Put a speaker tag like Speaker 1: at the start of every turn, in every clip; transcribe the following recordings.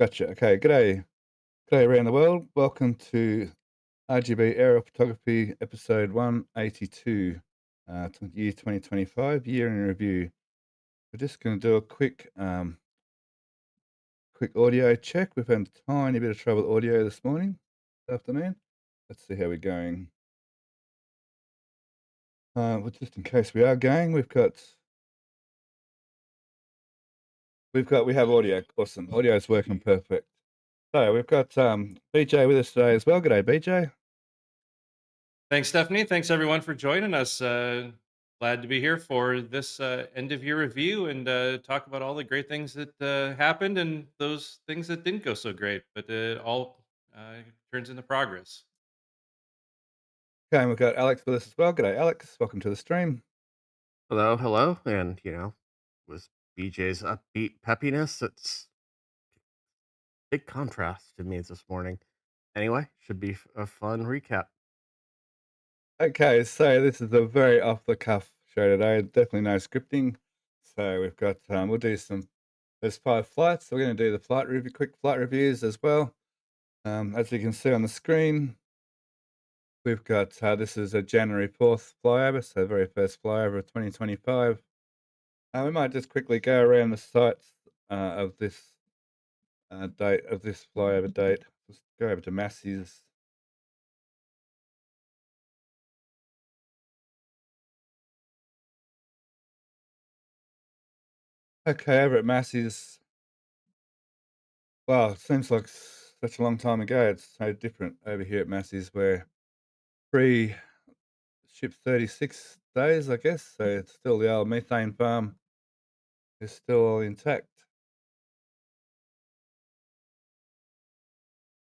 Speaker 1: Gotcha. Okay. G'day around the world. Welcome to RGV Aerial Photography episode 182, year 2025, year in review. We're just going to do a quick audio check. We've had a tiny bit of trouble with audio this morning, this afternoon. Let's see how we're going. Well, just in case we are going, we have audio. Awesome. Audio is working perfect. So we've got BJ with us today as well. G'day, BJ.
Speaker 2: Thanks, Stephanie. Thanks, everyone, for joining us. Glad to be here for this end of year review and talk about all the great things that happened and those things that didn't go so great, but it all turns into progress.
Speaker 1: Okay, and we've got Alex with us as well. G'day, Alex. Welcome to the stream.
Speaker 3: Hello, hello, and with BJ's upbeat peppiness, it's big contrast to me this morning. Anyway, should be a fun recap.
Speaker 1: Okay, so this is a very off the cuff show today. Definitely no scripting. So we've got we'll do there's 5 flights. So we're going to do the quick flight reviews as well. As you can see on the screen, we've got this is a January 4th flyover, so very first flyover of 2025. We might just quickly go around the sites of this date of this flyover date. Let's go over to Massey's. Okay, over at Massey's. Wow, it seems like such a long time ago. It's so different over here at Massey's, where pre ship 36 days, I guess. So it's still the old methane farm is still all intact.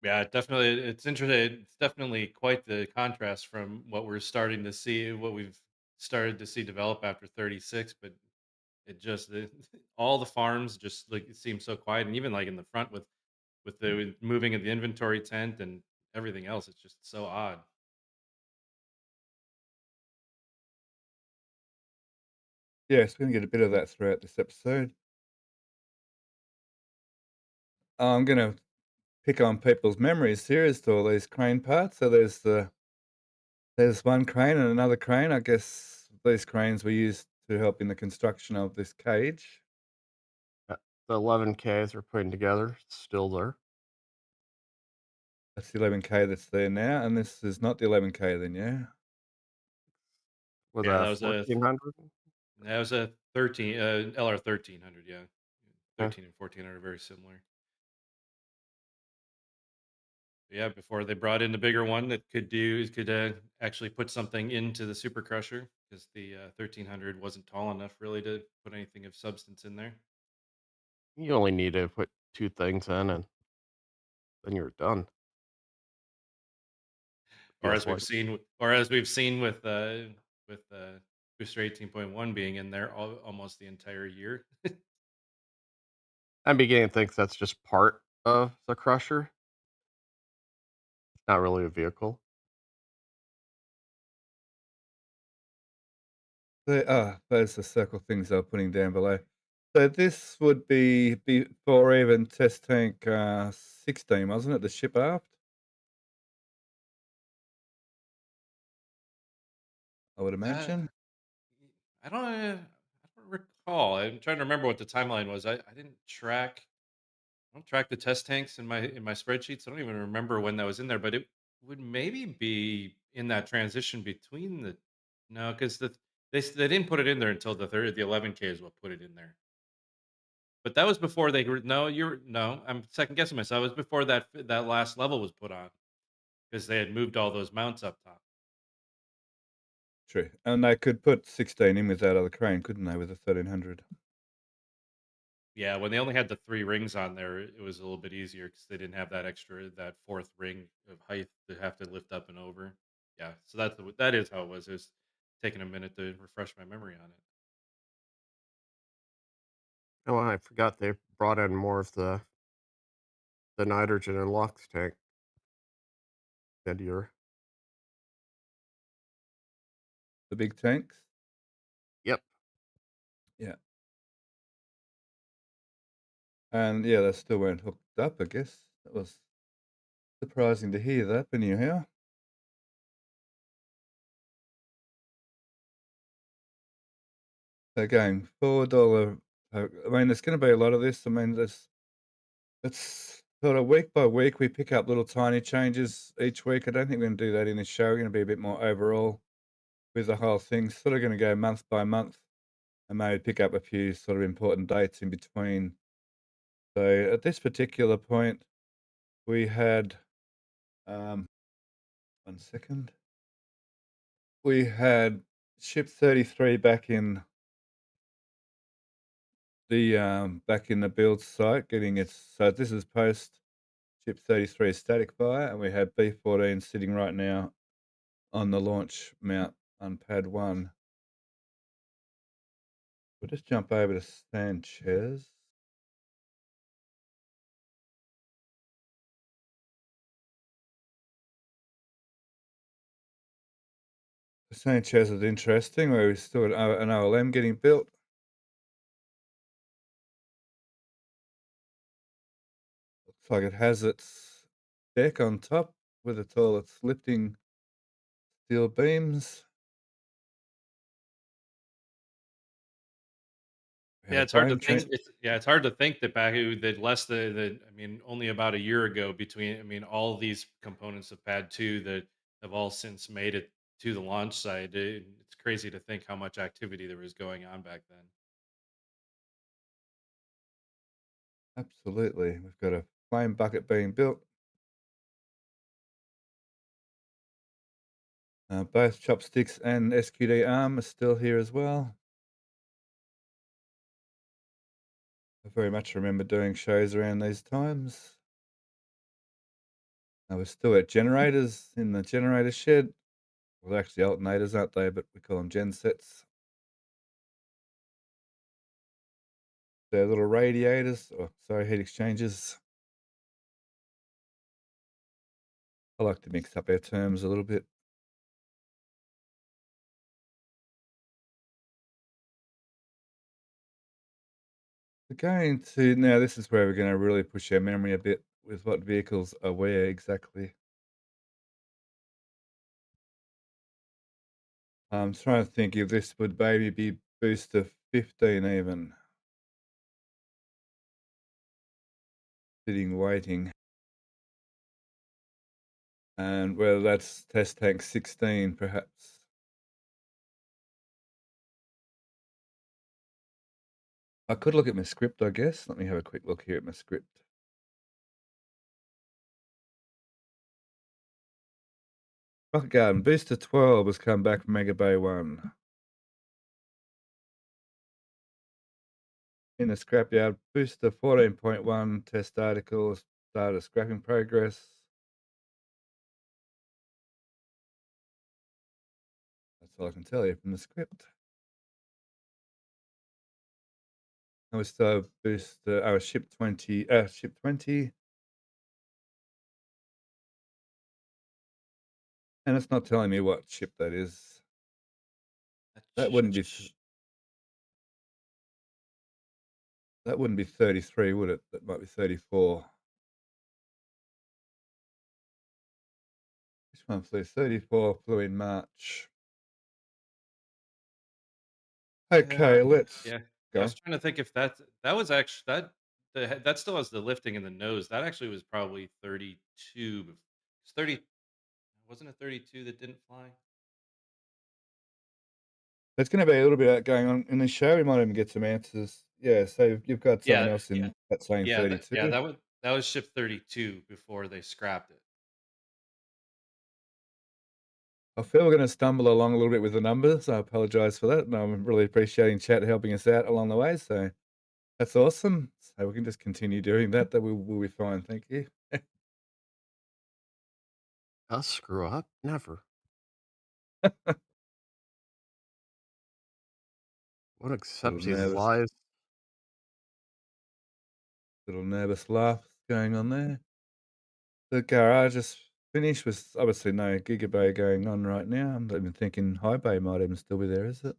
Speaker 2: Yeah, definitely. It's interesting. It's definitely quite the contrast from what we're starting to see, what we've started to see develop after 36. But all the farms just like it seems so quiet, and even like in the front with the moving of the inventory tent and everything else, it's just so odd.
Speaker 1: Yes, we're gonna get a bit of that throughout this episode. I'm gonna pick on people's memories here as to all these crane parts. So there's one crane and another crane. I guess these cranes were used to help in the construction of this cage.
Speaker 3: The 11Ks are putting together, it's still there.
Speaker 1: That's the 11K that's there now, and this is not the 11K then, yeah?
Speaker 3: With
Speaker 2: Yeah,
Speaker 3: a 1400.
Speaker 2: that was a 13 LR 1300. Yeah,
Speaker 3: Yeah.
Speaker 2: 13 and 1400 are very similar. Yeah, before they brought in the bigger one that could actually put something into the super crusher because the 1300 wasn't tall enough really to put anything of substance in there.
Speaker 3: You only need to put two things in, and then you're done. Feels like.
Speaker 2: Or as we've seen with Booster 18.1 being in there almost the entire year.
Speaker 3: I'm beginning to think that's just part of the crusher. It's not really a vehicle.
Speaker 1: Those are circle things they were putting down below. So this would be before even test tank 16, wasn't it? The ship aft, I would
Speaker 2: uh,
Speaker 1: imagine.
Speaker 2: I don't recall. I'm trying to remember what the timeline was. I didn't track. I don't track the test tanks in my spreadsheets. I don't even remember when that was in there, but it would maybe be in that transition between the no, because they didn't put it in there until the 11K is what put it in there. But that was before they were no, no, I'm second guessing myself. It was before that last level was put on because they had moved all those mounts up top.
Speaker 1: True. And they could put 16 in with that other crane, couldn't they, with a 1300?
Speaker 2: Yeah, when they only had the 3 rings on there, it was a little bit easier because they didn't have that 4th ring of height to have to lift up and over. Yeah, so that is how it was. It was taking a minute to refresh my memory on it.
Speaker 3: Oh, I forgot they brought in more of the nitrogen and lux tank into your.
Speaker 1: The big tanks?
Speaker 3: Yep.
Speaker 1: Yeah. And yeah, they still weren't hooked up, I guess. That was surprising to hear that, but anyhow. So going $4, I mean, there's gonna be a lot of this. I mean, it's sort of week by week, we pick up little tiny changes each week. I don't think we're gonna do that in this show. We're gonna be a bit more overall with the whole thing. Sort of gonna go month by month and maybe pick up a few sort of important dates in between. So at this particular point, we had, um, 1 second. We had ship 33 back in the build site getting its, so this is post ship 33 static fire, and we have B-14 sitting right now on the launch mount on pad 1. We'll just jump over to Sanchez. Sanchez is interesting, where we still got an OLM getting built. Looks like it has its deck on top with all its lifting steel beams. We have
Speaker 2: Yeah,
Speaker 1: a
Speaker 2: it's hard to
Speaker 1: Boeing
Speaker 2: think. It's hard to think that back that less the I mean, only about a year ago between I mean, all these components of Pad 2 that have all since made it to the launch site. It's crazy to think how much activity there was going on back then.
Speaker 1: Absolutely. We've got a flame bucket being built. Both chopsticks and SQD arm are still here as well. I very much remember doing shows around these times. I was still at generators in the generator shed. Well, they're actually alternators, aren't they? But we call them gen sets. They're little radiators, or sorry, heat exchangers. I like to mix up our terms a little bit. We're going to now. This is where we're going to really push our memory a bit with what vehicles are where exactly. I'm trying to think if this would maybe be booster 15 even. Sitting waiting. And whether that's test tank 16 perhaps. I could look at my script, I guess. Let me have a quick look here at my script. Rocket Garden, booster 12 has come back from Mega Bay 1. In the scrapyard, booster 14.1 test articles, started scrapping progress. That's all I can tell you from the script. I was booster, ship 20, ship 20. And it's not telling me what ship that is. That wouldn't be that wouldn't be 33, would it? That might be 34. Which one flew? 34 flew in March.
Speaker 2: Yeah,
Speaker 1: Okay, let's
Speaker 2: yeah. I
Speaker 1: go.
Speaker 2: was trying to think if that was actually that still has the lifting in the nose. That actually was probably 32. It's 30. Wasn't it 32 that didn't fly?
Speaker 1: There's gonna be a little bit of that going on in the show. We might even get some answers. Yeah, so you've got someone
Speaker 2: Yeah,
Speaker 1: else in that saying
Speaker 2: yeah,
Speaker 1: 32.
Speaker 2: that was ship 32 before they scrapped it.
Speaker 1: I feel we're gonna stumble along a little bit with the numbers. I apologize for that, and I'm really appreciating chat helping us out along the way, so that's awesome. So we can just continue doing that. We'll be fine. Thank you.
Speaker 3: Us screw up? Never. What
Speaker 1: Little
Speaker 3: accepts these
Speaker 1: nervous
Speaker 3: lies?
Speaker 1: little nervous laugh going on there. The garage is finished with obviously no Gigabay going on right now. I'm not even thinking High Bay might even still be there, is it?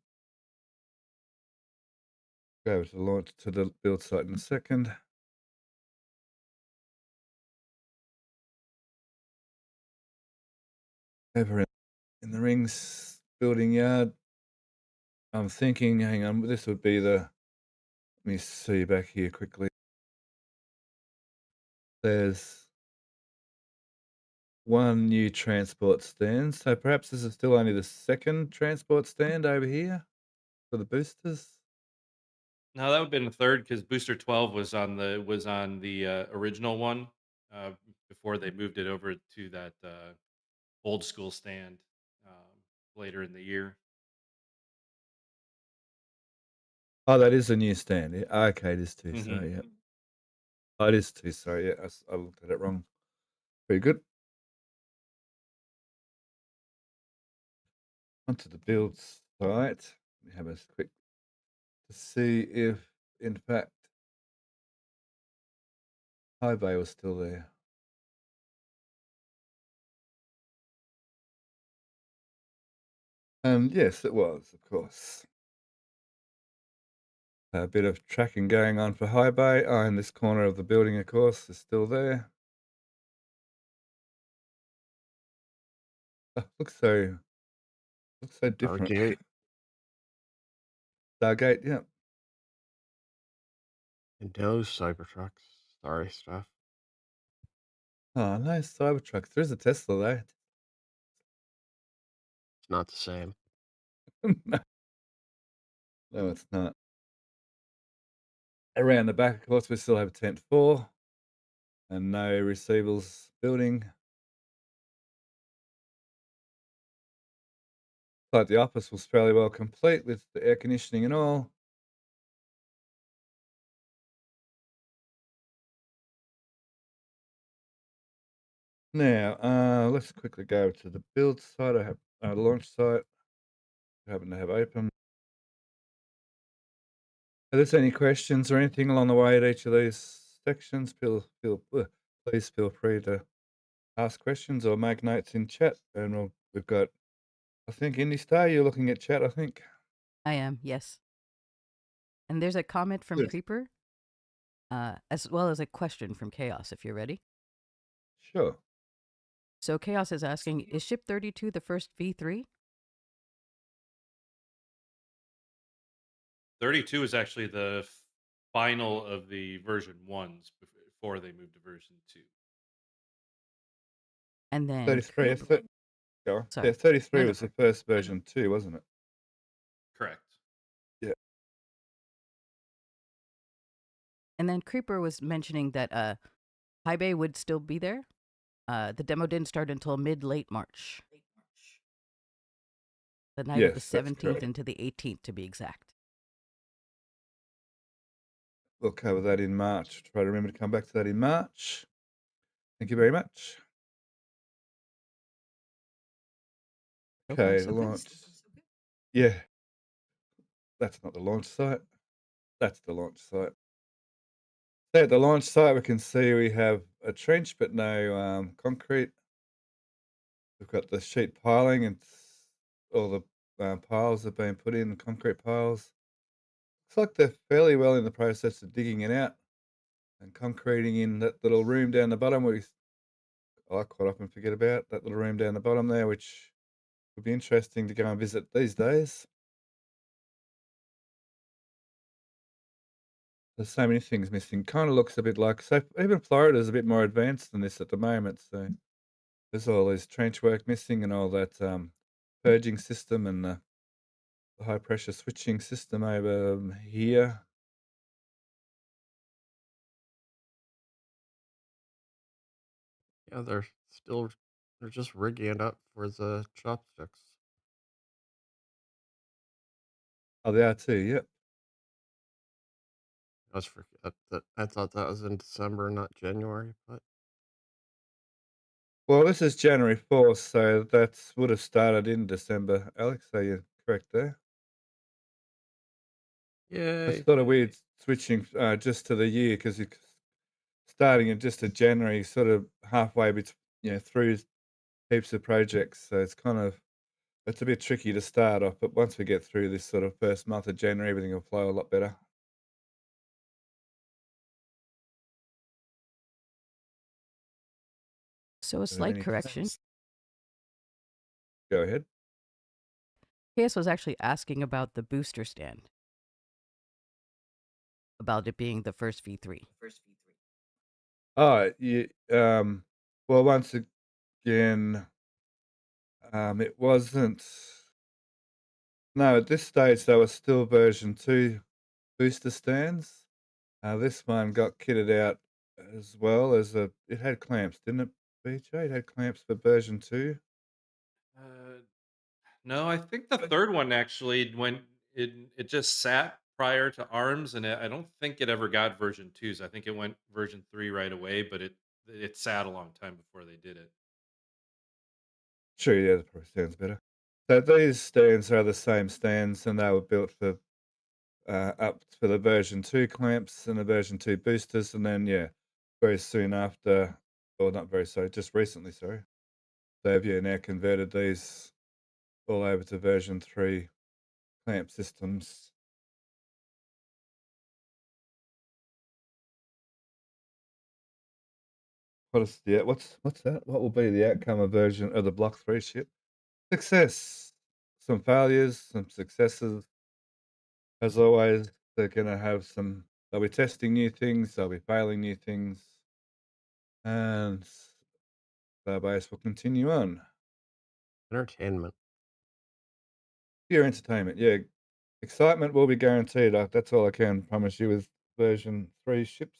Speaker 1: Go to the launch to the build site in a second. over in the rings building yard. I'm thinking, hang on, this would be the. Let me see back here quickly. There's one new transport stand, so perhaps this is still only the second transport stand over here for the boosters.
Speaker 2: No, that would have been the third because Booster 12 was on the original one uh, before they moved it over to that old school stand later in the year.
Speaker 1: Oh, that is a new stand. Yeah. Okay, it is two.
Speaker 2: Hmm.
Speaker 1: Sorry, yeah. Oh, it is two. Sorry, yeah. I looked at it wrong. Very good. Onto the build site. Let me have a quick to see if, in fact, High Bay was still there. And yes, it was, of course. A bit of tracking going on for High Bay. Oh, in this corner of the building, of course, is still there. Oh, looks so different.
Speaker 3: Stargate.
Speaker 1: Stargate, yeah.
Speaker 3: And those Cybertrucks. Sorry, stuff.
Speaker 1: Oh, no Cybertrucks. There is a Tesla though.
Speaker 3: It's not the same.
Speaker 1: No, no, it's not. Around the back, of course, we still have tent 4 and no receivables building. But the office was fairly well complete with the air conditioning and all. Now, let's quickly go to the build site. I have launch site. Happen to have open. If there's any questions or anything along the way at each of these sections, please feel free to ask questions or make notes in chat. And we've got, I think, Indy Star, you're looking at chat, I think.
Speaker 4: I am, yes. And there's a comment from
Speaker 1: Good.
Speaker 4: Creeper, as well as a question from Chaos, if you're ready.
Speaker 1: Sure.
Speaker 4: So Chaos is asking, is Ship 32 the first V3?
Speaker 2: 32 is actually the final of the version ones before they moved to version 2.
Speaker 4: And then
Speaker 1: 33. Go on. Yeah,
Speaker 4: Sorry.
Speaker 1: 33
Speaker 4: No, no.
Speaker 1: was the first version too, wasn't it?
Speaker 2: Correct.
Speaker 1: Yeah.
Speaker 4: And then Creeper was mentioning that High Bay would still be there. The demo didn't start until mid-late March. The night of the
Speaker 1: Yes, that's
Speaker 4: 17th
Speaker 1: correct.
Speaker 4: into the 18th, to be exact.
Speaker 1: We'll cover that in March. Try to remember to come back to that in March. Thank you very much.
Speaker 4: So far,
Speaker 1: Okay,
Speaker 4: so good.
Speaker 1: launch. Yeah, that's not the launch site. That's the launch site. So at the launch site, we can see we have a trench, but no concrete. We've got the sheet piling, and all the piles have been put in, concrete piles. Looks like they're fairly well in the process of digging it out and concreting in that little room down the bottom. I quite often forget about that little room down the bottom there, which would be interesting to go and visit these days. There's so many things missing. Kind of looks a bit like, so even Florida's a bit more advanced than this at the moment. So there's all this trench work missing and all that purging system and the high pressure switching system over here.
Speaker 3: Yeah, they're just rigging it up for the chopsticks.
Speaker 1: Oh, they are too. Yep.
Speaker 3: I thought that was in December, not January, but
Speaker 1: Well, this is January 4th, so that would have started in December, Alex. So you're correct there. It's
Speaker 3: yay.
Speaker 1: sort of weird switching just to the year because you're starting in just a January, sort of halfway between, through heaps of projects. So it's a bit tricky to start off, but once we get through this sort of first month of January, everything will flow a lot better.
Speaker 4: So a
Speaker 1: Are there
Speaker 4: slight
Speaker 1: any
Speaker 4: correction.
Speaker 1: Go ahead.
Speaker 4: KS was actually asking about the booster stand, about it being the first V3.
Speaker 1: Oh, yeah. Well, once again, it wasn't. No, at this stage, there was still version 2 booster stands. This one got kitted out as well as it had clamps, didn't it, BJ? It had clamps for version 2.
Speaker 2: Uh, no, I think the third one actually went. It just sat prior to arms, and I don't think it ever got version twos. I think it went version three right away, but it sat a long time before they did it.
Speaker 1: Sure, yeah, that probably sounds better. So these stands are the same stands, and they were built for up for the version 2 clamps and the version 2 boosters, and then, yeah, very soon after, or not very soon, just recently, sorry, they've, yeah, now converted these all over to version 3 clamp systems. What's that? What will be the outcome of version of the Block 3 ship? Success. Some failures, some successes. As always, they're gonna have some they'll be testing new things, they'll be failing new things, and Starbase will continue on.
Speaker 3: Entertainment.
Speaker 1: Pure entertainment, yeah. Excitement will be guaranteed. That's all I can promise you with version 3 ships.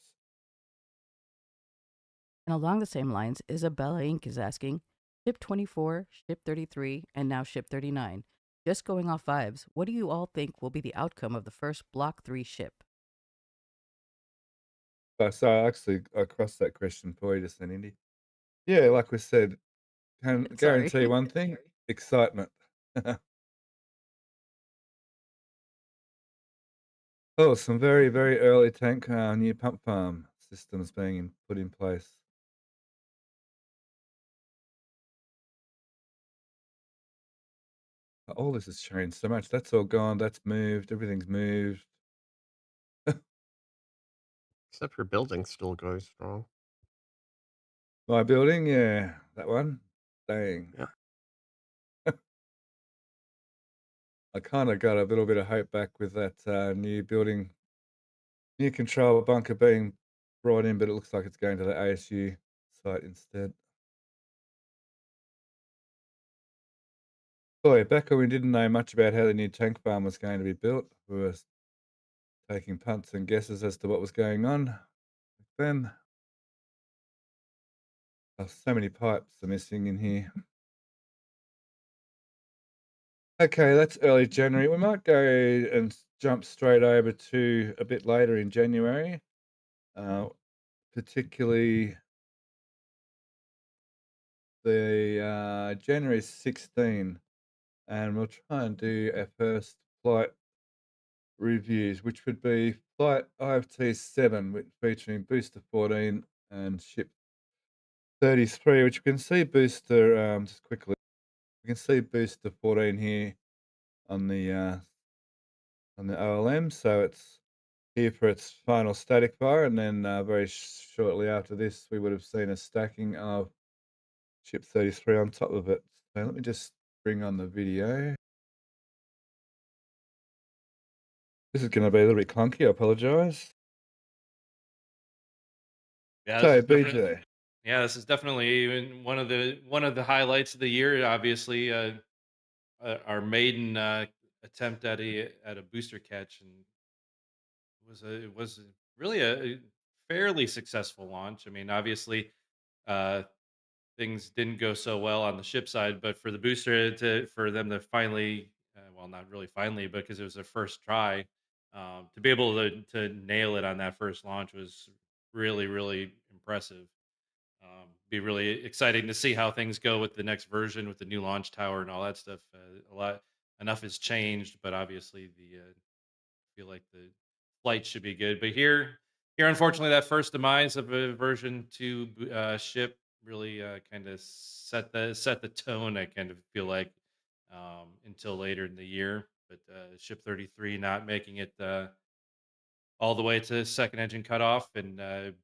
Speaker 4: And along the same lines, Isabella Inc. is asking, Ship 24, Ship 33, and now Ship 39. Just going off vibes, what do you all think will be the outcome of the first Block 3 ship?
Speaker 1: So I crossed that question for you just then, Indy. Yeah, like we said, can
Speaker 4: Sorry.
Speaker 1: guarantee one thing, excitement. Oh, some very, very early tank new pump farm systems being put in place. All this has changed so much. That's all gone. That's moved. Everything's moved.
Speaker 3: Except for building still going strong.
Speaker 1: My building, yeah, that one. Dang.
Speaker 3: Yeah.
Speaker 1: I kind of got a little bit of hope back with that new building, new control bunker being brought in, but it looks like it's going to the ASU site instead. Boy, back when we didn't know much about how the new tank farm was going to be built, we were taking punts and guesses as to what was going on. Then, so many pipes are missing in here. Okay, that's early January. We might go and jump straight over to a bit later in January, uh, particularly the January 16, and we'll try and do our first flight reviews, which would be flight IFT7, featuring booster 14 and ship 33, which you can see booster just quickly. You can see booster 14 here on the OLM, so it's here for its final static fire, and then very shortly after this, we would have seen a stacking of ship 33 on top of it. So let me just bring on the video. This is going to be a little bit clunky. I apologise.
Speaker 2: Yeah,
Speaker 1: So BJ,
Speaker 2: this is definitely one of the highlights of the year. Obviously, our maiden attempt at a booster catch, and it was really a fairly successful launch. I mean, obviously, uh, things didn't go so well on the ship side, but for the booster for them to finally, well, not really finally, because it was their first try, to be able to nail it on that first launch was really impressive. Be really exciting to see how things go with the next version with the new launch tower and all that stuff. Enough has changed, but obviously feel like the flight should be good. But here, unfortunately, that first demise of a version two ship really kind of set the tone. I kind of feel like until later in the year, but ship 33 not making it all the way to second engine cutoff and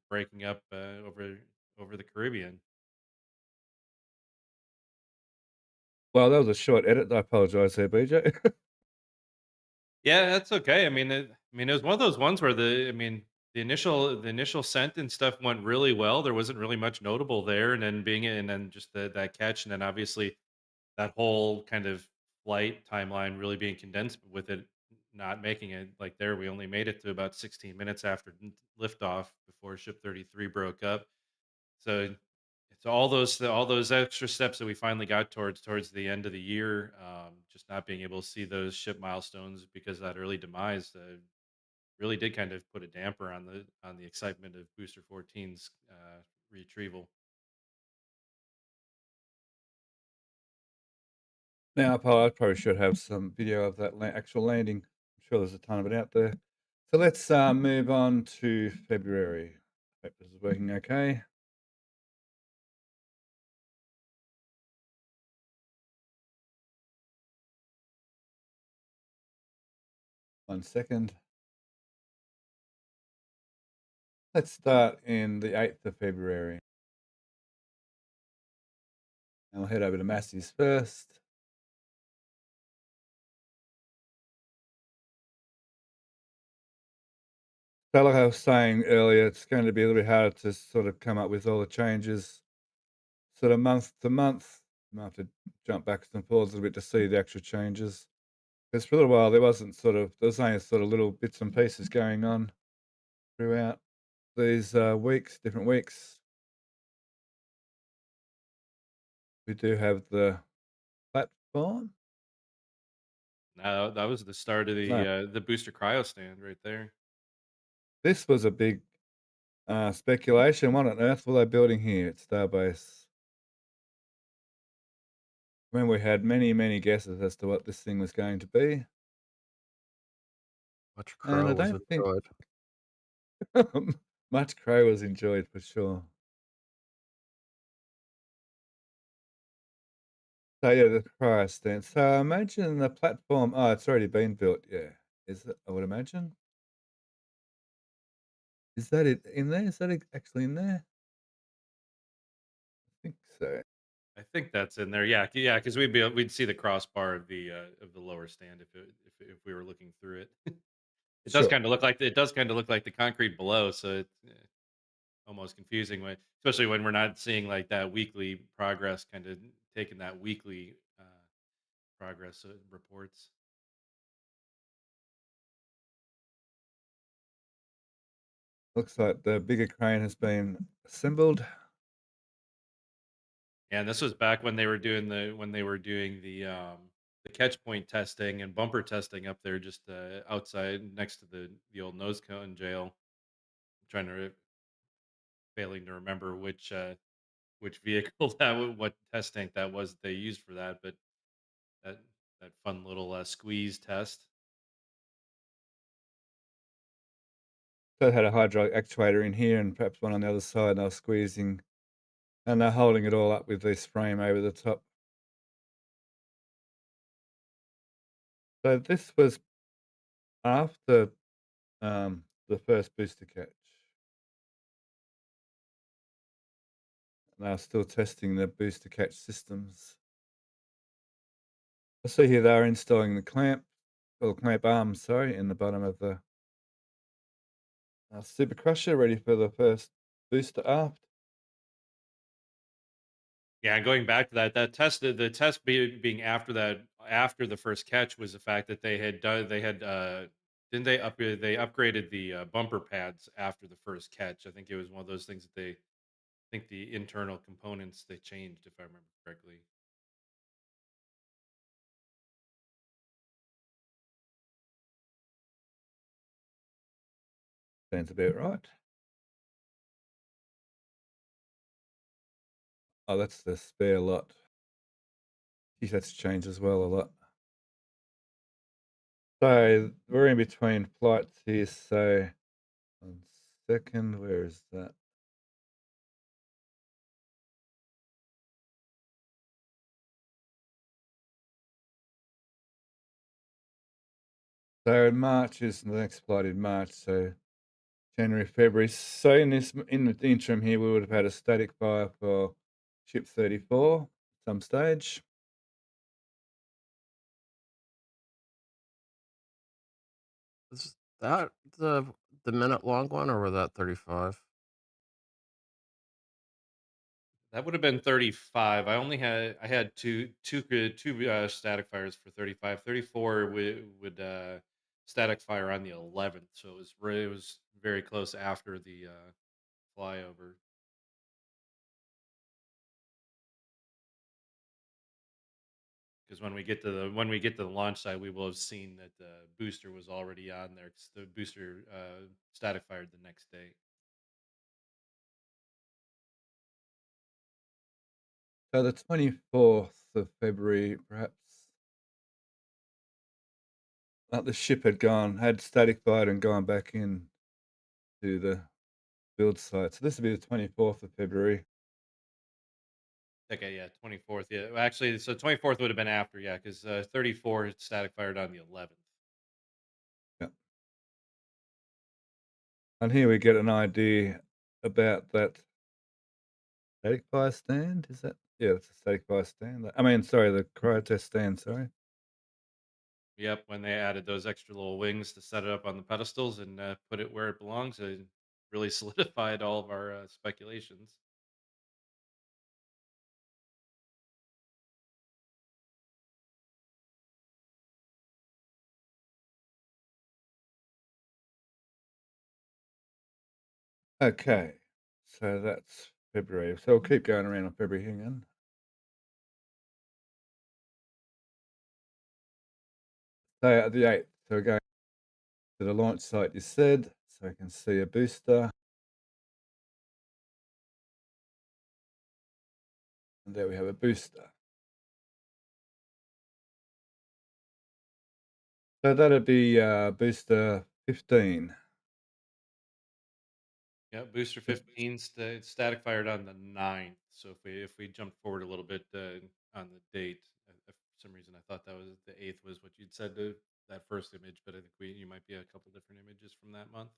Speaker 2: breaking up over the Caribbean.
Speaker 1: Well, that was a short edit. I apologize there, BJ.
Speaker 2: Yeah, that's okay. It was one of those ones where the initial scent and stuff went really well. There wasn't really much notable there, and then just that catch, and then obviously that whole kind of flight timeline really being condensed with it not making it like there. We only made it to about 16 minutes after liftoff before ship 33 broke up. So it's all those extra steps that we finally got towards the end of the year. Just not being able to see those ship milestones because of that early demise really did kind of put a damper on the excitement of Booster 14's retrieval.
Speaker 1: Now, I probably should have some video of that actual landing. I'm sure there's a ton of it out there. So let's move on to February. Hope this is working okay. One second. Let's start in the 8th of February. And we'll head over to Massey's first. So like I was saying earlier, it's going to be a little bit harder to sort of come up with all the changes sort of month to month. I might have to jump backwards and forwards a little bit to see the actual changes. Because for a little while there was only sort of little bits and pieces going on throughout these weeks, different weeks. We do have the platform.
Speaker 2: Now that was the start of
Speaker 1: No,
Speaker 2: the booster cryo stand right there.
Speaker 1: this was a big speculation. What on earth were they building here at Starbase? When we had many, many guesses as to what this thing was going to be.
Speaker 3: Much
Speaker 1: And I
Speaker 3: crow was
Speaker 1: don't think
Speaker 3: enjoyed.
Speaker 1: much crow was enjoyed for sure. So yeah, the cryo stand. So imagine the platform. Oh, it's already been built. Yeah, is it? I would imagine. Is that it in there? Is that actually in there? I think so.
Speaker 2: I think that's in there. Yeah, because we'd see the crossbar of the lower stand if we were looking through it.
Speaker 1: Sure.
Speaker 2: It does kind of look like the concrete below, so it's almost confusing especially when we're not seeing like that weekly progress, kind of taking that weekly progress reports.
Speaker 1: Looks like the bigger crane has been assembled.
Speaker 2: Yeah, and this was back when they were doing the catch point testing and bumper testing up there, just outside next to the old nose cone jail. I'm trying to failing to remember which vehicle what test tank that was that they used for that, but that that fun little squeeze test.
Speaker 1: So it had a hydraulic actuator in here and perhaps one on the other side, and they were squeezing and they're holding it all up with this frame over the top. So this was after the first booster catch. And they are still testing the booster catch systems. I see here they are installing the clamp, or clamp arms, sorry, in the bottom of the super crusher, ready for the first booster aft.
Speaker 2: Yeah, and going back to that test, the test being after the first catch was the fact that they had didn't they upgraded the bumper pads after the first catch. I think it was one of those things that I think the internal components they changed, if I remember correctly.
Speaker 1: Sounds about right. Oh, that's the spare lot. Geez, that's changed as well a lot. So we're in between flights here. So 1 second, where is that? So March is the next flight in March. So January, February. So in the interim here, we would have had a static fire for ship 34 at some stage.
Speaker 3: That the minute long one, or was that 35?
Speaker 2: That would have been 35. I had two static fires for 35. 34 would static fire on the 11th, so it was very close after the flyover. Because when we get to the launch site, we will have seen that the booster was already on there. 'Cause the booster static fired the next day.
Speaker 1: So the 24th of February, perhaps, the ship had static fired and gone back in to the build site. So this would be the 24th of February.
Speaker 2: Okay, yeah, 24th. Yeah, well, actually, so 24th would have been after, yeah, because 34 had static fired on the 11th.
Speaker 1: Yeah. And here we get an idea about that static fire stand. Is that? Yeah, it's a static fire stand. I mean, sorry, the cryotest stand. Sorry.
Speaker 2: Yep, when they added those extra little wings to set it up on the pedestals and put it where it belongs, it really solidified all of our speculations.
Speaker 1: Okay, so that's February. So we'll keep going around on February. Hang on. So the 8th. So we're going to the launch site. You said so. I can see a booster, and there we have a booster. So that'd be booster 15.
Speaker 2: Yeah, booster
Speaker 1: Yep.
Speaker 2: 15 static fired on the 9th. So if we jump forward a little bit on the date, for some reason I thought that was the 8th was what you'd said to that first image, but I think you might be a couple different images from that month.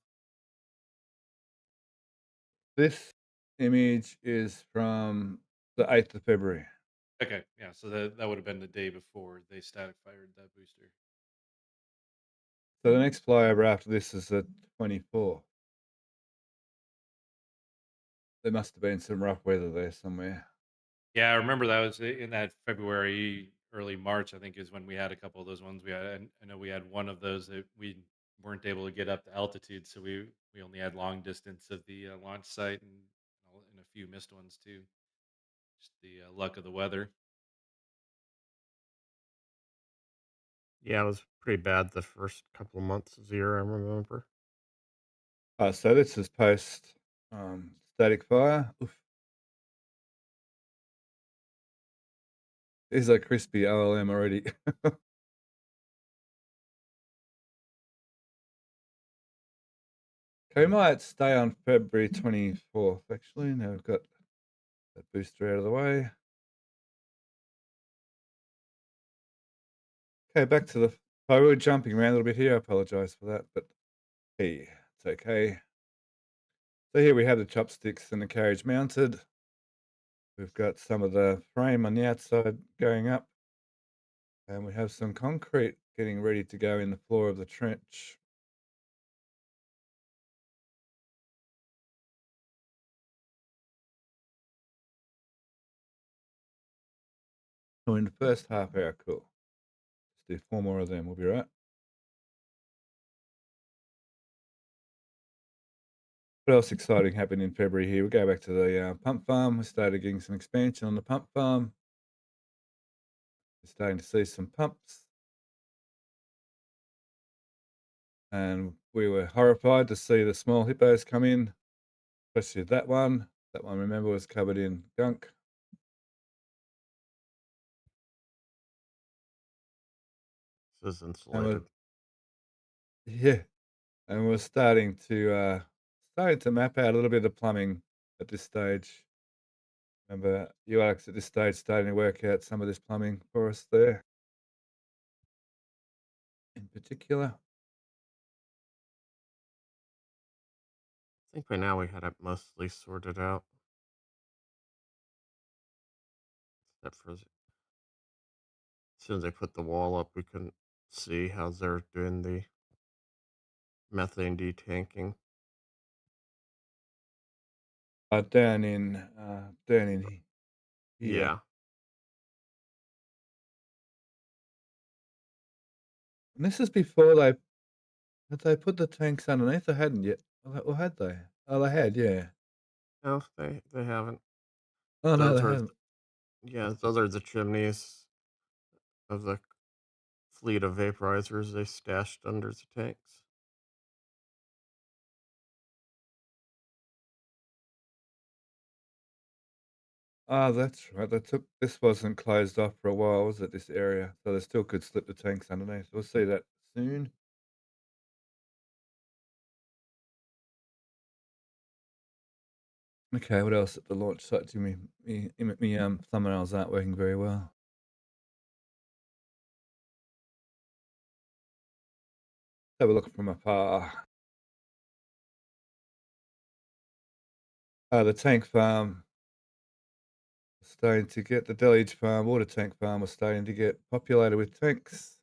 Speaker 1: This image is from the 8th of February.
Speaker 2: Okay, yeah, so that would have been the day before they static fired that booster.
Speaker 1: So the next flyover after this is the 24th. There must have been some rough weather there somewhere.
Speaker 2: Yeah, I remember that was in that February, early March, I think is when we had a couple of those ones. We had, and I know we had one of those that we weren't able to get up to altitude, so we only had long distance of the launch site and a few missed ones too. Just the luck of the weather.
Speaker 3: Yeah, it was pretty bad the first couple of months of the year, I remember.
Speaker 1: So this is post static fire. Oof. These are crispy OLM already. Okay, we might stay on February 24th, actually. Now we've got that booster out of the way. Okay, back to the. Oh, we were jumping around a little bit here. I apologize for that, but hey, it's okay. So here we have the chopsticks and the carriage mounted. We've got some of the frame on the outside going up, and we have some concrete getting ready to go in the floor of the trench. So in the first half hour, cool. Let's do 4 more of them. We'll be right. What else exciting happened in February here? We go back to the pump farm. We started getting some expansion on the pump farm. We're starting to see some pumps. And we were horrified to see the small hippos come in, especially that one. That one, remember, was covered in gunk.
Speaker 3: This is
Speaker 1: And we're,
Speaker 3: insulated.
Speaker 1: yeah, and we're starting to map out a little bit of the plumbing at this stage. Remember, you, Alex, at this stage starting to work out some of this plumbing for us there in particular.
Speaker 3: I think by now we had it mostly sorted out. Except for as soon as they put the wall up, we couldn't see how they're doing the methane detanking.
Speaker 1: Down in here.
Speaker 3: Yeah.
Speaker 1: And this is before they put the tanks underneath. They hadn't yet, or had they? Oh, they had, yeah.
Speaker 3: No, they haven't.
Speaker 1: Oh no,
Speaker 3: Those
Speaker 1: they
Speaker 3: are
Speaker 1: haven't.
Speaker 3: those are the chimneys of the fleet of vaporizers they stashed under the tanks.
Speaker 1: Ah, that's right. This wasn't closed off for a while, was it? This area, so they still could slip the tanks underneath. We'll see that soon. Okay, what else at the launch site? Do thumbnails aren't working very well. Have a look from afar. The tank farm was starting to get the deluge farm, water tank farm was starting to get populated with tanks.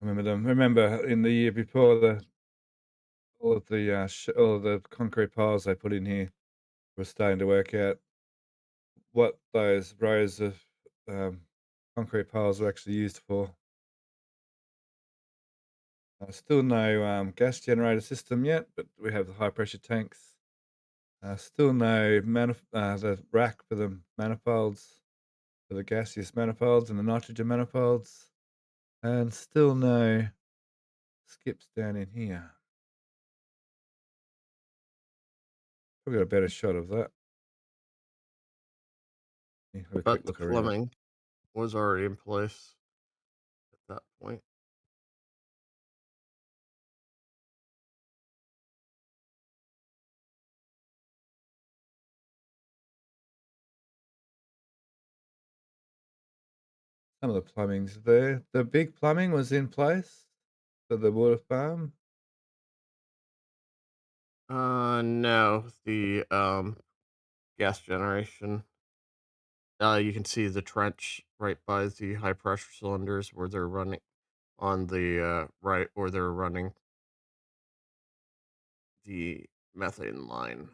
Speaker 1: Remember them? Remember in the year before all of the concrete piles they put in here were starting to work out what those rows of um, concrete piles were actually used for. Still no gas generator system yet, but we have the high pressure tanks. Still no the rack for the manifolds, for the gaseous manifolds and the nitrogen manifolds, and still no skips down in here. Probably got a better shot of that. Yeah, have a quick
Speaker 3: But the
Speaker 1: look around.
Speaker 3: plumbing was already in place at that point.
Speaker 1: Some of the plumbing's there. The big plumbing was in place for the water farm.
Speaker 3: No, the gas generation. You can see the trench right by the high pressure cylinders where they're running on the right, where they're running the methane line.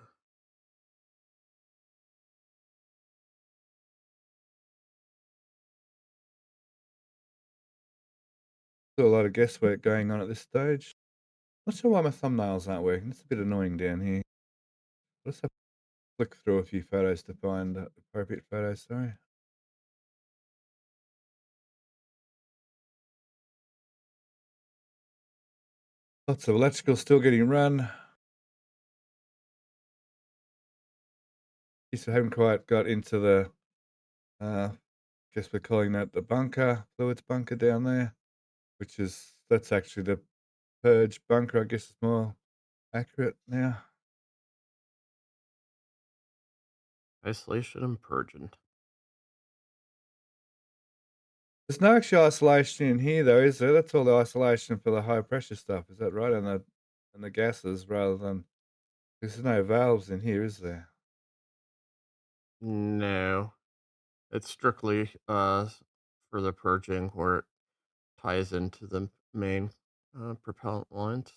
Speaker 1: Still a lot of guesswork going on at this stage. Not sure why my thumbnails aren't working. It's a bit annoying down here. Let's have to flick through a few photos to find appropriate photos. Sorry. Lots of electrical still getting run. Guess we haven't quite got into the, guess we're calling that the bunker, fluids bunker down there, that's actually the purge bunker, I guess is more accurate now.
Speaker 3: Isolation and purging.
Speaker 1: There's no actual isolation in here though, is there? That's all the isolation for the high pressure stuff, is that right? And the gases rather than, there's no valves in here, is there?
Speaker 3: No, it's strictly for the purging where it ties into the main propellant lines.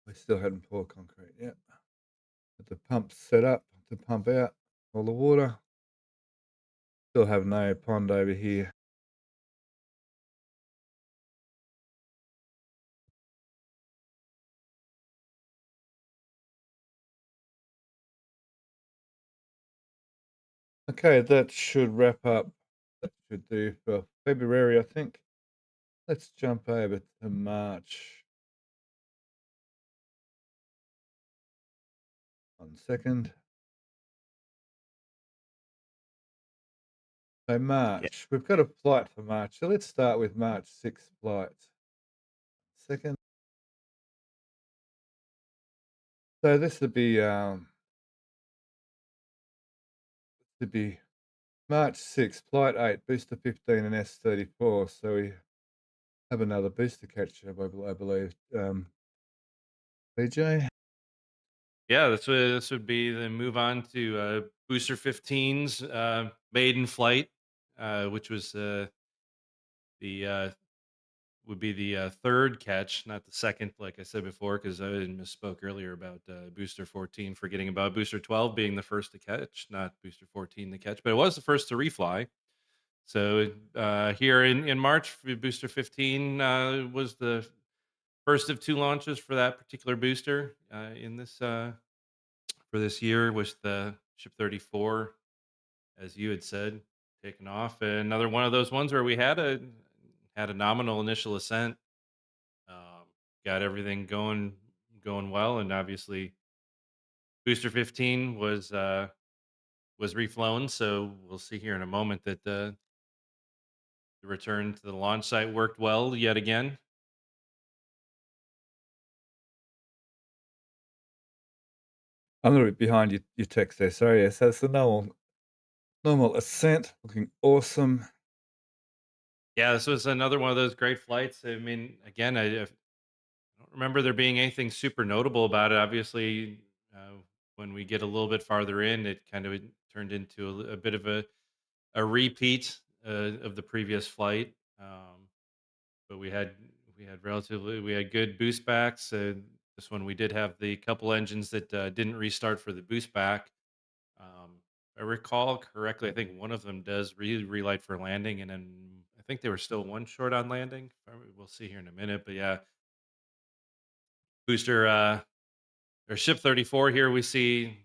Speaker 1: We still hadn't poured concrete yet. But the pump's set up to pump out all the water. Still have no pond over here. Okay, that should wrap up. That should do for February, I think. Let's jump over to March. 1 second. So
Speaker 3: Yeah.
Speaker 1: March, we've got a flight for March. So let's start with March 6th flight. Second. So this would be March 6th, flight 8, booster 15 and S34. So we have another booster catch up, I believe. BJ.
Speaker 2: Yeah, this would be the move on to Booster 15's maiden flight, which was the would be the third catch, not the second, like I said before, because I misspoke earlier about Booster 14, forgetting about Booster 12 being the first to catch, not Booster 14 to catch, but it was the first to refly. So here in March, Booster 15 was the first of two launches for that particular booster in this for this year, with the Ship 34, as you had said, taken off. Another one of those ones where we had a nominal initial ascent, um, got everything going well, and obviously Booster 15 was reflown. So we'll see here in a moment that the return to the launch site worked well yet again.
Speaker 1: I'm a little bit behind your text there. Sorry. Yeah, so it's the normal ascent, looking awesome.
Speaker 2: Yeah, this was another one of those great flights. I mean, again, I don't remember there being anything super notable about it. Obviously, when we get a little bit farther in, it kind of turned into a bit of a repeat of the previous flight. But we had good boost backs. This one we did have the couple engines that didn't restart for the boost back. Um, if I recall correctly, I think one of them does relight for landing, and then I think they were still one short on landing. We'll see here in a minute, but yeah, booster or ship 34 here we see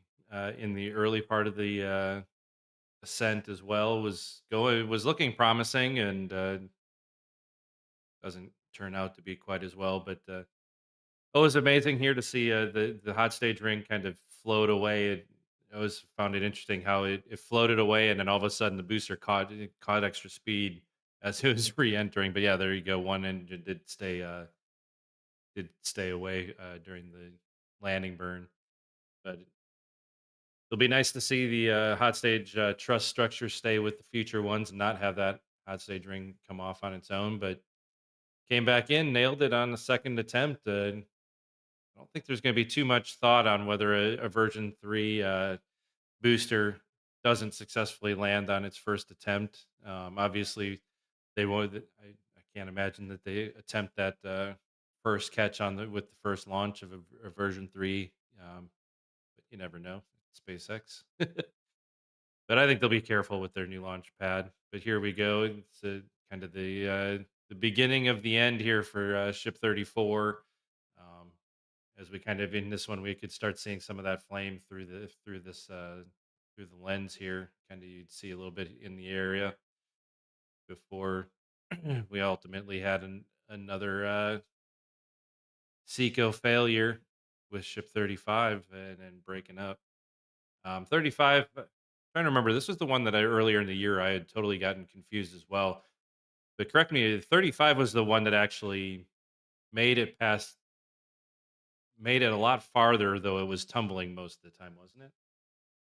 Speaker 2: in the early part of the ascent as well was looking promising, and doesn't turn out to be quite as well, but it was amazing here to see the hot stage ring kind of float away. I always found it interesting how it floated away, and then all of a sudden the booster caught extra speed as it was re-entering. But yeah, there you go. One engine did stay away during the landing burn, but it'll be nice to see the hot stage truss structure stay with the future ones and not have that hot stage ring come off on its own. But came back in, nailed it on the second attempt. I don't think there's going to be too much thought on whether a version 3 booster doesn't successfully land on its first attempt. Obviously, they would. I can't imagine that they attempt that first catch with the first launch of a version 3. But you never know. SpaceX. But I think they'll be careful with their new launch pad. But here we go. It's kind of the beginning of the end here for Ship 34. Um, as we kind of in this one, we could start seeing some of that flame through the lens here. Kind of you'd see a little bit in the area before we ultimately had another Seco failure with Ship 35 and breaking up. 35. Trying to remember, this was the one that I earlier in the year I had totally gotten confused as well. But correct me, 35 was the one that actually made it past, made it a lot farther, though it was tumbling most of the time, wasn't it?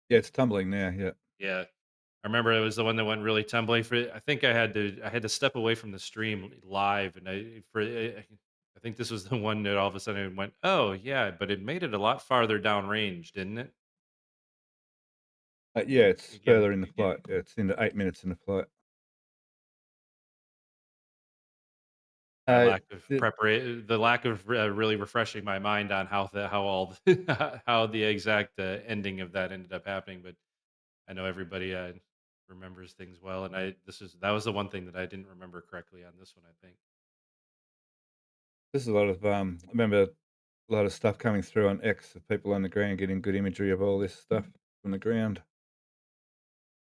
Speaker 1: Yeah, it's tumbling now. Yeah.
Speaker 2: Yeah, I remember it was the one that went really tumbling. I think I had to step away from the stream live, and I think this was the one that all of a sudden it went, oh yeah, but it made it a lot farther downrange, didn't it?
Speaker 1: Yeah, it's
Speaker 2: Again, at
Speaker 1: further
Speaker 2: the
Speaker 1: in the flight.
Speaker 2: beginning.
Speaker 1: Yeah, it's into 8 minutes in the flight.
Speaker 2: My
Speaker 1: Uh,
Speaker 2: lack of
Speaker 1: the,
Speaker 2: preparation, the lack of really refreshing my mind on how all how the exact ending of that ended up happening. But I know everybody remembers things well, and that was the one thing that I didn't remember correctly on this one. I think.
Speaker 1: there's a lot of I remember a lot of stuff coming through on X of people on the ground getting good imagery of all this stuff from the ground.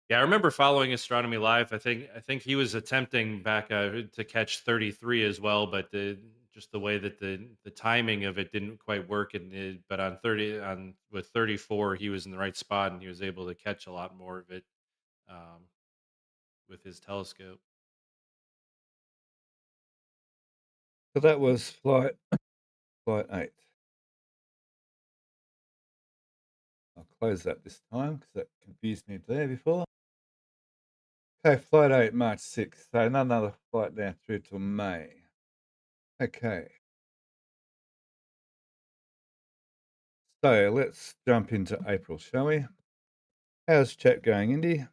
Speaker 2: Yeah, I remember following Astronomy Live. I think he was attempting back to catch 33 as well, but just the way that the timing of it didn't quite work. But on 30 on with 34, he was in the right spot and he was able to catch a lot more of it um, with his telescope.
Speaker 1: So that was flight 8. I'll close that this time because that confused me there before. Okay, flight 8, March 6th. So not another flight down through till May. Okay. So let's jump into April, shall we? How's chat going, Indy?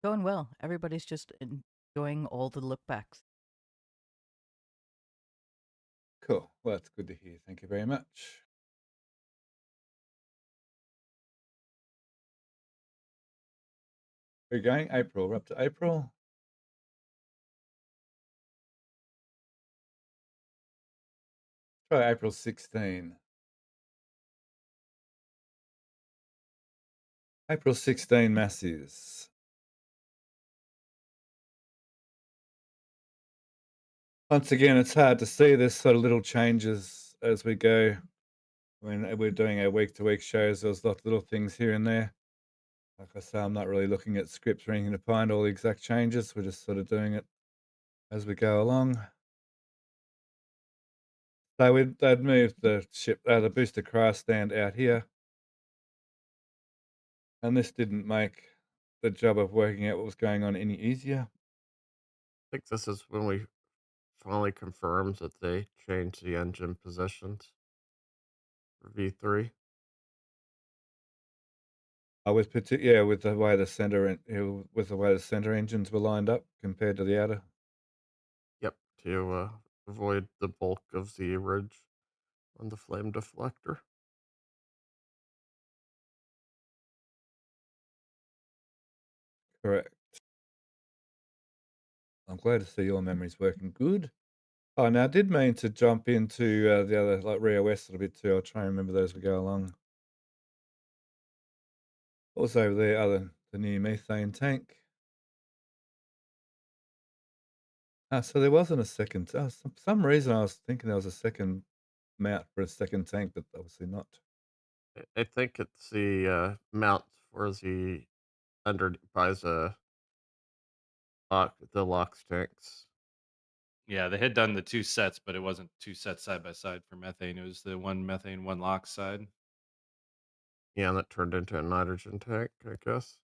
Speaker 4: Going well. Everybody's just enjoying all the look backs.
Speaker 1: Cool. Well, that's good to hear. Thank you very much. We're going April. We're up to April. Try April 16. April 16 masses. Once again, it's hard to see. There's sort of little changes as we go. When we're doing our week-to-week shows, there's lots of little things here and there. Like I say, I'm not really looking at scripts or anything to find all the exact changes. We're just sort of doing it as we go along. So they'd moved the booster craft stand out here, and this didn't make the job of working out what was going on any easier.
Speaker 3: I think this is when we finally confirmed that they changed the engine positions for V3.
Speaker 1: With the way the with the way the center engines were lined up compared to the outer.
Speaker 3: Yep, to avoid the bulk of the ridge on the flame deflector.
Speaker 1: Correct. I'm glad to see your memory's working good. Oh, now I did mean to jump into the other, like Rio West a little bit too. I'll try and remember those as we go along. What was over there? The new methane tank. So there wasn't a second. For some reason, I was thinking there was a second mount for a second tank, but obviously not.
Speaker 3: I think it's the mount for the under by the LOX tanks.
Speaker 2: Yeah, they had done the two sets, but it wasn't two sets side by side for methane. It was the one methane, one LOX side.
Speaker 3: Yeah, and that turned into a nitrogen tank, I guess.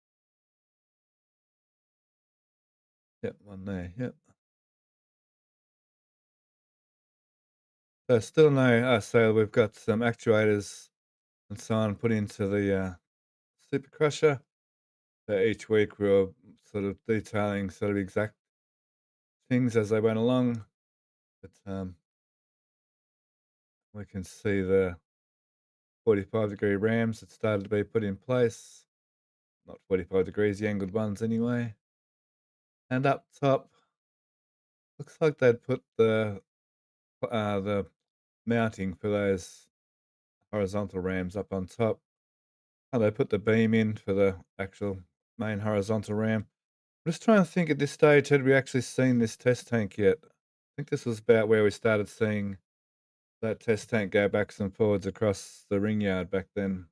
Speaker 1: Yep, one there. Yep. So still no. So we've got some actuators and so on put into the super crusher. So each week we were sort of detailing sort of exact things as they went along. But we can see the 45-degree rams that started to be put in place. Not 45 degrees, the angled ones anyway. And up top, looks like they'd put the mounting for those horizontal rams up on top. And they put the beam in for the actual main horizontal ram. I'm just trying to think at this stage, had we actually seen this test tank yet? I think this was about where we started seeing that test tank go backs and forwards across the ring yard back then.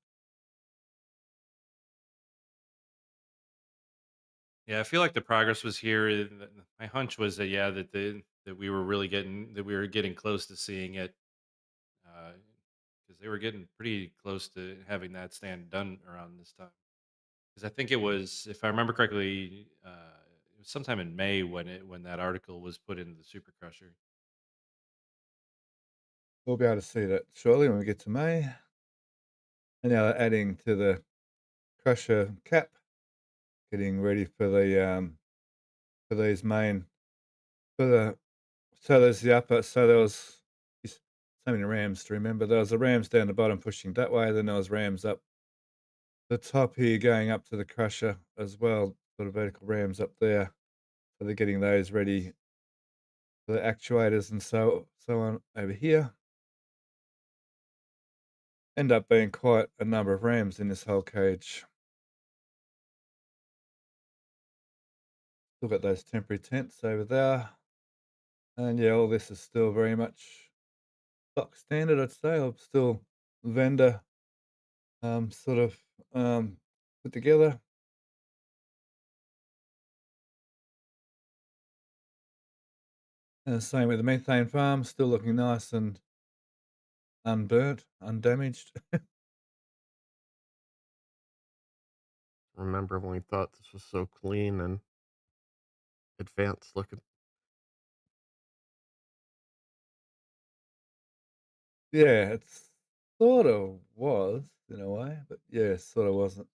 Speaker 2: Yeah, I feel like the progress was here. My hunch was that that we were really getting close to seeing it, because they were getting pretty close to having that stand done around this time. Because I think it was, if I remember correctly, it was sometime in May when that article was put into the Super Crusher.
Speaker 1: We'll be able to see that shortly when we get to May. And now they're adding to the crusher cap, getting ready for for these main for the so there's the upper so there was s- so many rams to remember. There was the rams down the bottom pushing that way, then there was rams up the top here going up to the crusher as well, sort of vertical rams up there. So they're getting those ready for the actuators and so on over here. End up being quite a number of rams in this whole cage. Still got those temporary tents over there. And yeah, all this is still very much stock standard, I'd say. I'm still vendor sort of put together. And same with the methane farm, still looking nice and unburnt, undamaged.
Speaker 3: Remember when we thought this was so clean and advanced looking?
Speaker 1: Yeah, Sort of was in a way, but yeah, sort of wasn't.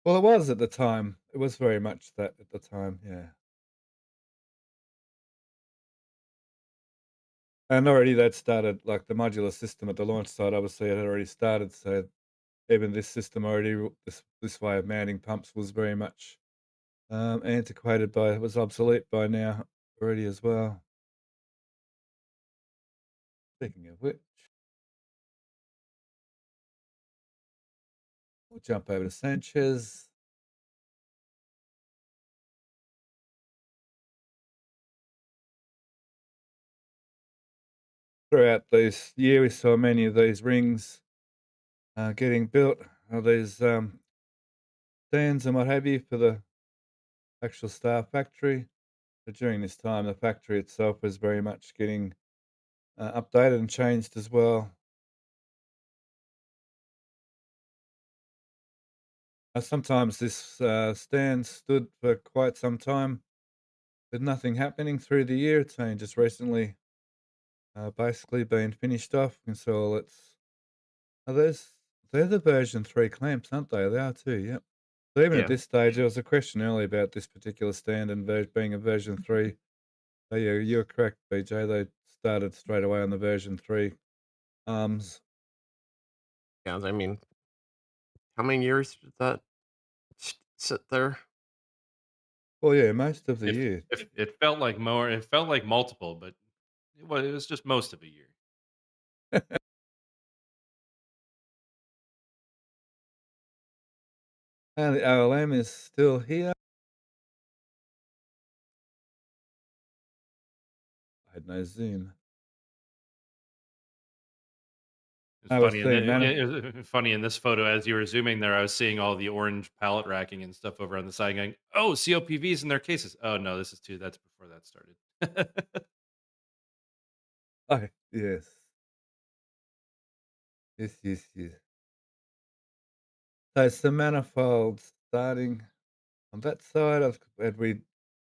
Speaker 1: Well, it was at the time. It was very much that at the time, yeah. And already they'd started, like, the modular system at the launch site, obviously, it had already started, so even this system already this way of mounting pumps was very much, antiquated by it was obsolete by now already as well. Speaking of which, we'll jump over to Sanchez. Throughout this year, we saw many of these rings, getting built, these, stands and what have you for the actual Star factory. But during this time, the factory itself was very much getting, updated and changed as well. Sometimes this, stand stood for quite some time with nothing happening through the year. It's only just recently, basically been finished off, and so it's those they're the version 3 clamps, aren't they? They are too, yep. So even at
Speaker 3: Yeah.
Speaker 1: this stage, there was a question earlier about this particular stand and being a version 3. So yeah, you're correct, BJ. They started straight away on the version 3 arms.
Speaker 3: Yeah. I mean, how many years did that sit there?
Speaker 1: Well, yeah, most of the
Speaker 2: If
Speaker 1: year.
Speaker 2: it felt like more, it felt like multiple, but it was just most of a year.
Speaker 1: And the OLM is still here. I had no zoom.
Speaker 2: It's
Speaker 1: I was
Speaker 2: funny, and
Speaker 1: seeing
Speaker 2: funny in this photo as you were zooming there, I was seeing all the orange pallet racking and stuff over on the side, going, "Oh, COPVs in their cases." Oh no, this is too. That's before that started.
Speaker 1: oh, yes. Yes, yes, yes. So it's the manifold starting on that side of and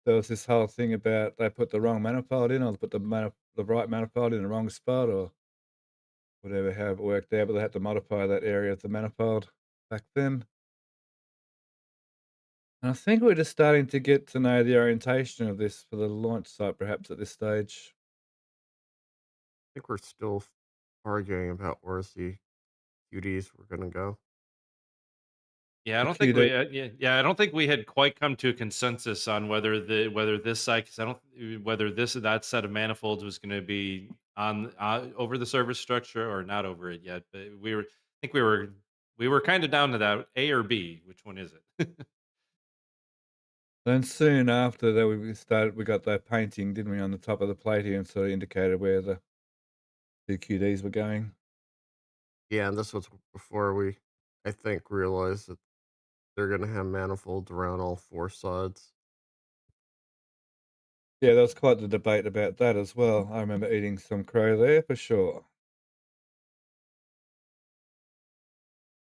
Speaker 1: there was this whole thing about they put the wrong manifold in or they put the right manifold in the wrong spot or whatever, how it worked out, but they had to modify that area of the manifold back then. And I think we're just starting to get to know the orientation of this for the launch site perhaps at this stage.
Speaker 3: I think we're still arguing about where's the QDs were gonna go.
Speaker 2: Yeah, I
Speaker 1: The
Speaker 2: don't think we.
Speaker 1: QD
Speaker 2: Yeah, I don't think we had quite come to a consensus on whether this site, 'cause I don't whether this or that set of manifolds was going to be on over the service structure or not over it yet. But I think we were kind of down to that A or B. Which one is it?
Speaker 1: then soon after that we got that painting, didn't we, on the top of the plate here and sort of indicated where the 2 QDs were going.
Speaker 3: Yeah, and this was before we, I think, realized that they're gonna have manifolds around all four sides.
Speaker 1: Yeah, there was quite the debate about that as well. I remember eating some crow there for sure,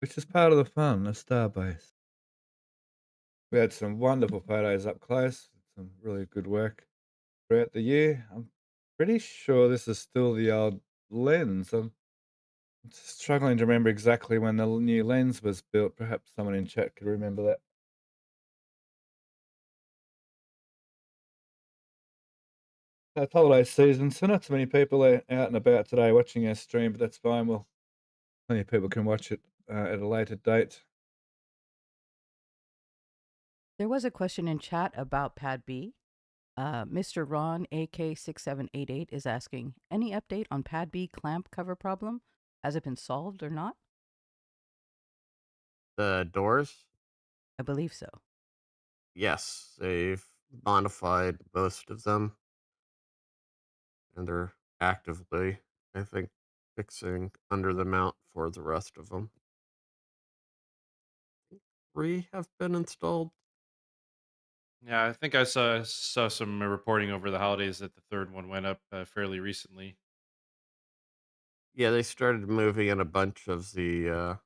Speaker 1: which is part of the fun of Starbase. We had some wonderful photos up close, some really good work throughout the year. I'm pretty sure this is still the old lens. I'm just struggling to remember exactly when the new lens was built. Perhaps someone in chat could remember that. It's holiday season, so not too many people are out and about today watching our stream, but that's fine. Well, plenty of people can watch it at a later date.
Speaker 4: There was a question in chat about Pad B. Mr. Ron AK6788 is asking, any update on Pad B clamp cover problem? Has it been solved or not?
Speaker 3: The doors,
Speaker 4: I believe so.
Speaker 3: yes, they've modified most of them, and they're actively, I think, fixing under the mount for the rest of them. 3 have been installed.
Speaker 2: Yeah, I think I saw some reporting over the holidays that the third one went up fairly recently.
Speaker 3: Yeah, they started moving in a bunch of the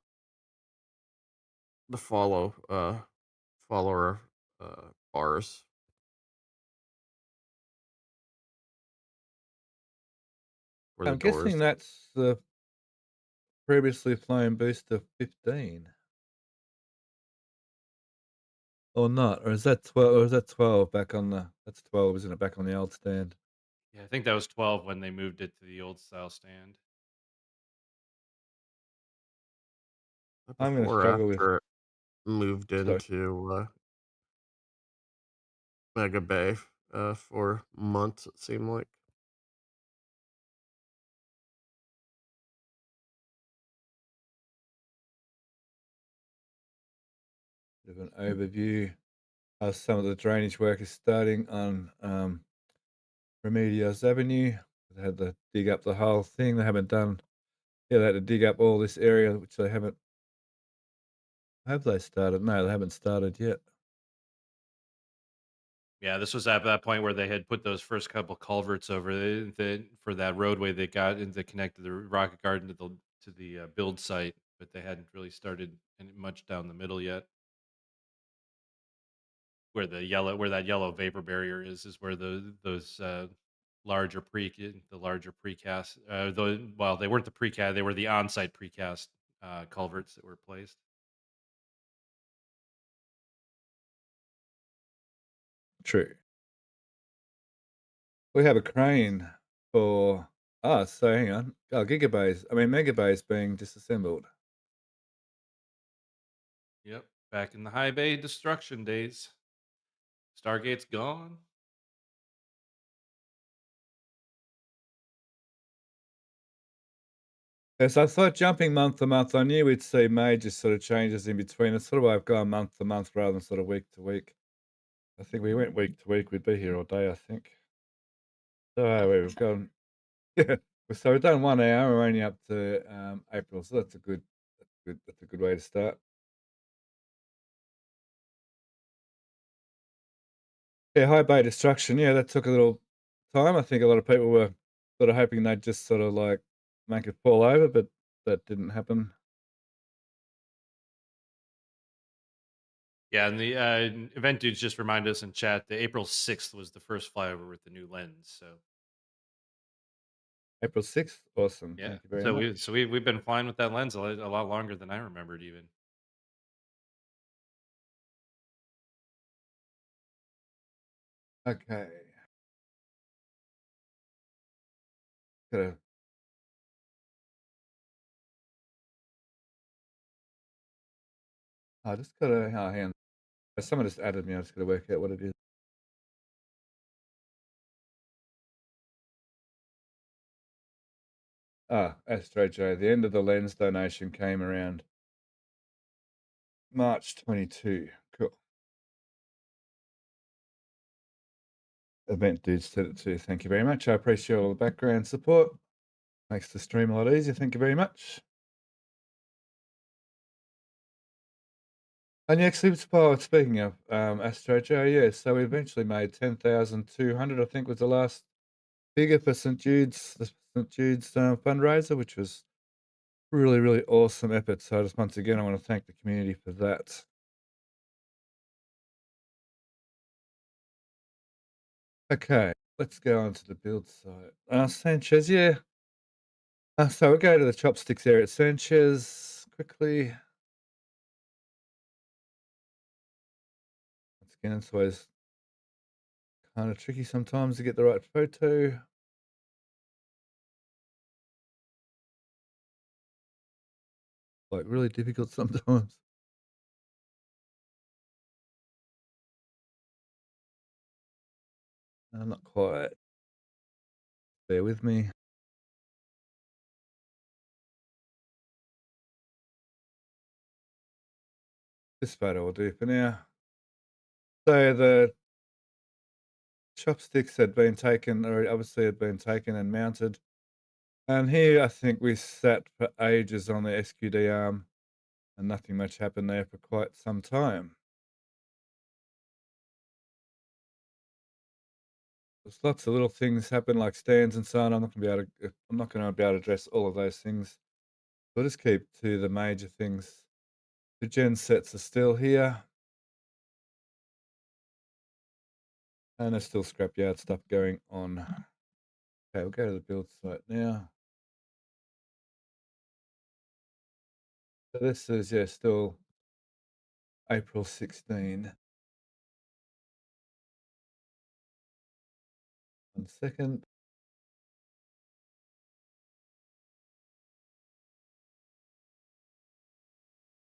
Speaker 3: follower bars. for the
Speaker 1: I'm guessing
Speaker 3: doors.
Speaker 1: that's the previously flown booster 15 or not, or is that 12? Or is that 12 back on the? That's 12, isn't it? Back on the old stand.
Speaker 2: Yeah, I think that was 12 when they moved it to the old style stand.
Speaker 1: I'm going to
Speaker 3: Before or
Speaker 1: struggle with.
Speaker 3: after it moved
Speaker 1: Sorry,
Speaker 3: into Mega Bay for months, it seemed like.
Speaker 1: bit of an overview. Some of the drainage work is starting on Remedios Avenue. They had to dig up the whole thing. They haven't done. Yeah, they had to dig up all this area, which they haven't. Have they started? No, they haven't started yet.
Speaker 2: Yeah, this was at that point where they had put those first couple culverts over for that roadway that got in that connected the Rocket Garden to the build site, but they hadn't really started much down the middle yet. Where that yellow vapor barrier is where those the larger precast they weren't the precast, they were the on-site precast culverts that were placed.
Speaker 1: True. We have a crane for so hang on. Oh, Megabay's being disassembled.
Speaker 2: Yep, back in the high bay destruction days. Stargate's gone.
Speaker 1: Yes, I thought jumping month to month, I knew we'd see major sort of changes in between. It's sort of why I've gone month to month rather than sort of week to week. I think we went week to week, we'd be here all day, I think. So we've gone, yeah. So we've done 1 hour. We're only up to April, so that's a good way to start. Yeah, high bay destruction. Yeah, that took a little time. I think a lot of people were sort of hoping they'd just sort of like make it fall over, but that didn't happen.
Speaker 2: Yeah, and the event dudes just reminded us in chat that April 6th was the first flyover with the new lens. So
Speaker 1: April 6th, awesome.
Speaker 2: yeah,
Speaker 1: Thank you very much.
Speaker 2: we've been flying with that lens a lot longer than I remembered even.
Speaker 1: Okay. Gotta, I just gotta, oh, hang on. Someone just added me. I just gotta work out what it is. Astro J. The end of the lens donation came around March 22. Cool. Event dude said it too. Thank you very much. I appreciate all the background support. Makes the stream a lot easier. Thank you very much. And yeah, speaking of Astro J, yeah, so we eventually made 10,200, I think was the last figure for St. Jude's, the St. Jude's fundraiser, which was really, really awesome effort. So just once again, I want to thank the community for that. Okay, let's go on to the build site. Sanchez, yeah. So we'll go to the chopsticks area at Sanchez quickly. Once again, it's always kind of tricky sometimes to get the right photo. Like really difficult sometimes. I'm not quite. Bear with me. This photo will do for now. So the chopsticks had been taken, or obviously had been taken and mounted. And here I think we sat for ages on the SQD arm and nothing much happened there for quite some time. There's lots of little things happen like stands and so on. I'm not gonna be able to address all of those things. We'll just keep to the major things. The gen sets are still here. And there's still scrapyard stuff going on. Okay, we'll go to the build site now. So this is, yeah, still April 16. 1 second.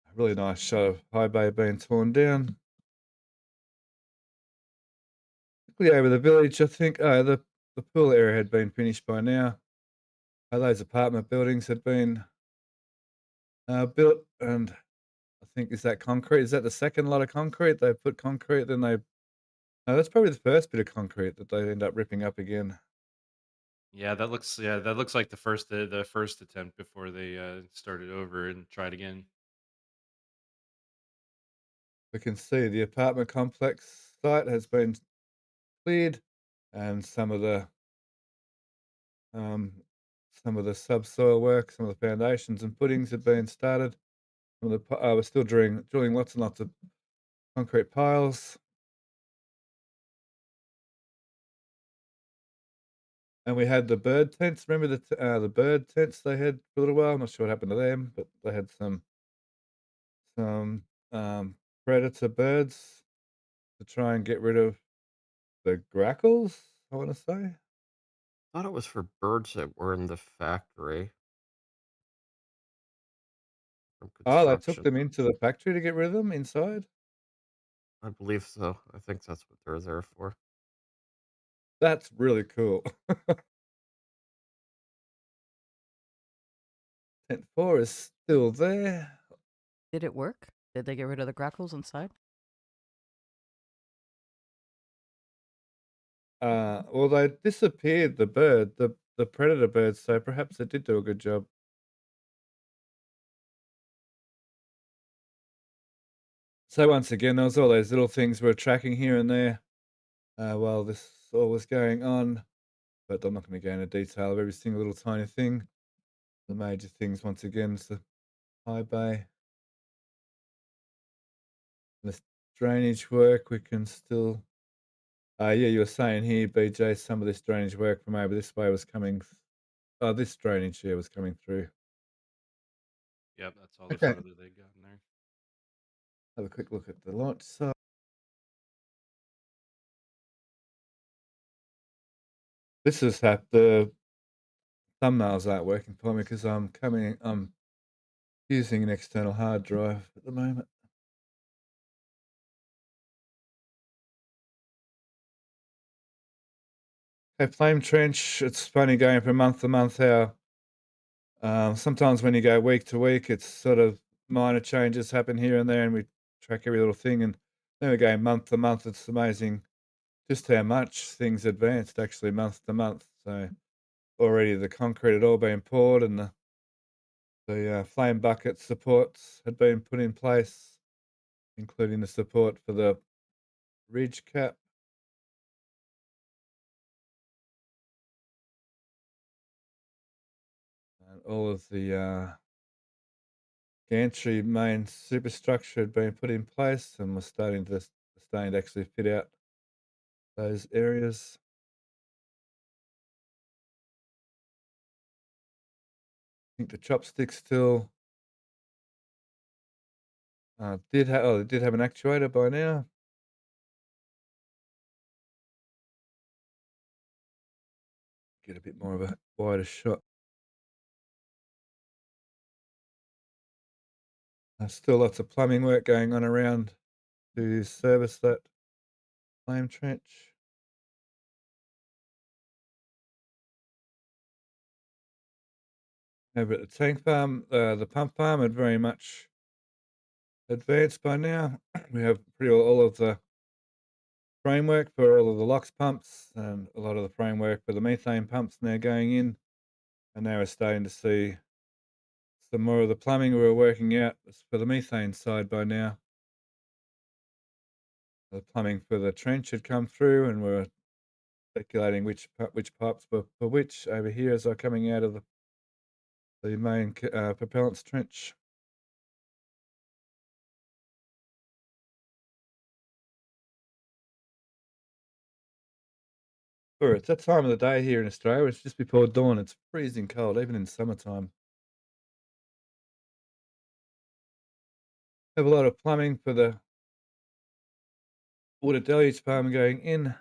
Speaker 1: A really nice shot of high bay being torn down. Quickly over the village, I think. Oh, the pool area had been finished by now. Those apartment buildings had been built, and I think, is that concrete? Is that the second lot of concrete? They put concrete, then they. No, that's probably the first bit of concrete that they end up ripping up again.
Speaker 2: Yeah, that looks like the first attempt before they started over and tried again.
Speaker 1: We can see the apartment complex site has been cleared, and um, some of the subsoil work, some of the foundations and footings have been started. We're still drilling lots and lots of concrete piles, and we had the bird tents. Remember the bird tents they had for a little while? I'm not sure what happened to them, but they had some predator birds to try and get rid of the grackles. I want to say.
Speaker 3: Thought it was for birds that were in the factory from
Speaker 1: Oh, they took
Speaker 3: construction.
Speaker 1: them into the factory to get rid of them inside.
Speaker 3: I believe so. I think that's what they're there for.
Speaker 1: That's really cool. Tent 4 is still there.
Speaker 4: Did it work? Did they get rid of the grackles inside?
Speaker 1: Well, they disappeared the predator birds, so perhaps they did do a good job. So once again, there was all those little things we were tracking here and there while this all was going on, but I'm not going to go into detail of every single little tiny thing. The major things, once again, is the high bay, the drainage work. We can still, yeah, you were saying here, BJ, some of this drainage work from over this way was coming. Oh, this drainage here was coming through.
Speaker 2: Yep, that's all the
Speaker 1: Okay,
Speaker 2: farther they got in there.
Speaker 1: have a quick look at the launch site. This is the thumbnails aren't working for me because I'm using an external hard drive at the moment. Okay, flame trench. It's funny going from month to month how sometimes when you go week to week, it's sort of minor changes happen here and there, and we track every little thing. And then we go month to month. It's amazing just how much things advanced actually month to month. So already the concrete had all been poured, and the flame bucket supports had been put in place, including the support for the ridge cap. And all of the gantry main superstructure had been put in place, and was starting to actually fit out those areas. I think the chopsticks still they did have an actuator by now. Get a bit more of a wider shot. There's still lots of plumbing work going on around to service that flame trench. Over at the tank farm, the pump farm had very much advanced by now. We have pretty well all of the framework for all of the LOX pumps and a lot of the framework for the methane pumps now going in. And now we're starting to see some more of the plumbing we were working out for the methane side by now. The plumbing for the trench had come through, and we're speculating which pipes were for which over here as they're coming out of the main propellants trench. Or it's that time of the day here in Australia. It's just before dawn. It's freezing cold, even in summertime. Have a lot of plumbing for the water deluge farm going in.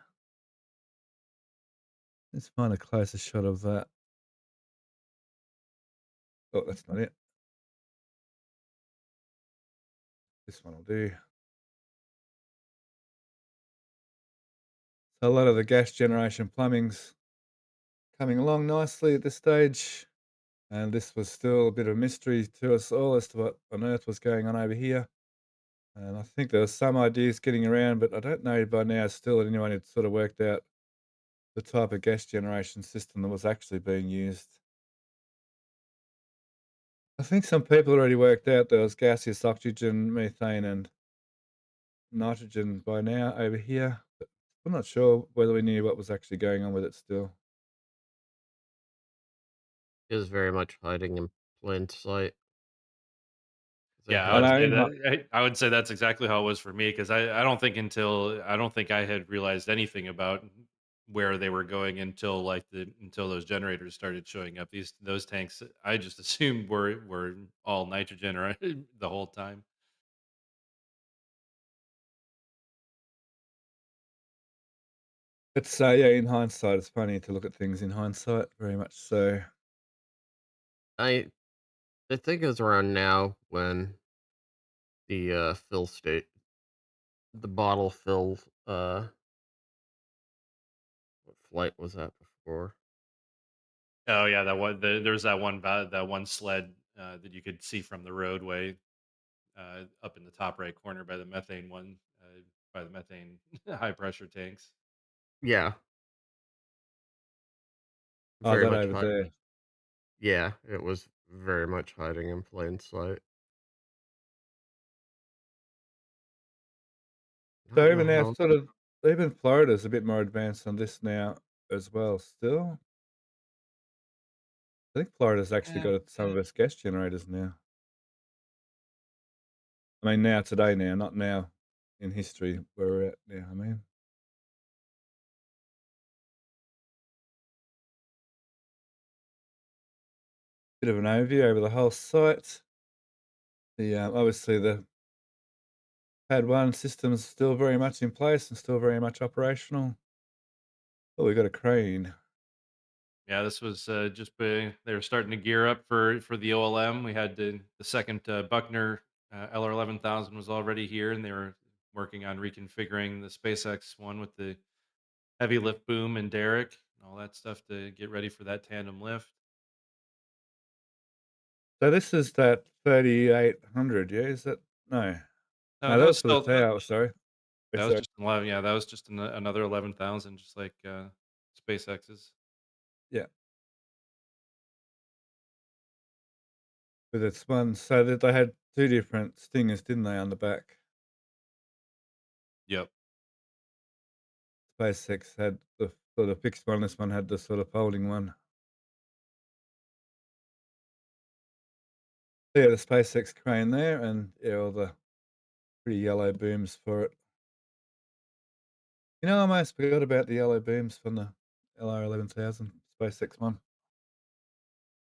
Speaker 1: Let's find a closer shot of that. Oh, that's not it. This one will do. So a lot of the gas generation plumbing's coming along nicely at this stage. And this was still a bit of a mystery to us all as to what on earth was going on over here. And I think there were some ideas getting around, but I don't know by now still that anyone had sort of worked out the type of gas generation system that was actually being used. I think some people already worked out there was gaseous oxygen, methane, and nitrogen by now over here, but I'm not sure whether we knew what was actually going on with it still.
Speaker 3: Is very much hiding in plain sight. They
Speaker 2: Yeah, I
Speaker 1: I
Speaker 3: had
Speaker 2: would
Speaker 1: know
Speaker 2: say
Speaker 1: in hi
Speaker 2: that I would say that's exactly how it was for me because I don't think I had realized anything about where they were going until until those generators started showing up. Those tanks I just assumed were all nitrogen or the whole time.
Speaker 1: it's, yeah, in hindsight, it's funny to look at things in hindsight, very much so.
Speaker 3: I I think it was around now when the fill state the bottle fill what flight was that before?
Speaker 2: Oh yeah, there's that one sled that you could see from the roadway up in the top right corner by the methane by the methane high pressure tanks.
Speaker 3: Yeah,
Speaker 1: Oh,
Speaker 3: very
Speaker 1: that
Speaker 3: much
Speaker 1: over
Speaker 3: hide.
Speaker 1: there.
Speaker 3: Yeah, it was very much hiding in plain sight. I
Speaker 1: So
Speaker 3: don't know
Speaker 1: even now,
Speaker 3: how.
Speaker 1: sort of, even Florida's a bit more advanced on this now as well still. I think Florida's actually
Speaker 2: Yeah,
Speaker 1: got some of its gas generators now. I mean, now, today now, not now in history where we're at now, I mean. Bit of an overview over the whole site. Obviously, the Pad 1 system's still very much in place and still very much operational. Oh, we got a crane.
Speaker 2: yeah. This was they were starting to gear up for the OLM. We had the second Buckner LR 11,000 was already here, and they were working on reconfiguring the SpaceX one with the heavy lift boom and derrick and all that stuff to get ready for that tandem lift.
Speaker 1: So this is that 3,800, yeah? Is that no?
Speaker 2: No,
Speaker 1: No,
Speaker 2: that
Speaker 1: that
Speaker 2: was
Speaker 1: was for the
Speaker 2: still
Speaker 1: tower, sorry. Oh,
Speaker 2: that was
Speaker 1: sorry.
Speaker 2: just 11. Yeah, that was just another 11,000, just like SpaceX's.
Speaker 1: Yeah, with its one so that they had 2 different stingers, didn't they, on the back?
Speaker 2: Yep.
Speaker 1: SpaceX had the sort of fixed one, this one had the sort of folding one. Yeah, the SpaceX crane there and, yeah, all the pretty yellow booms for it. I almost forgot about the yellow booms from the LR 11,000 SpaceX one.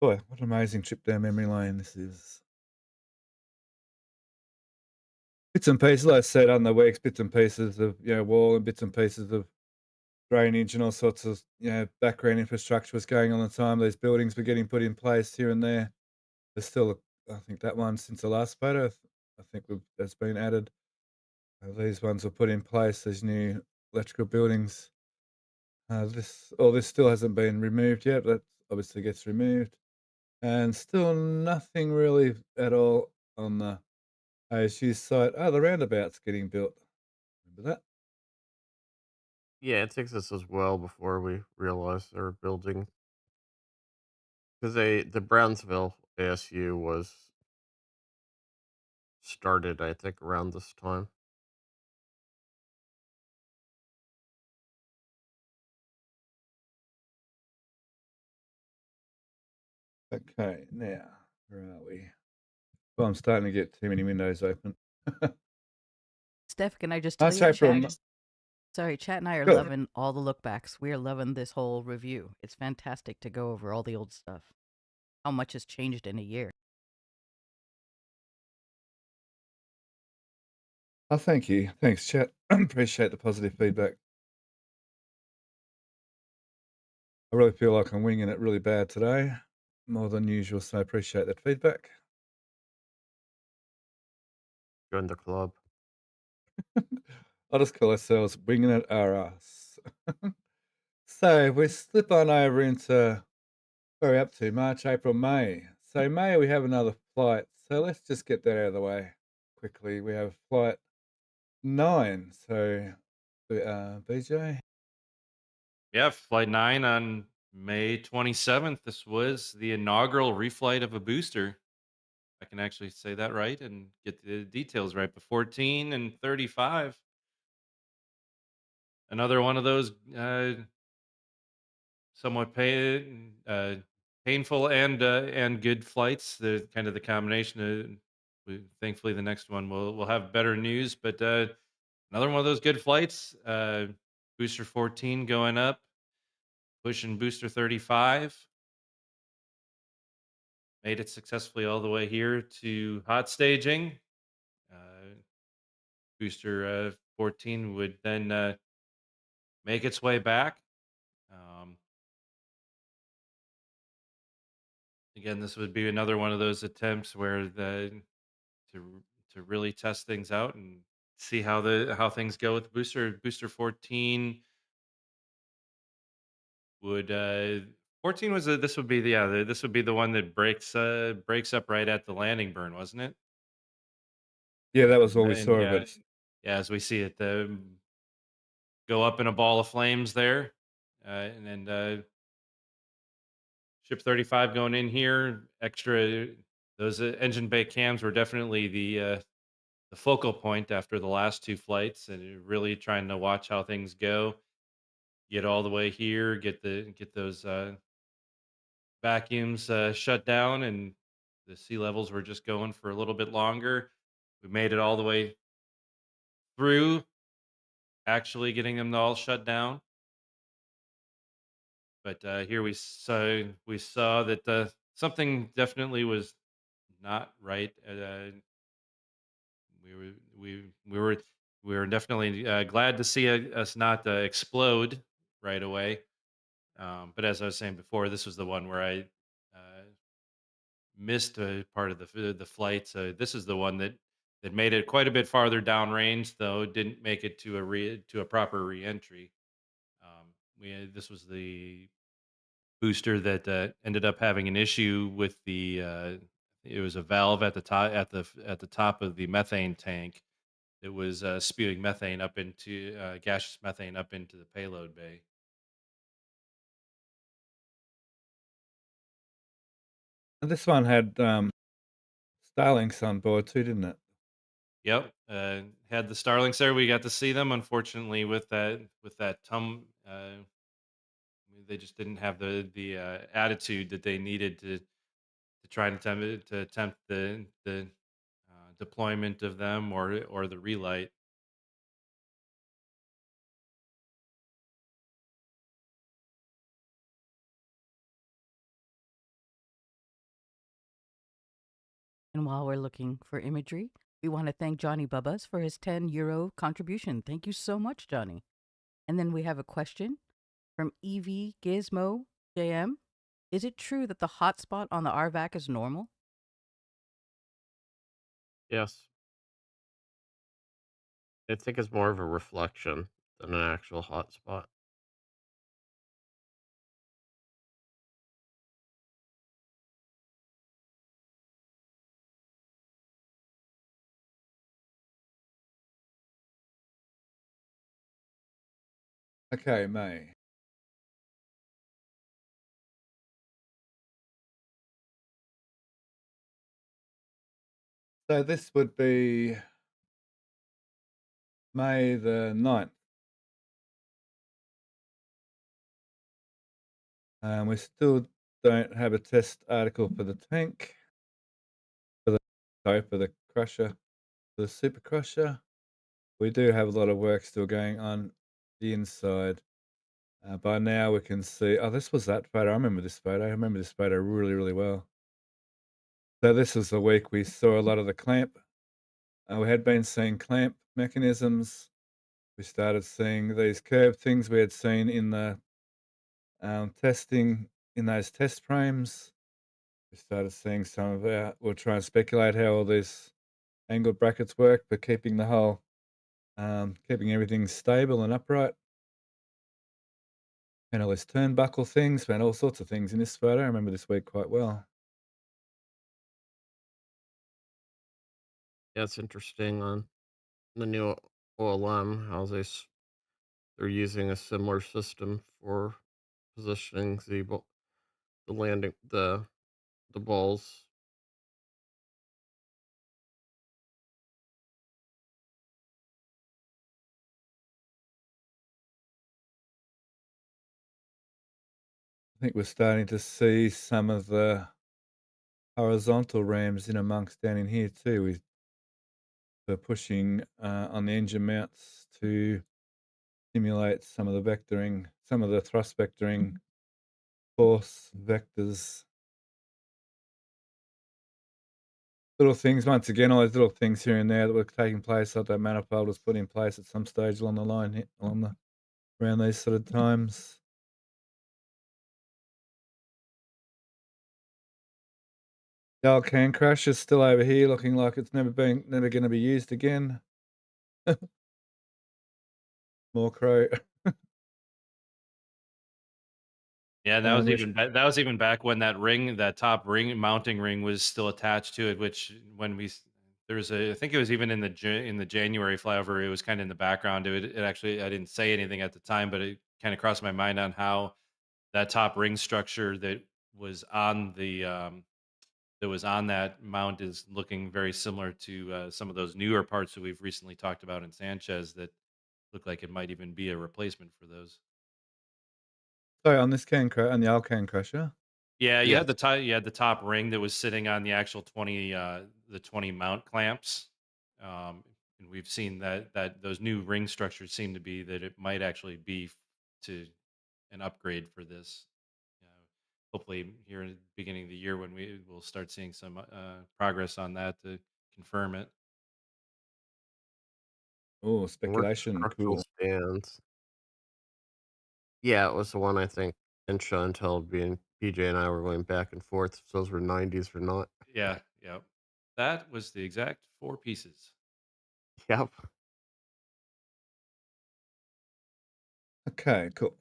Speaker 1: Boy, what an amazing trip down memory lane this is. Bits and pieces, like I said on the weeks, bits and pieces of, wall and bits and pieces of drainage and all sorts of, background infrastructure was going on at the time. These buildings were getting put in place here and there. There's still, I think that one since the last photo, I think that's been added. These ones were put in place, these new electrical buildings. This still hasn't been removed yet, but obviously gets removed. And still nothing really at all on the ASU site. Oh, the roundabout's getting built. Remember that?
Speaker 3: Yeah, it takes us as well before we realize they're building because the Brownsville ASU was started, I think, around this time.
Speaker 1: Okay, now, where are we? Well, I'm starting to get too many windows open.
Speaker 4: Steph, can I just
Speaker 1: I
Speaker 4: tell you in
Speaker 1: say
Speaker 4: chat?
Speaker 1: from
Speaker 4: Sorry, Chat and I are
Speaker 1: Good.
Speaker 4: loving all the lookbacks. We are loving this whole review. It's fantastic to go over all the old stuff. How much has changed in a year.
Speaker 1: Oh, thank you. Thanks, chat. Appreciate the positive feedback. I really feel like I'm winging it really bad today, more than usual, so I appreciate that feedback.
Speaker 3: Join the club.
Speaker 1: I'll just call ourselves winging it our ass. So we slip on over into where we're up to March, April, May. So May we have another flight. So let's just get that out of the way quickly. We have flight 9. So BJ.
Speaker 2: Yeah, Flight 9 on May 27th. This was the inaugural reflight of a booster. I can actually say that right and get the details right. But 14 and 35. Another one of those somewhat painful and good flights. The kind of the combination. Thankfully, the next one will have better news. But another one of those good flights. Booster 14 going up, pushing booster 35. Made it successfully all the way here to hot staging. Booster 14 would then make its way back. Um, Again, this would be another one of those attempts where to really test things out and see how things go with booster 14 would 14 was this would be this would be the one that breaks up right at the landing burn, wasn't it?
Speaker 1: Yeah, that was all we
Speaker 2: And
Speaker 1: saw of
Speaker 2: yeah,
Speaker 1: it.
Speaker 2: yeah, as we see it go up in a ball of flames there, and then ship 35 going in here. Extra those engine bay cams were definitely the focal point after the last two flights, and really trying to watch how things go. Get all the way here, get those vacuums shut down, and the sea levels were just going for a little bit longer. We made it all the way through, actually getting them all shut down. But here we saw that something definitely was not right. We were we were we were definitely glad to see us not explode right away. But as I was saying before, this was the one where I missed a part of the flight. So this is the one that made it quite a bit farther downrange, though didn't make it to a proper reentry. This was the booster that ended up having an issue with it was a valve at the top at the top of the methane tank that was spewing methane up into gaseous methane up into the payload bay.
Speaker 1: And this one had Starlinks on board too, didn't it?
Speaker 2: Yep, had the Starlings there. We got to see them. Unfortunately, with that they just didn't have the attitude that they needed to try to attempt the deployment of them or the relight.
Speaker 4: And while we're looking for imagery, we want to thank Johnny Bubbas for his €10 contribution. Thank you so much, Johnny. And then we have a question from EV Gizmo JM. Is it true that the hotspot on the RVAC is normal?
Speaker 3: Yes. I think it's more of a reflection than an actual hotspot.
Speaker 1: Okay, May. So this would be May the 9th. We still don't have a test article for the tank, for the crusher, the super crusher. We do have a lot of work still going on the inside. By now we can see. Oh, this was that photo. I remember this photo. I remember this photo really, really well. So this is the week we saw a lot of the clamp. We had been seeing clamp mechanisms. We started seeing these curved things we had seen in the testing in those test frames. We started seeing some of our. We'll try and speculate how all these angled brackets work, but keeping everything stable and upright. And all these turnbuckle things, found all sorts of things in this photo. I remember this week quite well.
Speaker 3: Yeah, it's interesting on the new OLM how they're using a similar system for positioning the landing the balls.
Speaker 1: I think we're starting to see some of the horizontal rams in amongst down in here too. We're pushing on the engine mounts to simulate some of the vectoring, some of the thrust vectoring force vectors. Little things, once again, all those little things here and there that were taking place, like that manifold was put in place at some stage along the line, around these sort of times. The old can crash is still over here, looking like it's never going to be used again. More crow.
Speaker 2: Yeah, that was
Speaker 1: Which
Speaker 2: that was even back when that top ring, mounting ring, was still attached to it. Which when there was I think it was even in in the January flyover, it was kind of in the background. It actually, I didn't say anything at the time, but it kind of crossed my mind on how that top ring structure was on the that was on that mount is looking very similar to some of those newer parts that we've recently talked about in Sanchez that look like it might even be a replacement for those.
Speaker 1: sorry, on this on the old can crusher.
Speaker 2: Yeah,
Speaker 3: Yes.
Speaker 2: you had the top ring that was sitting on the actual 20 mount clamps. And we've seen that those new ring structures seem to be that it might actually be to an upgrade for this. Uh, Hopefully here in the beginning of the year when we will start seeing some progress on that to confirm it.
Speaker 1: Oh,
Speaker 3: Work
Speaker 1: speculation.
Speaker 3: structural
Speaker 1: Cool.
Speaker 3: stands. Yeah, it was the one I think and Chantel being PJ and I were going back and forth if those were 90s or not.
Speaker 2: Yeah, yeah. That was the exact four pieces.
Speaker 3: Yep.
Speaker 1: Okay, cool.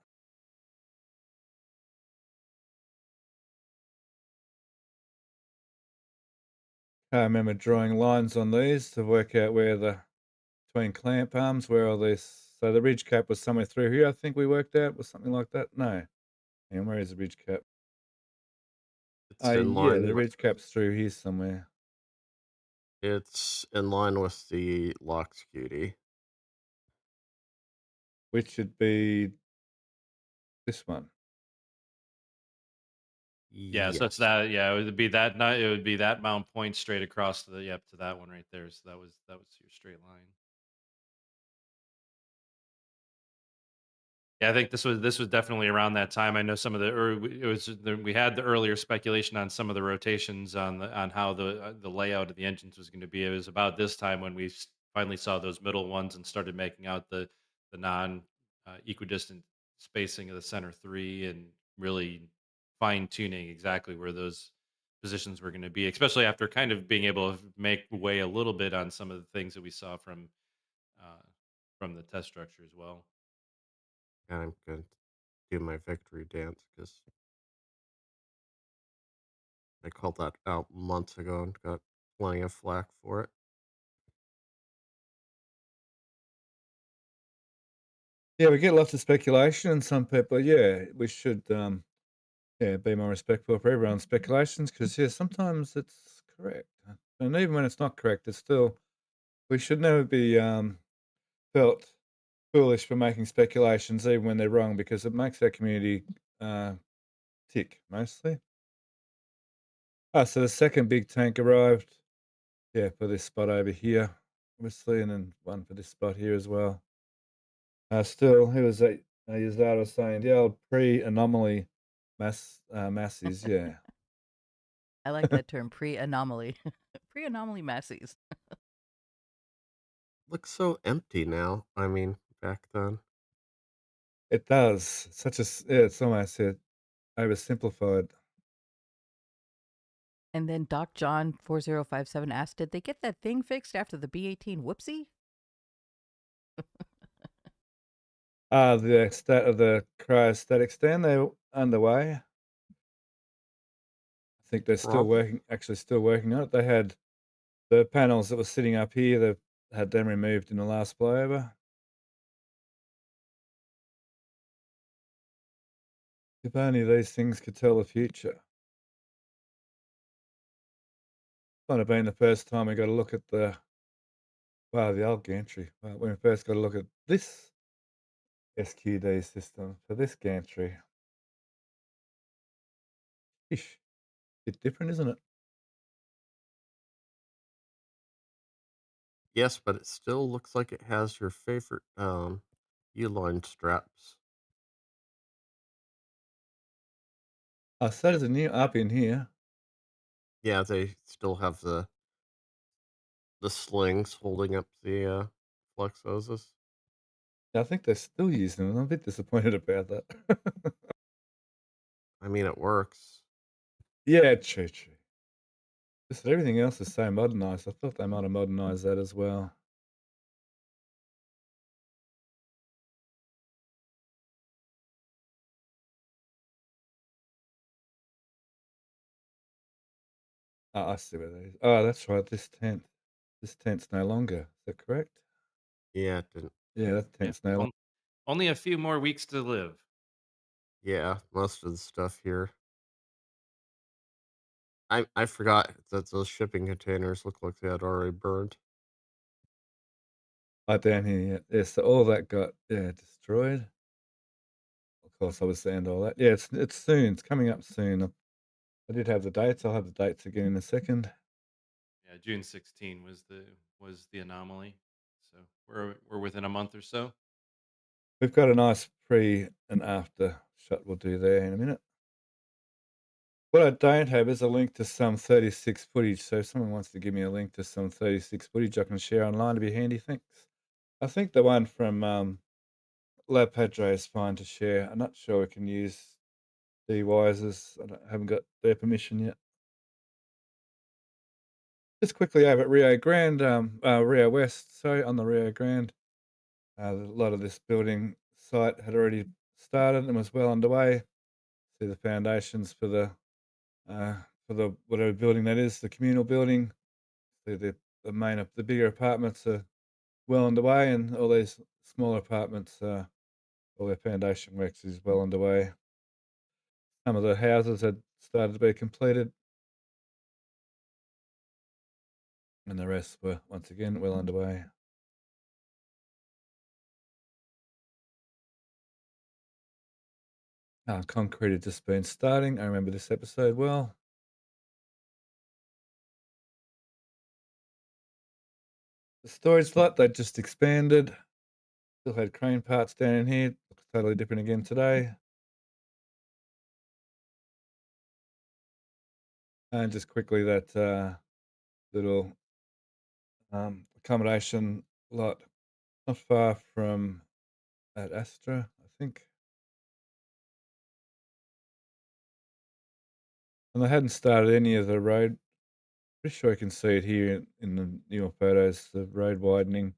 Speaker 1: I remember drawing lines on these to work out where between clamp arms, where all this. So the ridge cap was somewhere through here. I think we worked out was something like that. No, and where is the ridge cap?
Speaker 3: It's in
Speaker 1: Yeah,
Speaker 3: line
Speaker 1: the
Speaker 3: with
Speaker 1: ridge cap's through here somewhere,
Speaker 3: the LOX cutie.
Speaker 1: which should be this one.
Speaker 2: Yeah, so it's
Speaker 3: Yes.
Speaker 2: that. Yeah, it would be that. It would be that mount point straight across to the yep to that one right there. So that was your straight line. Yeah, I think this was definitely around that time. I know some of the we had the earlier speculation on some of the rotations on how the layout of the engines was going to be. It was about this time when finally saw those middle ones and started making out the non equidistant spacing of the center three and really fine tuning exactly where those positions were going to be, especially after kind of being able to make way a little bit on some of the things that we saw uh, from the test structure as well.
Speaker 3: And I'm going to do my victory dance because I called that out months ago and got plenty of flack for it.
Speaker 1: Yeah, we get lots of speculation, and some people, yeah, we should, yeah, be more respectful for everyone's speculations because, yeah, sometimes it's correct, and even when it's not correct, it's still we should never be felt foolish for making speculations, even when they're wrong, because it makes our community uh, tick mostly. So the second big tank arrived, yeah, for this spot over here, obviously, and then one for this spot here as well. Still, he was at Yazada was saying the old pre-anomaly masses, yeah.
Speaker 4: I like that term, pre-anomaly. Pre-anomaly masses.
Speaker 3: Looks so empty now. I mean, back then.
Speaker 1: It does. Yeah, it's almost oversimplified.
Speaker 4: And then Doc John 4057 asked, did they get that thing fixed after the B-18 whoopsie?
Speaker 1: The cryostatic stand, they're underway. I think they're
Speaker 3: Prob-
Speaker 1: still working on it. They had the panels that were sitting up here, they've had them removed in the last flyover. If only these things could tell the future. Might have been the first time we got a look at the old gantry. When we first got a look at this SQD system for this gantry. Ish, bit different, isn't it?
Speaker 3: yes, but it still looks like it has your favorite U-line straps.
Speaker 1: So there's a new up in here.
Speaker 3: Yeah, they still have the slings holding up the flex hoses.
Speaker 1: I think they're still using them. I'm a bit disappointed about that.
Speaker 3: I mean, it works.
Speaker 1: Yeah, true. Just that everything else is so modernized. I thought they might have modernized that as well. Oh, I see where they. Oh, that's right. This tent's no longer. Is that correct?
Speaker 3: Yeah, it didn't.
Speaker 1: Yeah, that
Speaker 2: Yeah.
Speaker 1: tent's no longer.
Speaker 2: Only a few more weeks to live.
Speaker 3: Yeah, most of the stuff here. I forgot that those shipping containers look like they had already burned.
Speaker 1: Oh, down here. Yeah. So all that got destroyed. Of course, I was saying all that. Yeah, it's soon. It's coming up soon. I did have the dates. I'll have the dates again in a second.
Speaker 2: Yeah, June 16 was the anomaly. So we're within a month or so.
Speaker 1: We've got a nice pre and after shot we'll do there in a minute. What I don't have is a link to some 36 footage. So if someone wants to give me a link to some 36 footage I can share online to be handy, thanks. I think the one from La Padre is fine to share. I'm not sure we can use DWises. Haven't got their permission yet. Just quickly over at Rio Grande, Rio West, sorry, on the Rio Grande. A lot of this building site had already started and was well underway. See the foundations for the whatever building that is, the communal building. See the bigger apartments are well underway, and all these smaller apartments, all their foundation works is well underway. Some of the houses had started to be completed, and the rest were once again well underway. Concrete had just been starting. I remember this episode well. The storage lot they just expanded. Still had crane parts down in here. Looks totally different again today. And just quickly that little accommodation lot not far from at Astra, I think. And they hadn't started any of the road. Pretty sure you can see it here in the newer photos, the road widening.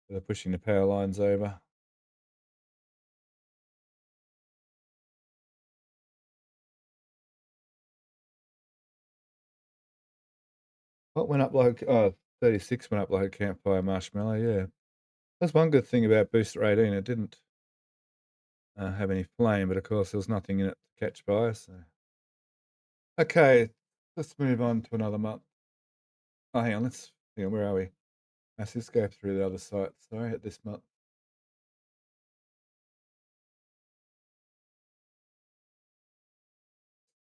Speaker 1: They're pushing the power lines over. What went up like 36 went up like a campfire marshmallow, yeah. That's one good thing about Booster 18. It didn't have any flame, but of course there was nothing in it to catch fire. So, okay, let's move on to another month. Oh, hang on, where are we? Let's just go through the other sites. Sorry, at this month.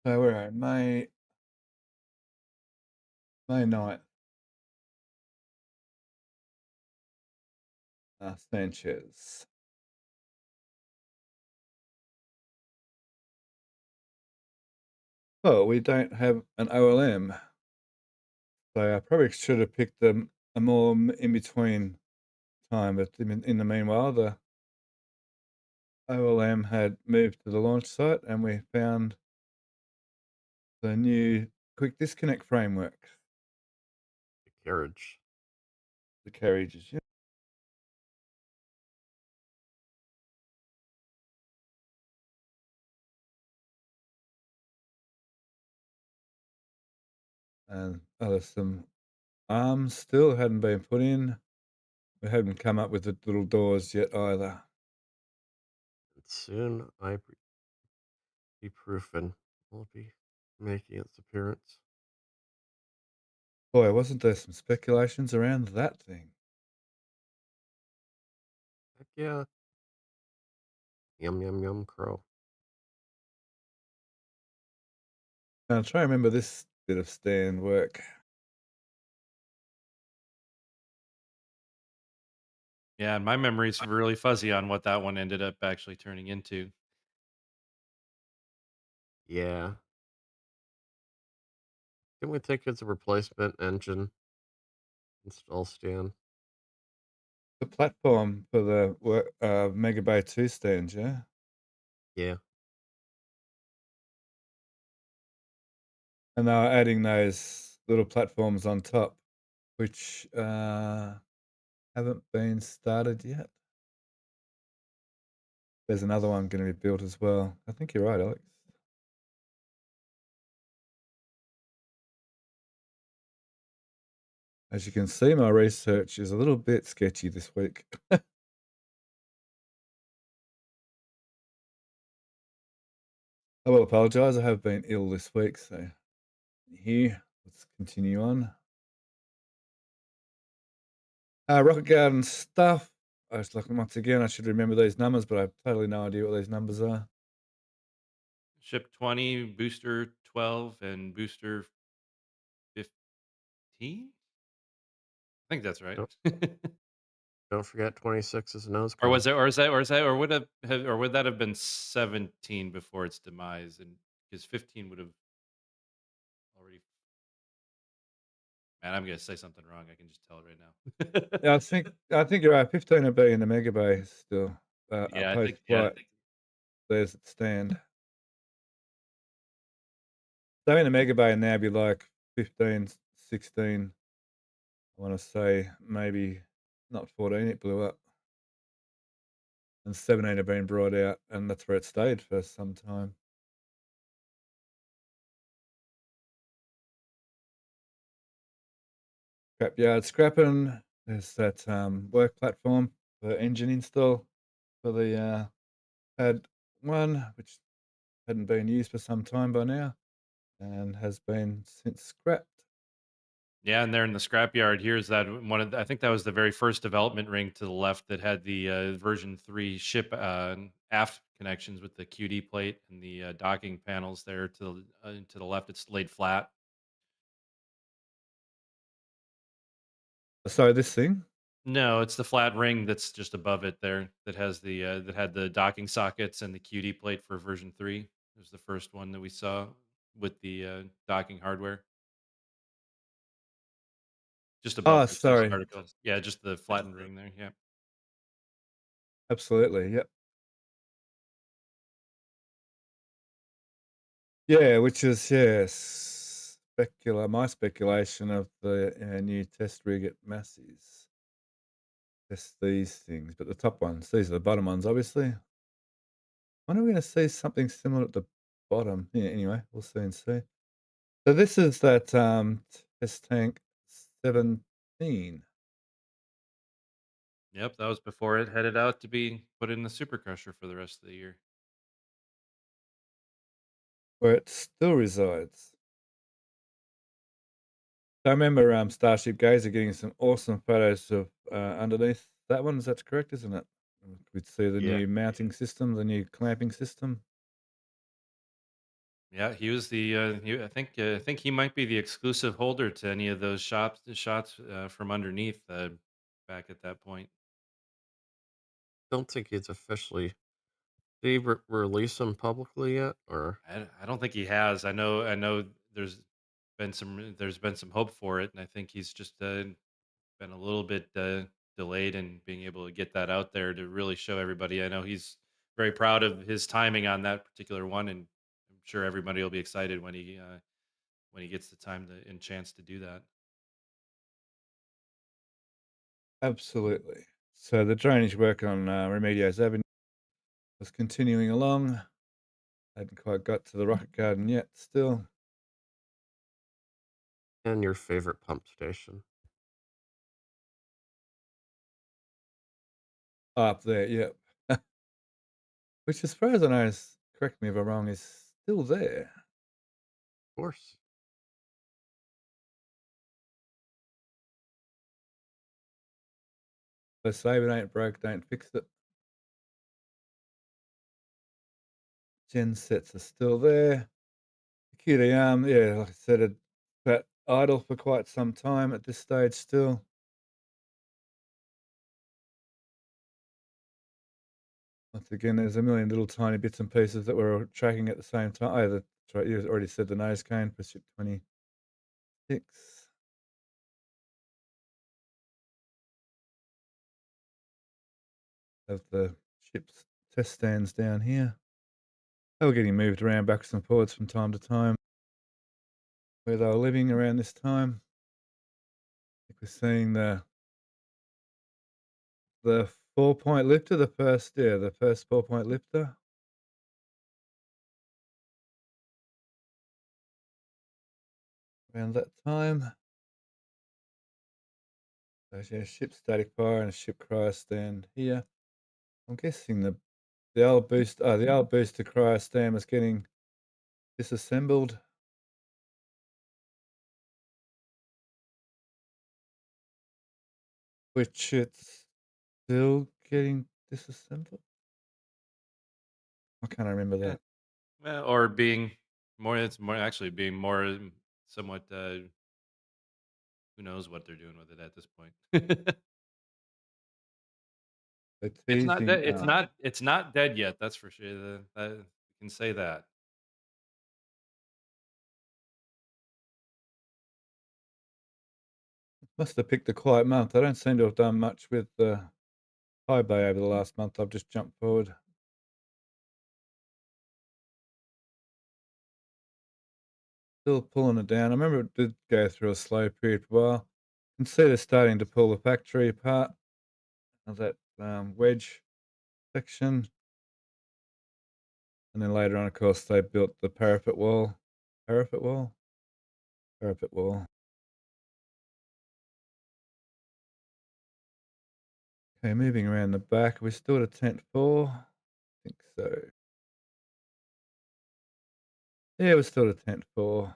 Speaker 1: So where are we? May 9th. Sanchez. Oh, we don't have an OLM, so I probably should have picked a more in between time. But in the meanwhile, the OLM had moved to the launch site, and we found the new quick disconnect framework,
Speaker 3: The carriage.
Speaker 1: the carriages. Yeah. And there's some arms still hadn't been put in. We haven't come up with the little doors yet either.
Speaker 3: And soon ibuprofen will be making its appearance.
Speaker 1: Boy, wasn't there some speculations around that thing?
Speaker 3: Heck yeah. Yum, yum, yum, crow.
Speaker 1: Now, I'm trying to remember this bit of stand work.
Speaker 2: Yeah, and my memory's really fuzzy on what that one ended up actually turning into.
Speaker 3: Yeah. Can we take it as a replacement engine install stand?
Speaker 1: The platform for the Mega Bay 2 stand, yeah?
Speaker 3: Yeah.
Speaker 1: And they were adding those little platforms on top, which haven't been started yet. There's another one going to be built as well. I think you're right, Alex. As you can see, my research is a little bit sketchy this week. I will apologise. I have been ill this week, so here, let's continue on. Rocket Garden stuff. I was looking once again. I should remember these numbers, but I have totally no idea what these numbers are.
Speaker 2: Ship 20, booster 12, and booster 15? I think that's right.
Speaker 3: Don't, don't forget 26 is a nose
Speaker 2: Or
Speaker 3: cone.
Speaker 2: was it or would that have been 17 before its demise? And because 15 would have already. Man, I'm gonna say something wrong. I can just tell it right now.
Speaker 1: Yeah, I think you're right. 15 will be in the Mega Bay still.
Speaker 2: Yeah, I
Speaker 1: Post
Speaker 2: think yeah.
Speaker 1: flight, there's its stand. So in the Mega Bay now, be like 15, 16. I want to say maybe not 14. It blew up, and 17 have been brought out, and that's where it stayed for some time. Scrapyard scrapping. There's that work platform for engine install for the pad one, which hadn't been used for some time by now, and has been since scrapped.
Speaker 2: Yeah, and there in the scrapyard, here's that one of I think that was the very first development ring to the left that had the version 3 ship aft connections with the QD plate and the docking panels there to the left. It's laid flat.
Speaker 1: So this thing.
Speaker 2: No, it's the flat ring that's just above it there that has the that had the docking sockets and the QD plate for version 3. It was the first one that we saw with the docking hardware. Just above
Speaker 1: Oh,
Speaker 2: this news
Speaker 1: sorry.
Speaker 2: article. Yeah, just the flattened ring there. Yeah.
Speaker 1: Absolutely. Yep. Yeah, which is my speculation of the new test rig at Massey's. Test these things, but the top ones. These are the bottom ones, obviously. When are we going to see something similar at the bottom? Yeah. Anyway, we'll soon see. So this is that test tank 17.
Speaker 2: Yep, that was before it headed out to be put in the super crusher for the rest of the year.
Speaker 1: Where it still resides. I remember Starship Gazer getting some awesome photos of underneath that one. Is that correct, isn't it? We'd see the
Speaker 3: Yeah.
Speaker 1: new mounting system, the new clamping system.
Speaker 2: Yeah, he was the. I think he might be the exclusive holder to any of those shots from underneath back at that point.
Speaker 3: Don't think it's officially Did he release them publicly yet, or
Speaker 2: I don't think he has. I know there's been some hope for it, and I think he's just been a little bit delayed in being able to get that out there to really show everybody. I know he's very proud of his timing on that particular one, and I'm sure everybody will be excited when he gets the time and chance to do that.
Speaker 1: Absolutely. So the drainage work on Remedios Avenue was continuing along. Hadn't quite got to the rocket garden yet. Still
Speaker 3: and your favorite pump station?
Speaker 1: up there. Yep. Which, as far as I know, correct me if I'm wrong, is still there.
Speaker 3: Of course.
Speaker 1: They say if it ain't broke, don't fix it. Gen sets are still there. The QD yeah, like I said, it's been idle for quite some time at this stage still. Once again, there's a million little tiny bits and pieces that we're tracking at the same time. Oh, that's right. You already said the nose cone for ship 26 of the ship's test stands down here. They were getting moved around backwards and forwards from time to time where they were living around this time. I think we're seeing the 4-point lifter, the first 4-point lifter around that time. So yeah, ship static fire and a ship cryo stand here. I'm guessing the old booster cryo stand was getting disassembled, which it's still getting disassembled. I can't remember
Speaker 2: Yeah,
Speaker 1: that.
Speaker 2: well, or being more. It's more actually being more somewhat. Who knows what they're doing with it at this point?
Speaker 1: They're
Speaker 2: It's not
Speaker 1: teasing
Speaker 2: dead. It's not dead yet. That's for sure. You can say that.
Speaker 1: must have picked a quiet month. I don't seem to have done much with the high bay over the last month. I've just jumped forward. Still pulling it down. I remember it did go through a slow period for a while. You can see they're starting to pull the factory apart of that wedge section. And then later on, of course, they built the parapet wall. Parapet wall? Parapet wall. Okay, moving around the back. We're still at tent 4. I think so. Yeah, we're still at tent 4.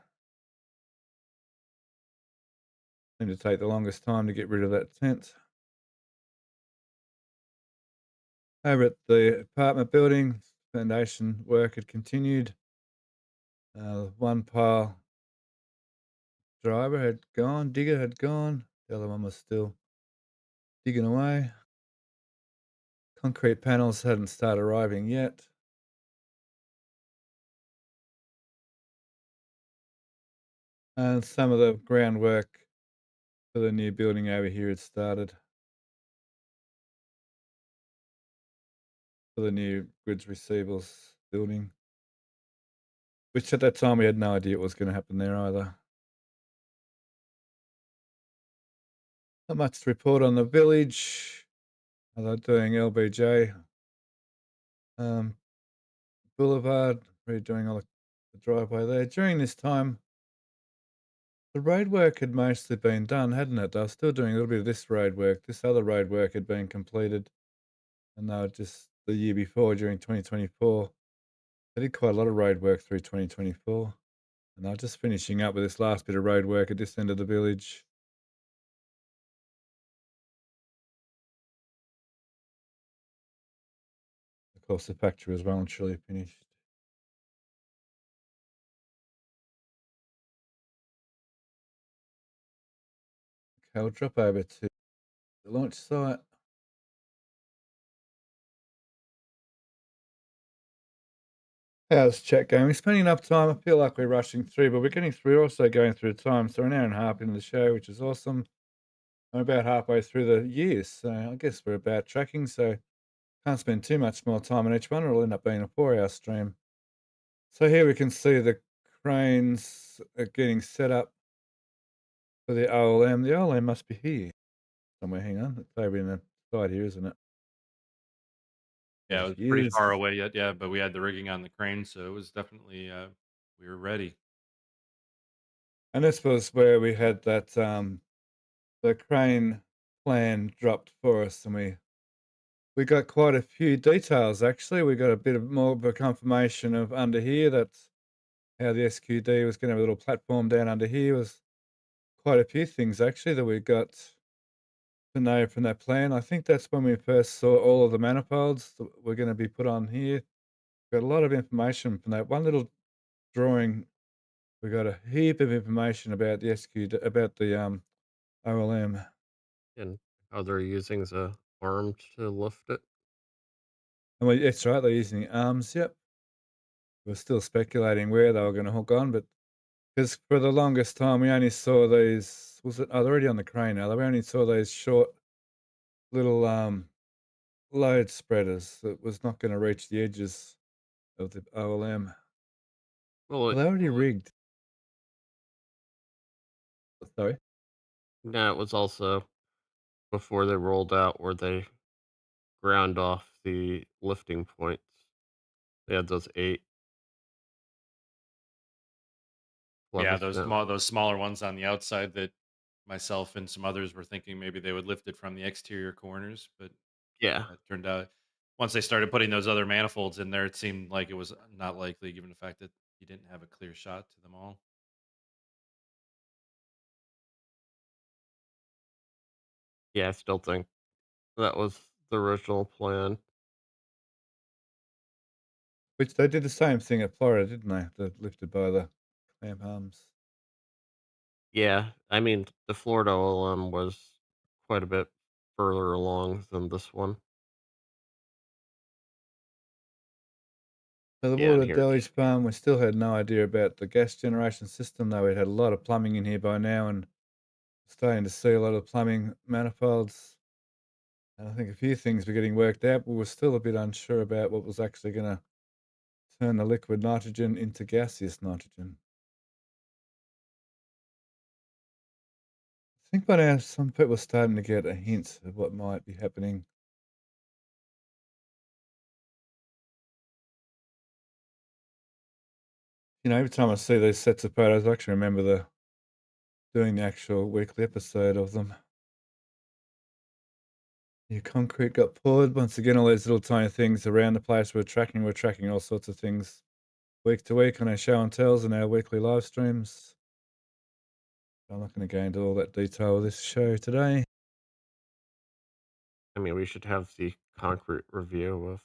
Speaker 1: Seemed to take the longest time to get rid of that tent. Over at the apartment building, foundation work had continued. One pile driver had gone, digger had gone. The other one was still digging away. Concrete panels hadn't started arriving yet. And some of the groundwork for the new building over here had started. For the new goods receivables building. Which at that time we had no idea what was going to happen there either. Not much to report on the village. They're doing LBJ Boulevard, redoing all the driveway there. During this time, the road work had mostly been done, hadn't it? They were still doing a little bit of this road work. This other road work had been completed, and they were just the year before, during 2024. They did quite a lot of road work through 2024, and they're just finishing up with this last bit of road work at this end of the village. Of course, the factory was well and truly finished. Okay, we'll drop over to the launch site. How's chat going? We're spending enough time. I feel like we're rushing through, but we're getting through. We're also going through time. So we're an hour and a half into the show, which is awesome. I'm about halfway through the year. So I guess we're about tracking. So can't spend too much more time on each one, or it'll end up being a 4-hour stream. So here we can see the cranes are getting set up for the OLM. The OLM must be here somewhere. Hang on. It's over in the side here, isn't it?
Speaker 2: Yeah,
Speaker 1: There
Speaker 2: it was
Speaker 1: she
Speaker 2: pretty
Speaker 1: is.
Speaker 2: far away yet. Yeah, but we had the rigging on the crane, so it was definitely we were ready.
Speaker 1: And this was where we had that the crane plan dropped for us, and we got quite a few details actually. We got a bit of more of a confirmation of under here. That's how the SQD was going to have a little platform down under here. Was quite a few things actually that we got to know from that plan. I think that's when we first saw all of the manifolds that were going to be put on here. Got a lot of information from that one little drawing. We got a heap of information about the SQD, about the OLM.
Speaker 3: And how they're using the arm to lift it.
Speaker 1: And that's right, they're using the arms. Yep. We're still speculating where they were going to hook on, but because for the longest time, we only saw these was it? Oh, they're already on the crane now. We only saw these short little, load spreaders that was not gonna reach the edges of the OLM.
Speaker 3: Well,
Speaker 1: Well, they're already rigged. Sorry?
Speaker 3: no, it was also before they rolled out where they ground off the lifting points. They had those 8
Speaker 2: Yeah,
Speaker 3: levers now.
Speaker 2: those smaller ones on the outside that myself and some others were thinking maybe they would lift it from the exterior corners, but
Speaker 3: Yeah.
Speaker 2: it turned out once they started putting those other manifolds in there, it seemed like it was not likely given the fact that you didn't have a clear shot to them all.
Speaker 3: Yeah, I still think that was the original plan.
Speaker 1: Which they did the same thing at Florida, didn't they? They're lifted by the clamp arms.
Speaker 3: Yeah, I mean, the Florida OLM was quite a bit further along than this one.
Speaker 1: So the
Speaker 3: Yeah, and
Speaker 1: water
Speaker 3: here's
Speaker 1: deluge farm, we still had no idea about the gas generation system, though we'd had a lot of plumbing in here by now and starting to see a lot of plumbing manifolds. And I think a few things were getting worked out, but we're still a bit unsure about what was actually gonna turn the liquid nitrogen into gaseous nitrogen. I think by now some people are starting to get a hint of what might be happening. You know, every time I see these sets of photos, I actually remember doing the actual weekly episode of them. Your concrete got poured. Once again, all these little tiny things around the place we're tracking. We're tracking all sorts of things week to week on our show and tells and our weekly live streams. I'm not going to go into all that detail of this show today.
Speaker 3: I mean, we should have the concrete review of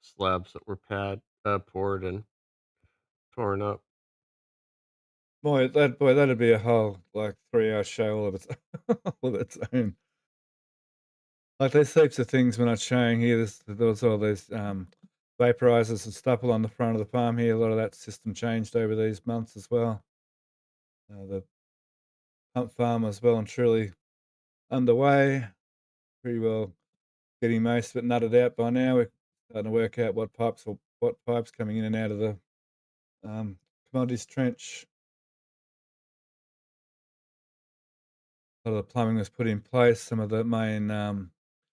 Speaker 3: slabs that were poured and torn up.
Speaker 1: Boy, that'd be a whole like 3-hour show all of its all of its own. Like there's heaps of things we're not showing here. There's all these vaporizers and stuff along the front of the farm here. A lot of that system changed over these months as well. The pump farm was well and truly underway. Pretty well getting most of it nutted out by now. We're starting to work out what pipes coming in and out of the commodities trench. A lot of the plumbing was put in place. Some of the main, you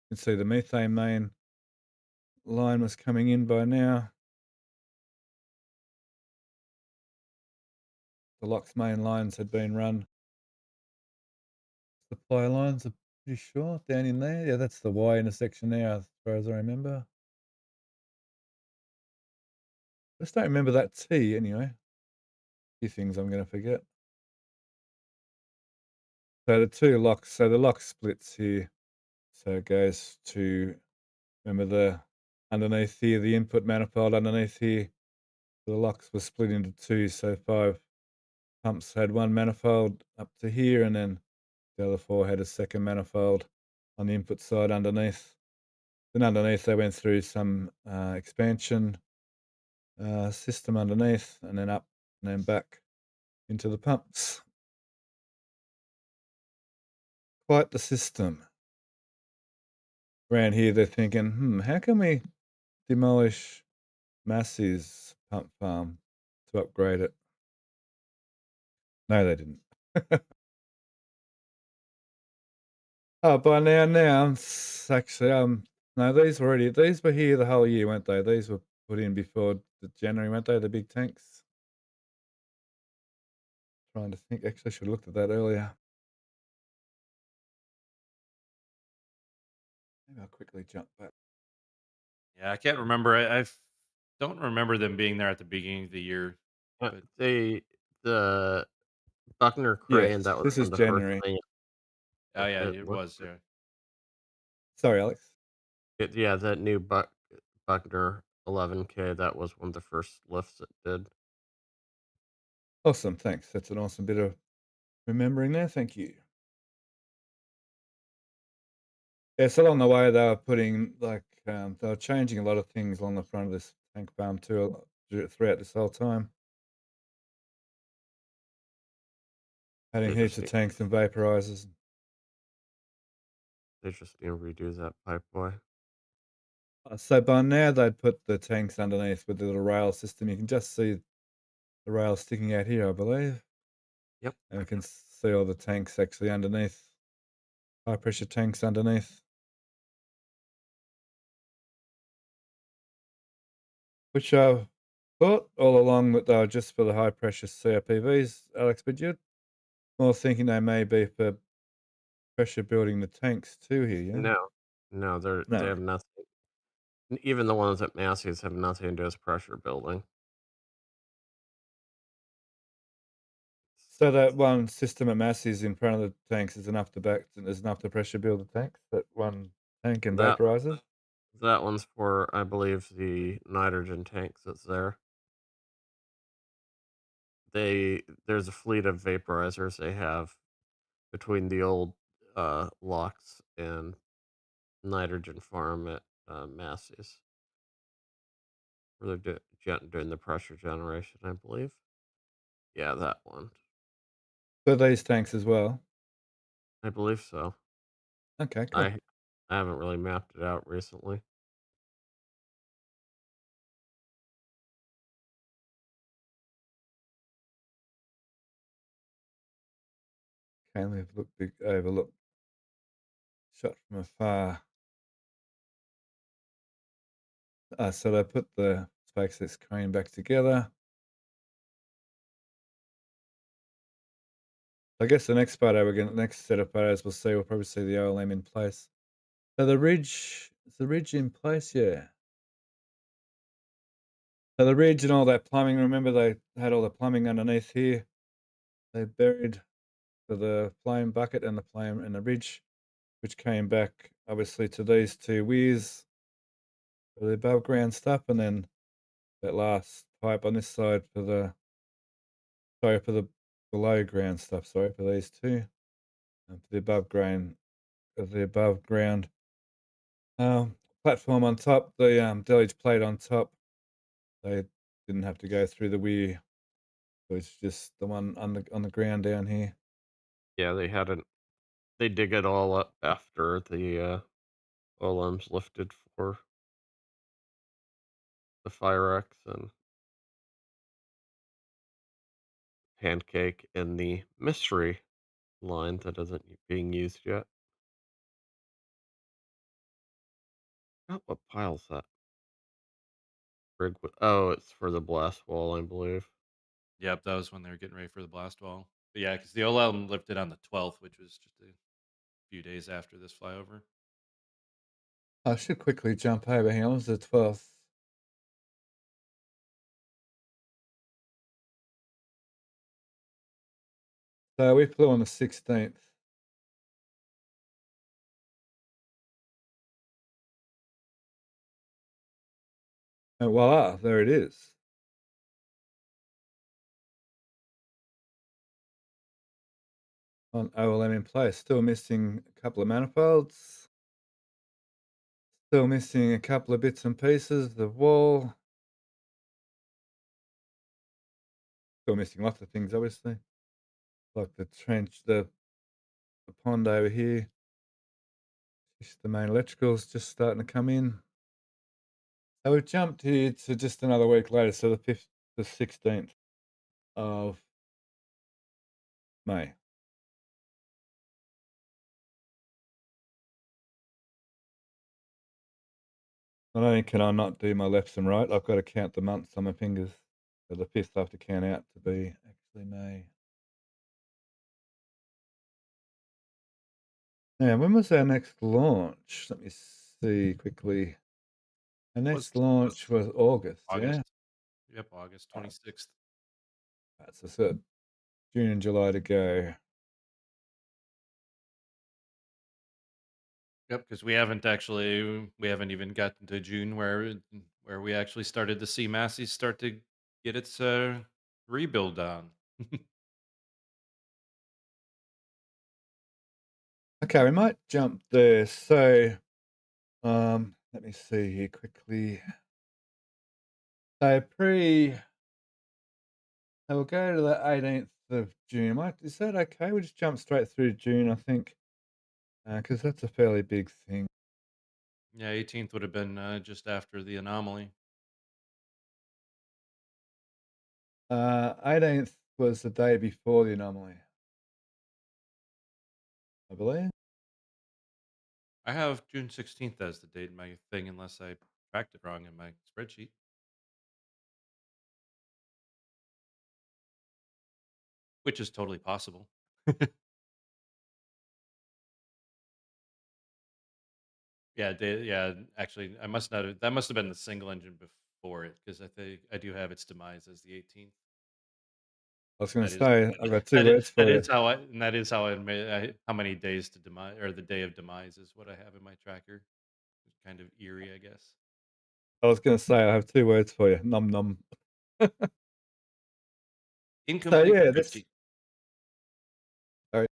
Speaker 1: can see the methane main line was coming in by now. The lock's main lines had been run. Supply lines are pretty sure down in there. Yeah, that's the Y intersection there, as far as I remember. Just don't remember that T anyway. A few things I'm going to forget. So the lock splits here. So it goes to, remember underneath here, the input manifold underneath here, the locks were split into two. So 5 pumps had one manifold up to here, and then the other 4 had a second manifold on the input side underneath. Then underneath, they went through some expansion system underneath, and then up, and then back into the pumps. Quite the system. Around here, they're thinking, how can we demolish Massey's pump farm to upgrade it? No, they didn't. Oh, by now, actually, no, these were here the whole year, weren't they? These were put in before the January, weren't they? The big tanks. Trying to think. Actually, I should have looked at that earlier. Maybe I'll quickly jump back.
Speaker 2: Yeah, I can't remember. I don't remember them being there at the beginning of the year. But
Speaker 3: The Buckner crane,
Speaker 1: Yes,
Speaker 3: that was
Speaker 1: this
Speaker 3: one
Speaker 1: is
Speaker 3: of the first
Speaker 1: January.
Speaker 3: thing
Speaker 2: oh yeah,
Speaker 3: it
Speaker 2: it
Speaker 3: looked
Speaker 2: was. Yeah.
Speaker 1: Sorry, Alex.
Speaker 3: yeah, that new Buckner 11K, that was one of the first lifts it did.
Speaker 1: Awesome, thanks. That's an awesome bit of remembering there. Thank you. Yeah, so along the way, they were putting they were changing a lot of things along the front of this tank farm too throughout this whole time. Adding
Speaker 3: They
Speaker 1: heaps
Speaker 3: just
Speaker 1: of
Speaker 3: need,
Speaker 1: tanks and vaporizers.
Speaker 3: they just need to redo that pipe boy.
Speaker 1: So by now, they'd put the tanks underneath with the little rail system. You can just see the rail sticking out here, I believe.
Speaker 3: Yep.
Speaker 1: And we can see all the tanks actually underneath, high pressure tanks underneath. Which I thought all along that they were just for the high pressure CRPVs, Alex, but you're more thinking they may be for pressure building the tanks too here, yeah?
Speaker 3: No, they
Speaker 1: No.
Speaker 3: have nothing. Even the ones at Massey's have nothing to do with pressure building.
Speaker 1: So that one system of masses in front of the tanks is enough to pressure build the tanks, that one tank and
Speaker 3: That
Speaker 1: vaporizer?
Speaker 3: that one's for, I believe, the nitrogen tanks that's there. There's a fleet of vaporizers they have between the old locks and nitrogen farm at Massey's, where they're doing the pressure generation, I believe. Yeah, that one.
Speaker 1: For these tanks as well?
Speaker 3: I believe so.
Speaker 1: Okay, cool.
Speaker 3: I haven't really mapped it out recently.
Speaker 1: Okay, we've overlooked shot from afar. So they put the SpaceX crane back together. I guess the next set of photos we'll probably see the OLM in place. So is the ridge in place? Yeah. So the ridge and all that plumbing, remember they had all the plumbing underneath here. They buried for the flame bucket and the flame and the ridge, which came back obviously to these two weirs for the above ground stuff, and then that last pipe on this side for the below ground stuff. Sorry for these two, and for the above ground platform on top, the deluge plate on top. They didn't have to go through the weir, so it's just the one on the ground down here.
Speaker 3: Yeah, they dig it all up after the OLM's lifted for the Fire X and Pancake and the Mystery line that isn't being used yet. Oh, what pile's that? Oh, it's for the blast wall, I believe.
Speaker 2: Yep, that was when they were getting ready for the blast wall. But yeah, because the OLM lifted on the 12th, which was just a few days after this flyover.
Speaker 1: I should quickly jump over. Hang on, it was the 12th. So we flew on the 16th. And voila, there it is. On OLM in place. Still missing a couple of manifolds. Still missing a couple of bits and pieces. The wall. Still missing lots of things, obviously, like the trench, the pond over here. Just the main electricals just starting to come in. So we've jumped here to just another week later, so the 16th of May. Not only can I not do my lefts and right, I've got to count the months on my fingers. So the 5th I have to count out to be actually May. Now, when was our next launch? Let me see quickly. Our next
Speaker 2: Was
Speaker 1: launch was August, yeah?
Speaker 2: August. Yep, August
Speaker 1: Right.
Speaker 2: 26th.
Speaker 1: Right, so sort of June and July to go.
Speaker 2: Yep, because we haven't even gotten to June where we actually started to see Massey start to get its rebuild on.
Speaker 1: Okay, we might jump there. So, let me see here quickly. So we'll go to the 18th of June. Is that okay? We'll just jump straight through June, I think, because that's a fairly big thing.
Speaker 2: Yeah, 18th would have been just after the anomaly.
Speaker 1: 18th was the day before the anomaly, I believe.
Speaker 2: I have June 16th as the date in my thing, unless I tracked it wrong in my spreadsheet, which is totally possible. Yeah, actually, that must have been the single engine before it, because I think I do have its demise as the 18th.
Speaker 1: I was going
Speaker 2: That
Speaker 1: to
Speaker 2: is
Speaker 1: say, I've got two words for you.
Speaker 2: that is how how many days to demise, or the day of demise, is what I have in my tracker. It's kind of eerie, I guess.
Speaker 1: I was going to say, I have two words for you. Num num. So
Speaker 2: Incomplete
Speaker 1: yeah,
Speaker 2: spreadsheet.
Speaker 1: sorry.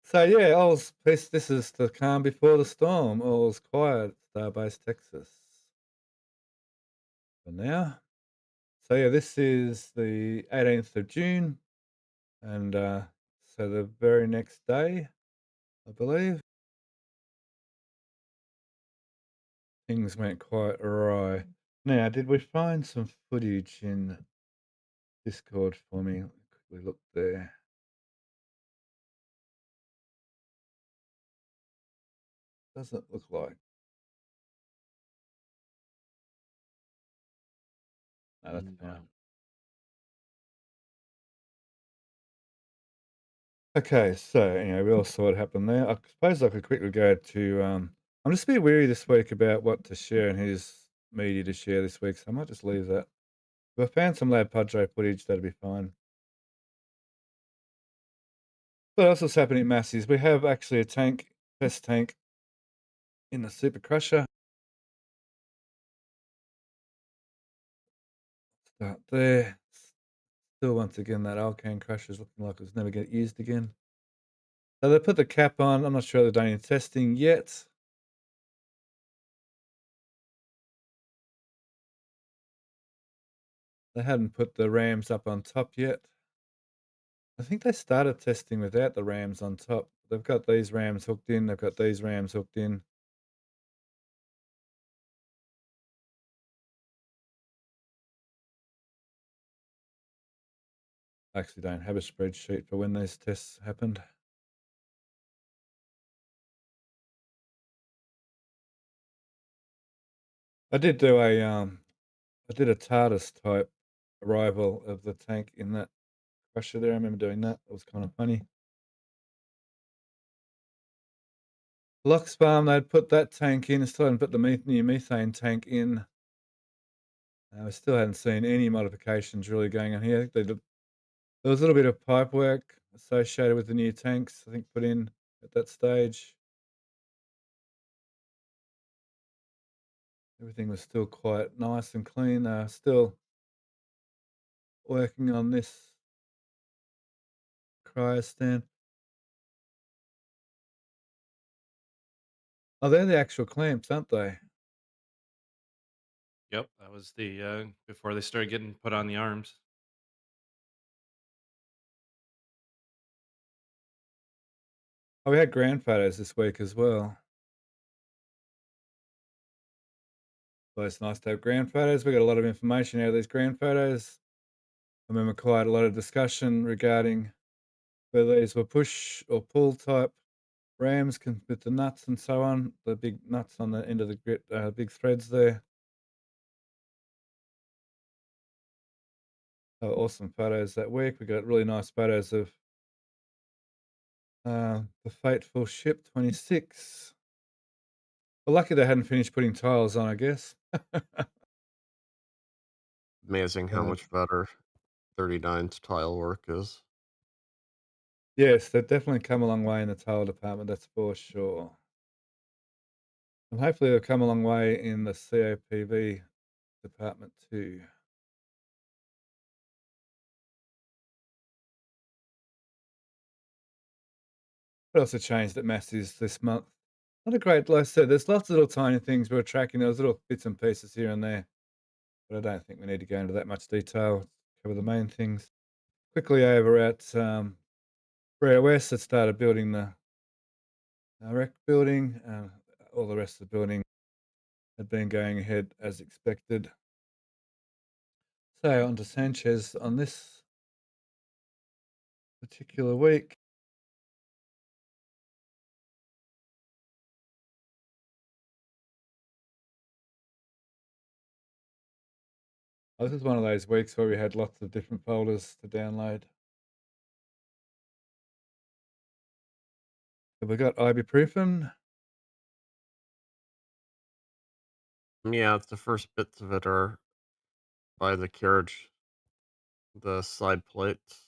Speaker 1: So yeah, all's peace. This is the calm before the storm. All's quiet. Starbase, Texas. For now. So yeah, this is the 18th of June, and so the very next day, I believe, things went quite awry. Now, did we find some footage in Discord for me? Let me quickly look there. Doesn't look like. No, that's fine.
Speaker 2: No.
Speaker 1: Okay, so anyway, we all saw what happened there. I suppose I could quickly go to. I'm just a bit weary this week about what to share and whose media to share this week, so I might just leave that. If I found some Lab Padre footage, that'd be fine. What else is happening at Massey's? We have actually a test tank in the Super Crusher. Start there. Still, once again, that Alcan Crusher is looking like it's never get used again. So they put the cap on. I'm not sure they've done any testing yet. They hadn't put the rams up on top yet. I think they started testing without the rams on top. They've got these rams hooked in. They've got these rams hooked in. I actually don't have a spreadsheet for when those tests happened. I did do I did a TARDIS type arrival of the tank in that crusher there. I remember doing that. It was kind of funny. Lox Farm, they'd put that tank in. Still hadn't put the new methane tank in. We still hadn't seen any modifications really going on here. I think there was a little bit of pipe work associated with the new tanks, I think, put in at that stage. Everything was still quite nice and clean. Still working on this cryostand. Oh, they're the actual clamps, aren't they?
Speaker 2: Yep, that was the before they started getting put on the arms.
Speaker 1: Oh, we had grand photos this week as well. So it's nice to have grand photos. We got a lot of information out of these grand photos. I remember quite a lot of discussion regarding whether these were push or pull type rams with the nuts and so on, the big nuts on the end of the big threads there. Awesome photos that week. We got really nice photos of the fateful ship 26. Well, lucky they hadn't finished putting tiles on, I guess.
Speaker 3: Amazing how
Speaker 1: Uh,
Speaker 3: much better 39's tile work is.
Speaker 1: yes, they've definitely come a long way in the tile department, that's for sure. And hopefully they'll come a long way in the COPV department too. What else have changed at Massey's this month? Not a great, like I said, there's lots of little tiny things we're tracking, those little bits and pieces here and there, but I don't think we need to go into that much detail. Cover the main things. Quickly over at Rio West, that started building the rec building. All the rest of the building had been going ahead as expected. So on to Sanchez on this particular week. This is one of those weeks where we had lots of different folders to download. Have we got ibuprofen?
Speaker 3: Yeah, it's the first bits of it are by the carriage, the side plates.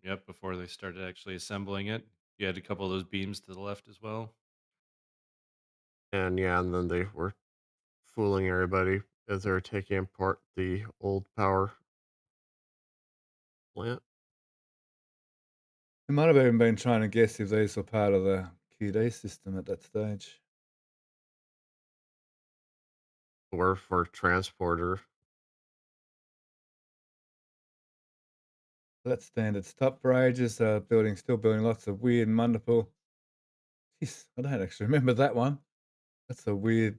Speaker 2: Yep, before they started actually assembling it. You had a couple of those beams to the left as well.
Speaker 3: And yeah, and then they were fooling everybody as they were taking apart the old power plant.
Speaker 1: We might have even been trying to guess if these were part of the QD system at that stage.
Speaker 3: Or for transporter.
Speaker 1: That's standard. Stopped for ages. Still building lots of weird and wonderful. Jeez, I don't actually remember that one. That's a weird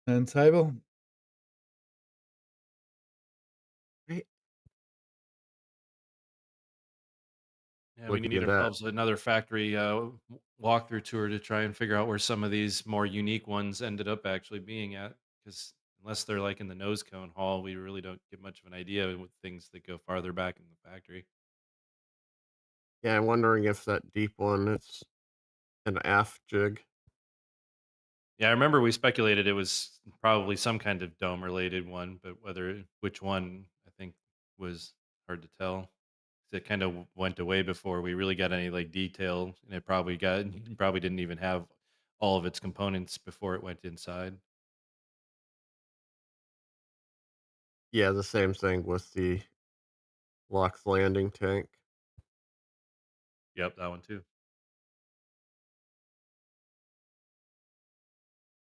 Speaker 1: turntable.
Speaker 3: Right.
Speaker 2: Yeah, we
Speaker 3: Looking
Speaker 2: need
Speaker 3: at that.
Speaker 2: ourselves another factory walkthrough tour to try and figure out where some of these more unique ones ended up actually being at. Because unless they're like in the nose cone hall, we really don't get much of an idea with things that go farther back in the factory.
Speaker 3: Yeah, I'm wondering if that deep one it's an aft jig.
Speaker 2: Yeah, I remember we speculated it was probably some kind of dome related one, but which one I think was hard to tell. 'Cause it kind of went away before we really got any like detail, and it probably didn't even have all of its components before it went inside.
Speaker 3: Yeah, the same thing with the LOX landing tank.
Speaker 2: Yep, that one too.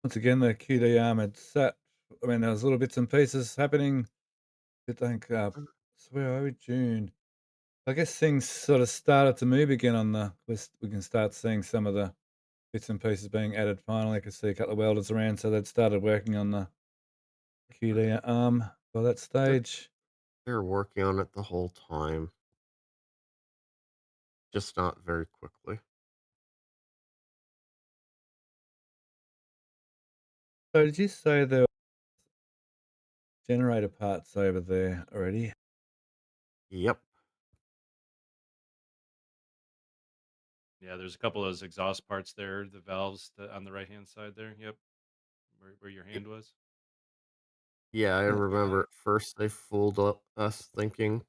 Speaker 1: Once again, the QD arm had sat. I mean, there was little bits and pieces happening. I think, so where are we? June. I guess things sort of started to move again on the. We can start seeing some of the bits and pieces being added finally. I could see a couple of welders around, so they'd started working on the QD arm by that
Speaker 3: They're,
Speaker 1: stage.
Speaker 3: they're working on it the whole time, just not very quickly.
Speaker 1: So did you say there were generator parts over there already?
Speaker 3: Yep.
Speaker 2: Yeah, there's a couple of those exhaust parts there, the valves on the right hand side there. Yep, where your
Speaker 3: Y-
Speaker 2: hand was.
Speaker 3: Yeah, I remember
Speaker 1: Okay.
Speaker 3: at first they fooled us thinking,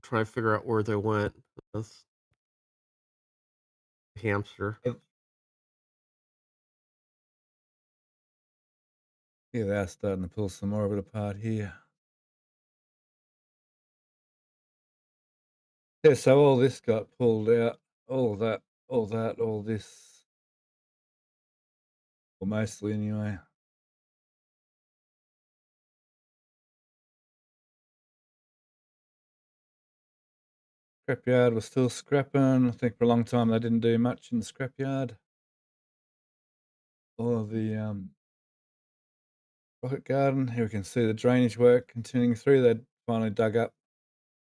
Speaker 3: trying to figure out where they went. That's hamster.
Speaker 1: Uh, Yeah, they are starting to pull some more of it apart here. Yeah, so all this got pulled out, all that, all this, or mostly anyway. Scrapyard was still scrapping. I think for a long time they didn't do much in the scrapyard. All of the rocket garden. Here we can see the drainage work continuing through. They'd finally dug up,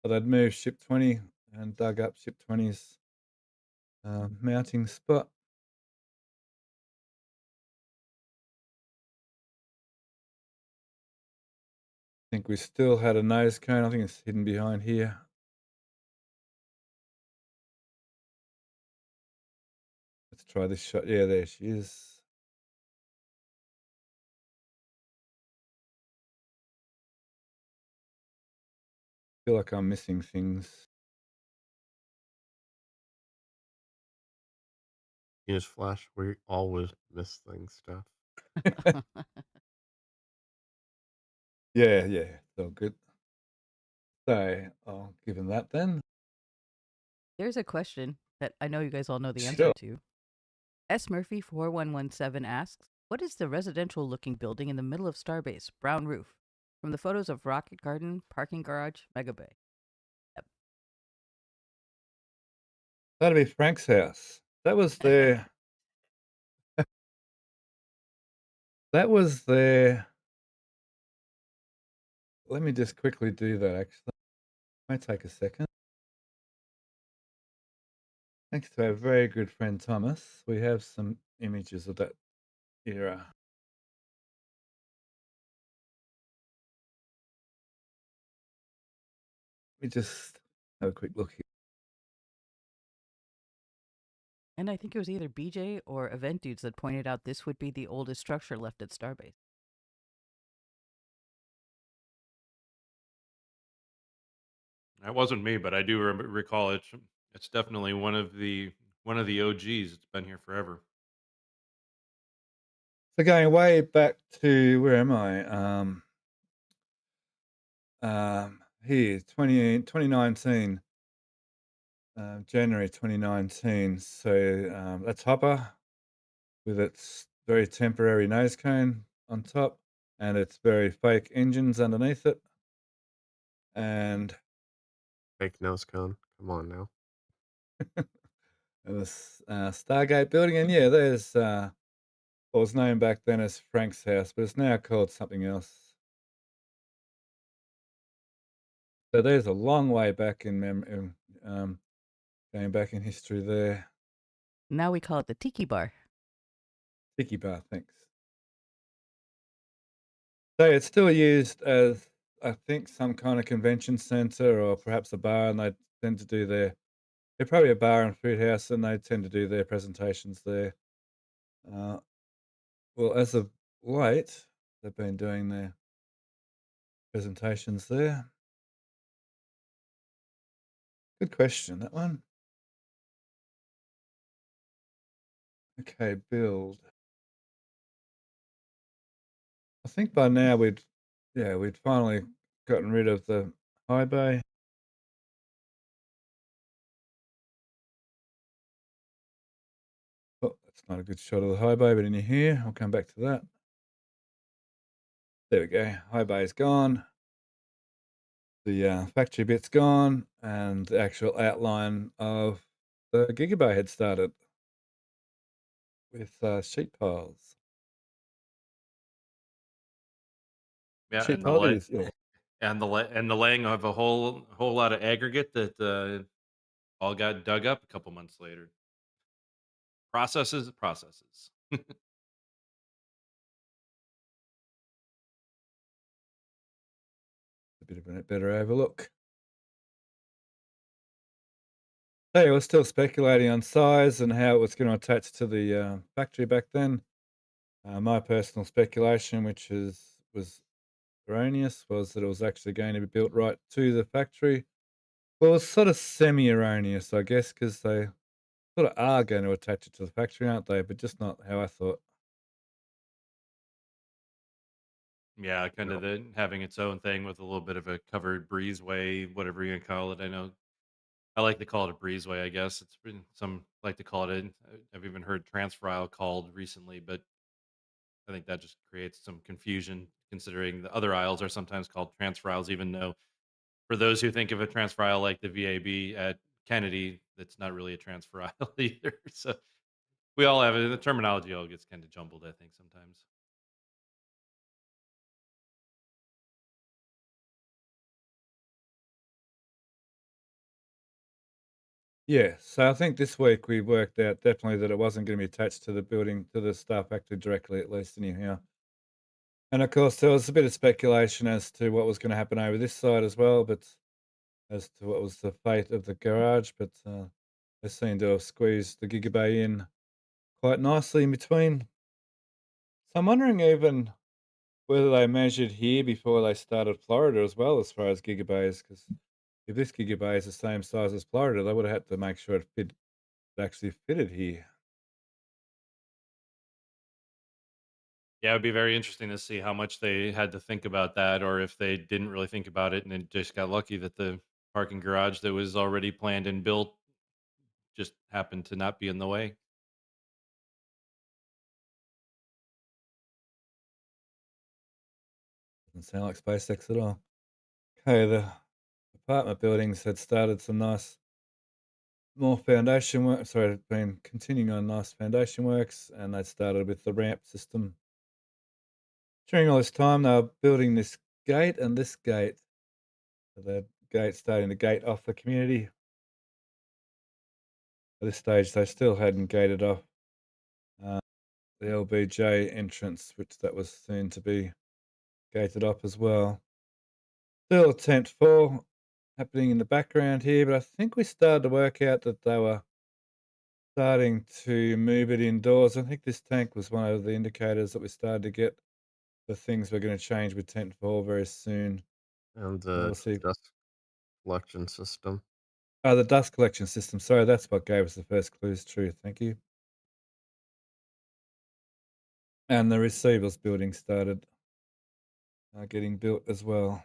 Speaker 1: or they'd moved ship 20 and dug up ship 20's mounting spot. I think we still had a nose cone. I think it's hidden behind here. Let's try this shot. Yeah, there she is. Feel like I'm missing things.
Speaker 3: Newsflash: we always miss things, stuff.
Speaker 1: Yeah, it's all good. So I'll give him that then.
Speaker 4: There's a question that I know you guys all know the answer
Speaker 1: Sure.
Speaker 4: to. S. Murphy 4117 asks, "What is the residential-looking building in the middle of Starbase? Brown roof. From the photos of Rocket Garden, parking garage, Mega Bay." Yep.
Speaker 1: That'll be Frank's house. That was their. That was their. Let me just quickly do that. Actually, might take a second. Thanks to our very good friend Thomas, we have some images of that era. Let me just have a quick look here.
Speaker 4: And I think it was either BJ or Event Dudes that pointed out this would be the oldest structure left at Starbase.
Speaker 2: That wasn't me, but I do recall it. It's definitely one of the OGs. It's been here forever.
Speaker 1: So going way back to where am I? Here, 2019, January 2019. So that's Hopper with its very temporary nose cone on top and its very fake engines underneath it. And
Speaker 3: Fake nose cone. Come on now.
Speaker 1: this Stargate building. And yeah, there's what was known back then as Frank's house, but it's now called something else. So there's a long way back going back in history there.
Speaker 4: Now we call it the Tiki Bar.
Speaker 1: Tiki bar, thanks. So it's still used as, I think, some kind of convention center or perhaps a bar, and they tend to do they're probably a bar and food house, and they tend to do their presentations there. Uh, well, as of late, they've been doing their presentations there. Good question, that one. Okay, build. I think by now we'd finally gotten rid of the high bay. Oh, that's not a good shot of the high bay, but in here, I'll come back to that. There we go. High bay's gone. The factory bit's gone, and the actual outline of the Gigabay had started with sheet piles.
Speaker 2: Yeah,
Speaker 1: Sheet
Speaker 2: and the
Speaker 1: pile
Speaker 2: lay
Speaker 1: is, yeah.
Speaker 2: and the laying of a whole lot of aggregate that all got dug up a couple months later. Processes.
Speaker 1: A bit of a better overlook. Hey, we're still speculating on size and how it was going to attach to the factory back then. My personal speculation, which was erroneous, was that it was actually going to be built right to the factory. Well, it's sort of semi-erroneous, I guess, because they sort of are going to attach it to the factory, aren't they? But just not how I thought.
Speaker 2: Yeah, kind of having its own thing with a little bit of a covered breezeway, whatever you call it. I know I like to call it a breezeway. I guess it's been some like to call it. I've even heard transfer aisle called recently, but I think that just creates some confusion considering the other aisles are sometimes called transfer aisles, even though For those who think of a transfer aisle like the VAB at Kennedy, that's not really a transfer aisle either. So we all have it. The terminology all gets kind of jumbled, I think, sometimes.
Speaker 1: Yeah, so I think this week we worked out definitely that it wasn't going to be attached to the building, to the staff factory directly, at least anyhow. And of course, there was a bit of speculation as to what was going to happen over this side as well, but as to what was the fate of the garage. But they seem to have squeezed the gigabay in quite nicely in between. So I'm wondering even whether they measured here before they started Florida as well, as far as gigabays, because if this gigabay is the same size as Florida, they would have had to make sure it actually fitted here.
Speaker 2: Yeah, it'd be very interesting to see how much they had to think about that, or if they didn't really think about it and then just got lucky that the parking garage that was already planned and built just happened to not be in the way.
Speaker 1: Doesn't sound like SpaceX at all. Okay, the apartment buildings had started some nice more foundation work. Sorry, had been continuing on nice foundation works, and they started with the ramp system. During all this time, they were building this gate and this gate. So the gate starting to gate off the community. At this stage, they still hadn't gated off uh, the LBJ entrance, which that was soon to be gated off as well. Still a tent 4 happening in the background here, but I think we started to work out that they were starting to move it indoors. I think this tank was one of the indicators that we started to get the things we're going to change with tent 4 very soon.
Speaker 3: And
Speaker 1: And
Speaker 3: the
Speaker 1: we'll see.
Speaker 3: dust collection system.
Speaker 1: Oh, the dust collection system. Sorry, that's what gave us the first clues. True. Thank you. And the receivers building started getting built as well.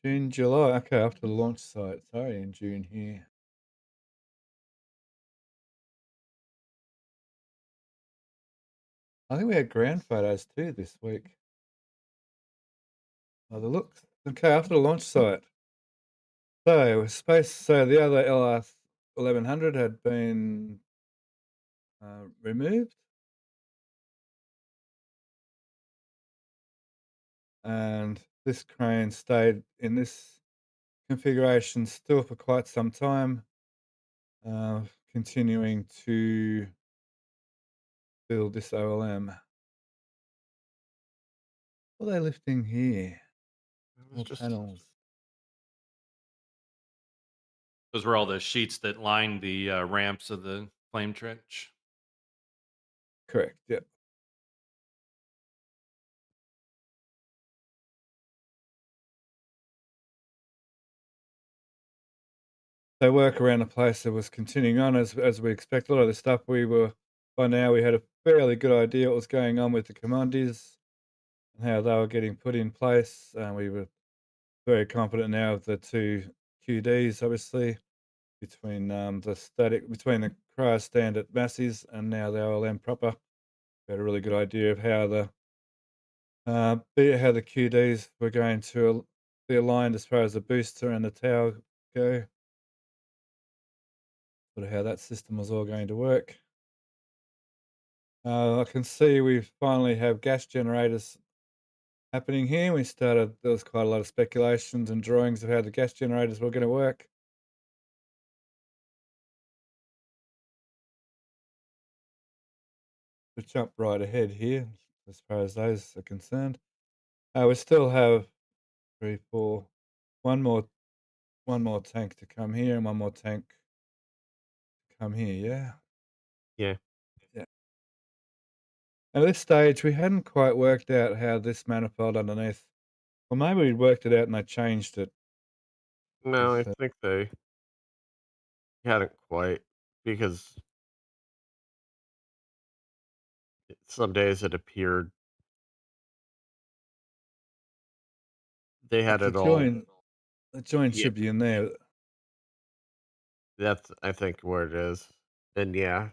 Speaker 1: June, July. Okay, after the launch site. Sorry, in June here. I think we had ground photos too this week. Oh, the looks. Okay, after the launch site. So space. So the other LR 1100 had been removed, and this crane stayed in this configuration still for quite some time, continuing to build this OLM. What are they lifting here?
Speaker 3: It was
Speaker 1: More
Speaker 3: just
Speaker 1: panels.
Speaker 2: Those were all the sheets that lined the ramps of the flame trench.
Speaker 1: Correct. Yep. So work around the place that was continuing on as we expect. A lot of the stuff by now we had a fairly good idea what was going on with the commodities and how they were getting put in place. And we were very confident now of the two QDs, obviously, between the cryo stand at Massey's and now the OLM proper. We had a really good idea of how the QDs were going to be aligned as far as the booster and the tower go, sort of how that system was all going to work. I can see we finally have gas generators happening here. There was quite a lot of speculations and drawings of how the gas generators were going to work. To jump right ahead here, as far as those are concerned, we still have three, four, one more, one more tank to come here, and one more tank to come here. Yeah,
Speaker 3: yeah.
Speaker 1: yeah. And at this stage, we hadn't quite worked out how this manifold underneath. Well, maybe we'd worked it out and they changed it.
Speaker 3: No,
Speaker 1: 'Cause,
Speaker 3: I think they hadn't quite because some days it appeared they had
Speaker 1: like
Speaker 3: it all.
Speaker 1: the join
Speaker 3: Yeah,
Speaker 1: should be in there.
Speaker 3: that's I think where it is. And yeah,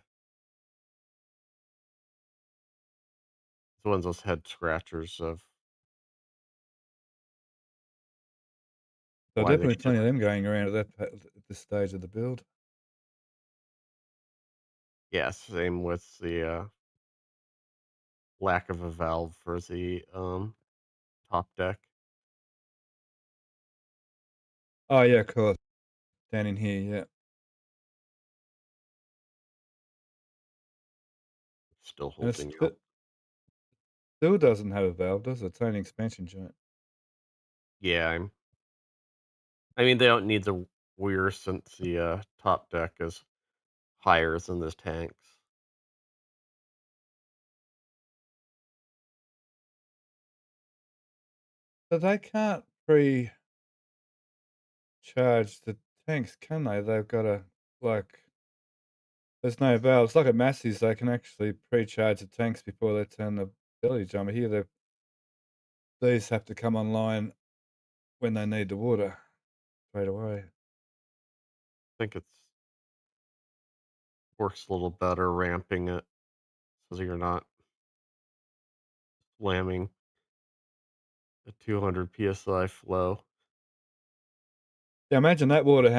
Speaker 3: it's one of those head scratchers of
Speaker 1: So
Speaker 3: why they
Speaker 1: definitely
Speaker 3: should.
Speaker 1: plenty of them going around at this stage of the build.
Speaker 3: Yeah, same with the lack of a valve for the top deck.
Speaker 1: Oh, yeah, of course. Down in here, yeah.
Speaker 3: Still
Speaker 1: And it's
Speaker 3: holding out.
Speaker 1: still doesn't have a valve, does it? It's only an expansion joint.
Speaker 3: Yeah, I mean they don't need the weir since the top deck is higher than the tanks.
Speaker 1: So they can't pre-charge the tanks, can they? They've got to, like, there's no valves. Like at Massey's, they can actually pre-charge the tanks before they turn the belly jumper. Here, these have to come online when they need the water straight away.
Speaker 3: I think it's works a little better ramping it so that you're not slamming a 200 psi flow.
Speaker 1: Yeah, imagine that water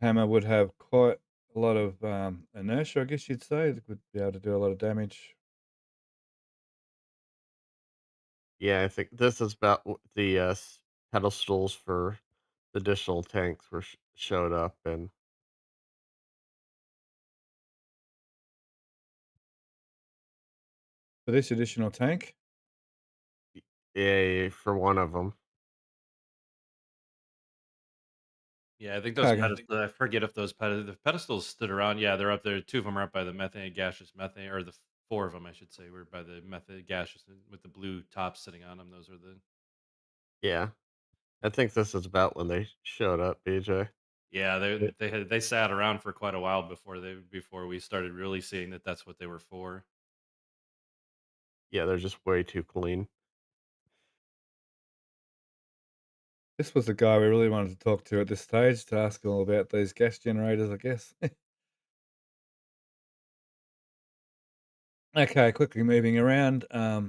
Speaker 1: hammer would have quite a lot of inertia, I guess you'd say. It would be able to do a lot of damage.
Speaker 3: Yeah, I think this is about the pedestals for the additional tanks were showed up, and
Speaker 1: For this additional tank,
Speaker 3: yeah, for one of them.
Speaker 2: Yeah, I think those
Speaker 1: okay.
Speaker 2: pedestals. I forget if the pedestals stood around. Yeah, they're up there. Two of them are up by the methane, gaseous methane, or four of them, I should say, were by the methane gaseous with the blue tops sitting on them. Those are the.
Speaker 3: Yeah, I think this is about when they showed up, BJ.
Speaker 2: Yeah,
Speaker 1: Yeah.
Speaker 2: they sat around for quite a while before we started really seeing that that's what they were for.
Speaker 3: Yeah, they're just way too clean.
Speaker 1: This was the guy we really wanted to talk to at this stage to ask him all about these gas generators, I guess. Okay, quickly moving around. I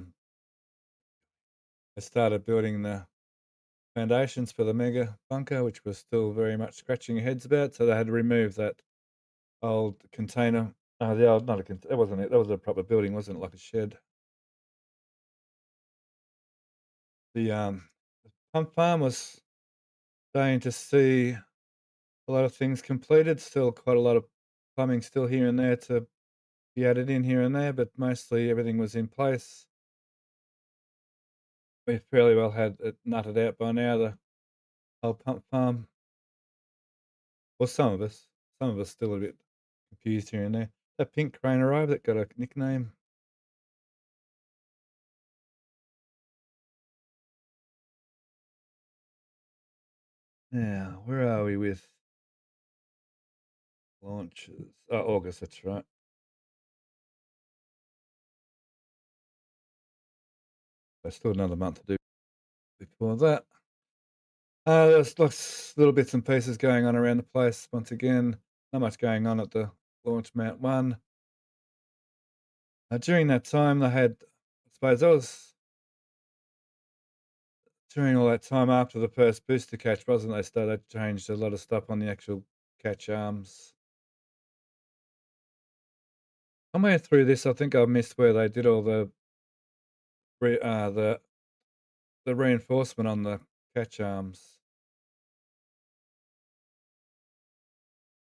Speaker 1: started building the foundations for the mega bunker, which was still very much scratching your heads about. So they had to remove that old container. The old, not a container, it wasn't it. That was a proper building, wasn't it? Like a shed. The pump farm was starting to see a lot of things completed. Still quite a lot of plumbing still here and there to be added in here and there, but mostly everything was in place. We fairly well had it nutted out by now, the whole pump farm. Well, some of us still a bit confused here and there. That pink crane arrived that got a nickname. Now, where are we with launches? Oh, August, that's right. There's still another month to do before that. There's lots little bits and pieces going on around the place. Once again, not much going on at the launch mount one. During that time, they had, I suppose that was during all that time after the first booster catch, wasn't they? So they changed a lot of stuff on the actual catch arms. Somewhere through this, I think I missed where they did all re- uh, the the reinforcement on the catch arms.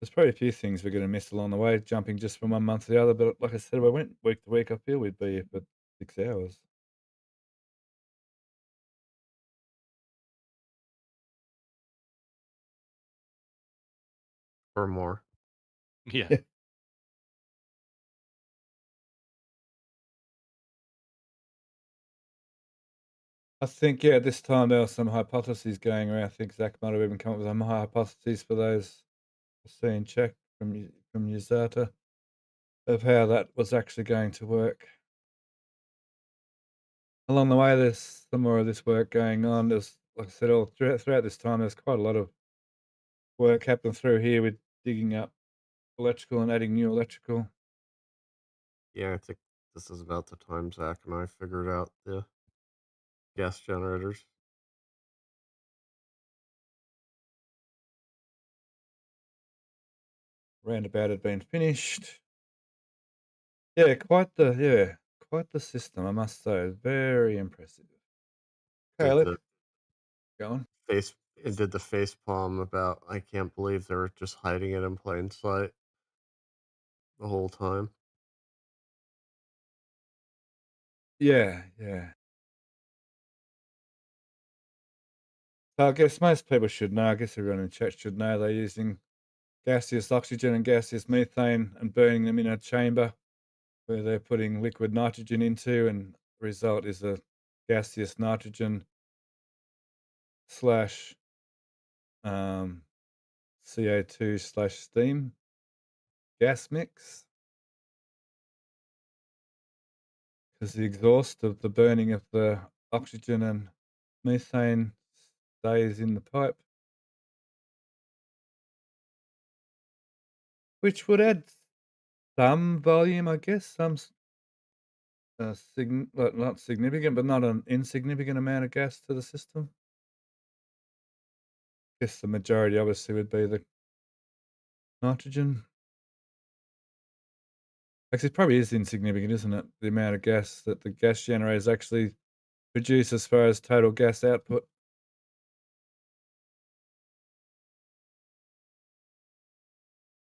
Speaker 1: There's probably a few things we're gonna miss along the way, jumping just from one month to the other, but like I said, if I went week to week, I feel we'd be here for 6 hours.
Speaker 3: Or more.
Speaker 2: Yeah.
Speaker 1: Yeah. I think, yeah, this time there were some hypotheses going around. I think Zach might have even come up with some hypotheses for those seeing check from Uzata of how that was actually going to work. Along the way, there's some more of this work going on. There's, like I said, all throughout this time, there's quite a lot of work happening through here with digging up electrical and adding new electrical.
Speaker 3: Yeah, I think this is about the time Zach and I figured out the gas generators.
Speaker 1: roundabout had been finished. Quite the system, I must say. Very impressive. Okay,
Speaker 3: Did
Speaker 1: let's
Speaker 3: the
Speaker 1: go on.
Speaker 3: it did the face palm about I can't believe they were just hiding it in plain sight the whole time.
Speaker 1: Yeah, yeah. So I guess most people should know, I guess everyone in chat should know they're using gaseous oxygen and gaseous methane and burning them in a chamber where they're putting liquid nitrogen into, and the result is a gaseous nitrogen slash CO2 slash steam gas mix, because the exhaust of the burning of the oxygen and methane stays in the pipe, which would add some volume, I guess, not significant, but not an insignificant amount of gas to the system. Guess the majority obviously would be the nitrogen. Actually, it probably is insignificant, isn't it? The amount of gas that the gas generators actually produce as far as total gas output.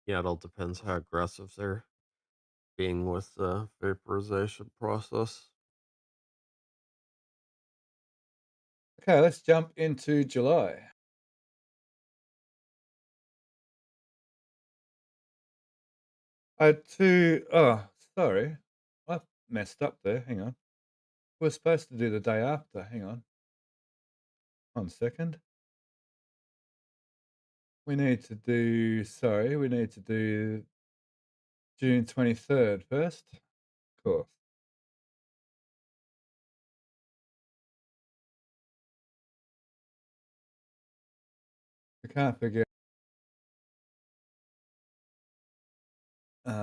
Speaker 3: Yeah, it all depends how aggressive they're being with the vaporization process.
Speaker 1: Okay, let's jump into July. I had two oh, sorry. I messed up there. Hang on. We're supposed to do the day after. Hang on. 1 second. We need to do June 23rd first. Of course. I can't forget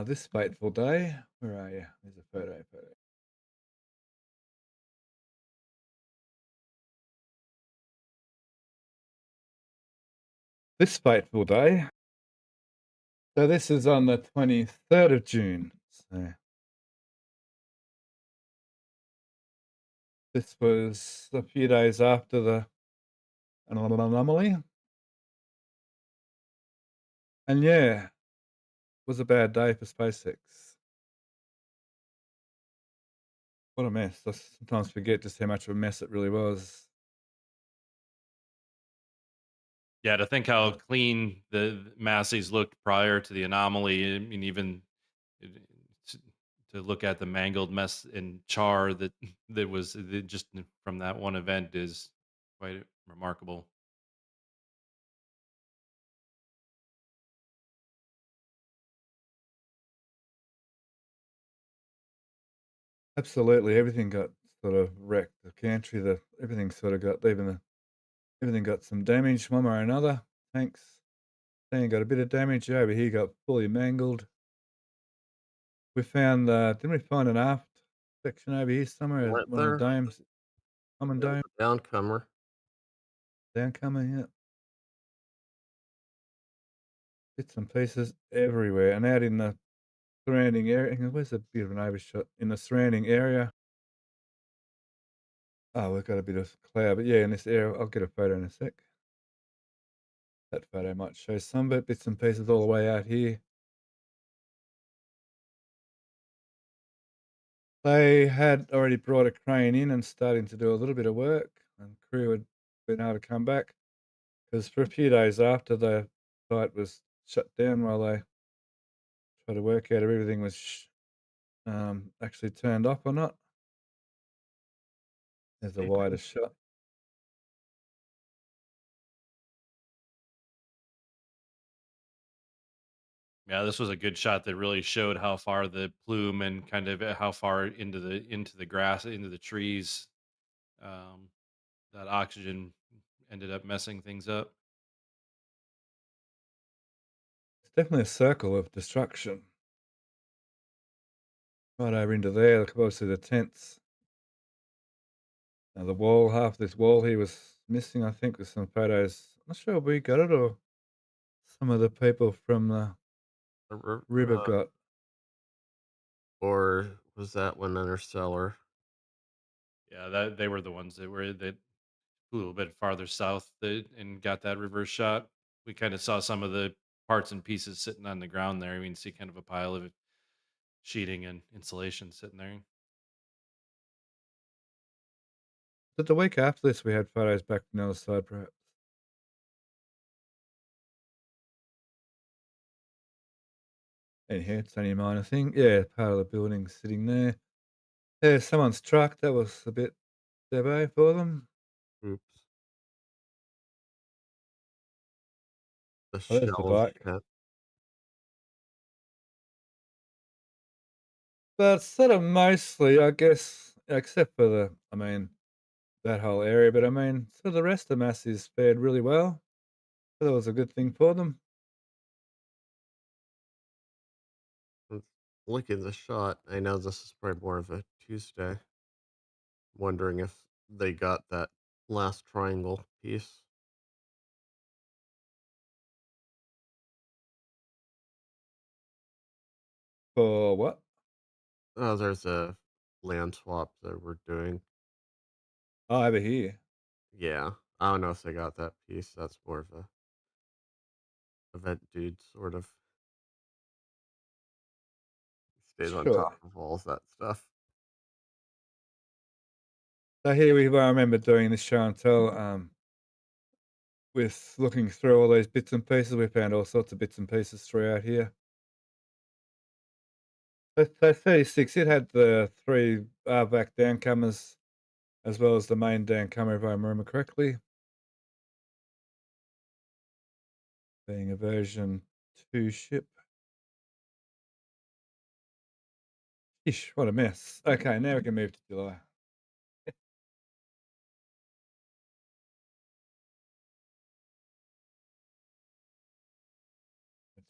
Speaker 1: this fateful day. Where are you? There's a photo. This fateful day. So this is on the 23rd of June. So this was a few days after the anomaly. And yeah, it was a bad day for SpaceX. What a mess. I sometimes forget just how much of a mess it really was.
Speaker 2: Yeah, to think how
Speaker 1: Uh,
Speaker 2: clean the Massey's looked prior to the anomaly. I mean, even it- to to look at the mangled mess and char that that was just from that one event is quite remarkable.
Speaker 1: Absolutely, everything got sort of wrecked. The gantry, everything sort of got everything got some damage one way or another. Tanks, thing got a bit of damage. Over here got fully mangled. We found, didn't we find an aft section over here somewhere?
Speaker 3: Went
Speaker 1: One of the
Speaker 3: there,
Speaker 1: domes, common
Speaker 3: yeah,
Speaker 1: dome,
Speaker 3: the downcomer.
Speaker 1: downcomer. Yeah, bits and pieces everywhere, and out in the surrounding area. Hang on, where's a bit of an overshot in the surrounding area? Oh, we've got a bit of cloud, but yeah, in this area, I'll get a photo in a sec. That photo might show some bits and pieces all the way out here. They had already brought a crane in and starting to do a little bit of work, and crew had been able to come back because for a few days after the site was shut down while they tried to work out if everything was actually turned off or not. There's a wider
Speaker 3: Taken.
Speaker 1: shot.
Speaker 2: Yeah, this was a good shot that really showed how far the plume and kind of how far into the grass, into the trees, um, that oxygen ended up messing things up.
Speaker 1: It's definitely a circle of destruction. Right over into there, look, obviously the tents. Now the wall, half this wall here was missing, I think, with some photos. Not sure if we got it or some of the people from the
Speaker 3: A r-
Speaker 1: River
Speaker 3: uh,
Speaker 1: got.
Speaker 3: or was that one Interstellar?
Speaker 2: Yeah, that they were the ones that flew a little bit farther south and got that reverse shot. We kind of saw some of the parts and pieces sitting on the ground there. We can see kind of a pile of sheeting and insulation sitting there.
Speaker 1: But the week after this, we had photos back from the other side, perhaps. And here, it's only a minor thing. Yeah, part of the building sitting there. Yeah, someone's truck. That was a bit debo for them.
Speaker 3: Oops. The
Speaker 1: Oh, there's the
Speaker 3: shells
Speaker 1: bike.
Speaker 3: hit.
Speaker 1: But sort of mostly, I guess, except for that whole area. But so the rest of Massey's fared really well. So that was a good thing for them.
Speaker 3: Let's look at the shot. I know this is probably more of a Tuesday. Wondering if they got that last triangle piece.
Speaker 1: For what?
Speaker 3: Oh, there's a land swap that we're doing.
Speaker 1: Oh, over here.
Speaker 3: Yeah. I don't know if they got that piece. That's more of a event dude sort of stays on
Speaker 1: Sure.
Speaker 3: top of all of that stuff.
Speaker 1: So here I remember doing this show and tell, with looking through all these bits and pieces. We found all sorts of bits and pieces throughout here. So 36, it had the 3 back downcomers as well as the main downcomer, if I remember correctly, being a version 2 ship. Ish, what a mess. Okay, now we can move to July.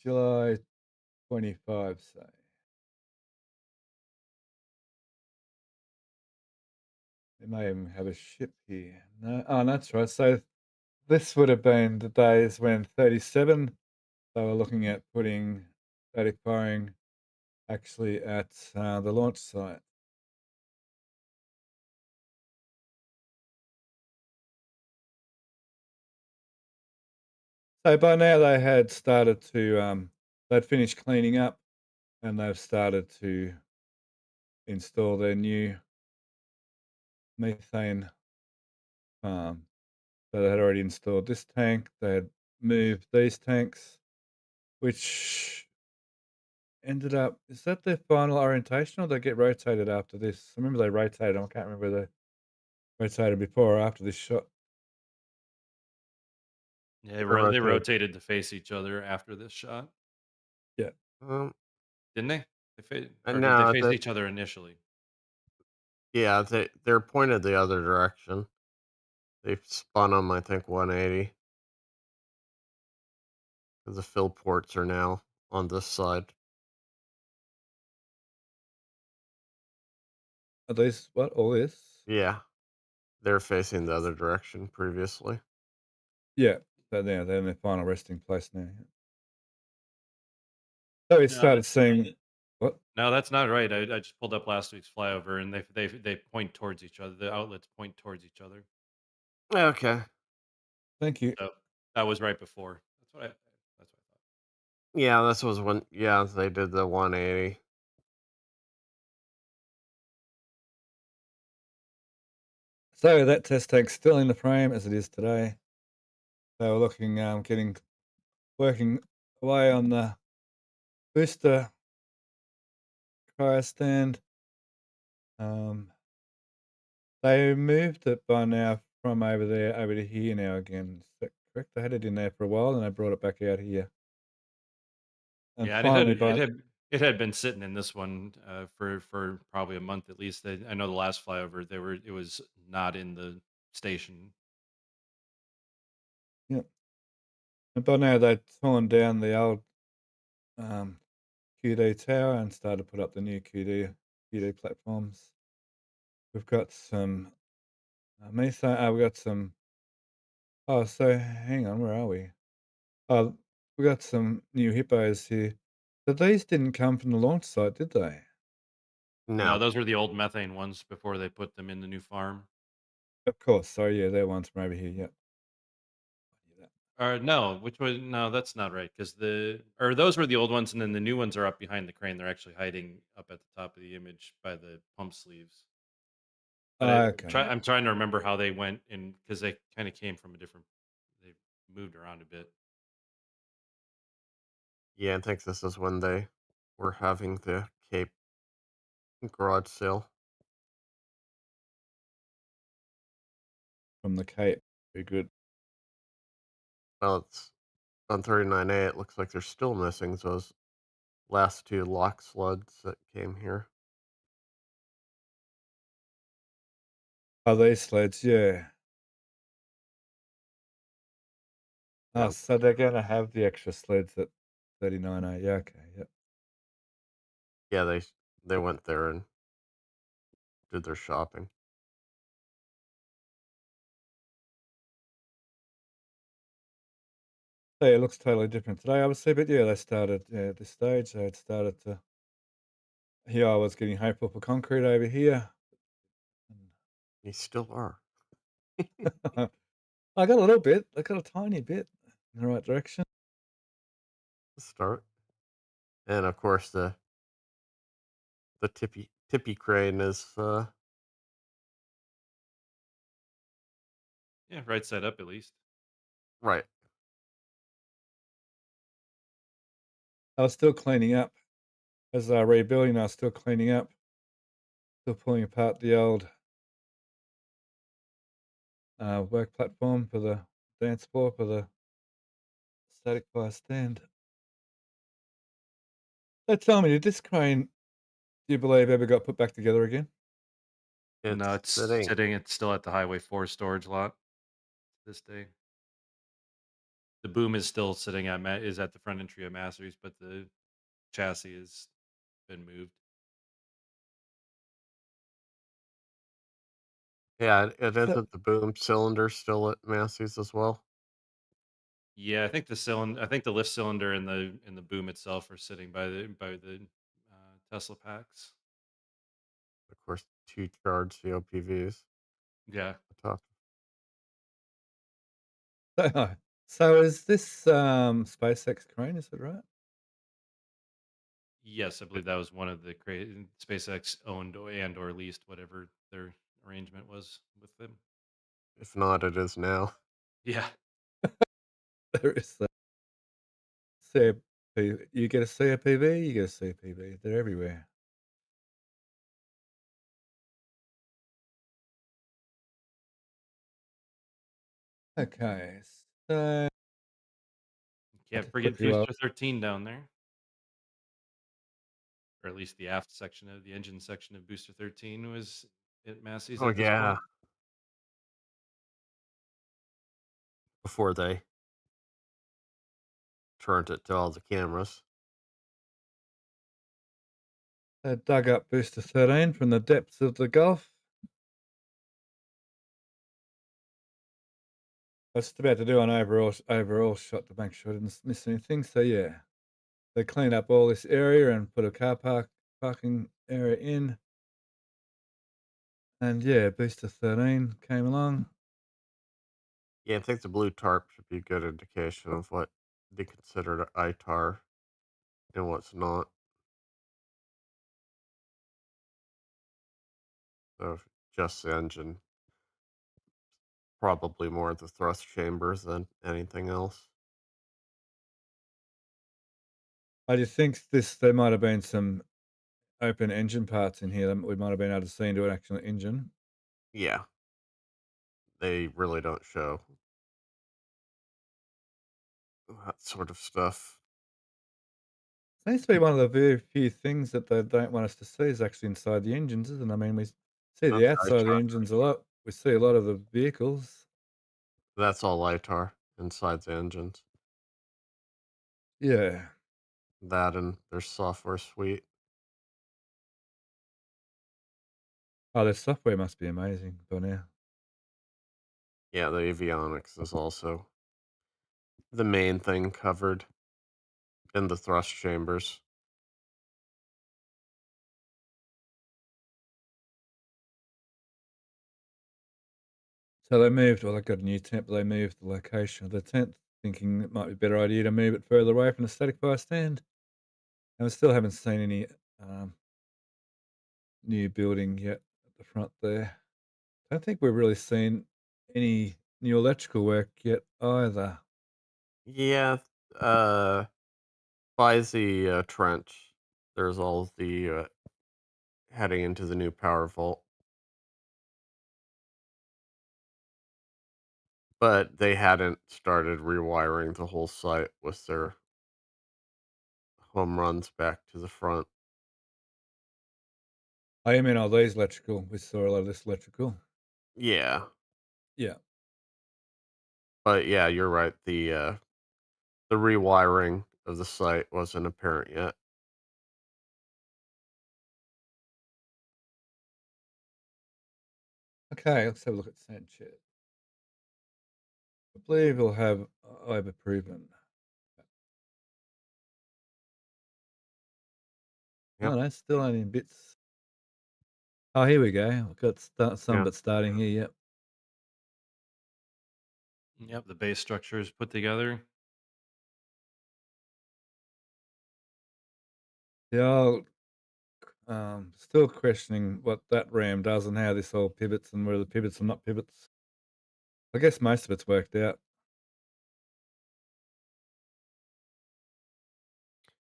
Speaker 1: July 25, say. They may even have a ship here. No, oh, that's right. So this would have been the days when 37, they were looking at putting static firing actually at the launch site. So by now they had started to, they'd finished cleaning up and they've started to install their new methane farm. So they had already installed this tank. They had moved these tanks, which ended up, is that their final orientation or they get rotated after this? I remember they rotated them. I can't remember whether they rotated before or after this shot.
Speaker 2: Yeah,
Speaker 3: They're
Speaker 2: they
Speaker 3: rotated.
Speaker 2: rotated to face each other after this shot,
Speaker 1: Yeah.
Speaker 3: Um,
Speaker 2: didn't they? Or did they
Speaker 3: no,
Speaker 2: face each other initially?
Speaker 3: yeah, they're pointed the other direction. They've spun them, I think, 180. The fill ports are now on this side.
Speaker 1: Are these, what, all this?
Speaker 3: Yeah, they're facing the other direction previously.
Speaker 1: Yeah. So now they're in their final resting place now. Yeah. So we
Speaker 2: No,
Speaker 1: started seeing, what?
Speaker 2: no, that's not right. I just pulled up last week's flyover, and they point towards each other. The outlets point towards each other.
Speaker 3: Okay.
Speaker 1: Thank you.
Speaker 2: So that was right before. That's what I thought.
Speaker 3: Yeah, this was when, yeah, they did the 180.
Speaker 1: So that test tank's still in the frame as it is today. So we're looking, working away on the booster cryo stand. Um, they moved it by now from over there over to here now again. Is that correct? They had it in there for a while and they brought it back out here. And
Speaker 2: Yeah, and
Speaker 1: finally, by
Speaker 2: it had been sitting in this one for probably a month at least. I know the last flyover it was not in the station.
Speaker 1: yeah, and by now they'd torn down the old um, QD tower and started to put up the new QD platforms. We've got some methane. We've got some. Oh, so hang on, where are we? Oh, we got some new hippos here. But these didn't come from the launch site, did they?
Speaker 2: No,
Speaker 3: No,
Speaker 2: those were the old methane ones before they put them in the new farm.
Speaker 1: Of course. So yeah, they're ones from over here. Yep. Yeah.
Speaker 2: Or no, which one? No, that's not right. Because those were the old ones, and then the new ones are up behind the crane. They're actually hiding up at the top of the image by the pump sleeves. But
Speaker 1: Okay. Yeah.
Speaker 2: I'm trying to remember how they went in because they kind of came from a different. They moved around a bit.
Speaker 3: yeah, I think this is when they were having the Cape garage sale.
Speaker 1: From the Cape. Very good.
Speaker 3: Well, it's on 39A. It looks like they're still missing those last two lock slugs that came here.
Speaker 1: Oh, these sleds. Yeah. Oh,
Speaker 3: Yep.
Speaker 1: so they're going to have the extra sleds at 39A. Yeah. Okay. Yep.
Speaker 3: Yeah, they went there and did their shopping.
Speaker 1: So yeah, it looks totally different today, obviously. But yeah, they started at this stage. They had started to. Here I was getting hopeful for concrete over here.
Speaker 3: You still are.
Speaker 1: I got a little bit. I got a tiny bit in the right direction.
Speaker 3: Start. And of course the tippy crane is
Speaker 2: Yeah, right side up at least.
Speaker 3: right.
Speaker 1: I was still cleaning up as I was rebuilding. I was still cleaning up, still pulling apart the old work platform for the dance floor for the static fire stand. So tell me, did this crane, do you believe, ever got put back together again?
Speaker 2: No,
Speaker 3: It's
Speaker 2: it's
Speaker 3: sitting.
Speaker 2: sitting. It's still at the Highway 4 storage lot this day. The boom is still sitting is at the front entry of Masters, but the chassis has been moved.
Speaker 3: Yeah, it
Speaker 1: So,
Speaker 3: isn't the boom cylinder still at Massey's as well.
Speaker 2: Yeah, I think the lift cylinder and the boom itself are sitting by the Tesla packs.
Speaker 3: Of course, two charged COPVs.
Speaker 2: Yeah.
Speaker 3: The top.
Speaker 1: so is this SpaceX crane? Is it right?
Speaker 2: Yes, I believe that was one of the SpaceX owned or leased whatever their arrangement was with them.
Speaker 3: If not, it is now.
Speaker 2: Yeah.
Speaker 1: There is that. COP, you get a COPV, you get a COPV. They're everywhere. Okay, so
Speaker 2: Can't
Speaker 1: to
Speaker 2: forget
Speaker 1: quickly roll.
Speaker 2: Booster 13 down there. Or at least the aft section of the engine section of Booster 13 was at Massey's
Speaker 3: Oh
Speaker 2: at this
Speaker 3: yeah,
Speaker 2: point.
Speaker 3: before they turned it to all the cameras.
Speaker 1: They dug up Booster 13 from the depths of the Gulf. I was just about to do an overall shot to make sure I didn't miss anything. So yeah, they cleaned up all this area and put a parking area in. And yeah, Booster 13 came along.
Speaker 3: Yeah, I think the blue tarp should be a good indication of what they consider ITAR and what's not. So just the engine, probably more the thrust chambers than anything else.
Speaker 1: I just think there might have been some open engine parts in here that we might have been able to see into an actual engine.
Speaker 3: Yeah, they really don't show that sort of stuff.
Speaker 1: Seems to be one of the very few things that they don't want us to see is actually inside the engines, isn't it? I mean, we see the
Speaker 3: That's
Speaker 1: outside of the
Speaker 3: ITAR.
Speaker 1: engines a lot. We see a lot of the vehicles.
Speaker 3: That's all ITAR inside the engines.
Speaker 1: Yeah.
Speaker 3: That and their software suite.
Speaker 1: Oh, their software must be amazing by now.
Speaker 3: Yeah, the avionics is also the main thing covered in the thrust chambers.
Speaker 1: So they moved, well, they got a new tent, but they moved the location of the tent, thinking it might be a better idea to move it further away from the static fire stand. And we still haven't seen any um, new building yet at the front there. Don't think we've really seen any new electrical work yet either.
Speaker 3: Yeah, uh, by the trench, there's all the heading into the new power vault, but they hadn't started rewiring the whole site with their home runs back to the front.
Speaker 1: I mean, all these electrical. We saw a lot of this electrical.
Speaker 3: Yeah,
Speaker 1: Yeah.
Speaker 3: but yeah, you're right. The rewiring of the site wasn't apparent yet.
Speaker 1: Okay, let's have a look at Sanchez. I believe he'll have overproven.
Speaker 3: Yep.
Speaker 1: Oh, no, still only in bits. Oh, here we go. I've got some
Speaker 3: Yeah.
Speaker 1: but starting here. Yep.
Speaker 2: Yep, the base structure is put together.
Speaker 1: The old, still questioning what that RAM does and how this all pivots and whether the pivots are not pivots. I guess most of it's worked out.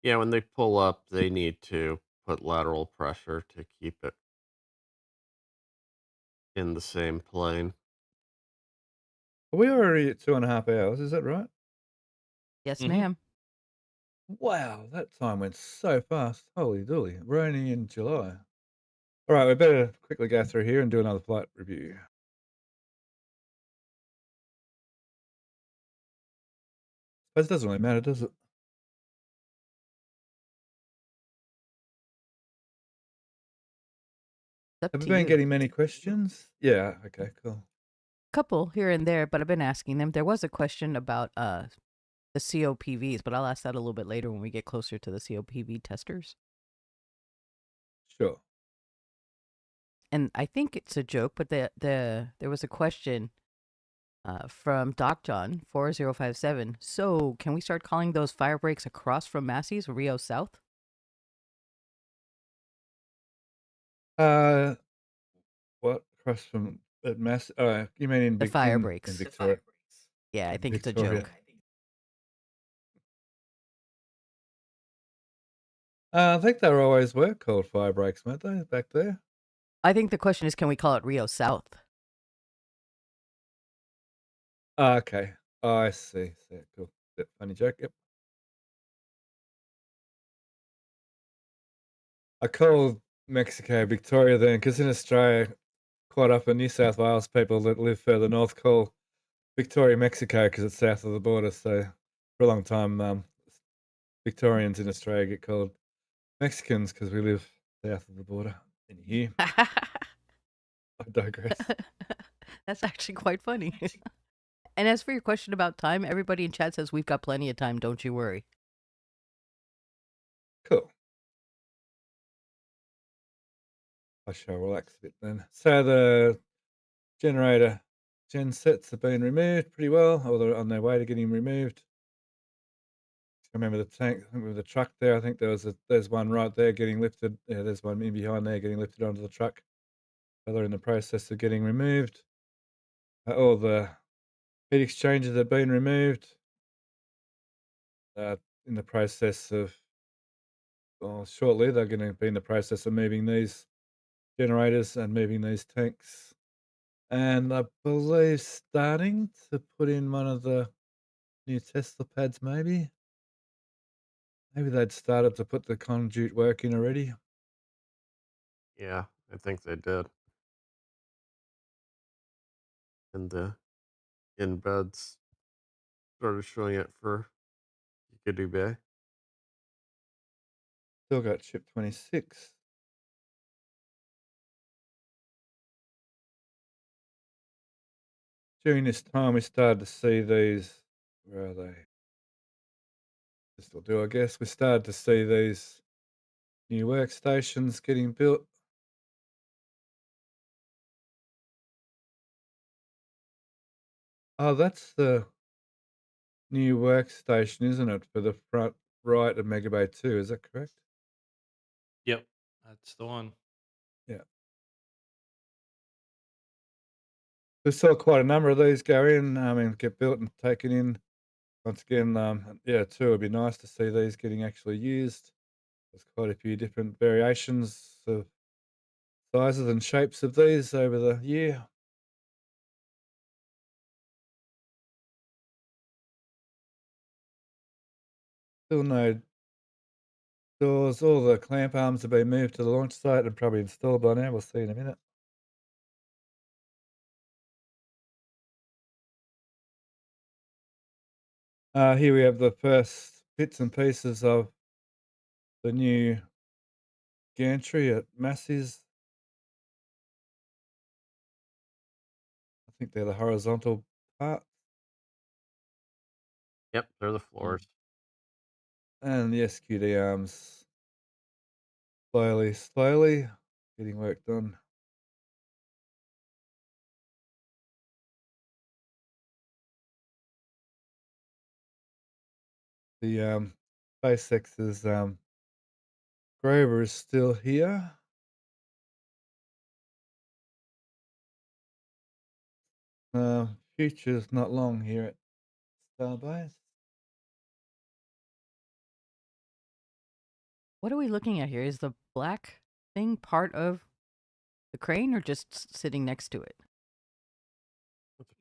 Speaker 3: Yeah, when they pull up, they need to put lateral pressure to keep it in the same plane.
Speaker 1: Are we already at 2.5 hours? Is that right?
Speaker 4: Yes,
Speaker 2: Hmm.
Speaker 4: ma'am.
Speaker 1: Wow, that time went so fast. Holy dooly. We're only in July. All right, we better quickly go through here and do another flight review. Suppose it doesn't really matter, does it?
Speaker 4: It's up
Speaker 1: Have we
Speaker 4: to
Speaker 1: been
Speaker 4: you.
Speaker 1: getting many questions? Yeah, okay, cool.
Speaker 4: Couple here and there, but I've been asking them. There was a question about the COPVs, but I'll ask that a little bit later when we get closer to the COPV testers.
Speaker 1: Sure.
Speaker 4: And I think it's a joke, but there was a question from Doc John 4057. So can we start calling those fire breaks across from Massey's Rio South?
Speaker 1: Uh, what? Across from at Mass? You mean
Speaker 4: The fire
Speaker 1: in
Speaker 4: breaks.
Speaker 1: Victoria?
Speaker 4: Yeah, I
Speaker 1: In
Speaker 4: think it's a
Speaker 1: Victoria.
Speaker 4: joke.
Speaker 1: I think they always were called fire breaks, weren't they, back there?
Speaker 4: I think the question is, can we call it Rio South?
Speaker 1: Okay. Oh, I see. See, cool. Bit funny joke. Yep. I called Mexico Victoria then, because in Australia, quite often New South Wales people that live further north call Victoria Mexico because it's south of the border. So for a long time, Victorians in Australia get called Mexicans because we live south of the border. And here, I digress.
Speaker 4: That's actually quite funny. And as for your question about time, everybody in chat says we've got plenty of time. Don't you worry.
Speaker 1: Cool. I shall relax a bit then. So the generator gen sets have been removed pretty well, or they're on their way to getting removed. I remember the tank, I remember the truck there. I think there's one right there getting lifted. Yeah, there's one in behind there getting lifted onto the truck. So they're in the process of getting removed. All the heat exchangers have been removed. In the process of, well, shortly they're going to be in the process of moving these generators and moving these tanks. And I believe starting to put in one of the new Tesla pads, maybe. Maybe they'd started to put the conduit work in already.
Speaker 3: Yeah, I think they did. And the embeds started showing it for Goodoo Bay.
Speaker 1: Still got ship 26. During this time, we started to see these. Where are they? They still do, I guess. We started to see these new workstations getting built. Oh, that's the new workstation, isn't it, for the front right of Mega Bay 2, is that correct?
Speaker 2: Yep, that's the one.
Speaker 1: Yeah. We saw quite a number of these go in, and get built and taken in. Once again, yeah, too, it'd be nice to see these getting actually used. There's quite a few different variations of sizes and shapes of these over the year. Still no doors. All the clamp arms have been moved to the launch site and probably installed by now. We'll see in a minute. Here we have the first bits and pieces of the new gantry at Massey's. I think they're the horizontal part.
Speaker 3: Yep, they're the floors.
Speaker 1: And the SQD arms slowly getting work done. The SpaceX's Grover is still here. Future's not long here at Starbase.
Speaker 4: What are we looking at here? Is the black thing part of the crane or just sitting next to it?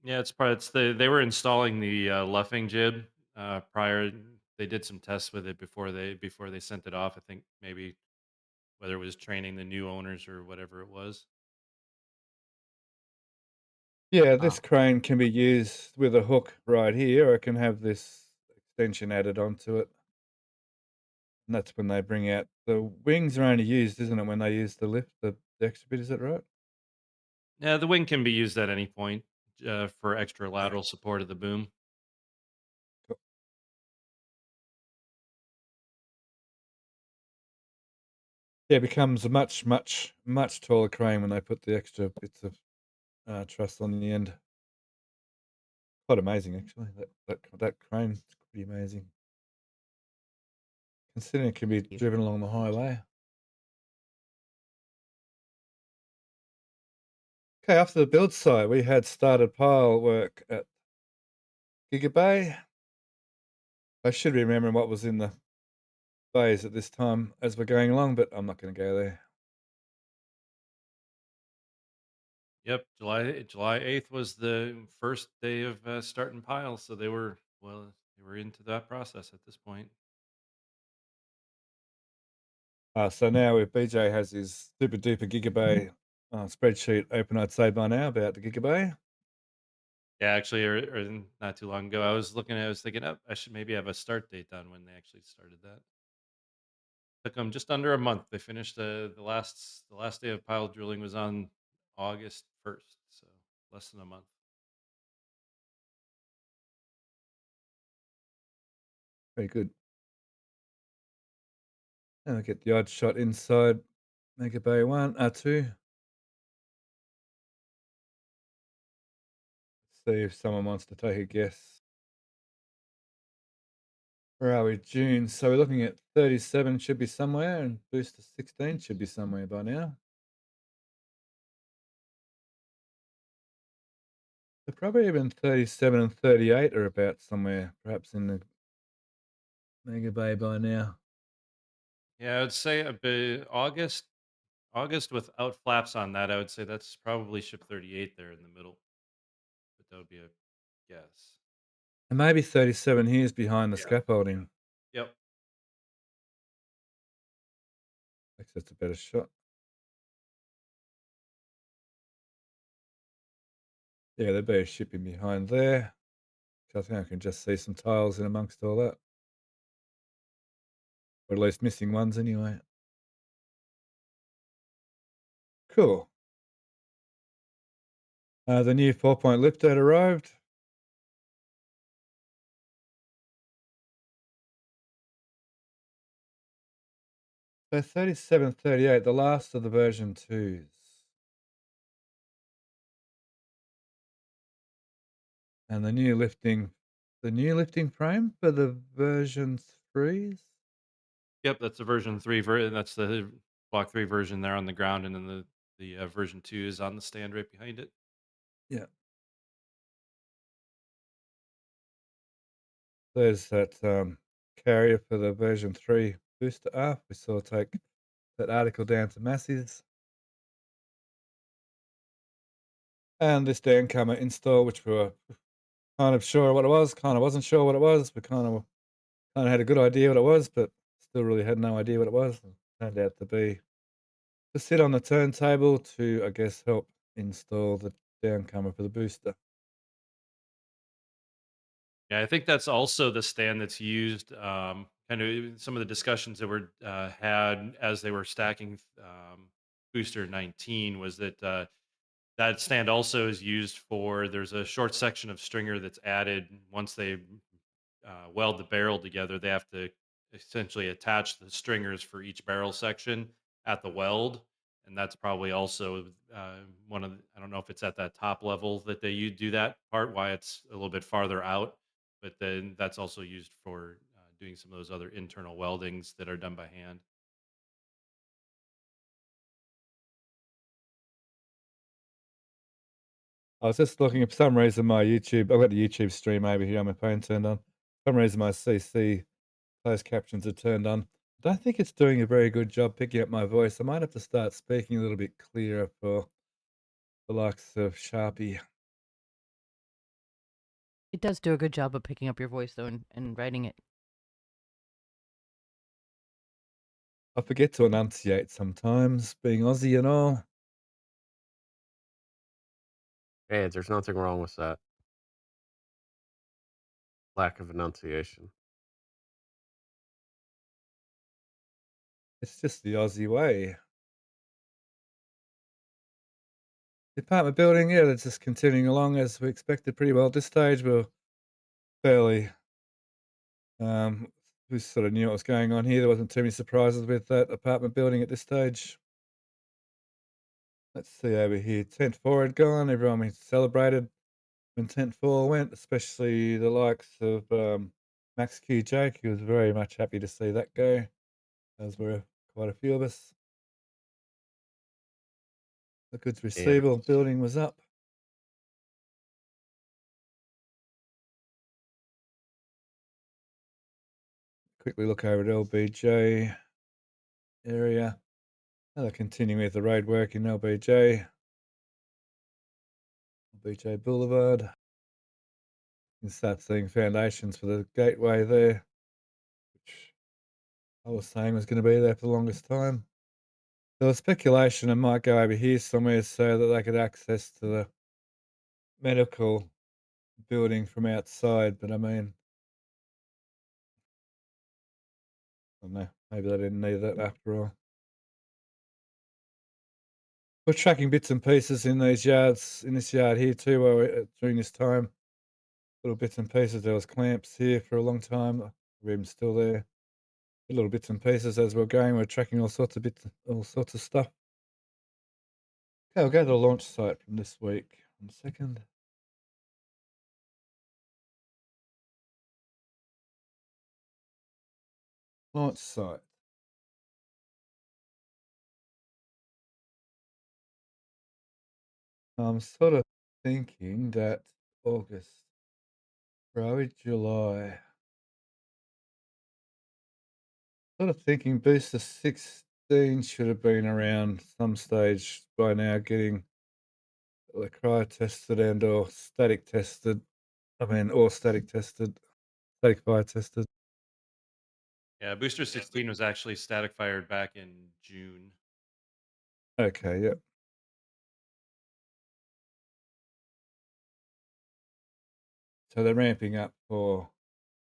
Speaker 2: Yeah, it's part. It's they were installing the luffing jib prior. They did some tests with it before they sent it off. I think maybe whether it was training the new owners or whatever it was.
Speaker 1: Yeah,
Speaker 3: Wow.
Speaker 1: this crane can be used with a hook right here, or it can have this extension added onto it. And that's when they bring out the wings are only used, isn't it, when they use the lift, the extra bit, is that right?
Speaker 2: Yeah, the wing can be used at any point for extra lateral support of the boom.
Speaker 1: Cool. Yeah, it becomes a much taller crane when they put the extra bits of truss on the end. Quite amazing, actually. That crane's pretty amazing. Considering it can be
Speaker 4: You.
Speaker 1: driven along the highway. Okay, after the build site, we had started pile work at Giga Bay. I should be remembering what was in the bays at this time as we're going along, but I'm not going to go there.
Speaker 2: Yep, July 8th was the first day of starting piles, so they were into that process at this point.
Speaker 1: So now if BJ has his super duper Giga Bay spreadsheet open, I'd say by now about the Giga Bay.
Speaker 2: Yeah, actually, not too long ago, I was thinking, oh, I should maybe have a start date on when they actually started that. Took them just under a month. They finished the last day of pile drilling was on August 1st, so less than a month.
Speaker 1: Very good. And we get the odd shot inside Mega Bay 1, 2. See if someone wants to take a guess. Where are we? June. So we're looking at 37 should be somewhere, and boost to 16 should be somewhere by now. So probably even 37 and 38 are about somewhere, perhaps in the Mega Bay by now.
Speaker 2: Yeah, I would say a bit August without flaps on that. I would say that's probably ship 38 there in the middle, but that would be a guess.
Speaker 1: And maybe 37 here is behind the
Speaker 2: Yeah.
Speaker 1: scaffolding.
Speaker 2: Yep.
Speaker 1: Actually, that's a better shot. Yeah, there'd be a shipping behind there. I think I can just see some tiles in amongst all that. Or at least missing ones anyway. Cool. The new 4-point lift had arrived. So 37, 38, the last of the version 2s. And the new lifting frame for the version 3s?
Speaker 2: Yep, that's the version 3 that's the Block 3 version there on the ground, and then the version 2 is on the stand right behind it.
Speaker 1: Yeah. There's that, carrier for the version 3 booster aft. We saw take that article down to Massey's. And this downcomer install, which we were kind of sure what it was, kind of wasn't sure what it was. We kind of had a good idea what it was, but still really had no idea what it was. It turned out to be to sit on the turntable to, I guess, help install the downcomer for the booster.
Speaker 2: Yeah, I think that's also the stand that's used. Kind of some of the discussions that were had as they were stacking Booster 19 was that that stand also is used for. There's a short section of stringer that's added once they weld the barrel together. They have to essentially attach the stringers for each barrel section at the weld, and that's probably also one of I don't know if it's at that top level that they you do that part, why it's a little bit farther out, but then that's also used for doing some of those other internal weldings that are done by hand.
Speaker 1: I was just looking, for some reason, my YouTube, I've got the YouTube stream over here on my phone turned on. For some reason, my CC closed captions are turned on. I don't think it's doing a very good job picking up my voice. I might have to start speaking a little bit clearer for the likes of Sharpie.
Speaker 4: It does do a good job of picking up your voice, though, and writing it.
Speaker 1: I forget to enunciate sometimes, being Aussie and all.
Speaker 3: Hey, there's nothing wrong with that. Lack of enunciation.
Speaker 1: It's just the Aussie way. The apartment building, yeah, that's just continuing along as we expected pretty well. At this stage, we're fairly, we sort of knew what was going on here. There wasn't too many surprises with that apartment building at this stage. Let's see over here. Tent 4 had gone. Everyone celebrated when Tent 4 went, especially the likes of Max Q Jake. He was very much happy to see that go, as were quite a few of us. The goods
Speaker 3: Yeah.
Speaker 1: receivable building was up. Quickly look over at LBJ area. Now they're continuing with the road work in LBJ Boulevard. You can start seeing foundations for the gateway there, which I was saying was going to be there for the longest time. There was speculation it might go over here somewhere so that they could access to the medical building from outside, but I mean, I don't know, maybe they didn't need that after all. We're tracking bits and pieces in these yards, in this yard here too, where during this time, little bits and pieces. There was clamps here for a long time. Rim's still there. Little bits and pieces as we're going. We're tracking all sorts of bits, all sorts of stuff. Okay, I'll go to the launch site from this week. 1 second. Launch site. I'm sort of thinking that August, probably July. Sort of thinking booster 16 should have been around some stage by now, getting the cryo tested and or static tested. I mean, or static tested, static fire tested.
Speaker 2: Yeah, Booster 16 was actually static fired back in June.
Speaker 1: Okay, yep. So they're ramping up for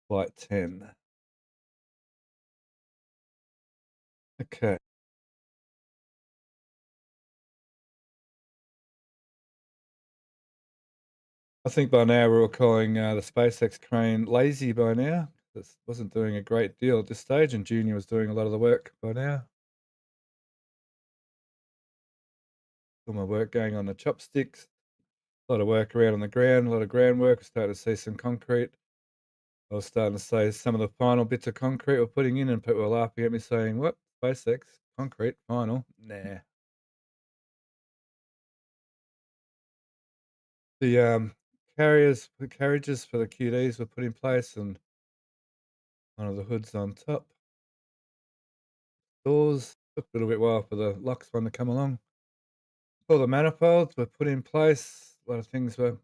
Speaker 1: flight 10. Okay. I think by now we're all calling the SpaceX crane lazy by now. This wasn't doing a great deal at this stage, and Junior was doing a lot of the work by now. All my work going on the chopsticks. A lot of work around on the ground, a lot of groundwork. We're starting to see some concrete. I was starting to say some of the final bits of concrete we're putting in, and people were laughing at me saying, "What? SpaceX concrete final? Nah." The the carriages for the QDs were put in place, and one of the hoods on top. Doors took a little bit while for the locks one to come along. All the manifolds were put in place. A lot of things were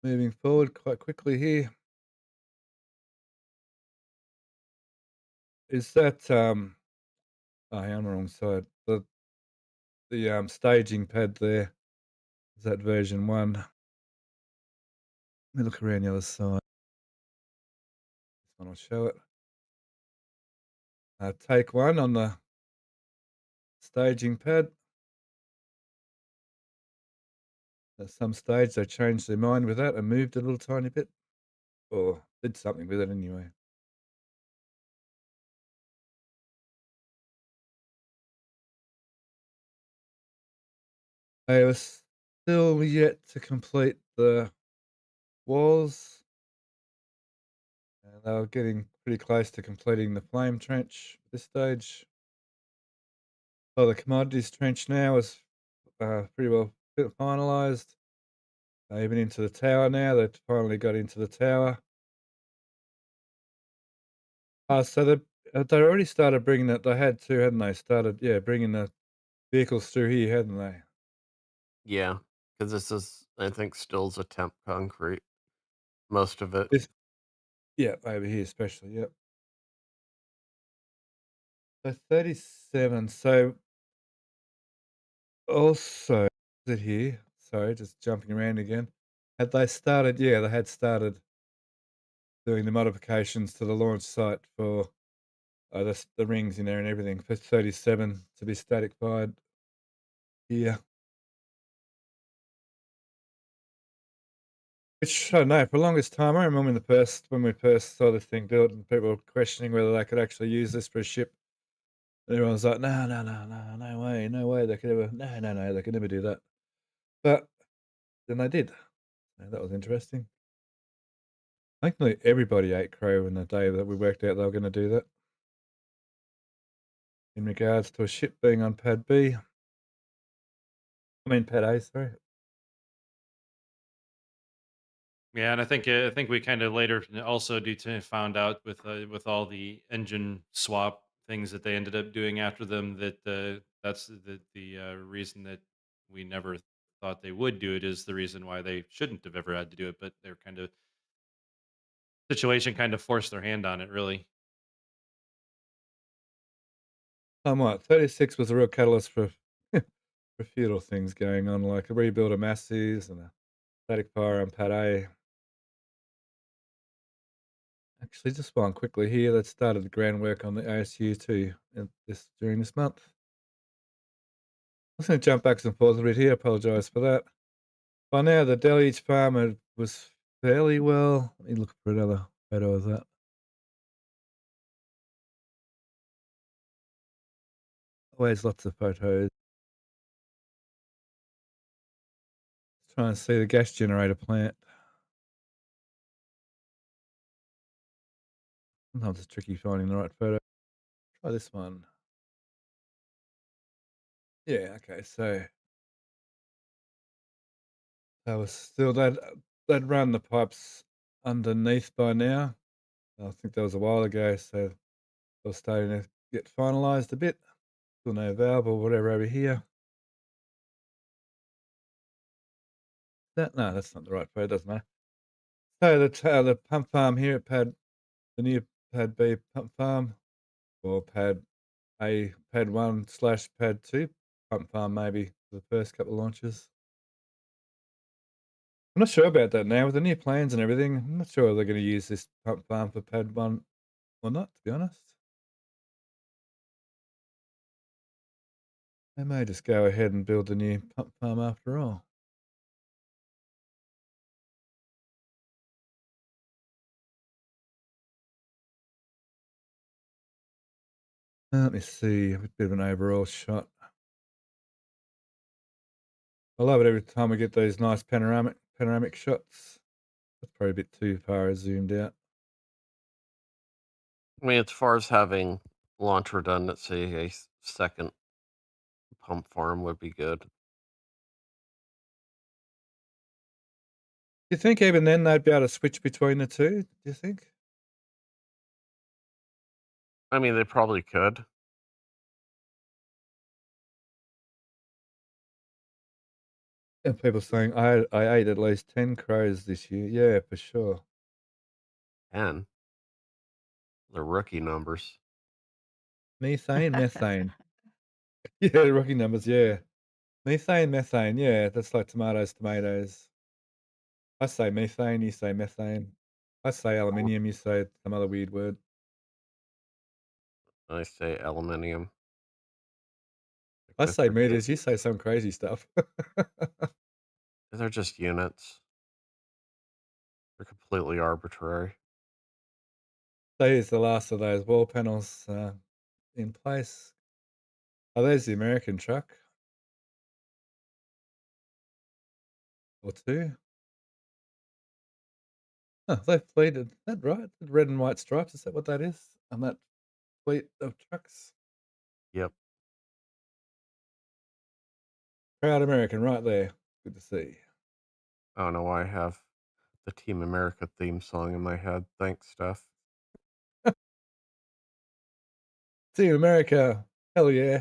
Speaker 1: moving forward quite quickly here. Is that oh, hang on the wrong side. The staging pad there. Is that version 1? Let me look around the other side. This one will show it. Take 1 on the staging pad. At some stage, they changed their mind with that and moved a little tiny bit, or did something with it anyway. They were still yet to complete the walls, and they were getting pretty close to completing the flame trench at this stage. Well, the commodities trench now is pretty well finalised. Even into the tower now. They've finally got into the tower. So they already started bringing that. They had to, hadn't they? Started, yeah, bringing the vehicles through here, hadn't they?
Speaker 3: Yeah, because this is, I think, still's a temp concrete. Most of it.
Speaker 1: This, yeah, over here especially. Yep. So 37. So also, is it here? Sorry, just jumping around again. Had they started? Yeah, they had started doing the modifications to the launch site for the rings in there and everything for 37 to be statified here. Which I don't know, for the longest time, I remember when we first saw the thing built and people were questioning whether they could actually use this for a ship. And everyone was like, no, no, no, no, no way they could ever, no, no, no, they could never do that. But then they did. So that was interesting. I think nearly everybody ate crow in the day that we worked out they were going to do that. In regards to a ship being on Pad B. I mean, Pad A, sorry.
Speaker 2: Yeah, and I think we kind of later also found out with all the engine swap things that they ended up doing after them that that's the reason that we never thought they would do it is the reason why they shouldn't have ever had to do it, but their kind of situation kind of forced their hand on it, really.
Speaker 1: Somewhat. 36 was a real catalyst for for feudal things going on, like a rebuild of Massey's and a static fire on Pad A. Actually, just one quickly here. That started the groundwork on the ASU too during this month. I'm just going to jump back and forth a bit here. Apologise for that. By now, the deluge farm was fairly well. Let me look for another photo of that. Always lots of photos. Let's try and see the gas generator plant. Sometimes it's tricky finding the right photo. Try this one. Yeah, okay, so that was still they'd run the pipes underneath by now. I think that was a while ago, so they were starting to get finalised a bit. Still no valve or whatever over here. No, that's not the right photo, doesn't matter. So the pump farm here at the new Pad B pump farm, or Pad A, Pad 1/Pad 2 pump farm maybe for the first couple of launches. I'm not sure about that now with the new plans and everything. I'm not sure they're going to use this pump farm for Pad 1 or not, to be honest. They may just go ahead and build the new pump farm after all. Let me see, a bit of an overall shot. I love it every time we get these nice panoramic shots. That's probably a bit too far zoomed out.
Speaker 3: I mean, as far as having launch redundancy, a second pump farm would be good.
Speaker 1: You think even then they'd be able to switch between the two? Do you think?
Speaker 3: I mean, they probably could.
Speaker 1: And people saying I ate at least 10 crows this year. Yeah, for sure.
Speaker 3: And the rookie numbers.
Speaker 1: Methane. Yeah, rookie numbers. Yeah, methane. Yeah, that's like tomatoes. I say methane. You say methane. I say aluminium. You say some other weird word.
Speaker 3: I say aluminium.
Speaker 1: I
Speaker 3: With
Speaker 1: say
Speaker 3: their
Speaker 1: meters. You say some crazy stuff.
Speaker 3: they're just units. They're completely arbitrary.
Speaker 1: So here's the last of those wall panels in place. Oh, there's the American truck or two. Oh, they've fleeted. Is that right? The red and white stripes. Is that what that is? And that fleet of trucks.
Speaker 3: Yep.
Speaker 1: Proud American right there. Good to see.
Speaker 3: I don't know why I have the Team America theme song in my head. Thanks, Steph.
Speaker 1: See you, America. Hell yeah.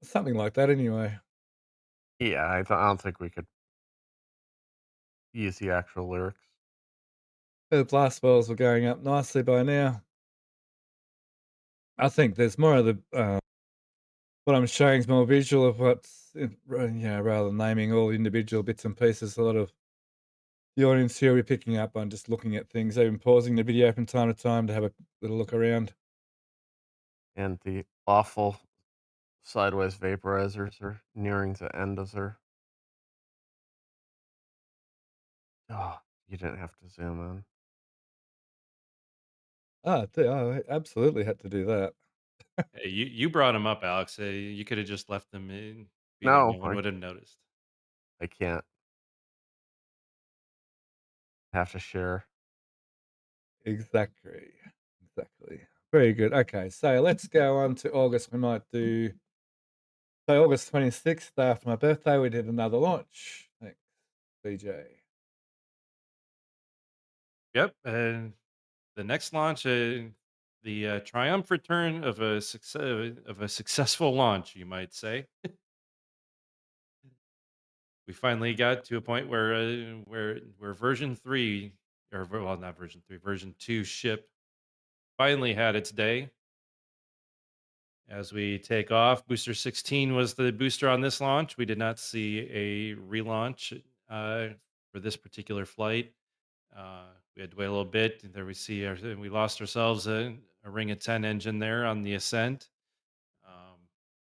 Speaker 1: Something like that anyway.
Speaker 3: Yeah, I don't think we could use the actual lyrics.
Speaker 1: The blast wells were going up nicely by now. I think there's more of the what I'm showing is more visual of what's rather than naming all individual bits and pieces. A lot of the audience here will be picking up on just looking at things, even pausing the video from time to time to have a little look around.
Speaker 3: And the awful sideways vaporizers are nearing the end of their. Oh, you didn't have to zoom in.
Speaker 1: I absolutely had to do that.
Speaker 2: Hey, you brought him up, Alex. You could have just left them in, be like
Speaker 3: No,
Speaker 2: no one would have noticed.
Speaker 3: I can't. Have to share.
Speaker 1: Exactly. Very good. Okay, so let's go on to August. We might do so August 26th, day after my birthday, we did another launch. Thanks, BJ.
Speaker 2: Yep, and the next launch, the triumphant return of a successful launch, you might say. We finally got to a point where version 3 well, not version 3, version 2 ship finally had its day. As we take off, booster 16 was the booster on this launch. We did not see a relaunch for this particular flight. We had to wait a little bit, and there we lost ourselves a Ring of 10 engine there on the ascent.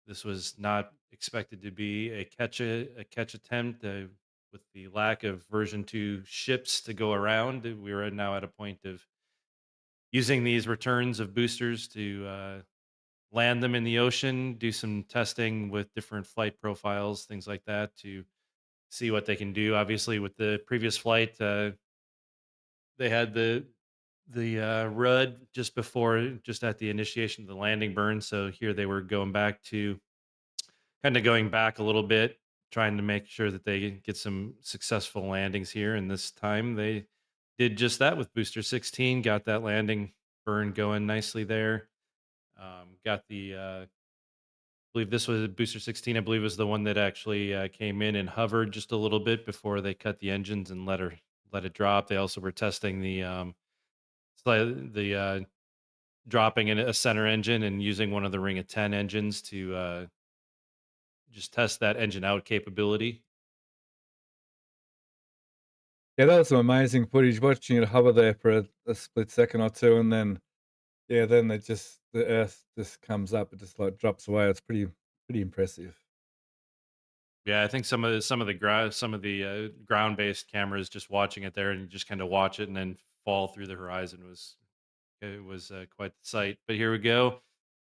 Speaker 2: This was not expected to be a catch attempt with the lack of version 2 ships to go around. We were now at a point of using these returns of boosters to land them in the ocean, do some testing with different flight profiles, things like that, to see what they can do. Obviously, with the previous flight, they had the RUD just at the initiation of the landing burn. So here they were going back a little bit, trying to make sure that they get some successful landings here. And this time they did just that with booster 16, got that landing burn going nicely there. Got I believe this was booster 16. I believe was the one that actually came in and hovered just a little bit before they cut the engines and let it drop. They also were testing the dropping in a center engine and using one of the Ring of 10 engines to just test that engine out capability.
Speaker 1: Yeah, that was some amazing footage. Watching it hover there for a split second or two, and then then the Earth just comes up. It just like drops away. It's pretty impressive.
Speaker 2: Yeah, I think some of the ground based cameras just watching it there and you just kind of watch it and then fall through the horizon was quite the sight. But here we go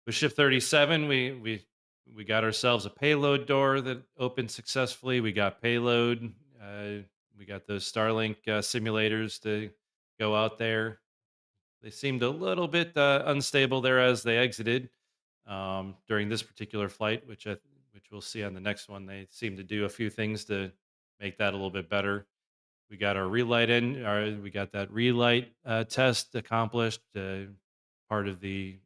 Speaker 2: with Ship 37. We We got ourselves a payload door that opened successfully. We got payload. We got those Starlink simulators to go out there. They seemed a little bit unstable there as they exited during this particular flight, which we'll see on the next one. They seem to do a few things to make that a little bit better. We got our relight in, we got that relight test accomplished. Part of the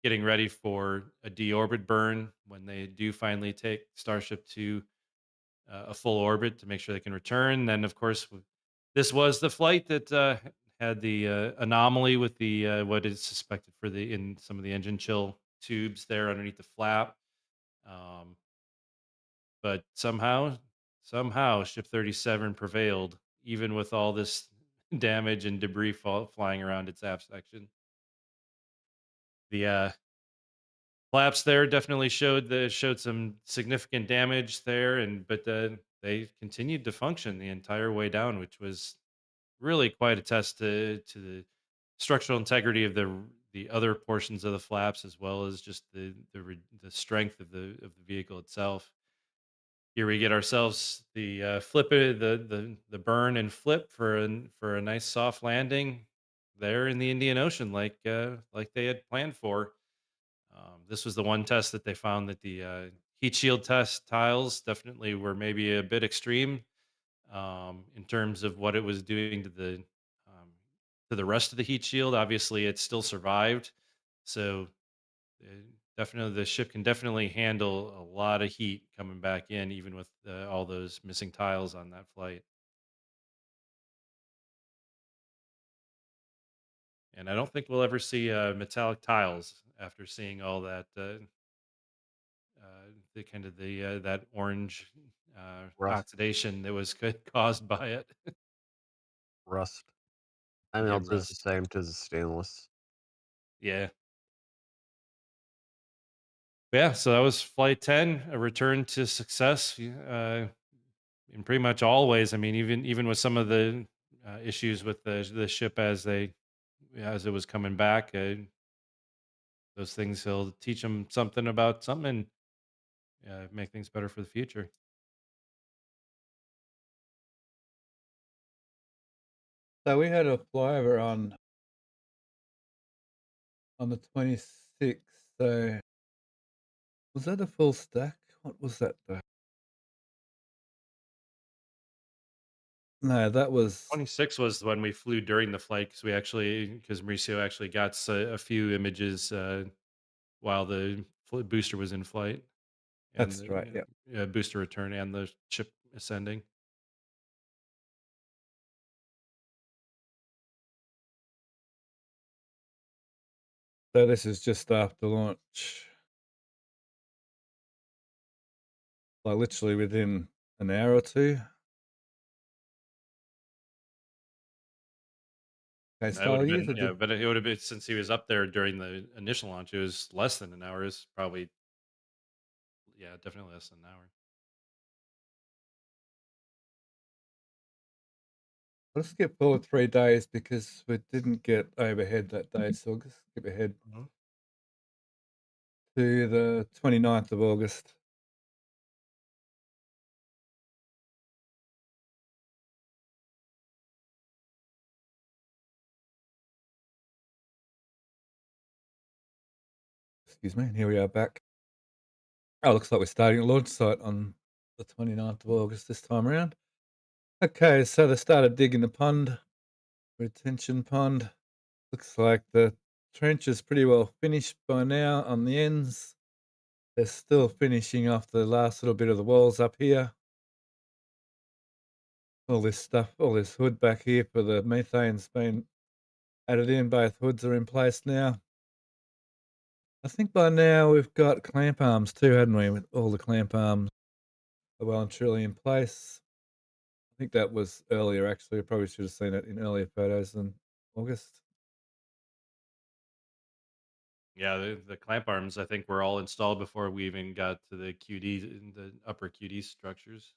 Speaker 2: getting ready for a deorbit burn when they do finally take Starship to a full orbit to make sure they can return. Then, of course, this was the flight that had the anomaly with the what is suspected for the in some of the engine chill tubes there underneath the flap. Um, but somehow, Ship 37 prevailed, even with all this damage and debris flying around its aft section. The flaps there definitely showed some significant damage there, but they continued to function the entire way down, which was really quite a test to the structural integrity of the other portions of the flaps, as well as just the strength of the vehicle itself. Here we get ourselves the the burn and flip for a nice soft landing there in the Indian Ocean, like they had planned for. This was the one test that they found that the heat shield test tiles definitely were maybe a bit extreme in terms of what it was doing um, to the rest of the heat shield. Obviously, it still survived, so uh, definitely the ship can definitely handle a lot of heat coming back in, even with all those missing tiles on that flight. And I don't think we'll ever see metallic tiles after seeing all that. The kind of the that orange
Speaker 3: Rust,
Speaker 2: oxidation that was caused by it.
Speaker 3: rust. I mean,
Speaker 2: Yeah,
Speaker 3: it'll do the
Speaker 2: rust.
Speaker 3: same to the stainless.
Speaker 2: Yeah. Yeah, so that was flight 10, a return to success in pretty much all ways. I mean, even with some of the issues with the ship as it was coming back, those things will teach them something about something and make things better for the future.
Speaker 1: So we had a flyover on the 26th. So was that a full stack? What was that though? No, that was
Speaker 2: 26 was when we flew during the flight because Mauricio actually got a few images while the booster was in flight and
Speaker 1: that's right.
Speaker 2: the
Speaker 1: Yeah.
Speaker 2: booster return and the ship ascending.
Speaker 1: So this is just after launch, like literally within an hour or two. Okay,
Speaker 2: That would
Speaker 1: Star,
Speaker 2: have
Speaker 1: you
Speaker 2: been,
Speaker 1: did
Speaker 2: yeah, but it would have been since he was up there during the initial launch. It was less than an hour. It's probably, yeah, definitely less than an hour.
Speaker 1: let's skip forward 3 days because we didn't get overhead that day. So we'll just skip ahead
Speaker 2: Mhm.
Speaker 1: to the 29th of August. Excuse me. And here we are back. Oh, looks like we're starting at launch site on the 29th of August this time around. Okay, so they started digging the pond, retention pond. Looks like the trench is pretty well finished by now on the ends. They're still finishing off the last little bit of the walls up here. All this stuff, all this hood back here for the methane's been added in. Both hoods are in place now. I think by now we've got clamp arms too, hadn't we? With all the clamp arms are well and truly in place. I think that was earlier, actually. I probably should have seen it in earlier photos than August.
Speaker 2: Yeah, the clamp arms I think were all installed before we even got to the QD, the upper QD structures.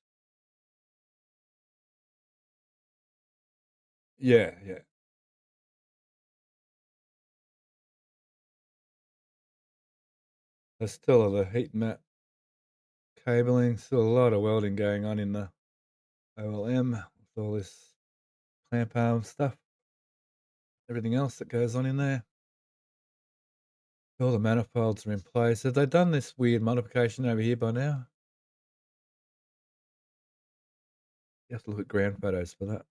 Speaker 1: Yeah, yeah. There's still the heat mat cabling, still a lot of welding going on in the OLM with all this clamp arm stuff, everything else that goes on in there. All the manifolds are in place. Have they done this weird modification over here by now? You have to look at ground photos for that.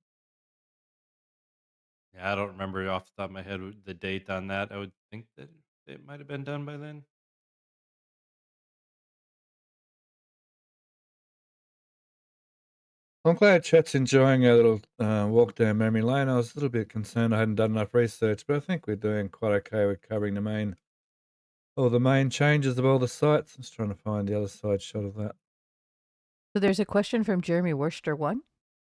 Speaker 2: Yeah, I don't remember off the top of my head the date on that. I would think that it might have been done by then.
Speaker 1: I'm glad chat's enjoying our little walk down memory lane. I was a little bit concerned I hadn't done enough research, but I think we're doing quite okay with covering all the main changes of all the sites. I'm just trying to find the other side shot of that.
Speaker 4: So there's a question from Jeremy Worcester 1.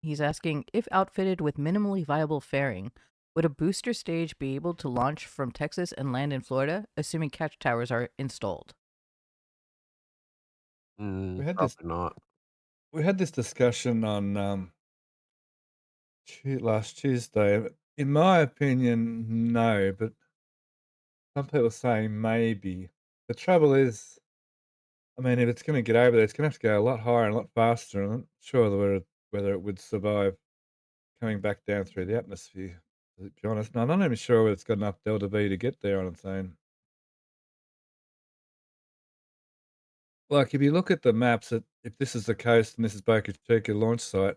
Speaker 4: He's asking, if outfitted with minimally viable fairing, would a booster stage be able to launch from Texas and land in Florida, assuming catch towers are installed?
Speaker 1: We had this
Speaker 3: Probably not.
Speaker 1: we had this discussion on last Tuesday. In my opinion, no, but some people are saying maybe. The trouble is, I mean, if it's going to get over there, it's going to have to go a lot higher and a lot faster. I'm not sure whether it would survive coming back down through the atmosphere, to be honest. And I'm not even sure whether it's got enough delta V to get there on its own. Like, if you look at the maps, if this is the coast and this is Boca Chica launch site,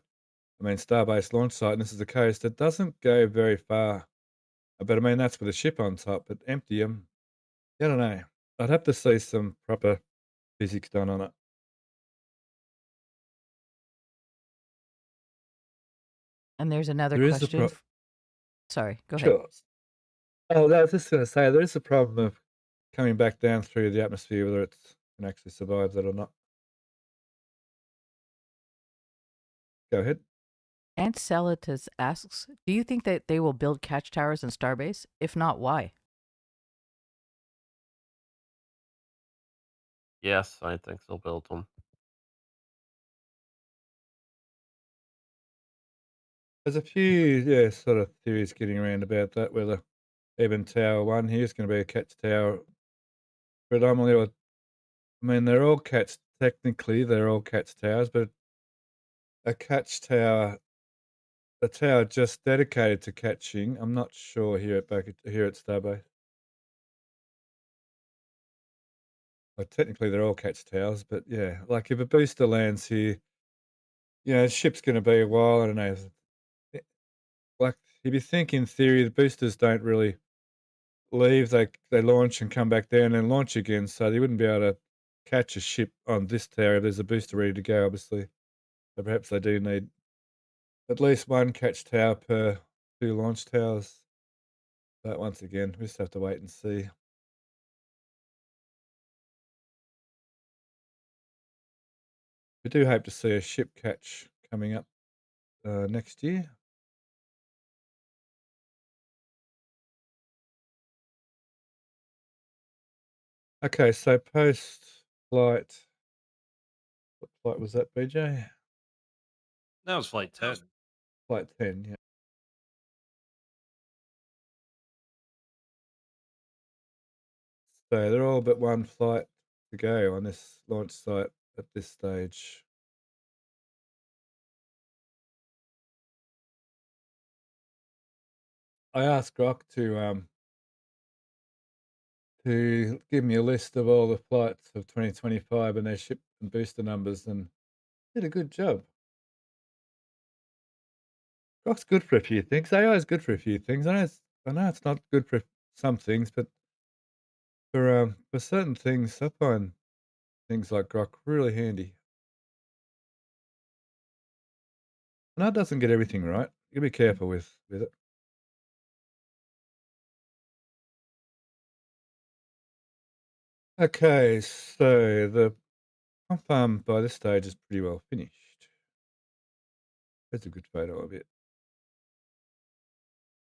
Speaker 1: I mean, Starbase launch site, and this is the coast, it doesn't go very far. But I mean, that's with a ship on top, but empty them. I don't know. I'd have to see some proper physics done on it.
Speaker 4: And there's another
Speaker 1: There is a
Speaker 4: question. Sorry, go ahead.
Speaker 1: Sure. Oh, I was just going to say, there is a problem of coming back down through the atmosphere, whether it can actually survive that or not. Go ahead.
Speaker 4: Antcelitus asks, do you think that they will build catch towers in Starbase? If not, why?
Speaker 3: Yes, I think they'll build them.
Speaker 1: There's a few, sort of theories getting around about that, whether even Tower 1 here is going to be a catch tower predominantly, or, I mean, technically, they're all catch towers, but a catch tower, a tower just dedicated to catching, I'm not sure here at Starbase. Well, technically, they're all catch towers, but yeah, like if a booster lands here, the ship's going to be a while. I don't know. eh, Like if you think in theory, the boosters don't really leave. They launch and come back down and launch again, so they wouldn't be able to catch a ship on this tower if there's a booster ready to go. Obviously, so perhaps they do need at least one catch tower per two launch towers. But once again, we just have to wait and see. We do hope to see a ship catch coming up next year. Okay, so post flight, what flight was that, BJ?
Speaker 2: That was flight 10.
Speaker 1: Flight 10, yeah. So they're all but one flight to go on this launch site at this stage. I asked Grok to give me a list of all the flights of 2025 and their ship and booster numbers, and did a good job. Grok's good for a few things. AI is good for a few things. I know it's not good for some things, but for certain things, I find things like Grok really handy. And that doesn't get everything right. You gotta be careful with it. Okay, so the pump farm by this stage is pretty well finished. There's a good photo of it.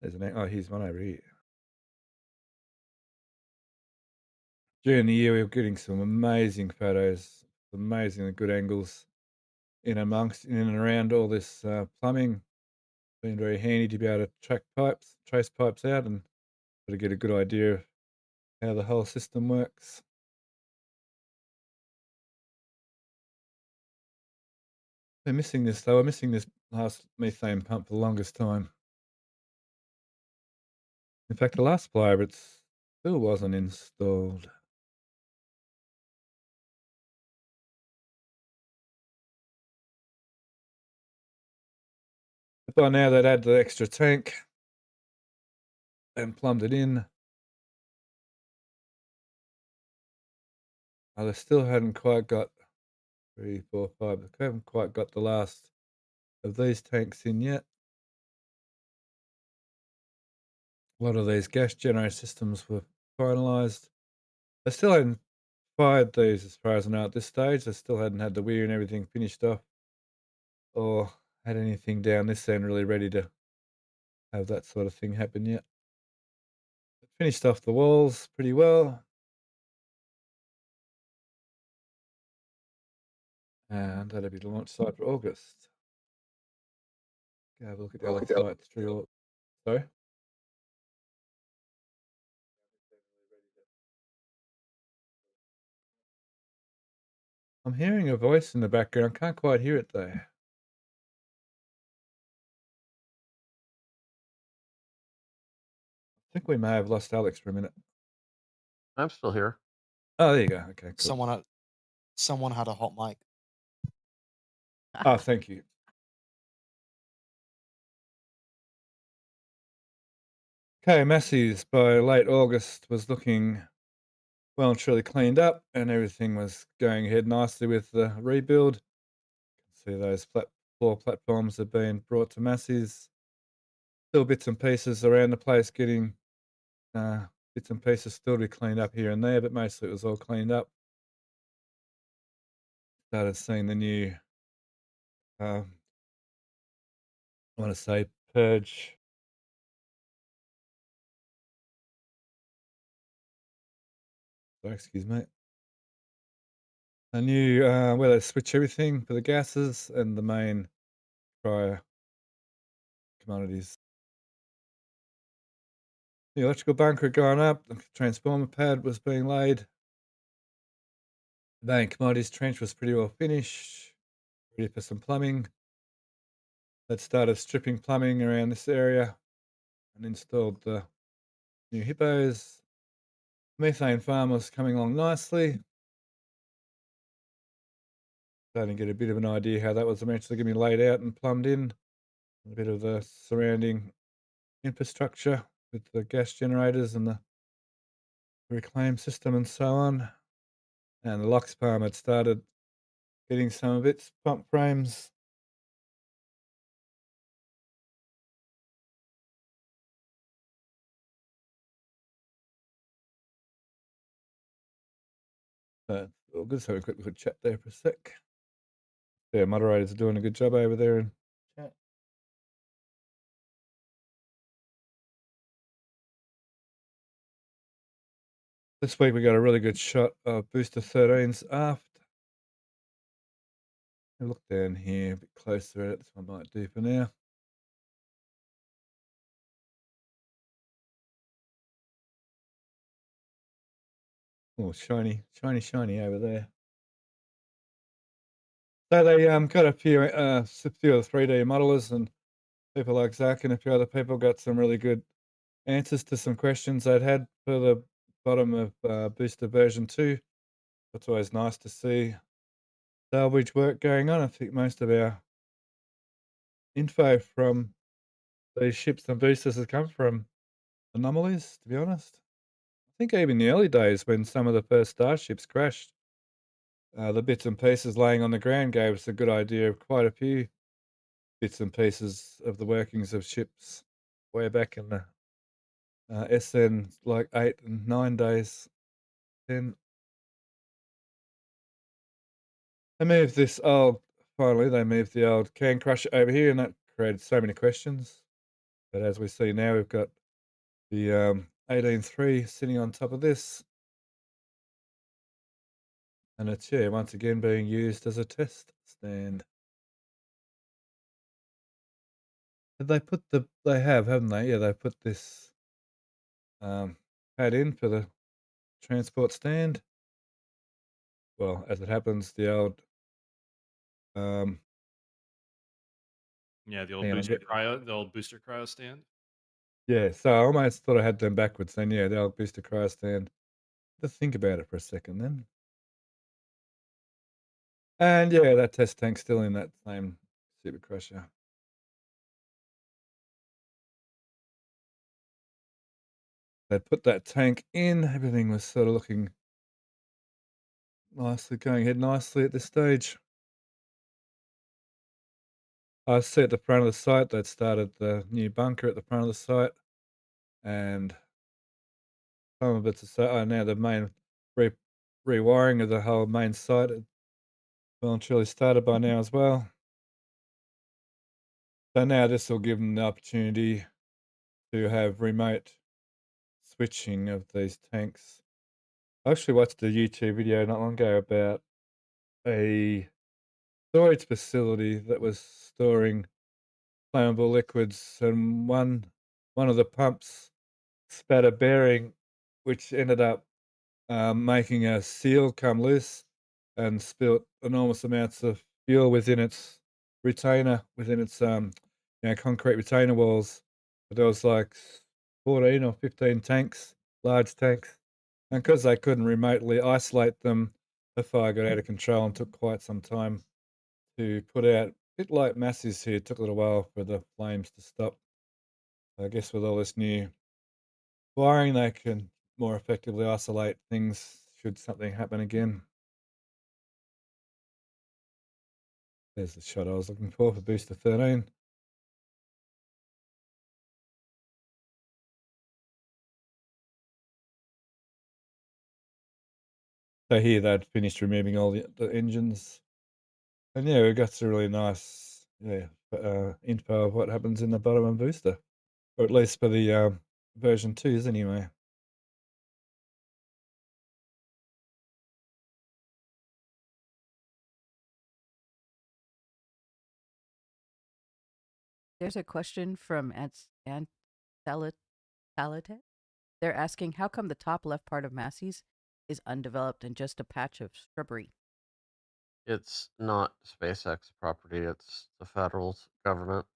Speaker 1: Here's one over here. During the year, we were getting some amazing photos, amazingly good angles in and around all this plumbing. Been very handy to be able to trace pipes out, and sort of get a good idea of how the whole system works. They're missing this, though. We're missing this last methane pump for the longest time. In fact, the last flyover, it still wasn't installed. But by now, they'd add the extra tank and plumbed it in. They still hadn't quite got 3, 4, 5. They haven't quite got the last of these tanks in yet. A lot of these gas generator systems were finalised. They still hadn't fired these, as far as I know, at this stage. They still hadn't had the weir and everything finished off, or had anything down this end really ready to have that sort of thing happen yet. It finished off the walls pretty well. And that'll be the launch site for August. Go have a look at the other sites through. Sorry? I'm hearing a voice in the background. Can't quite hear it though. I think we may have lost Alex for a minute.
Speaker 3: I'm still here.
Speaker 1: Oh, there you go. Okay, cool.
Speaker 5: Someone had a hot mic.
Speaker 1: Oh, thank you. Okay, Massey's by late August was looking well and truly cleaned up, and everything was going ahead nicely with the rebuild. You can see those floor platforms have been brought to Massey's. Still bits and pieces around the place getting bits and pieces still to be cleaned up here and there, but mostly it was all cleaned up. Started seeing the new, I want to say, purge. Sorry, excuse me. A new where they switch everything for the gases and the main cryo commodities. The electrical bunker had gone up. The transformer pad was being laid. The main commodities trench was pretty well finished. Ready for some plumbing. They'd started stripping plumbing around this area and installed the new hippos. Methane farm was coming along nicely. Starting to get a bit of an idea how that was eventually going to be laid out and plumbed in. A bit of the surrounding infrastructure with the gas generators and the reclaim system and so on. And the Lux farm had started getting some of its pump frames. Well, good. So a quick chat there for a sec. Yeah, moderators are doing a good job over there in chat. This week we got a really good shot of Booster 13's aft. Look down here a bit closer at it. This one might do for now. Oh, shiny over there. So they got a few of the 3D modelers, and people like Zach and a few other people got some really good answers to some questions they'd had for the bottom of Booster version 2. It's always nice to see salvage work going on. I think most of our info from these ships and boosters has come from anomalies, to be honest. I think even in the early days when some of the first starships crashed, the bits and pieces laying on the ground gave us a good idea of quite a few bits and pieces of the workings of ships way back in the SN like 8 and 9 days. Then they moved finally they moved the old can crusher over here, and that created so many questions. But as we see now, we've got the 18.3 sitting on top of this. And it's, once again being used as a test stand. They have, haven't they? Yeah, they put this pad in for the transport stand. Well, as it happens, the old
Speaker 2: Yeah, the old
Speaker 1: Hang on,
Speaker 2: the old booster cryo stand.
Speaker 1: yeah, so I almost thought I had them backwards then, yeah, the old booster cryo stand. Just think about it for a second then. And yeah, that test tank's still in that same super crusher. They put that tank in, everything was sort of looking nicely, going ahead nicely at this stage. I see at the front of the site, they'd started the new bunker at the front of the site, and some of it's now the main re rewiring of the whole main site had well and truly started by now as well. So now this will give them the opportunity to have remote switching of these tanks. I actually watched a YouTube video not long ago about a storage facility that was storing flammable liquids, and one of the pumps spat a bearing, which ended up making a seal come loose and spilt enormous amounts of fuel within its retainer, within its concrete retainer walls. But there was like 14 or 15 tanks, large tanks, and because they couldn't remotely isolate them, the fire got out of control and took quite some time to put out. A bit like Massey's here, it took a little while for the flames to stop. I guess with all this new wiring, they can more effectively isolate things should something happen again. There's the shot I was looking for booster 13. So here they'd finished removing all the engines. And yeah, we got some really nice info of what happens in the bottom of booster. Or at least for the version 2s anyway.
Speaker 4: There's a question from Ant Salate. They're asking, how come the top left part of Massey's is undeveloped and just a patch of shrubbery?
Speaker 3: It's not SpaceX property, it's the federal government.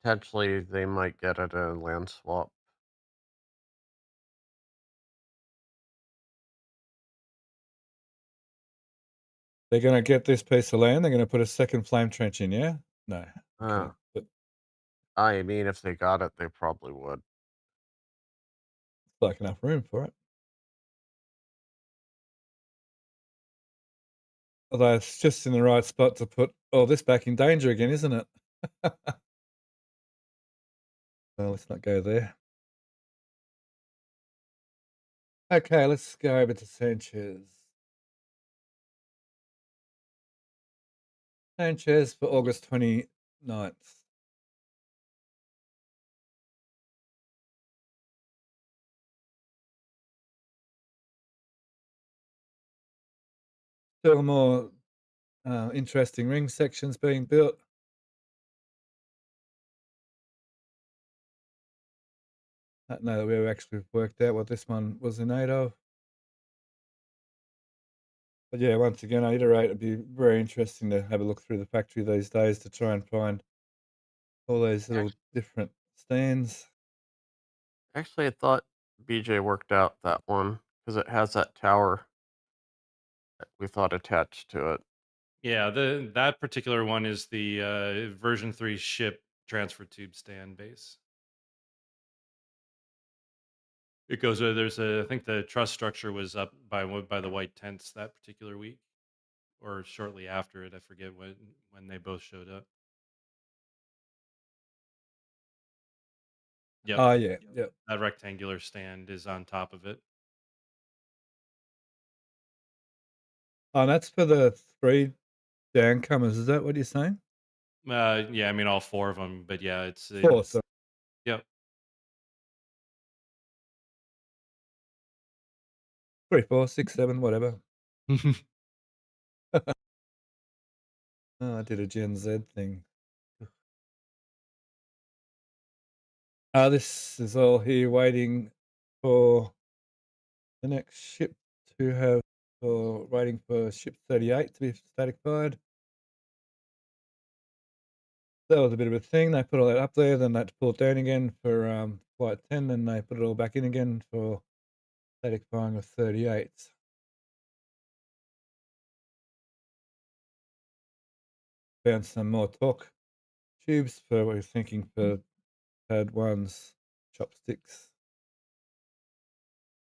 Speaker 3: Potentially, they might get it in a land swap.
Speaker 1: They're going to get this piece of land. They're going to put a second flame trench in, yeah? No. Okay.
Speaker 3: Uh,
Speaker 1: But
Speaker 3: I mean, if they got it, they probably would.
Speaker 1: it's like enough room for it. Although it's just in the right spot to put all this back in danger again, isn't it? Well, let's not go there. Okay, let's go over to Sanchez. Sanchez for August 29th. Still more interesting ring sections being built. I don't know that we've actually worked out what this one was in aid of. But yeah, once again, I iterate. It'd be very interesting to have a look through the factory these days to try and find all those little different stands.
Speaker 3: Actually, I thought BJ worked out that one because it has that tower that we thought attached to it.
Speaker 2: Yeah, that particular one is the version 3 ship transfer tube stand base. It goes. I think the truss structure was up by the white tents that particular week, or shortly after it. I forget when they both showed up. Yep,
Speaker 1: Oh yeah, yep.
Speaker 2: that rectangular stand is on top of it.
Speaker 1: Oh, and that's for the 3 downcomers. Is that what you're saying?
Speaker 2: Yeah, I mean all four of them, but yeah,
Speaker 1: 4, so
Speaker 2: yep.
Speaker 1: 3, 4, 6, 7, whatever. Oh, I did a Gen Z thing. This is all here waiting for the next ship to have, or waiting for ship 38 to be static fired. That was a bit of a thing. They put all that up there, then they had to pull it down again for flight 10, then they put it all back in again for static firing of 38s. Found some more torque tubes for what we're thinking for pad one's chopsticks.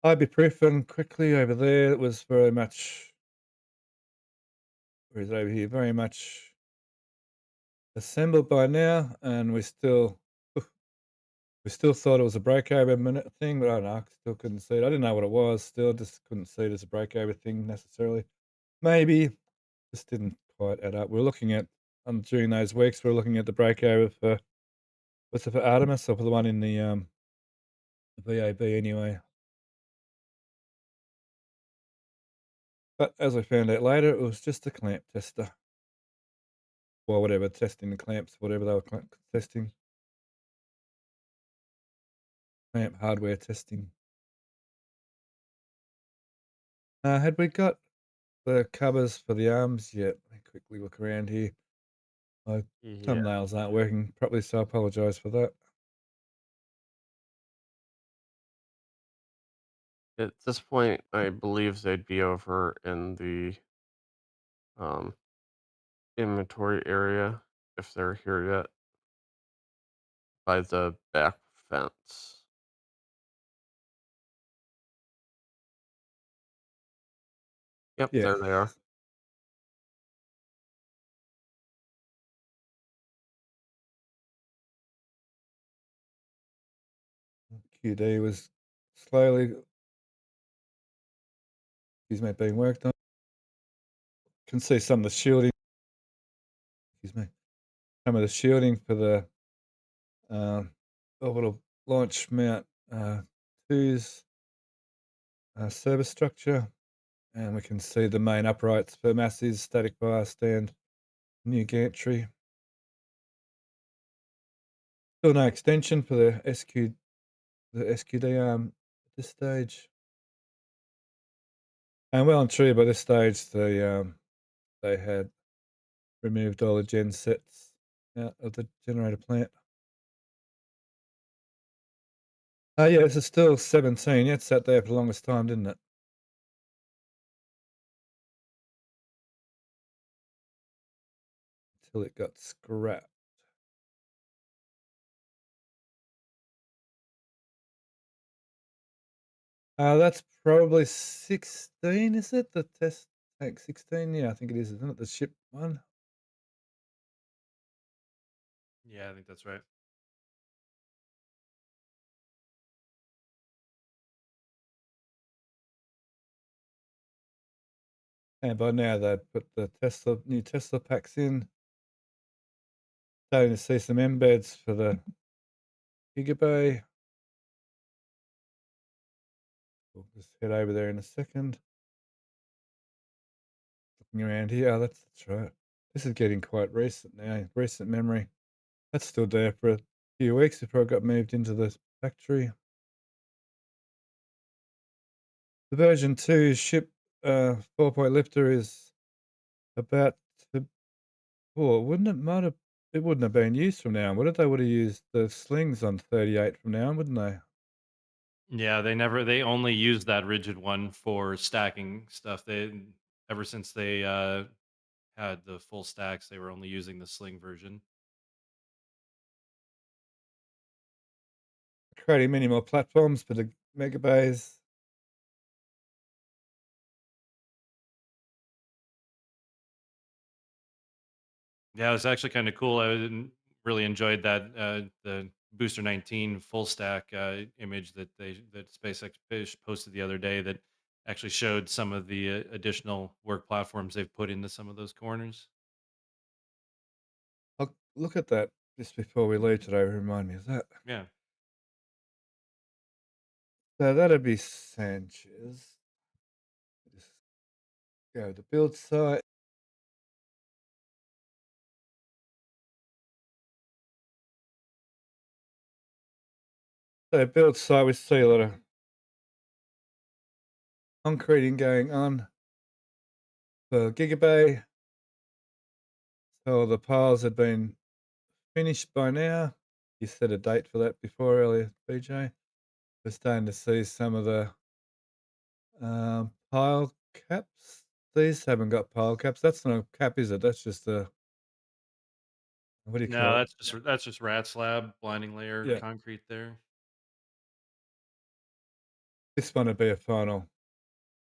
Speaker 1: Ibuprofen quickly over there. It was very much, where is it over here? Very much assembled by now, and we still thought it was a breakover minute thing, but I don't know. I still couldn't see it. I didn't know what it was. Still, just couldn't see it as a breakover thing necessarily. Maybe just didn't quite add up. We're looking at during those weeks. We're looking at the breakover for what's it for Artemis or for the one in the VAB anyway. But as I found out later, it was just a clamp tester. Well, whatever, testing the clamps, whatever they were testing. Clamp hardware testing. Had we got the covers for the arms yet? Let me quickly look around here. My
Speaker 3: Yeah.
Speaker 1: thumbnails aren't working properly, so I apologise for that.
Speaker 3: At this point, I believe they'd be over in the um, inventory area if they're here yet by the back fence. Yep, there they are.
Speaker 1: Yes. QD was slowly, excuse me, being worked on. Can see some of the shielding, excuse me, some of the shielding for the orbital launch mount 2's service structure. And we can see the main uprights for Massey's static fire stand, new gantry. Still no extension for the SQD arm at this stage. And well and truly by this stage, they had removed all the gen sets out of the generator plant. Yeah, this is still 17. Yeah, it sat there for the longest time, didn't it? Until it got scrapped. That's probably 16, is it? The test tank 16? Yeah, I think it is, isn't it? The ship one.
Speaker 2: Yeah, I think that's right.
Speaker 1: And by now they'd put the new Tesla packs in. Starting to see some embeds for the Gigabay. We'll just head over there in a second. Looking around here, oh, that's right. This is getting quite recent now, recent memory. That's still there for a few weeks before it got moved into the factory. The version 2 ship 4-point lifter is about to, it wouldn't have been used from now on, would it? They would have used the slings on 38 from now on, wouldn't they?
Speaker 2: Yeah, they only use that rigid one for stacking stuff. Ever since they had the full stacks, they were only using the sling version.
Speaker 1: Creating many more platforms for the megabays.
Speaker 2: Yeah, it was actually kind of cool. Really enjoyed that the Booster 19 full stack image that SpaceX posted the other day that actually showed some of the additional work platforms they've put into some of those corners.
Speaker 1: I'll look at that just before we leave today. Remind me of that.
Speaker 2: Yeah.
Speaker 1: So that'd be Sanchez. Just go to build site. So build site, we see a lot of concreting going on for Gigabay. So the piles had been finished by now. You set a date for that before earlier, BJ. We're starting to see some of the pile caps. These haven't got pile caps. That's not a cap, is it? That's just a, what do you
Speaker 2: No,
Speaker 1: call it?
Speaker 2: that's just rat slab, blinding layer,
Speaker 1: Yeah.
Speaker 2: concrete there.
Speaker 1: This one would be a final.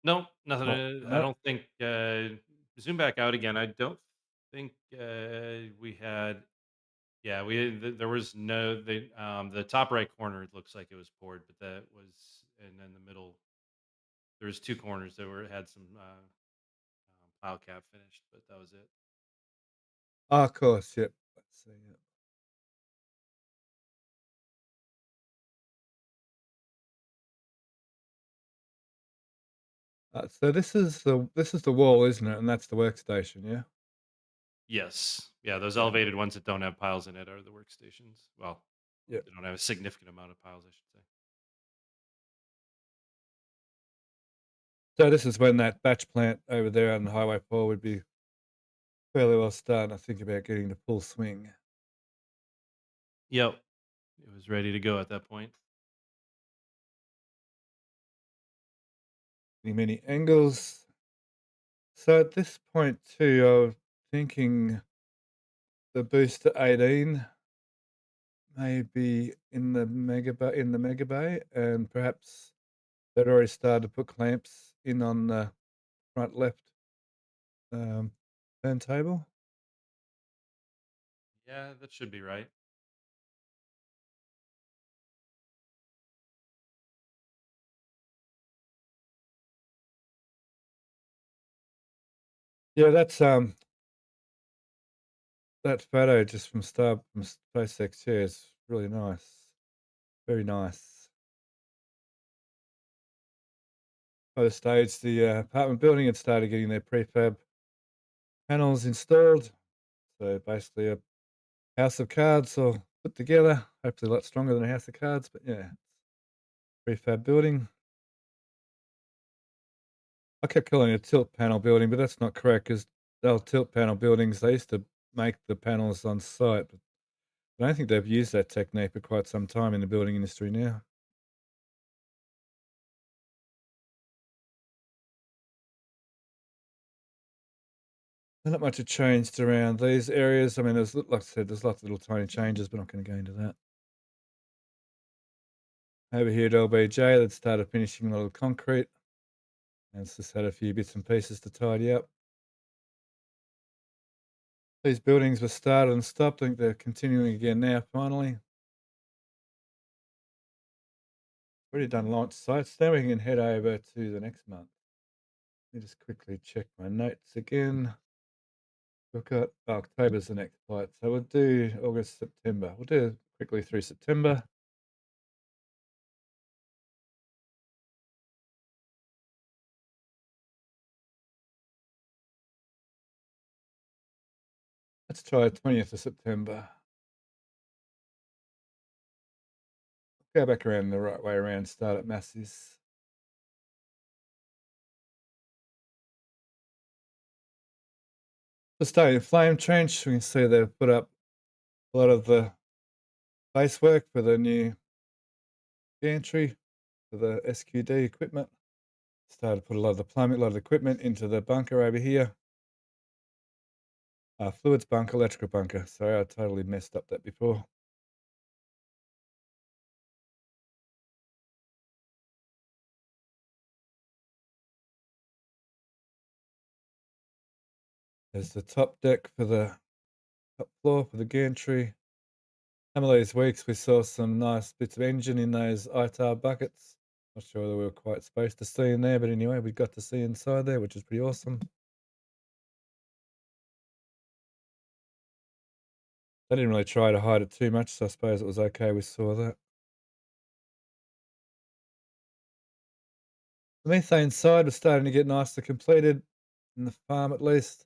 Speaker 2: No, nothing.
Speaker 1: Oh,
Speaker 2: I
Speaker 1: no.
Speaker 2: don't think. Zoom back out again. I don't think we had. Yeah, there was no the top right corner. It looks like it was poured, but that was, and then the middle. There was two corners that had some pile cap finished, but that was it.
Speaker 1: Oh, of course, yep. Let's see. Yep. So this is the wall, isn't it? And that's the workstation, yeah.
Speaker 2: Yes, yeah, those
Speaker 1: Yeah.
Speaker 2: elevated ones that don't have piles in it are the workstations. Well,
Speaker 1: Yeah.
Speaker 2: they don't have a significant amount of piles, I should say.
Speaker 1: So this is when that batch plant over there on Highway 4 would be fairly well starting to think about getting to full swing.
Speaker 2: Yep, it was ready to go at that point.
Speaker 1: Many angles. So at this point too, I was thinking the booster 18 may be in the mega bay, and perhaps they'd already started to put clamps in on the front left um, turntable.
Speaker 2: Yeah, that should be right.
Speaker 1: Yeah, that's that photo just from SpaceX. Yeah, is really nice, very nice. By the stage, the apartment building had started getting their prefab panels installed. So basically, a house of cards all put together. Hopefully, a lot stronger than a house of cards. But yeah, prefab building. I kept calling it a tilt panel building, but that's not correct because they'll tilt panel buildings. They used to make the panels on site, but I don't think they've used that technique for quite some time in the building industry now. Not much has changed around these areas. I mean, there's like I said, there's lots of little tiny changes, but I'm not going to go into that. Over here at LBJ, they've started finishing a lot of concrete, and it's just had a few bits and pieces to tidy up. These buildings were started and stopped. I think they're continuing again now, finally. Already done launch sites. Now we can head over to the next month. Let me just quickly check my notes again. We've got October's the next flight, so we'll do August, September. We'll do quickly through September. Let's try 20th of September. Go back around the right way around, start at Massey's. The stay in Flame Trench, we can see they've put up a lot of the base work for the new gantry for the SQD equipment. Started to put a lot of the plumbing, a lot of the equipment into the bunker over here. Fluids bunker, electrical bunker. Sorry, I totally messed up that before. There's the top deck for the top floor for the gantry. Some of these weeks we saw some nice bits of engine in those ITAR buckets. Not sure whether we were quite supposed to see in there, but anyway, we got to see inside there, which is pretty awesome. They didn't really try to hide it too much, so I suppose it was okay we saw that. The methane side was starting to get nicely completed in the farm, at least.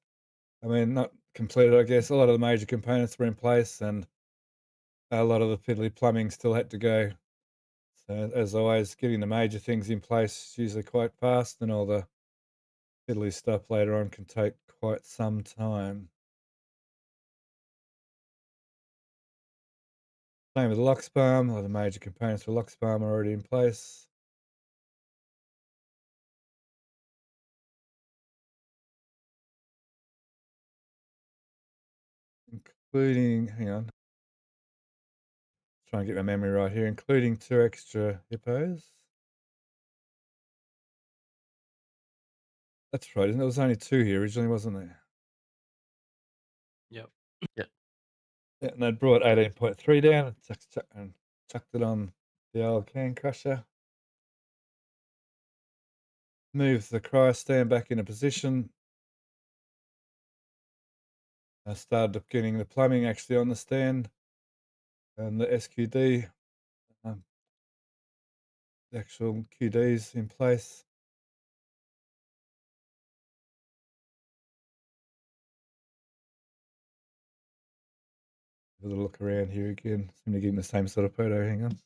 Speaker 1: I mean, not completed, I guess. A lot of the major components were in place, and a lot of the fiddly plumbing still had to go. So, as always, getting the major things in place is usually quite fast, and all the fiddly stuff later on can take quite some time. Same with the LOX farm. All the major components for LOX farm are already in place. Including, hang on, try and get my memory right here, including 2 extra hippos. That's right, isn't it? There was only 2 here originally, wasn't there?
Speaker 2: Yep.
Speaker 3: Yeah.
Speaker 1: Yeah, and they'd brought 18.3 down and chucked it on the old can crusher. Moves the cryo stand back into position. I started up getting the plumbing actually on the stand and the SQD, the actual QDs in place. Have a little look around here again. Seem to get the same sort of photo. Hang on.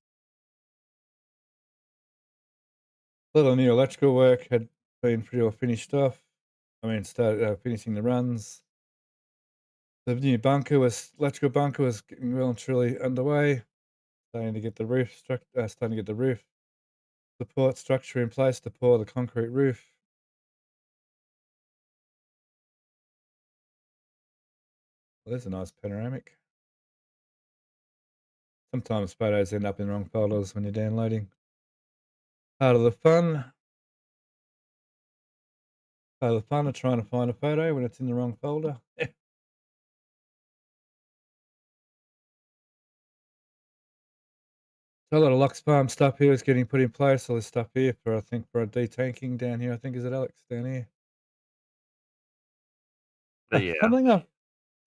Speaker 1: A lot of new electrical work had been pretty well finished off. I mean, started finishing the runs. The new electrical bunker was getting well and truly underway. Starting to get the roof support structure in place to pour the concrete roof. Well, there's a nice panoramic. Sometimes photos end up in the wrong folders when you're downloading. Part of the fun. Part of the fun of trying to find a photo when it's in the wrong folder. So a lot of Lux Farm stuff here is getting put in place. All this stuff here for, I think, for a detanking down here. I think, is it Alex down here?
Speaker 3: Yeah.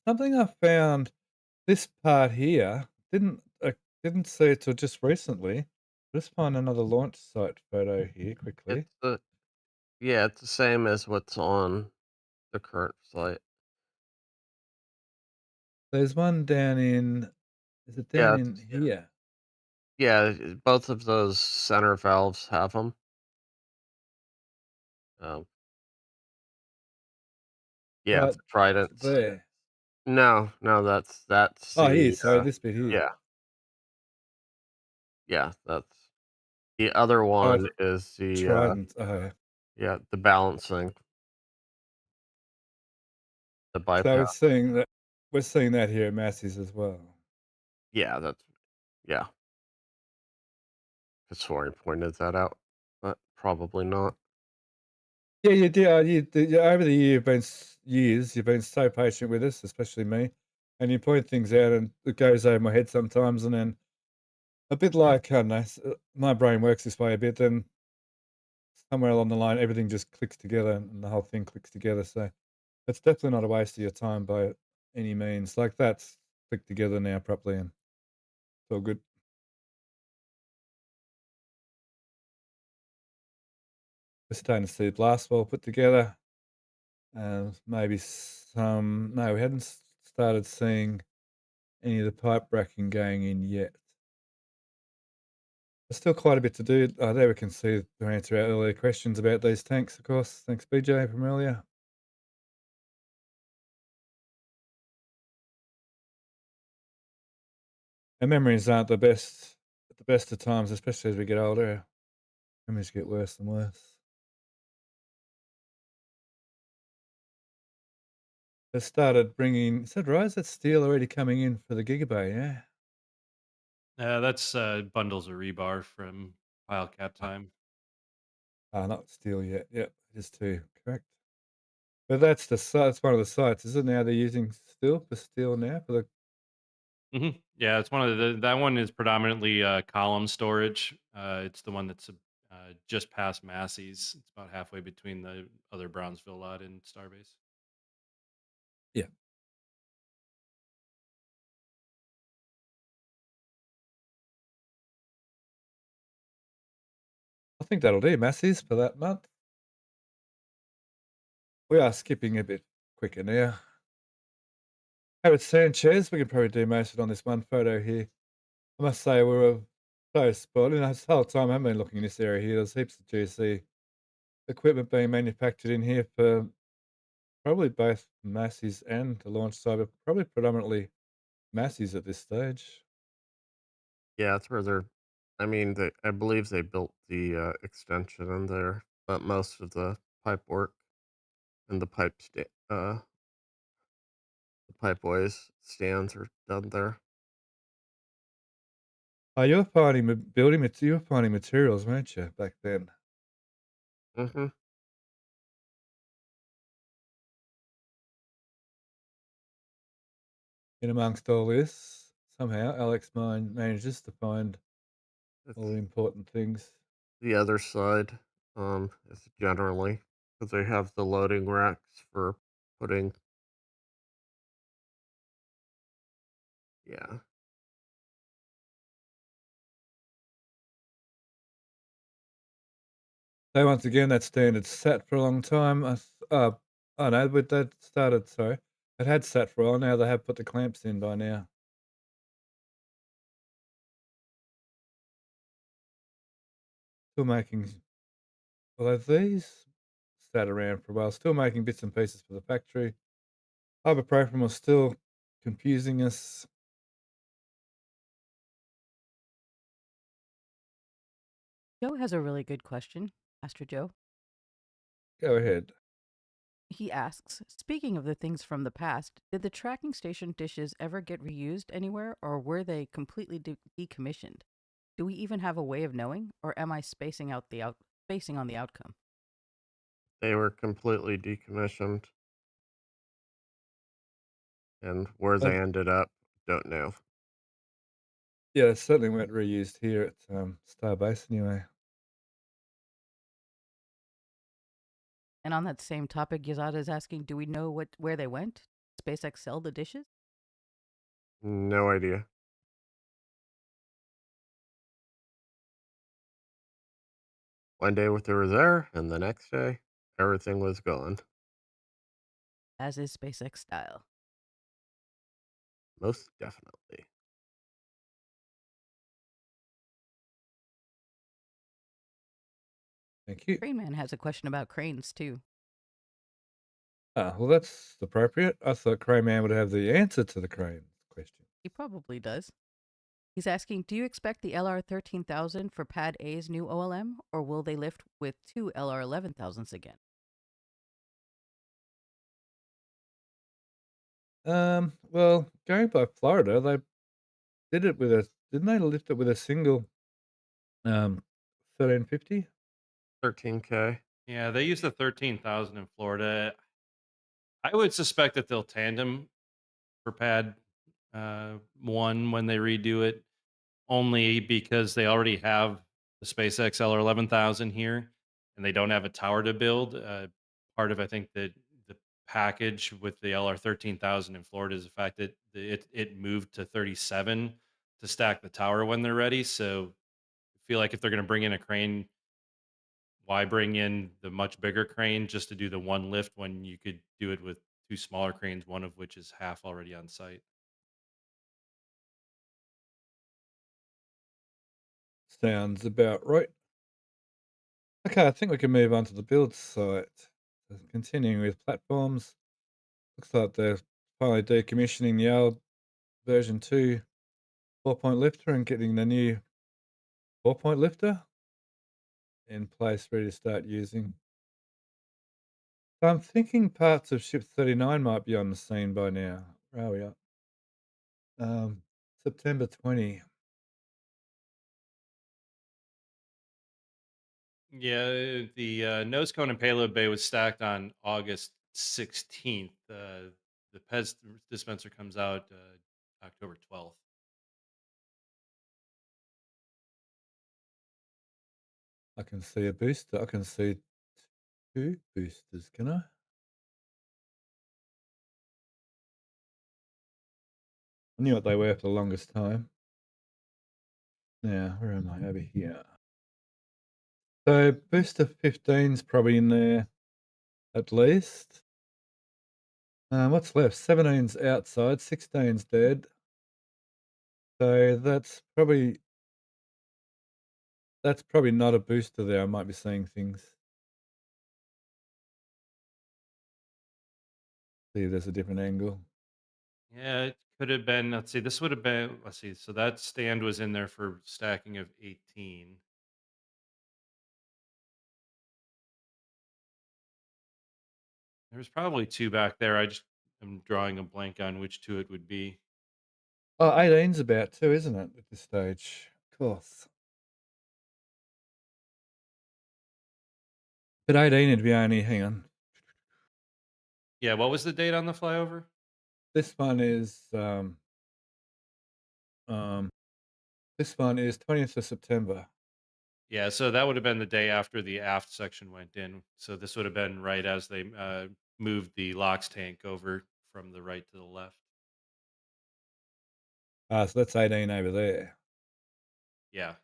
Speaker 1: Something I found. This part here didn't see it till just recently. Just find another launch site photo here quickly.
Speaker 3: It's the yeah, it's the same as what's on the current site.
Speaker 1: There's one down in. Is it down
Speaker 3: Yeah,
Speaker 1: in here?
Speaker 3: yeah, both of those center valves have them. Um, yeah,
Speaker 1: Right
Speaker 3: the tridents.
Speaker 1: there.
Speaker 3: No, that's
Speaker 1: Oh, here.
Speaker 3: the
Speaker 1: Sorry, this bit here.
Speaker 3: yeah, yeah, that's the other
Speaker 1: Oh,
Speaker 3: one is the
Speaker 1: Trident. Oh,
Speaker 3: yeah, the balancing, the
Speaker 1: so
Speaker 3: bypass.
Speaker 1: we're seeing that here at Massey's as well.
Speaker 3: Yeah, yeah. Historian pointed that out, but probably not.
Speaker 1: Yeah, you did. Over the years, you've been so patient with us, especially me, and you point things out, and it goes over my head sometimes, and then a bit like, I don't know, my brain works this way a bit, then somewhere along the line, everything just clicks together and the whole thing clicks together. So it's definitely not a waste of your time by any means. Like that's clicked together now properly and it's all good. We're starting to see the blast wall put together. And maybe no, we hadn't started seeing any of the pipe racking going in yet. There's still quite a bit to do. Oh, there we can see the answer our earlier questions about these tanks, of course. Thanks, BJ, from earlier. Our memories aren't the best at the best of times, especially as we get older. Memories get worse and worse. They started bringing, is that right? Is that steel already coming in for the Gigabay? Yeah.
Speaker 2: That's bundles of rebar from pile cap time.
Speaker 1: Not steel yet. Yep, just two. Correct. But that's the site. That's one of the sites, is it? Now they're using steel now for the.
Speaker 2: Yeah, it's one of that one is predominantly column storage. It's the one that's just past Massey's. It's about halfway between the other Brownsville lot and Starbase.
Speaker 1: Yeah. I think that'll do, Massies, for that month. We are skipping a bit quicker now. Harrod Sanchez, we can probably do most of it on this one photo here. I must say, we were so spotted. This whole time I've been looking in this area here. There's heaps of GC equipment being manufactured in here for probably both Massey's and the launch side, but probably predominantly Massey's at this stage.
Speaker 3: Yeah, it's where they're. I mean, I believe they built the extension in there, but most of the pipe work and the pipeways stands are done there.
Speaker 1: Oh, you were finding materials, weren't you, back then?
Speaker 3: Mm-hmm.
Speaker 1: In amongst all this, somehow Alex manages to find all the
Speaker 3: It's
Speaker 1: important things.
Speaker 3: the other side. Is generally because they have the loading racks for putting. Yeah,
Speaker 1: So once again, that standard sat for a long time. Oh no, but that started. Sorry, it had sat for a while. Now they have put the clamps in by now. Still making. Although these sat around for a while, still making bits and pieces for the factory. Ibuprofen was still confusing us.
Speaker 4: Joe has a really good question. Astro Joe.
Speaker 1: Go ahead.
Speaker 4: He asks, speaking of the things from the past, did the tracking station dishes ever get reused anywhere, or were they completely decommissioned? Do we even have a way of knowing, or am I spacing on the outcome?
Speaker 3: they were completely decommissioned, and where
Speaker 1: Uh,
Speaker 3: they ended up, don't know.
Speaker 1: yeah, they certainly weren't reused here at Starbase anyway.
Speaker 4: And on that same topic, Yazada is asking, do we know where they went? SpaceX sell the dishes?
Speaker 3: No idea. One day they were there, and the next day, everything was gone.
Speaker 4: As is SpaceX style.
Speaker 3: Most definitely.
Speaker 1: Thank you.
Speaker 4: Crane Man has a question about cranes, too.
Speaker 1: Ah, well, that's appropriate. I thought Crayman would have the answer to the crane question.
Speaker 4: He probably does. He's asking, do you expect the LR 13,000 for Pad A's new OLM, or will they lift with two LR 11,000s again?
Speaker 1: Well, going by Florida, they didn't they lift it with a single 1350?
Speaker 3: 13K.
Speaker 2: Yeah, they use the 13,000 in Florida. I would suspect that they'll tandem for pad one when they redo it, only because they already have the SpaceX LR 11,000 here, and they don't have a tower to build. Part of I think the package with the LR 13,000 in Florida is the fact that it moved to 37 to stack the tower when they're ready. So I feel like if they're going to bring in a crane, why bring in the much bigger crane just to do the one lift when you could do it with two smaller cranes, one of which is half already on site?
Speaker 1: Sounds about right. Okay, I think we can move on to the build site. So continuing with platforms, looks like they're finally decommissioning the old version 2 4-point lifter and getting the new 4-point lifter in place, ready to start using. So I'm thinking parts of ship 39 might be on the scene by now. Where are we at? September 20.
Speaker 2: Yeah, the nose cone and payload bay was stacked on August 16th. The PEZ dispenser comes out October 12th.
Speaker 1: I can see a booster. I can see 2 boosters, can I? I knew what they were for the longest time. Now, where am I? Over here. So booster 15's probably in there at least. What's left? 17's outside, 16's dead. So that's probably not a booster there. I might be seeing things. See if there's a different angle.
Speaker 2: Yeah, it could have been, let's see, this would have been, let's see, so that stand was in there for stacking of 18. There's probably two back there. I just am drawing a blank on which two it would be.
Speaker 1: Oh, 18's about too, isn't it, at this stage? Of course. But 18 would be only, hang on.
Speaker 2: Yeah, what was the date on the flyover?
Speaker 1: This one is, um, this one is 20th of September.
Speaker 2: Yeah, so that would have been the day after the aft section went in. So this would have been right as they moved the LOX tank over from the right to the left.
Speaker 1: So that's 18 over there.
Speaker 2: Yeah.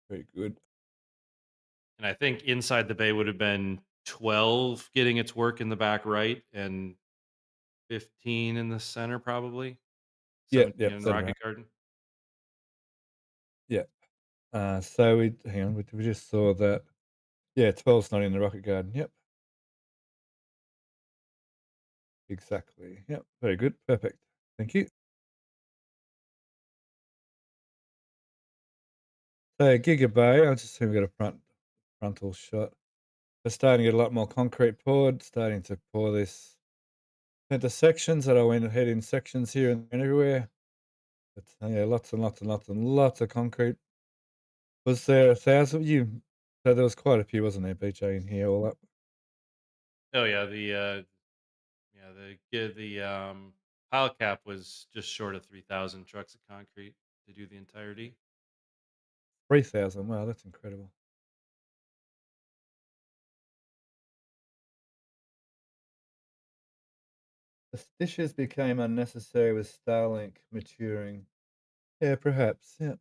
Speaker 1: Very good.
Speaker 2: And I think inside the bay would have been 12 getting its work in the back right and 15 in the center, probably.
Speaker 1: Yep,
Speaker 2: 17
Speaker 1: yep,
Speaker 2: in
Speaker 1: that'll be right.
Speaker 2: Rocket Garden.
Speaker 1: Yeah. So we hang on, we just saw that. Yeah, 12's not in the rocket garden. Yep, exactly. Yep, very good. Perfect. Thank you. So Giga Bay, I just assume we got a frontal shot. We're starting to get a lot more concrete poured, starting to pour this into sections that I went ahead in sections here and everywhere. But yeah, lots and lots and lots and lots of concrete. Was there 1,000? So there was quite a few, wasn't there, BJ, in here all up?
Speaker 2: Oh yeah, the pile cap was just short of 3,000 trucks of concrete to do the entirety.
Speaker 1: 3,000. Wow, that's incredible. The stitches became unnecessary with Starlink maturing. Yeah, perhaps. Yeah.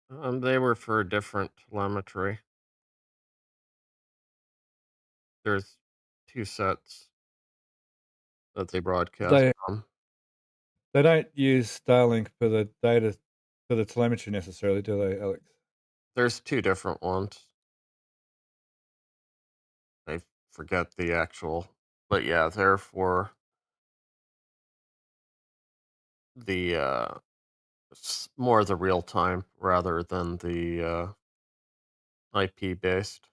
Speaker 3: They were for different telemetry. There's two sets that they broadcast
Speaker 1: They
Speaker 3: from.
Speaker 1: they don't use Starlink for the data for the telemetry necessarily, do they, Alex?
Speaker 3: There's two different ones. I forget the actual, but yeah, they're for the more the real time rather than the IP based.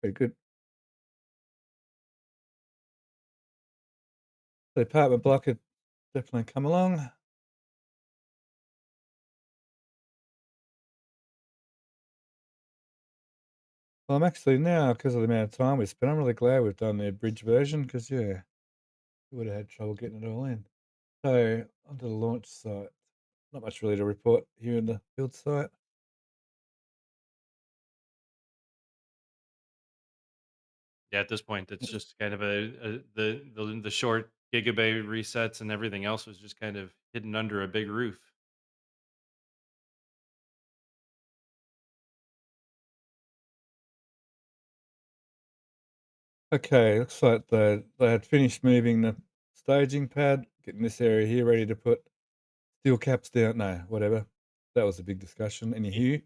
Speaker 1: Very good. The apartment block had definitely come along. Well, I'm actually now, because of the amount of time we spent, I'm really glad we've done the abridged version because, yeah, we would have had trouble getting it all in. So, onto the launch site. Not much really to report here in the field site.
Speaker 2: Yeah, at this point, it's just kind of the short gigabay resets, and everything else was just kind of hidden under a big roof.
Speaker 1: Okay, looks like they had finished moving the staging pad, getting this area here ready to put steel caps down. No, whatever. That was a big discussion. Anywho,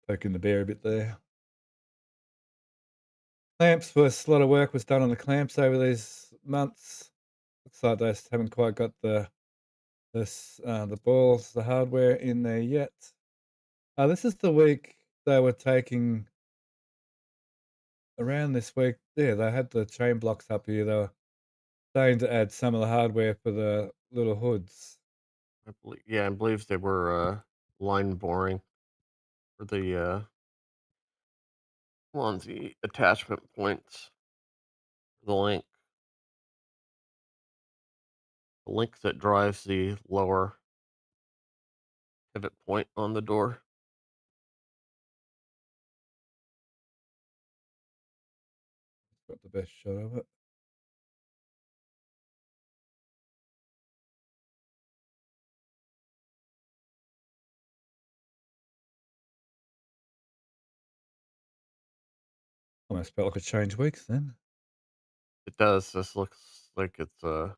Speaker 1: poking the bear a bit there. Clamps was a lot of work was done on the clamps over these months. Looks like they just haven't quite got the balls, the hardware in there yet. This is the week they were taking around this week. Yeah, they had the chain blocks up here. They were starting to add some of the hardware for the little hoods.
Speaker 3: I believe they were line boring for the on the attachment points. The link that drives the lower pivot point on the door.
Speaker 1: Got the best shot of it. Almost felt like a change weeks then.
Speaker 3: It does. This looks like it's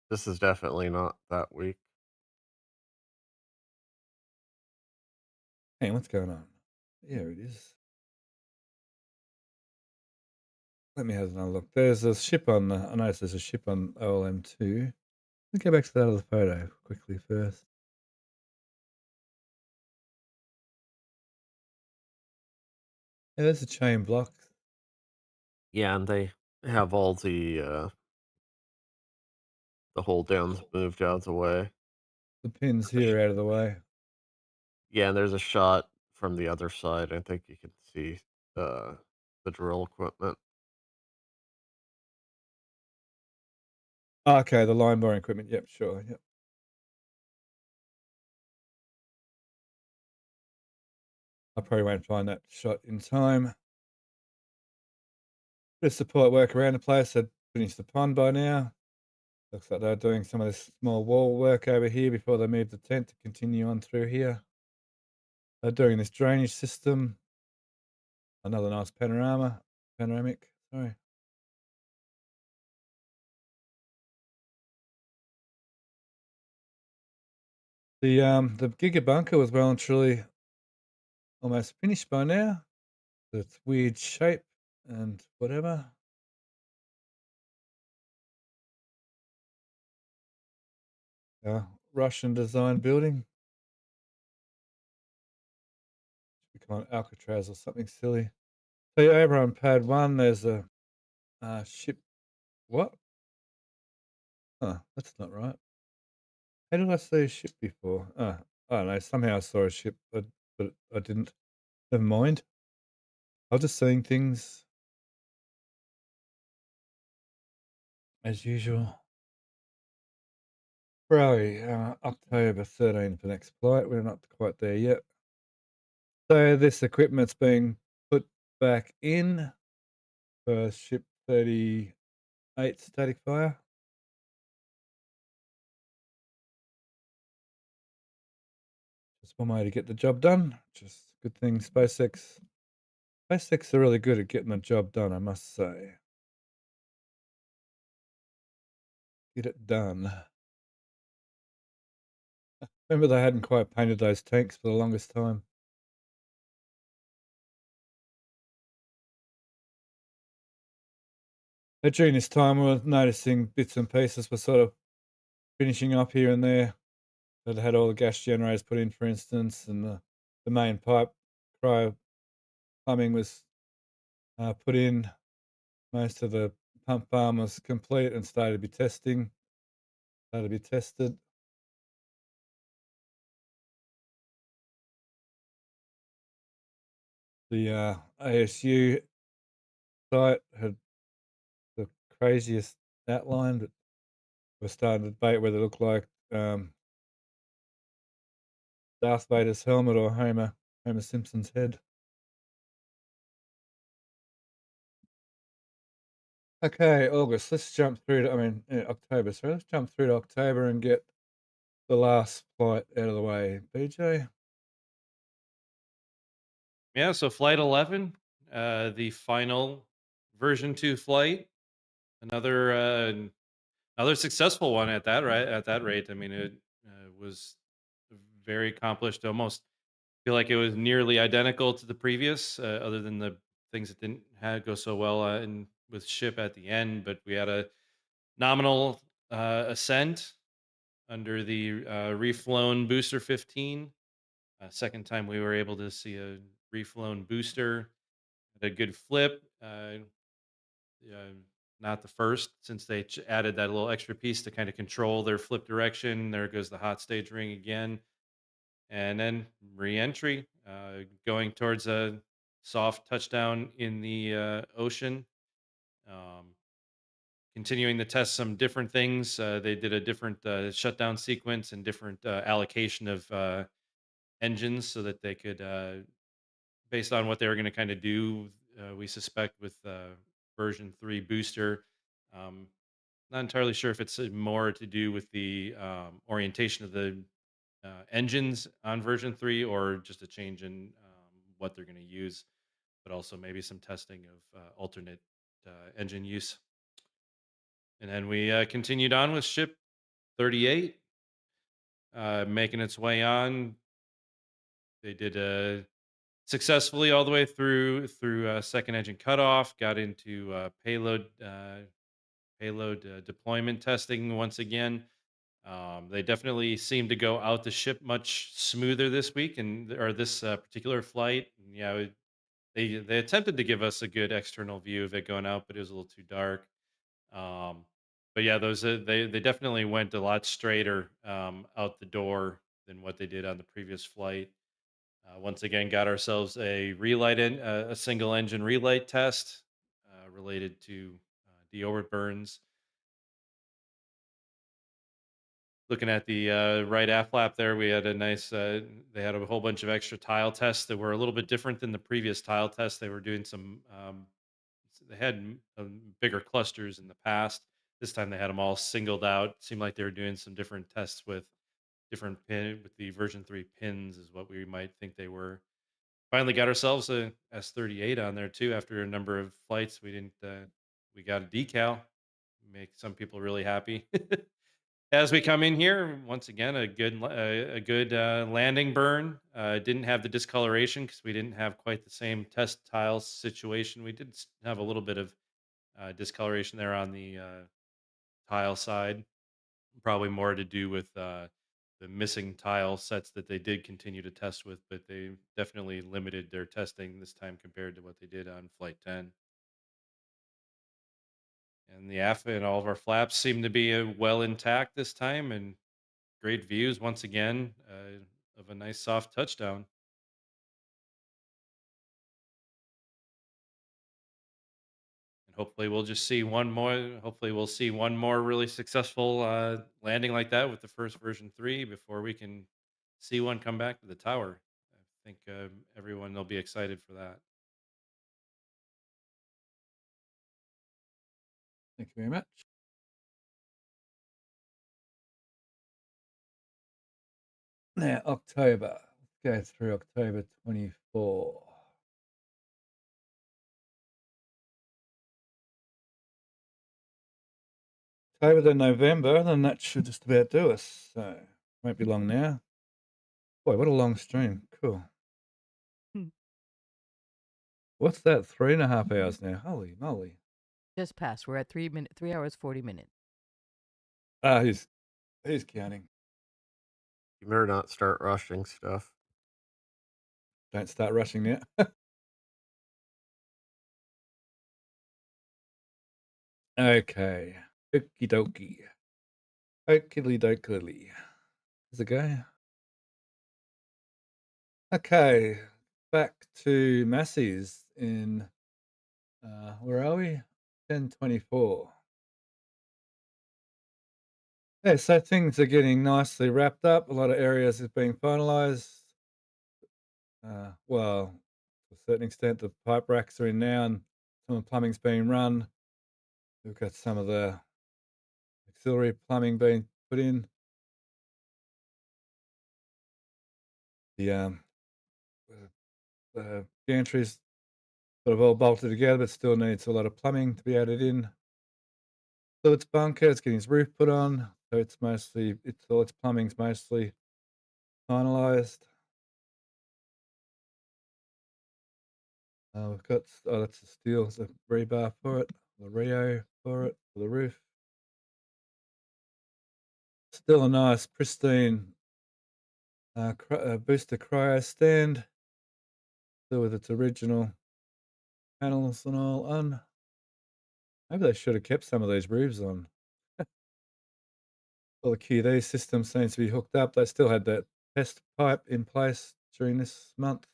Speaker 3: this is definitely not that weak.
Speaker 1: Hey, what's going on? Here it is. Let me have another look. There's a ship on. I noticed there's a ship on OLM2. Let's go back to that other photo quickly first. Yeah, there's a chain block.
Speaker 3: Yeah, and they have all the hold downs moved out of the way.
Speaker 1: The pins here out of the way.
Speaker 3: Yeah, and there's a shot from the other side. I think you can see uh, the drill equipment.
Speaker 1: Okay, the line boring equipment. Yep, sure. Yep. I probably won't find that shot in time. Bit of support work around the place. I'd finished the pond by now. Looks like they're doing some of this small wall work over here before they move the tent to continue on through here. They're doing this drainage system. Another nice panoramic. Sorry. The Giga bunker was well and truly almost finished by now. It's weird shape and whatever. Russian design building. Should be called Alcatraz or something silly. So yeah, over on pad 1, there's a ship. What? Huh, that's not right. How did I see a ship before? I don't know. Somehow I saw a ship, but I didn't. Never mind. I was just seeing things as usual. Right, October 13th for next flight. We're not quite there yet. So this equipment's being put back in for ship 38 static fire. Just one way to get the job done. Just good thing SpaceX are really good at getting the job done, I must say. Get it done. Remember they hadn't quite painted those tanks for the longest time. But during this time, we were noticing bits and pieces were sort of finishing up here and there. That had all the gas generators put in, for instance, and the main pipe cryo plumbing was put in. Most of the pump farm was complete and started to be tested. The ASU site had the craziest outline, but we're starting to debate whether it looked like Darth Vader's helmet or Homer Simpson's head. Okay, August. Let's jump through to, October. Sorry, let's jump through to October and get the last flight out of the way. BJ?
Speaker 2: Yeah, so flight 11, the final version 2 flight, another successful one at that right at that rate. I mean, it was very accomplished. Almost feel like it was nearly identical to the previous, other than the things that didn't go so well in with ship at the end. But we had a nominal ascent under the reflown booster 15. Second time we were able to see a reflown booster. Had a good flip. Uh, not the first, since they added that little extra piece to kind of control their flip direction. There goes the hot stage ring again. And then re-entry, going towards a soft touchdown in the ocean. Um, Continuing to test some different things. They did a different shutdown sequence and different allocation of engines so that they could, based on what they were going to kind of do, we suspect with version 3 booster. Um, Not entirely sure if it's more to do with the orientation of the engines on version 3 or just a change in what they're going to use, but also maybe some testing of alternate engine use. And then we continued on with ship 38, making its way on, They did successfully all the way through second engine cutoff. Got into payload deployment testing once again. They definitely seem to go out the ship much smoother this week and or this particular flight. Yeah, they attempted to give us a good external view of it going out, but it was a little too dark. Um, but yeah, those they definitely went a lot straighter out the door than what they did on the previous flight. Once again, got ourselves a single engine relight test related to deorbit burns. Looking at the right aft flap there, we had a nice. They had a whole bunch of extra tile tests that were a little bit different than the previous tile tests. They were doing some. They had bigger clusters in the past. This time they had them all singled out. Seemed like they were doing some different tests with different pin with the version 3 pins, is what we might think they were. Finally got ourselves a S38 on there too. After a number of flights, we didn't. We got a decal. Make some people really happy. As we come in here, once again, a good landing burn. Didn't have the discoloration because we didn't have quite the same test tile situation. We did have a little bit of discoloration there on the tile side. Probably more to do with the missing tile sets that they did continue to test with, but they definitely limited their testing this time compared to what they did on Flight 10. And the aft and all of our flaps seem to be well intact this time, and great views once again of a nice soft touchdown. And hopefully we'll just see one more. Hopefully we'll see one more really successful landing like that with the first version 3 before we can see one come back to the tower. I think everyone will be excited for that.
Speaker 1: Thank you very much. Now, October. Let's go through October 24. October to November, then that should just about do us. So, won't be long now. Boy, what a long stream. Cool.
Speaker 4: Hmm.
Speaker 1: What's that? 3.5 hours now. Holy moly.
Speaker 4: Just passed. We're at 3 hours 40 minutes.
Speaker 1: Ah, who's counting?
Speaker 3: You better not start rushing stuff.
Speaker 1: Don't start rushing now. Okay. Okie dokie. Okie dokie. How's it go? Okay. Back to Massey's in, where are we? 1024. Yeah, so things are getting nicely wrapped up. A lot of areas are being finalized. Well, to a certain extent, the pipe racks are in now and some of the plumbing's being run. We've got some of the auxiliary plumbing being put in. The the gantries sort of all bolted together, but still needs a lot of plumbing to be added in. So it's bunker, it's getting its roof put on. So all its plumbing's mostly finalized. We've got, that's the steel, it's a rebar for it, the Rio for it, for the roof. Still a nice, pristine booster cryo stand, still with its original panels and all on. Maybe they should have kept some of these roofs on. All the QD system seems to be hooked up. They still had that test pipe in place during this month.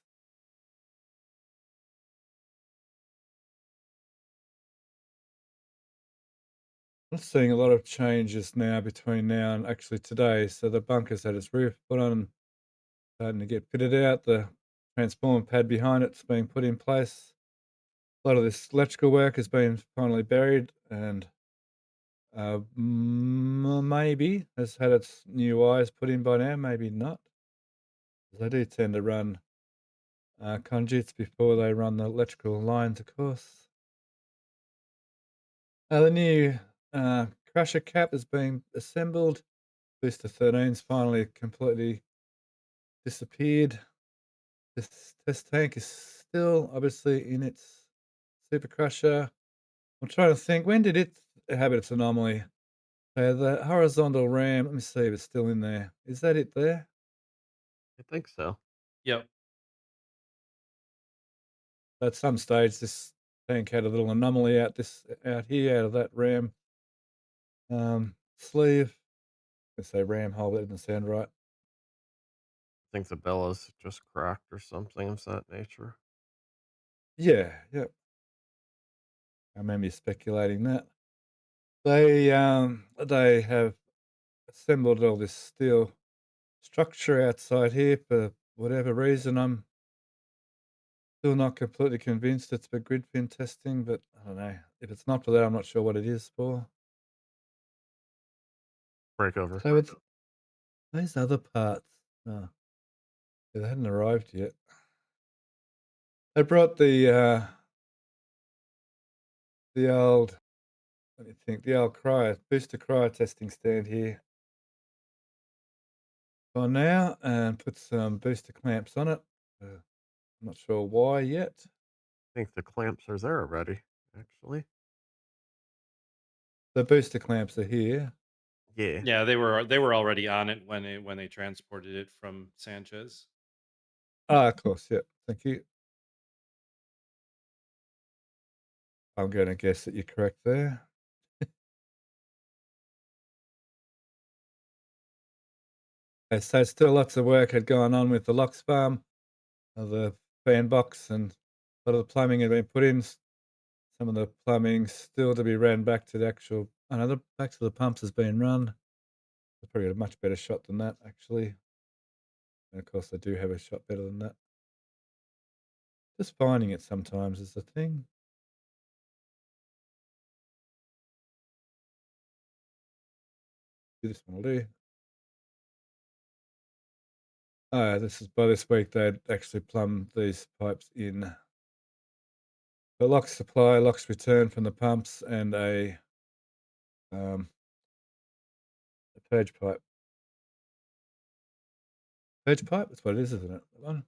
Speaker 1: I'm seeing a lot of changes now between now and actually today. So the bunker's had its roof put on and starting to get fitted out. The transformer pad behind it's being put in place. A lot of this electrical work has been finally buried and maybe has had its new wires put in by now, maybe not. They do tend to run conduits before they run the electrical lines, of course. The new crusher cap is being assembled. Booster 13's finally completely disappeared. This test tank is still obviously in its super crusher. I'm trying to think, when did it have its anomaly? The horizontal ram, let me see if it's still in there. Is that it there?
Speaker 3: I think so.
Speaker 2: Yep.
Speaker 1: At some stage, this tank had a little anomaly out here, out of that ram sleeve. I say ram hole, that didn't sound right.
Speaker 3: I think the bellows just cracked or something of that nature.
Speaker 1: Yeah, yep. I remember you speculating that. They have assembled all this steel structure outside here for whatever reason. I'm still not completely convinced it's for grid fin testing, but I don't know. If it's not for that, I'm not sure what it is for.
Speaker 3: Breakover.
Speaker 1: So with these other parts, oh, they hadn't arrived yet. They brought the old, let me think, the old booster cryo testing stand here for now, and put some booster clamps on it. I'm not sure why yet.
Speaker 3: I think the clamps are there already, actually.
Speaker 1: The booster clamps are here.
Speaker 3: Yeah.
Speaker 2: Yeah, they were already on it when they transported it from Sanchez.
Speaker 1: Ah, of course, yeah. Thank you. I'm going to guess that you're correct there. Okay, so still lots of work had gone on with the LOX farm, the fan box, and a lot of the plumbing had been put in. Some of the plumbing still to be ran back to the actual. I know the back to the pumps has been run. They probably got a much better shot than that, actually. And of course, they do have a shot better than that. Just finding it sometimes is the thing. This one will do. This is by this week they'd actually plumbed these pipes in. The LOX supply, LOX return from the pumps, and a purge pipe. Purge pipe? That's what it is, isn't it? That one?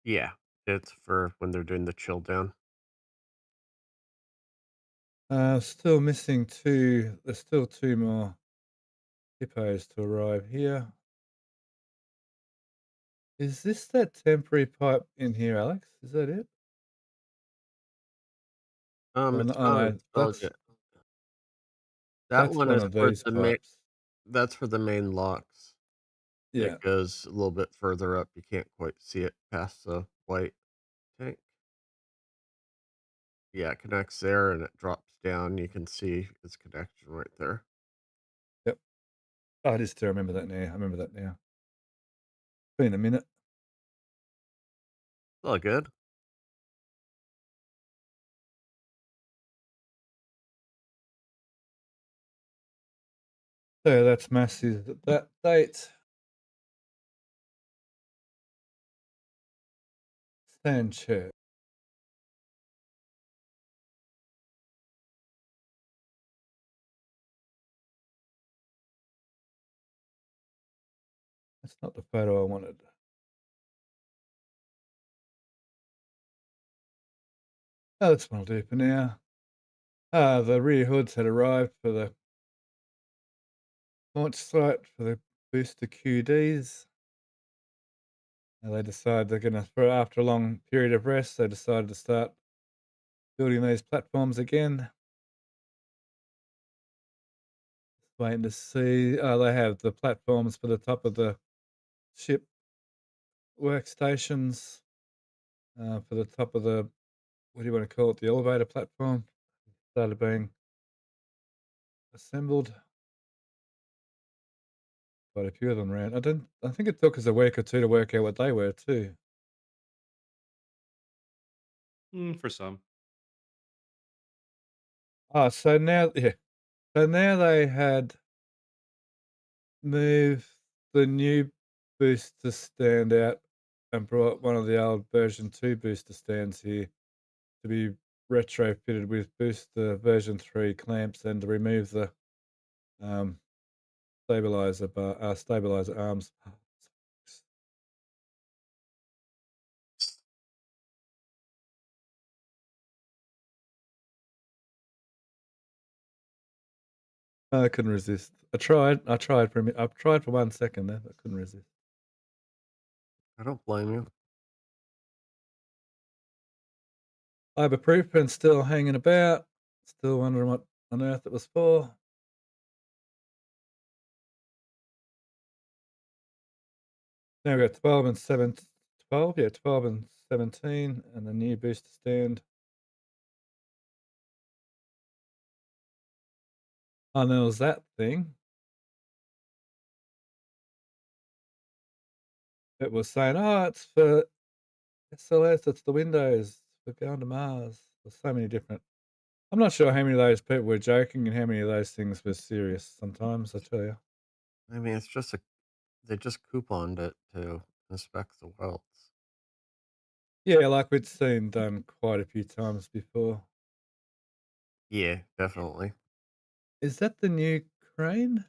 Speaker 3: Yeah. It's for when they're doing the chill down.
Speaker 1: Still missing two. There's still two more hippos to arrive here. Is this that temporary pipe in here, Alex? Is that it? Oh, no,
Speaker 3: It's
Speaker 1: oh,
Speaker 3: not
Speaker 1: no,
Speaker 3: a delegate. That
Speaker 1: that's
Speaker 3: one
Speaker 1: one
Speaker 3: is
Speaker 1: of
Speaker 3: for
Speaker 1: these
Speaker 3: the main.
Speaker 1: pipes.
Speaker 3: That's for the main locks.
Speaker 1: Yeah.
Speaker 3: It goes a little bit further up. You can't quite see it past the white tank. Yeah, it connects there and it drops down. You can see its connection right there.
Speaker 1: Yep. Oh, I just still remember that now. I remember that now. Been a minute.
Speaker 3: All good.
Speaker 1: So that's massive. That date. Sanchez. That's not the photo I wanted. Oh, that's one I'll do for now. The rear hoods had arrived for the launch site for the booster QDs. And they decided they're going to, for after a long period of rest, they decided to start building these platforms again. Waiting to see. They have the platforms for the top of the ship workstations, for the top of the, what do you want to call it, the elevator platform. Started being assembled. Quite a few of them around. I think it took us a week or two to work out what they were too.
Speaker 2: For some.
Speaker 1: So now, yeah. So now they had moved the new booster stand out and brought one of the old version 2 booster stands here to be retrofitted with booster version 3 clamps and to remove the um, stabilizer arms. I couldn't resist. I tried. I tried for 1 second there, but couldn't resist.
Speaker 3: I don't blame you.
Speaker 1: Ibuprofen still hanging about. Still wondering what on earth it was for. Now we've got 12 and 7 12, yeah, 12 and 17, and the new booster stand. And there was that thing. It was saying, "Oh, it's for SLS, it's the Windows, for going to Mars." There's so many different I'm not sure how many of those people were joking and how many of those things were serious sometimes, I tell you.
Speaker 3: I mean, it's just they just couponed it to inspect the welts.
Speaker 1: Yeah, like we'd seen done quite a few times before.
Speaker 3: Yeah, definitely.
Speaker 1: Is that the new crane?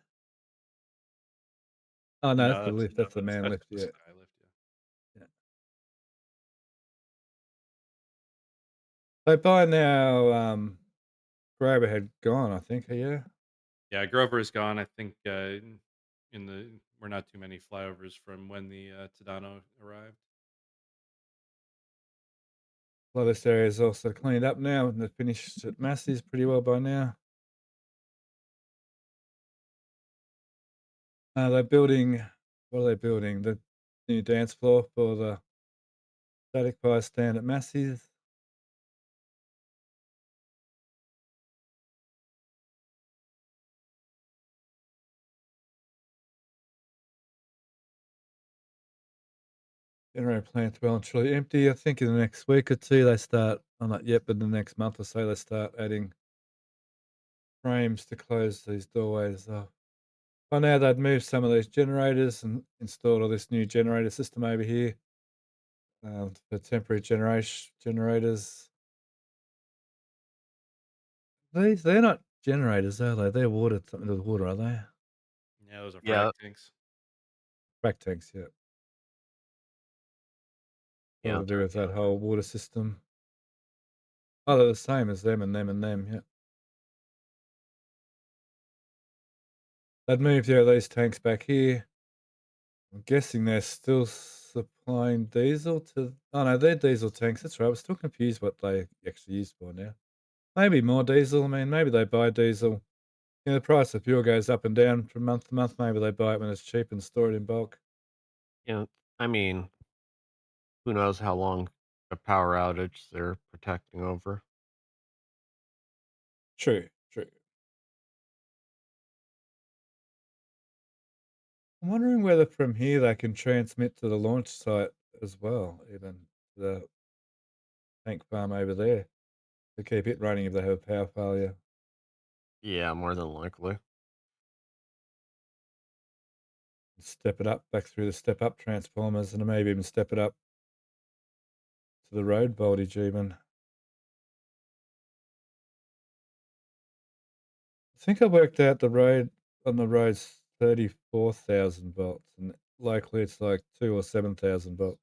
Speaker 1: Oh, no, that's
Speaker 2: No,
Speaker 1: the lift. That's the man
Speaker 2: that's
Speaker 1: lift,
Speaker 2: the
Speaker 1: yeah.
Speaker 2: Skylift. Yeah.
Speaker 1: Yeah. So by now, Grover had gone, I think, yeah.
Speaker 2: Yeah, Grover is gone. I think in the we're not too many flyovers from when the Tadano arrived.
Speaker 1: A lot of this area is also cleaned up now, and they've finished at Massey's pretty well by now. They're building, what are they building? The new dance floor for the static fire stand at Massey's. Generator plant's well and truly empty. I think in the next week or two they start. I'm not yet, but in the next month or so they start adding frames to close these doorways off. By now they'd moved some of these generators and installed all this new generator system over here for temporary generators. They're not generators, are they? They're water, something to do with water, are they?
Speaker 2: Yeah, those are frag
Speaker 3: Yeah,
Speaker 2: tanks.
Speaker 1: Frac tanks, yeah. All
Speaker 3: yeah.
Speaker 1: to do with that whole water system. Oh, they're the same as them and them and them, yeah. They'd moved these tanks back here. I'm guessing they're still supplying diesel to. Oh no, they're diesel tanks. That's right. I was still confused what they actually used for now. Maybe more diesel. I mean, maybe they buy diesel. The price of fuel goes up and down from month to month. Maybe they buy it when it's cheap and store it in bulk.
Speaker 3: Yeah, I mean, who knows how long a power outage they're protecting over.
Speaker 1: True, true. I'm wondering whether from here they can transmit to the launch site as well, even the tank farm over there to keep it running if they have a power failure.
Speaker 3: Yeah, more than likely.
Speaker 1: Step it up back through the step up transformers and maybe even step it up to the road voltage even. I think I worked out the road on the road's 34,000 volts and locally it's like 2 or 7,000 volts.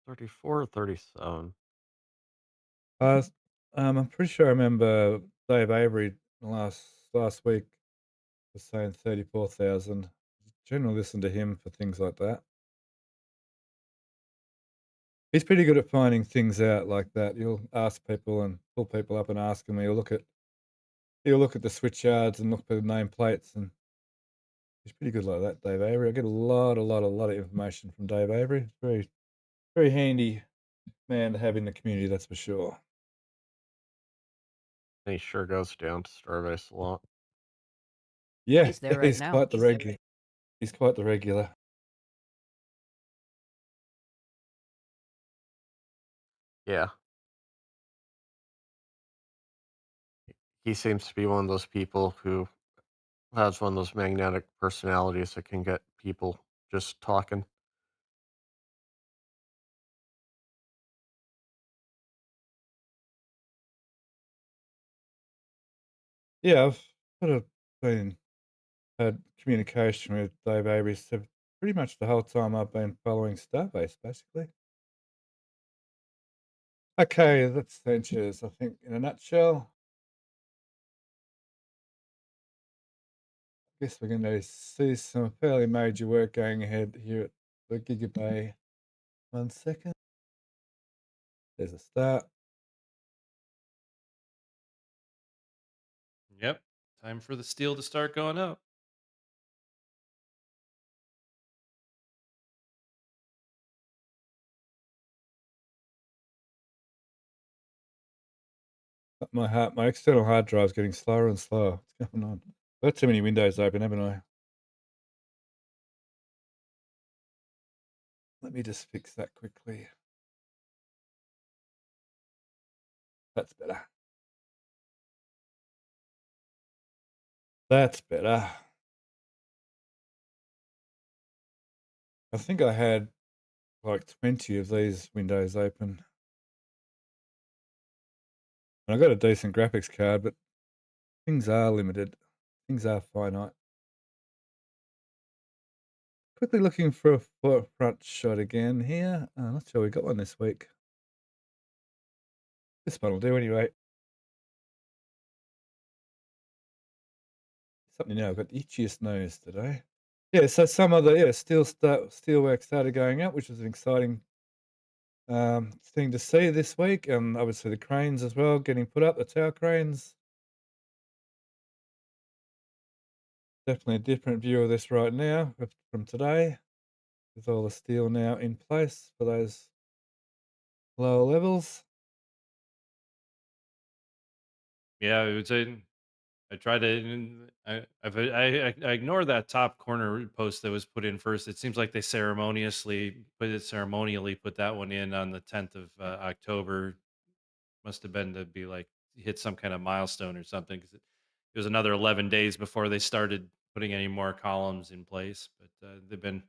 Speaker 3: 34 or 37.
Speaker 1: Uh, I'm pretty sure I remember Dave Avery last week was saying 34,000. Generally listen to him for things like that. He's pretty good at finding things out like that. He'll ask people and pull people up and ask them. He'll look at the switch yards and look for the nameplates, and he's pretty good like that, Dave Avery. I get a lot of information from Dave Avery. It's very, very handy man to have in the community, that's for sure.
Speaker 3: And he sure goes down to Starbase a lot.
Speaker 1: Yeah,
Speaker 4: He's there right
Speaker 1: he's
Speaker 4: now.
Speaker 1: quite the regular. He's quite the regular.
Speaker 3: Yeah. He seems to be one of those people who has one of those magnetic personalities that can get people just talking.
Speaker 1: Yeah, I've sort of been had communication with Dave Avery pretty much the whole time I've been following Starbase, basically. Okay, that's Ventures, I think, in a nutshell. Guess we're going to see some fairly major work going ahead here at the Giga Bay. 1 second. There's a start.
Speaker 2: Yep. Time for the steel to start going up.
Speaker 1: My external hard drive's getting slower and slower. What's going on? I've got too many windows open, haven't I? Let me just fix that quickly. That's better. That's better. I think I had like 20 of these windows open. And I got a decent graphics card, but things are limited. Things are finite. Quickly looking for a front shot again here. I'm not sure we got one this week. This one will do anyway. Something new. I've got the itchiest nose today. Yeah, so some of the steel work started going up, which was an exciting thing to see this week, and obviously the cranes as well getting put up. The tower cranes. Definitely a different view of this right now from today, with all the steel now in place for those lower levels.
Speaker 2: Yeah, it was I tried to. I ignore that top corner post that was put in first. It seems like they ceremonially put that one in on the 10th of October. Must have been to be like hit some kind of milestone or something because it was another 11 days before they started putting any more columns in place. But they've been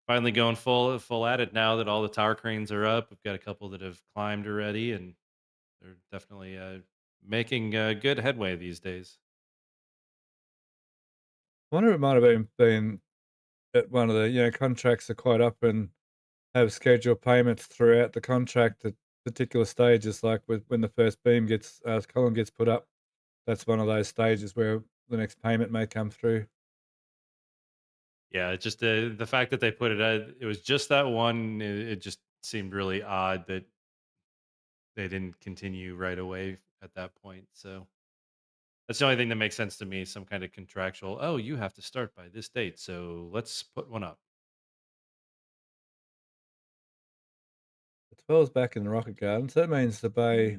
Speaker 2: finally going full at it now that all the tower cranes are up. We've got a couple that have climbed already, and they're definitely making good headway these days.
Speaker 1: I wonder if it might have been that one of the contracts are quite up and have scheduled payments throughout the contract at particular stages, like when the first column gets put up. That's one of those stages where the next payment may come through.
Speaker 2: Yeah, it's just the fact that they put it it was just that one. It just seemed really odd that they didn't continue right away at that point. So that's the only thing that makes sense to me. Some kind of contractual. Oh, you have to start by this date, so let's put one up.
Speaker 1: The 12's back in the rocket garden, so that means the bay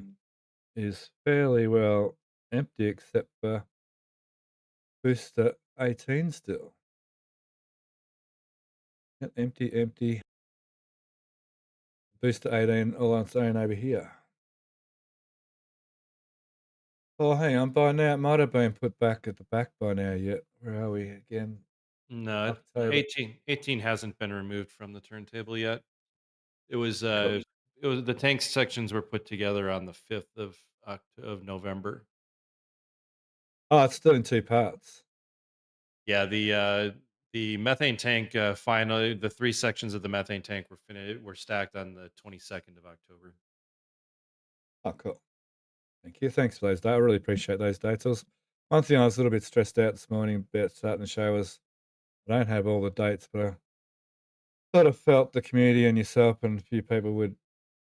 Speaker 1: is fairly well empty except for booster 18 still. Yep, empty, empty. Booster 18 all on its own over here. Oh, hang on. By now, it might have been put back at the back by now yet. Where are we again?
Speaker 2: No,
Speaker 1: October.
Speaker 2: 18 hasn't been removed from the turntable yet. It was
Speaker 1: Cool.
Speaker 2: the tank sections were put together on the 5th of November.
Speaker 1: Oh, it's still in two parts.
Speaker 2: Yeah, the methane tank finally the three sections of the methane tank were stacked on the 22nd of October.
Speaker 1: Oh, cool. Thank you. Thanks for those dates. I really appreciate those dates. One thing I was a little bit stressed out this morning about starting the show was I don't have all the dates, but I sort of felt the community and yourself and a few people would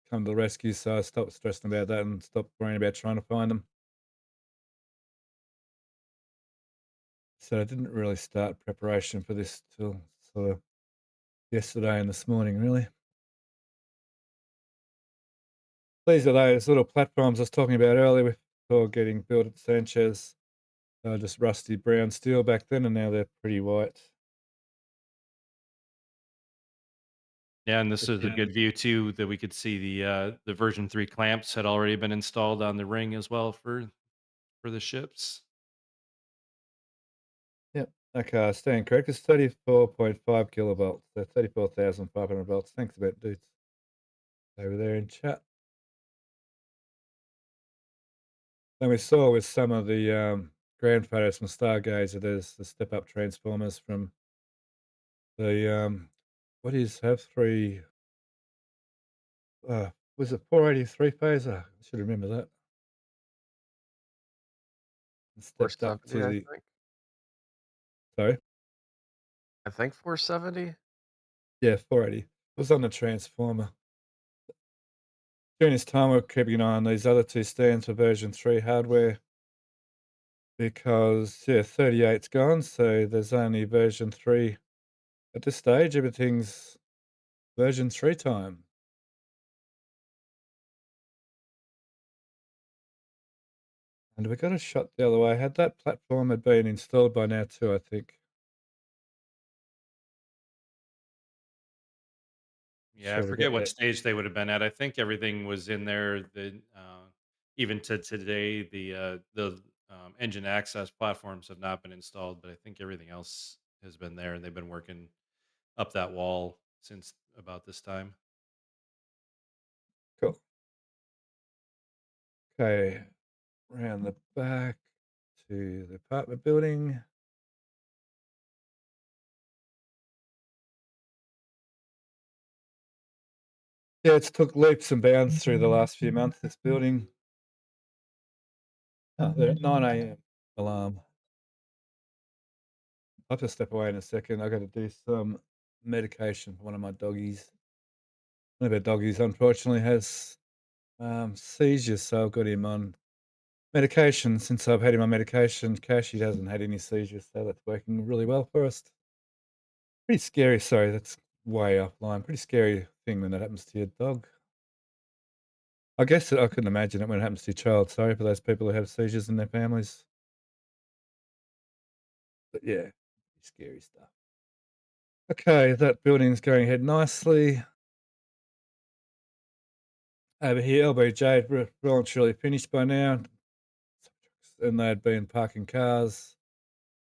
Speaker 1: come to the rescue, so I stopped stressing about that and stopped worrying about trying to find them. So I didn't really start preparation for this till sort of yesterday and this morning, really. These are those little platforms I was talking about earlier with all getting built at Sanchez. Just rusty brown steel back then, and now they're pretty white.
Speaker 2: Yeah, and this
Speaker 1: But
Speaker 2: is a good view too that we could see the version 3 clamps had already been installed on the ring as well for the ships.
Speaker 1: Yep. Okay, I stand correct. It's 34.5 kilovolts. So 34,500 volts. Thanks about dudes over there in chat. And we saw with some of the ground photos from Stargazer, there's the step up transformers from the what is have three was it 483 phase? I should remember that. Stepped up
Speaker 3: 470,
Speaker 1: to
Speaker 3: I
Speaker 1: the
Speaker 3: think.
Speaker 1: Sorry.
Speaker 3: I think 470.
Speaker 1: Yeah, 480. It was on the transformer. During this time, we're keeping an eye on these other 2 stands for version 3 hardware because, yeah, 38's gone, so there's only version 3 at this stage. Everything's version 3 time. And we got a shot the other way. Had that platform had been installed by now too, I think.
Speaker 2: Yeah, I
Speaker 1: Sure, we
Speaker 2: forget
Speaker 1: get
Speaker 2: what
Speaker 1: that.
Speaker 2: stage they would have been at. I think everything was in there. Even to today, the engine access platforms have not been installed, but I think everything else has been there, and they've been working up that wall since about this time.
Speaker 1: Cool. Okay, round the back to the apartment building. Yeah, it's took leaps and bounds through the last few months, this building. Oh, they're at 9 a.m. alarm. I'll have to step away in a second. I got to do some medication for one of my doggies. One of our doggies, unfortunately, has seizures, so I've got him on medication. Since I've had him on medication, Kashi hasn't had any seizures, so that's working really well for us. Pretty scary. Sorry, that's way offline. Pretty scary thing when that happens to your dog. I guess I couldn't imagine it when it happens to your child. Sorry for those people who have seizures in their families. But yeah, scary stuff. Okay, that building's going ahead nicely. Over here, LBJ had well and truly finished by now. And they'd been parking cars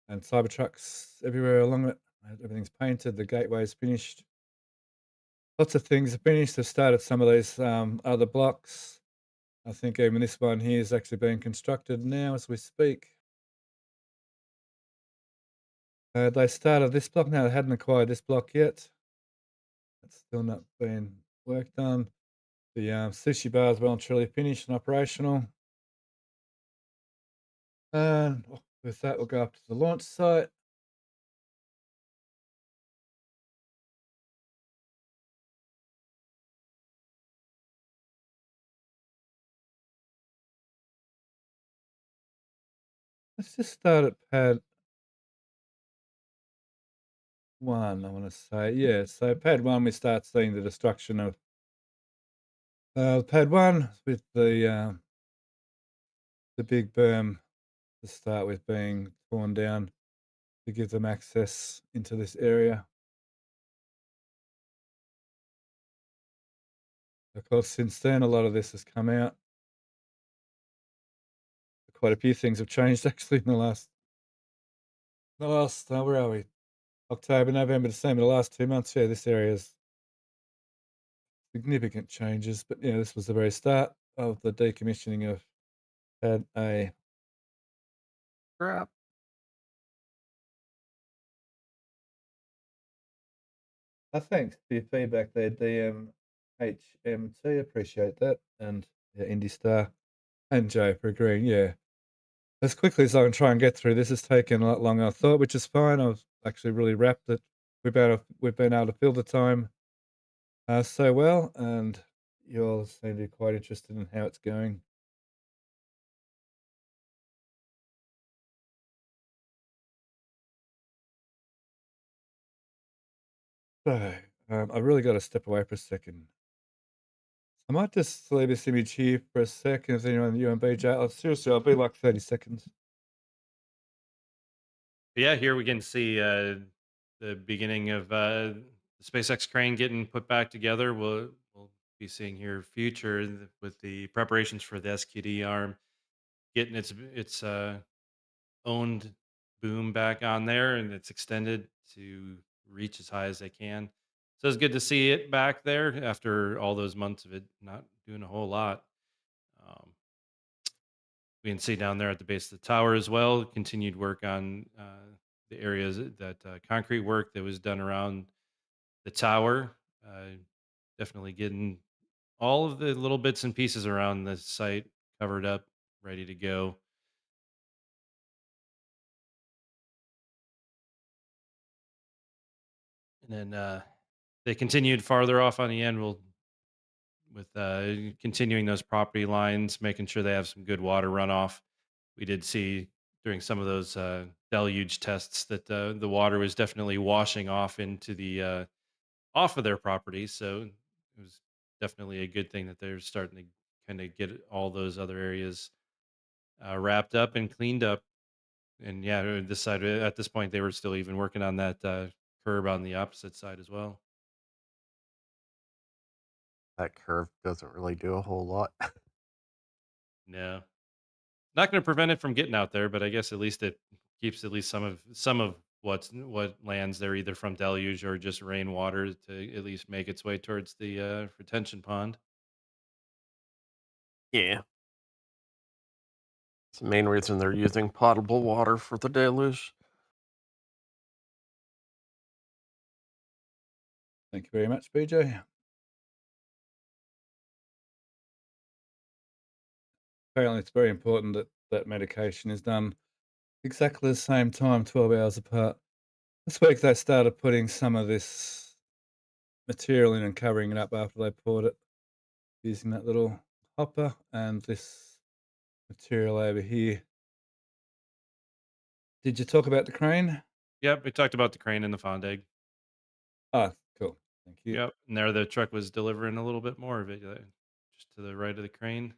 Speaker 1: and Cybertrucks everywhere along it. Everything's painted, the gateway's finished. Lots of things are finished. They've started some of these other blocks. I think even this one here is actually being constructed now as we speak. They started this block. Now they hadn't acquired this block yet. It's still not been worked on. The sushi bar is well and truly finished and operational. And with that, we'll go up to the launch site. Let's just start at pad 1, I want to say. Yeah, so pad 1, we start seeing the destruction of pad 1 with the big berm to start with being torn down to give them access into this area. Of course, since then, a lot of this has come out. Quite a few things have changed actually in the last, where are we? October, November, December, the last 2 months. Yeah, this area has significant changes, but yeah, this was the very start of the decommissioning of pad A.
Speaker 3: Crap.
Speaker 1: Thanks for your feedback there, DMHMT. Appreciate that. And yeah, Indie Star and Joe for agreeing. Yeah. As quickly as I can try and get through this has taken a lot longer than I thought, which is fine. I was actually really wrapped that we've been able to fill the time so well, and you all seem to be quite interested in how it's going. So I've really got to step away for a second. I might just leave this image here for a second. If anyone, you and BJ, seriously, I'll be like 30 seconds.
Speaker 2: But yeah, here we can see the beginning of the SpaceX crane getting put back together. We'll be seeing here future with the preparations for the SQD arm getting its owned boom back on there, and it's extended to reach as high as they can. So it's good to see it back there after all those months of it not doing a whole lot. Um, we can see down there at the base of the tower as well, continued work on the areas that concrete work that was done around the tower. Uh, Definitely getting all of the little bits and pieces around the site covered up, ready to go. And then they continued farther off on the end. With continuing those property lines, making sure they have some good water runoff. We did see during some of those deluge tests that the water was definitely washing off into the off of their property. So it was definitely a good thing that they're starting to kind of get all those other areas wrapped up and cleaned up. And yeah, this side at this point they were still even working on that curb on the opposite side as well.
Speaker 3: That curve doesn't really do a whole lot.
Speaker 2: No, not going to prevent it from getting out there, but I guess at least it keeps at least some of what lands there either from deluge or just rainwater to at least make its way towards the retention pond.
Speaker 3: Yeah. It's the main reason they're using potable water for the deluge.
Speaker 1: Thank you very much, BJ. Apparently, it's very important that that medication is done exactly the same time, 12 hours apart. This week, they started putting some of this material in and covering it up after they poured it using that little hopper and this material over here. Did you talk about the crane?
Speaker 2: Yep, we talked about the crane and the fond egg.
Speaker 1: Ah, cool. Thank you.
Speaker 2: Yep, and there the truck was delivering a little bit more of it, just to the right of the crane,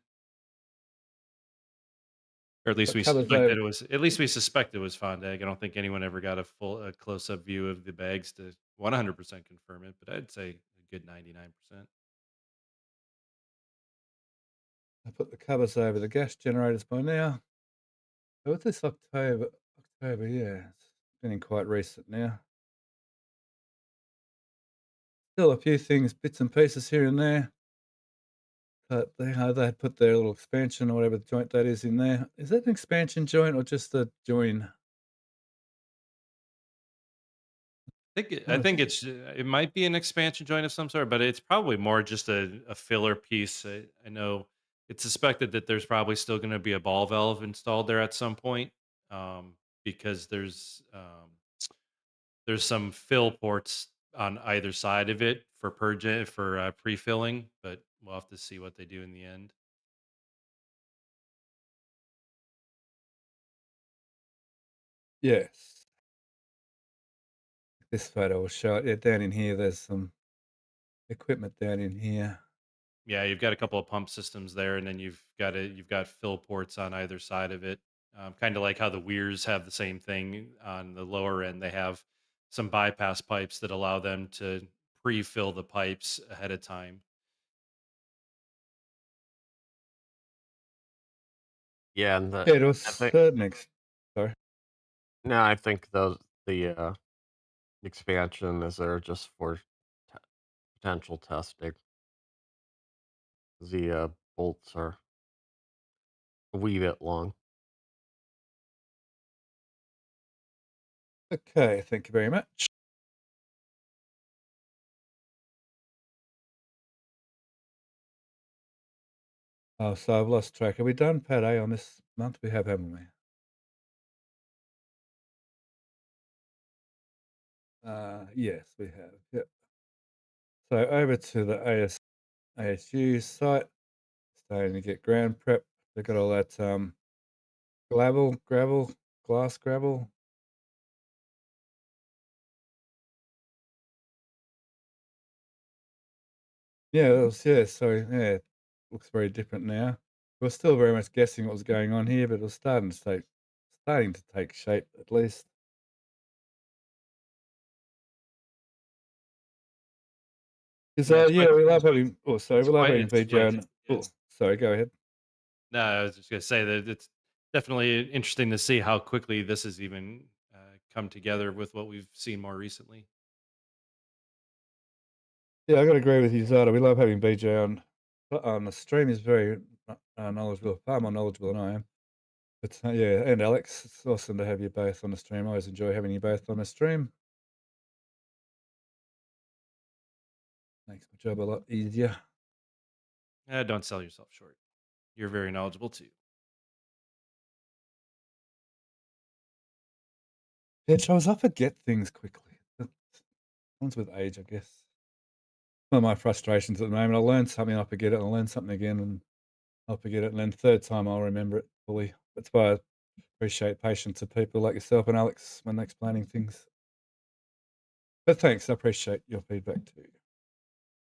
Speaker 2: or at least
Speaker 1: What
Speaker 2: we
Speaker 1: covers
Speaker 2: suspected
Speaker 1: over?
Speaker 2: it was. At least we suspect it was fond egg. I don't think anyone ever got a full close up view of the bags to 100% confirm it, but I'd say a good 99%.
Speaker 1: I put the covers over the gas generators by now. So what's this October? October, yeah. It's getting quite recent now. Still a few things, bits and pieces here and there. But they had put their little expansion or whatever joint that is in there. Is that an expansion joint or just a join?
Speaker 2: I
Speaker 1: Nice.
Speaker 2: think it might be an expansion joint of some sort, but it's probably more just a filler piece. I know it's suspected that there's probably still going to be a ball valve installed there at some point, because there's some fill ports on either side of it for purge for pre-filling, but we'll have to see what they do in the end.
Speaker 1: Yes. This photo will show it. Yeah, down in here, there's some equipment down in here.
Speaker 2: Yeah, you've got a couple of pump systems there, and then you've got fill ports on either side of it. Kind of like how the weirs have the same thing on the lower end. They have some bypass pipes that allow them to pre-fill the pipes ahead of time.
Speaker 3: Yeah, and the
Speaker 1: Yeah, to a
Speaker 3: I think
Speaker 1: certain extent. Sorry.
Speaker 3: no, I think the expansion is there just for t- potential testing. The bolts are a wee bit long.
Speaker 1: Okay, thank you very much. Oh, so I've lost track. Have we done Pad A on this month? We have, haven't we? Yes, we have. Yep. So over to the ASU site, starting to get ground prep. They've got all that gravel, glass gravel. Yeah, that was, yeah. So yeah, it looks very different now. We're still very much guessing what was going on here, but it was starting to take shape at least. Because
Speaker 2: Yeah,
Speaker 1: yeah, we love having. Oh, sorry,
Speaker 2: it's
Speaker 1: we love
Speaker 2: quite
Speaker 1: having
Speaker 2: it's
Speaker 1: VJ on. Oh, sorry, go ahead.
Speaker 2: no, I was just gonna say that it's definitely interesting to see how quickly this has even come together with what we've seen more recently.
Speaker 1: Yeah, I got to agree with you, Zada. We love having BJ on the stream. He's very knowledgeable, far more knowledgeable than I am. But yeah, and Alex, it's awesome to have you both on the stream. I always enjoy having you both on the stream. Makes my job a lot easier.
Speaker 2: Don't sell yourself short. You're very knowledgeable too.
Speaker 1: Yeah, Charles, I forget things quickly. Comes with age, I guess. One of my frustrations at the moment. I learn something, I forget it. I learn something again, and I'll forget it, and then third time I'll remember it fully. That's why I appreciate patience of people like yourself and Alex when they're explaining things. But thanks, I appreciate your feedback too.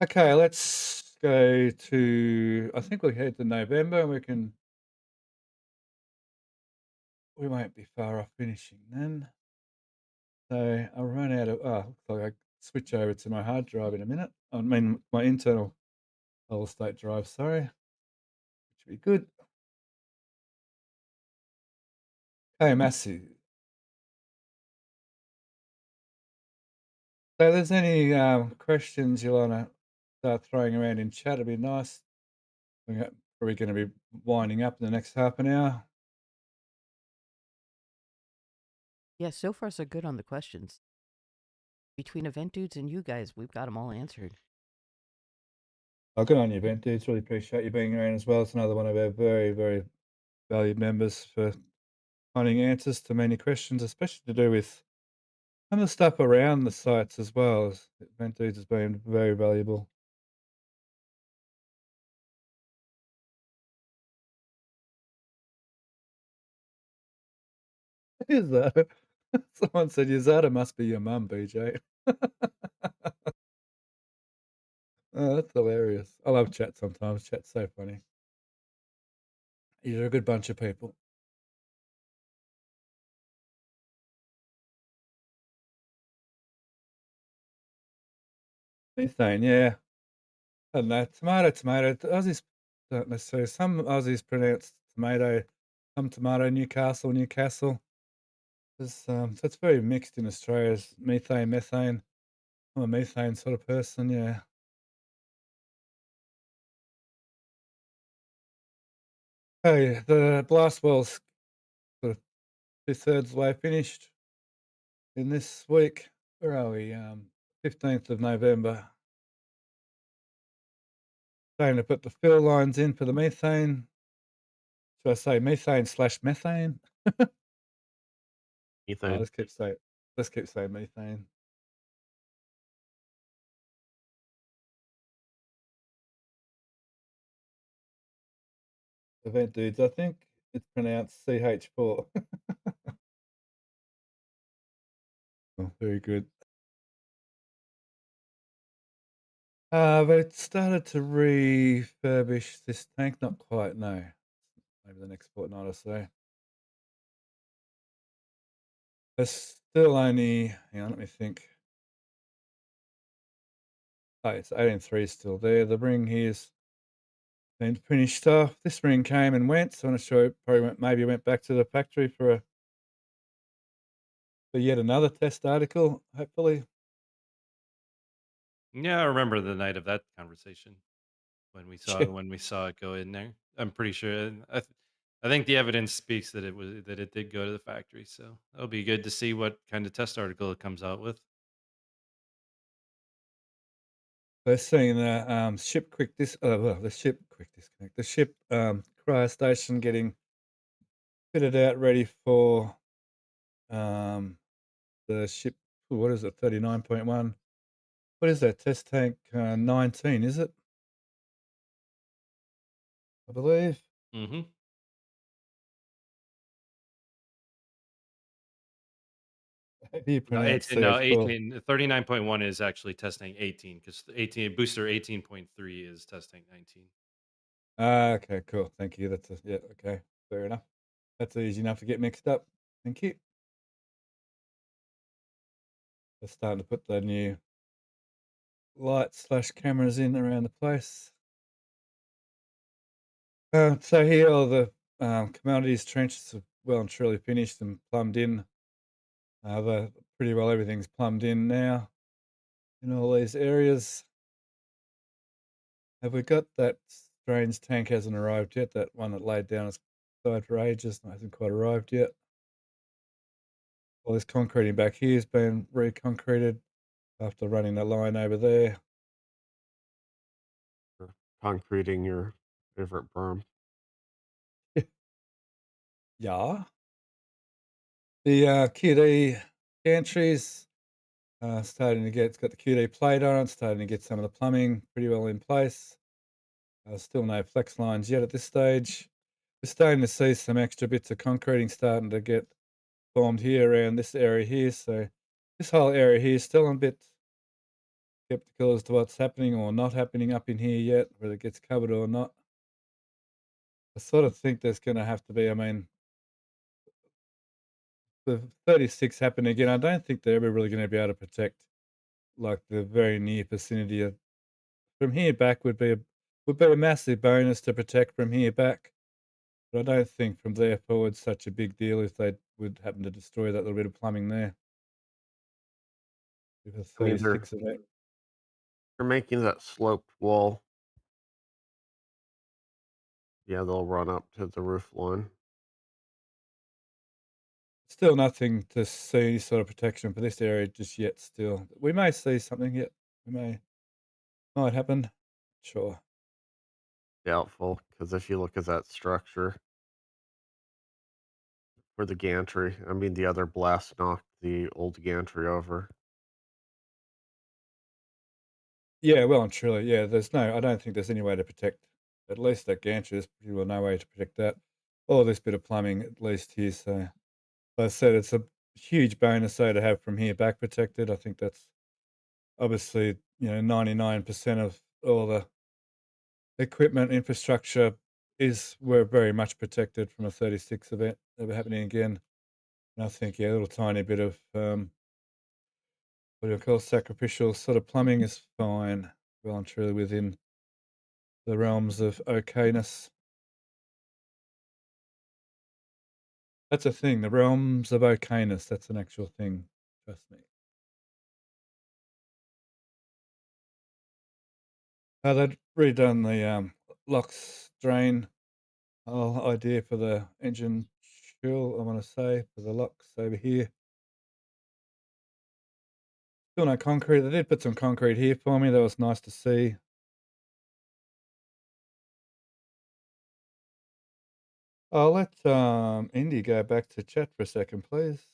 Speaker 1: Okay, let's go to. I think we head to November, and we won't be far off finishing then. So I'll run out of. Looks like I switch over to my hard drive in a minute. I mean, my internal solid state drive. Sorry, which would be good. Hey, Massey. So, if there's any questions you want to start throwing around in chat, it'd be nice. We're probably going to be winding up in the next half an hour.
Speaker 4: Yeah, so far so good on the questions. Between event dudes and you guys, we've got them all answered.
Speaker 1: Oh, good on you, Ben. Dudes, really appreciate you being around as well. It's another one of our very, very valued members for finding answers to many questions, especially to do with some of the stuff around the sites as well. Event Dudes has been very valuable. Is that? Someone said Yazada must be your mum, BJ. Oh, that's hilarious. I love chat sometimes. Chat's so funny. You're a good bunch of people. Methane, yeah. I don't know. Tomato. The Aussies don't necessarily. Some Aussies pronounce tomato, some tomato, Newcastle. So it's very mixed in Australia. It's methane. I'm a methane sort of person, yeah. Hey, the blast well's sort of two-thirds way finished in this week. Where are we? 15th of November. Starting to put the fill lines in for the methane. Should I say methane/methane? Oh,
Speaker 3: Ethan,
Speaker 1: let's keep saying methane. Event dudes, I think it's pronounced CH4. Oh, very good. They've started to refurbish this tank. Not quite, no. Maybe the next fortnight or so. There's still only, hang on, let me think. Oh, it's 18.3 still there. The ring here's been finished off. This ring came and went, so I'm not sure it probably maybe went back to the factory for yet another test article, hopefully.
Speaker 2: Yeah, I remember the night of that conversation when we saw
Speaker 1: Yeah.
Speaker 2: when we saw it go in there. I'm pretty sure. I think the evidence speaks that it did go to the factory. So it'll be good to see what kind of test article it comes out with.
Speaker 1: We're seeing the ship quick disconnect. The ship cryo station getting fitted out, ready for um, the ship. What is it? 39.1. What is that test tank? 19, is it? I believe.
Speaker 2: Mm-hmm.
Speaker 1: Maybe you
Speaker 2: No,
Speaker 1: pronounce
Speaker 2: 18, no,
Speaker 1: CH4.
Speaker 2: 18. 39.1 is actually testing 18 because 18 booster 18.3 is testing 19.
Speaker 1: Okay, cool. Thank you. Yeah. Okay, fair enough. That's easy enough to get mixed up. Thank you. They're starting to put the new lights/cameras in around the place. So here, all the commodities trenches are well and truly finished and plumbed in. Pretty well everything's plumbed in now in all these areas. Have we got that strange tank hasn't arrived yet? That one that laid down its side for ages and hasn't quite arrived yet. All this concreting back here has been reconcreted after running the line over there.
Speaker 3: for concreting your favorite berm.
Speaker 1: Yeah. The QD gantries Starting to get, it's got the QD plate on it, starting to get some of the plumbing pretty well in place. Still no flex lines yet at this stage. We're starting to see some extra bits of concreting starting to get formed here around this area here. So this whole area here is still a bit skeptical as to what's happening or not happening up in here yet, whether it gets covered or not. I sort of think there's going to have to be, I mean, the 36 happen again. I don't think they're ever really going to be able to protect like the very near vicinity of from here back would be a massive bonus to protect from here back. But I don't think from there forward such a big deal if they would happen to destroy that little bit of plumbing there. With a
Speaker 3: I mean, they're
Speaker 1: 36 of it.
Speaker 3: they're making that sloped wall. Yeah, they'll run up to the roof line.
Speaker 1: Still nothing to see sort of protection for this area just yet still. We may see something yet. We might happen. Sure.
Speaker 3: Doubtful, because if you look at that structure for the gantry, I mean, the other blast knocked the old gantry over.
Speaker 1: Yeah, well and truly, yeah, I don't think there's any way to protect at least that gantry. There's pretty well no way to protect that. Or this bit of plumbing at least here. So like I said, it's a huge bonus though to have from here back protected. I think that's obviously, 99% of all the equipment infrastructure we're very much protected from a 36 event ever happening again. And I think, yeah, a little tiny bit of what do you call sacrificial sort of plumbing is fine, well and truly within the realms of okayness. That's a thing, the realms of okayness. That's an actual thing. Trust me. They'd redone the LOX drain whole idea for the engine chill, I want to say, for the locks over here. Still no concrete. They did put some concrete here for me. That was nice to see. I'll let Indy go back to chat for a second, please.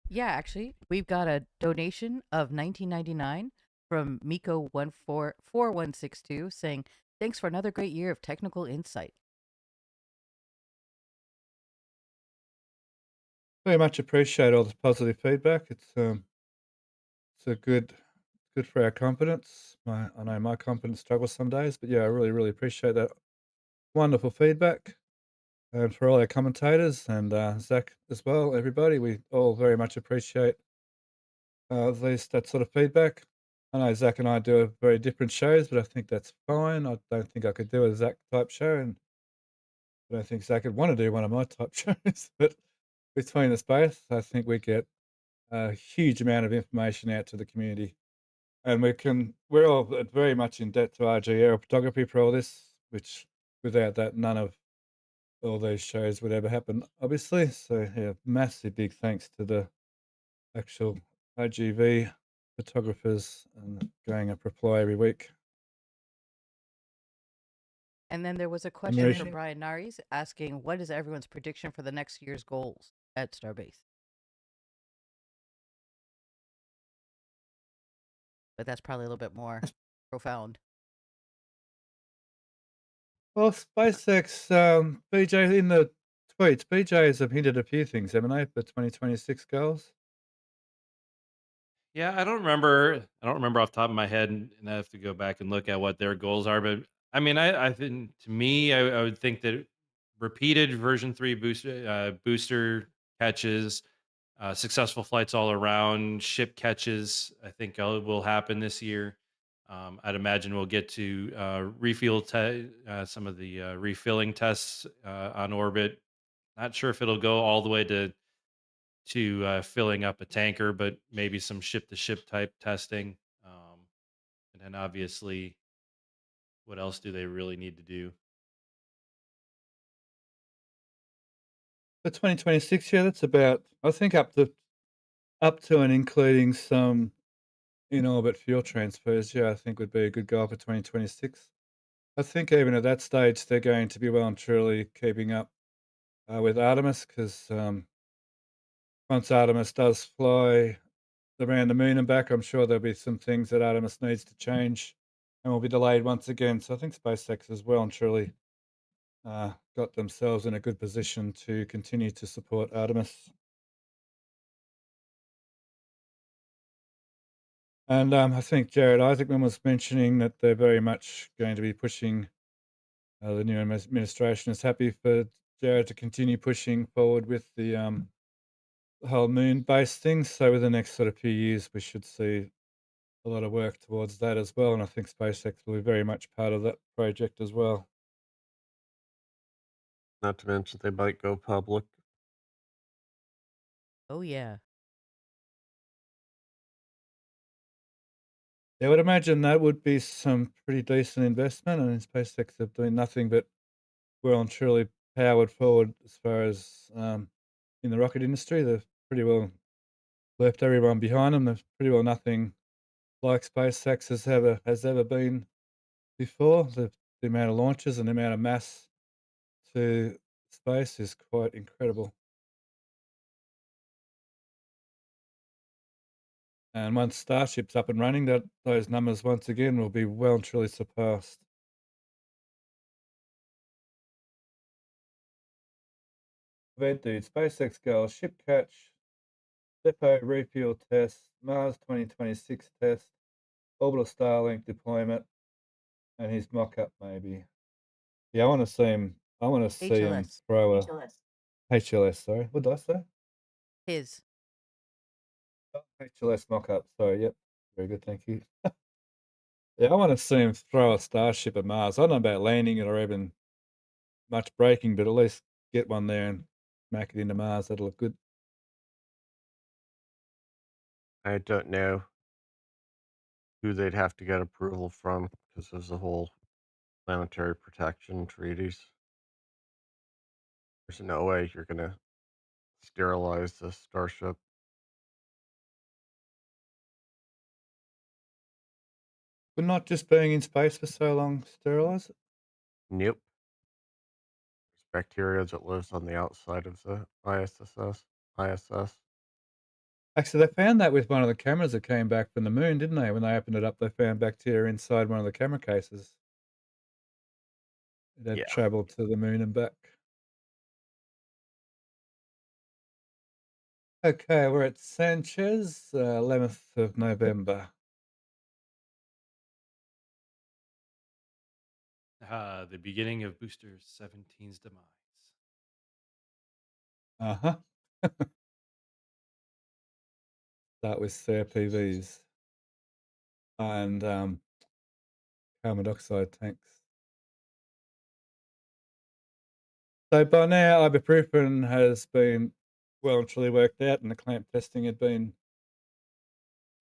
Speaker 4: Yeah, actually, we've got a donation of 19.99 from Miko144162 saying, "Thanks for another great year of technical insight."
Speaker 1: Very much appreciate all the positive feedback. It's a good for our confidence. I know my confidence struggles some days, but yeah, I really, really appreciate that wonderful feedback. And for all our commentators and Zach as well, everybody, we all very much appreciate at least that sort of feedback. I know Zach and I do very different shows, but I think that's fine. I don't think I could do a Zach type show, and I don't think Zach would want to do one of my type shows. But between us both, I think we get a huge amount of information out to the community, and we're all very much in debt to RG Aero Photography for all this, which without that, none of all these shows would ever happen, obviously. So yeah, massive big thanks to the actual RGV photographers and going up reply every week.
Speaker 4: And then there was a
Speaker 1: And
Speaker 4: question
Speaker 1: there's
Speaker 4: from Brian Naris asking, "What is everyone's prediction for the next year's goals at Starbase?" But that's probably a little bit more profound.
Speaker 1: well, SpaceX, BJ in the tweets, BJ's have hinted a few things, haven't they, for 2026 goals?
Speaker 2: Yeah, I don't remember off the top of my head, and I have to go back and look at what their goals are. But I mean, I think to me, I would think that repeated version 3 booster catches, successful flights all around, ship catches, I think will happen this year. I'd imagine we'll get to some of the refilling tests on orbit. Not sure if it'll go all the way to filling up a tanker, but maybe some ship to ship type testing. And then obviously, what else do they really need to do?
Speaker 1: For 2026, yeah, that's about, I think, up to and including some in-orbit fuel transfers, yeah, I think would be a good goal for 2026. I think even at that stage, they're going to be well and truly keeping up with Artemis because once Artemis does fly around the moon and back. I'm sure there'll be some things that Artemis needs to change and will be delayed once again. So I think SpaceX has well and truly got themselves in a good position to continue to support Artemis. And I think Jared Isaacman was mentioning that they're very much going to be pushing, the new administration is happy for Jared to continue pushing forward with the whole moon-based thing. So with the next sort of few years, we should see a lot of work towards that as well. And I think SpaceX will be very much part of that project as well.
Speaker 3: Not to mention they might go public.
Speaker 4: Oh, yeah.
Speaker 1: Yeah, I would imagine that would be some pretty decent investment. I mean, SpaceX have doing nothing but well and truly powered forward as far as in the rocket industry. They've pretty well left everyone behind them. There's pretty well nothing like SpaceX has ever been before. The amount of launches and the amount of mass to space is quite incredible. And once Starship's up and running, that those numbers once again will be well and truly surpassed. Event dude, SpaceX goals, ship catch, depot refuel test, Mars 2026 test, orbital Starlink deployment, and his mock-up maybe. Yeah, I want to see him. I want to see him
Speaker 4: HLS.
Speaker 1: throw a HLS. Sorry, what did I say?
Speaker 4: His.
Speaker 1: Oh, HLS mock-up. Sorry. Yep. Very good. Thank you. Yeah, I want to see him throw a Starship at Mars. I don't know about landing it or even much braking, but at least get one there and smack it into Mars. That'll look good.
Speaker 3: I don't know who they'd have to get approval from because there's the whole planetary protection treaties. There's no way you're gonna sterilize the Starship.
Speaker 1: But not just being in space for so long sterilize it.
Speaker 3: Nope. There's bacteria that lives on the outside of the ISS.
Speaker 1: Actually, they found that with one of the cameras that came back from the moon, didn't they? When they opened it up, they found bacteria inside one of the camera cases. It had
Speaker 3: Yeah.
Speaker 1: travelled to the moon and back. Okay, we're at Sanchez, 11th of November.
Speaker 2: The beginning of Booster 17's demise.
Speaker 1: Uh-huh. That was CRPVs and carbon dioxide tanks. So by now, ibuprofen has been well and truly worked out, and the clamp testing had been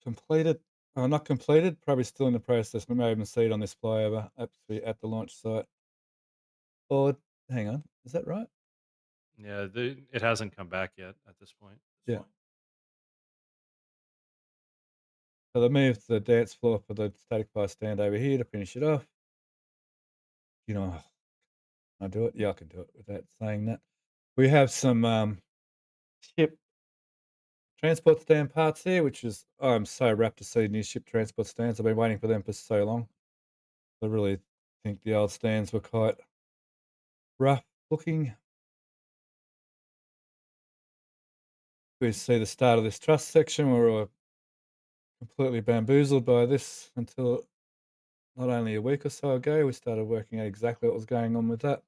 Speaker 1: completed. Not completed, probably still in the process. We may even see it on this flyover actually at the launch site. Or hang on, is that right?
Speaker 2: Yeah, it hasn't come back yet at this point.
Speaker 1: Yeah. So they moved the dance floor for the static fire stand over here to finish it off. You know, can I do it? Yeah, I can do it without saying that. We have some ship transport stand parts here, which is I'm so rapt to see new ship transport stands. I've been waiting for them for so long. I really think the old stands were quite rough looking. We see the start of this truss section. We were completely bamboozled by this until not only a week or so ago. We started working out exactly what was going on with that.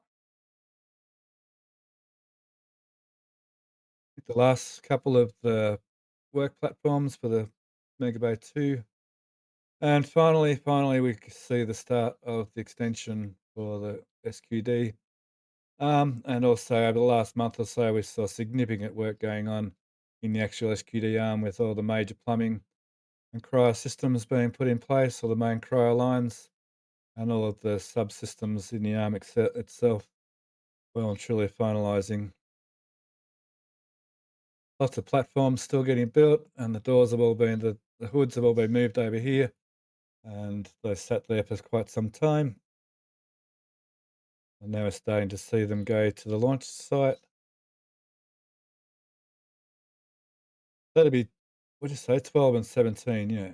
Speaker 1: The last couple of the work platforms for the Megabay 2. And finally, we see the start of the extension for the SQD. And also over the last month or so, we saw significant work going on in the actual SQD arm with all the major plumbing and cryo systems being put in place, all the main cryo lines, and all of the subsystems in the arm itself well and truly finalising. Lots of platforms still getting built, and the doors have all been, the hoods have all been moved over here, and they sat there for quite some time. And now we're starting to see them go to the launch site. That'll be What'd you say? 12 and 17, yeah.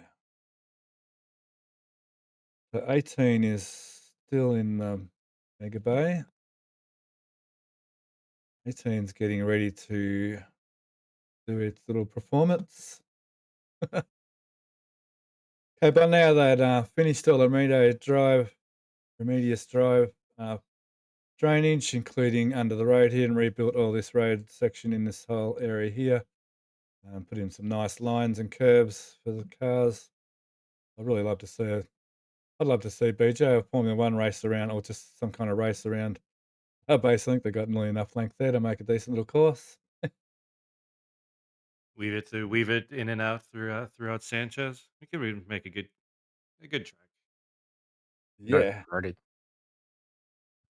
Speaker 1: So 18 is still in Mega Bay. 18's getting ready to do its little performance. Okay, by now they'd finished all the Remedius Drive drainage, including under the road here, and rebuilt all this road section in this whole area here. Put in some nice lines and curves for the cars. I'd really love to see I'd love to see BJ a Formula One race around, or just some kind of race around base length. They got nearly enough length there to make a decent little course.
Speaker 2: Weave it in and out throughout Sanchez. We could make a good track.
Speaker 3: Dirt
Speaker 1: Yeah,
Speaker 3: karting.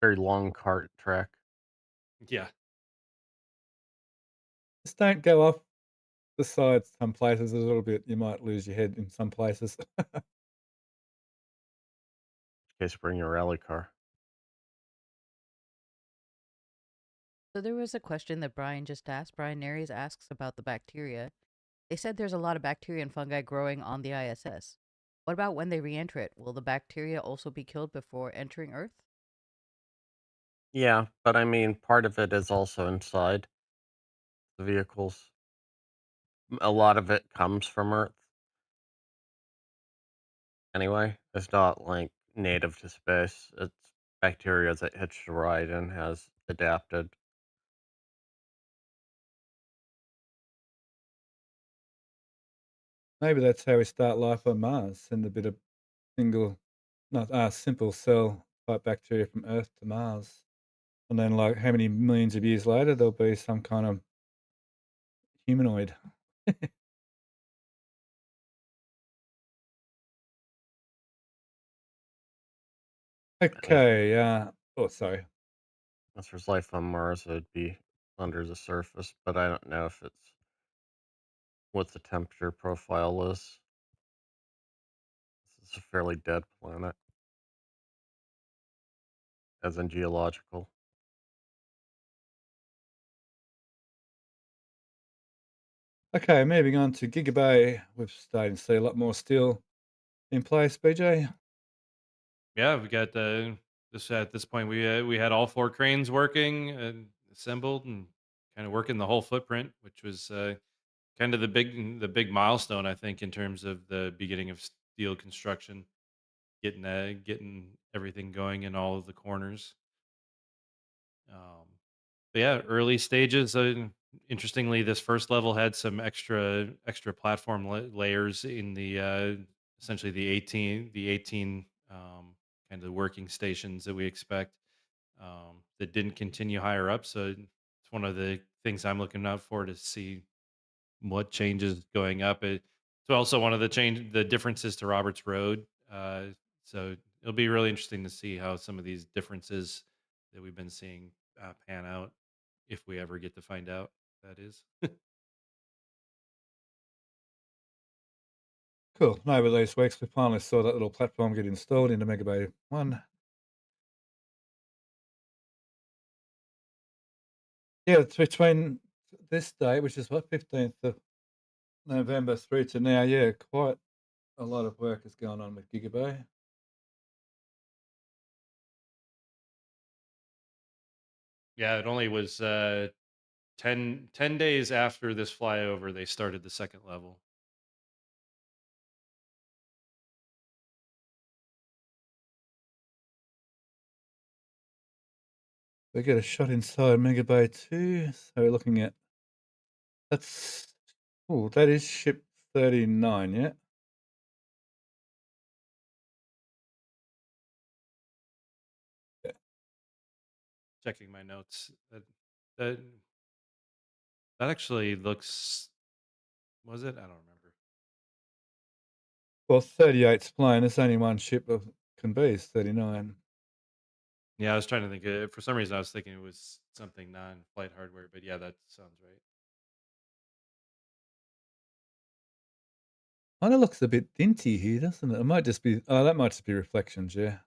Speaker 3: Very long kart track.
Speaker 2: Yeah.
Speaker 1: just don't go off the sides some places a little bit. You might lose your head in some places.
Speaker 3: In case you bring your rally car.
Speaker 4: So there was a question that Brian just asked. Brian Naries asks about the bacteria. They said there's a lot of bacteria and fungi growing on the ISS. What about when they re-enter it? Will the bacteria also be killed before entering Earth?
Speaker 3: Yeah, but I mean, part of it is also inside the vehicles. A lot of it comes from Earth anyway. It's not like native to space. It's bacteria that hitched a ride and has adapted.
Speaker 1: Maybe that's how we start life on Mars. Send a bit of single, not simple cell type bacteria from Earth to Mars, and then like how many millions of years later there'll be some kind of humanoid.
Speaker 3: If,
Speaker 1: Okay. Oh, sorry.
Speaker 3: if there's life on Mars, it'd be under the surface, but I don't know if it's what the temperature profile is. It's a fairly dead planet, as in geological.
Speaker 1: Okay, moving on to Giga Bay. We're starting to see a lot more steel in place, BJ.
Speaker 2: Yeah, we got this at this point. We had all four cranes working and assembled and kind of working the whole footprint, which was kind of the big milestone, I think, in terms of the beginning of steel construction, getting everything going in all of the corners. But yeah, early stages. Interestingly, this first level had some extra platform layers in the essentially the 18 kind of working stations that we expect, that didn't continue higher up. So it's one of the things I'm looking out for to see what changes going up. It's also one of the differences to Roberts Road. So it'll be really interesting to see how some of these differences that we've been seeing pan out, if we ever get to find out. That is.
Speaker 1: Cool. And over these weeks, we finally saw that little platform get installed into Mega Bay 1. Yeah, it's between this date, which is what, 15th of November, through to now. Yeah, quite a lot of work has gone on with Giga Bay.
Speaker 2: Yeah, it only was 10 days after this flyover they started the second level.
Speaker 1: We get a shot inside Mega Bay 2. So we're looking at that's that is ship 39, yeah. Yeah.
Speaker 2: Checking my notes. That that actually looks. Was it? I don't remember.
Speaker 1: Well, 38's plane. There's only one ship of can be is 39.
Speaker 2: Yeah, I was trying to think. For some reason, I was thinking it was something non-flight hardware, but yeah, that sounds right.
Speaker 1: Kind of looks a bit dinty here, doesn't it? It might just be. Oh, that might just be reflections. Yeah.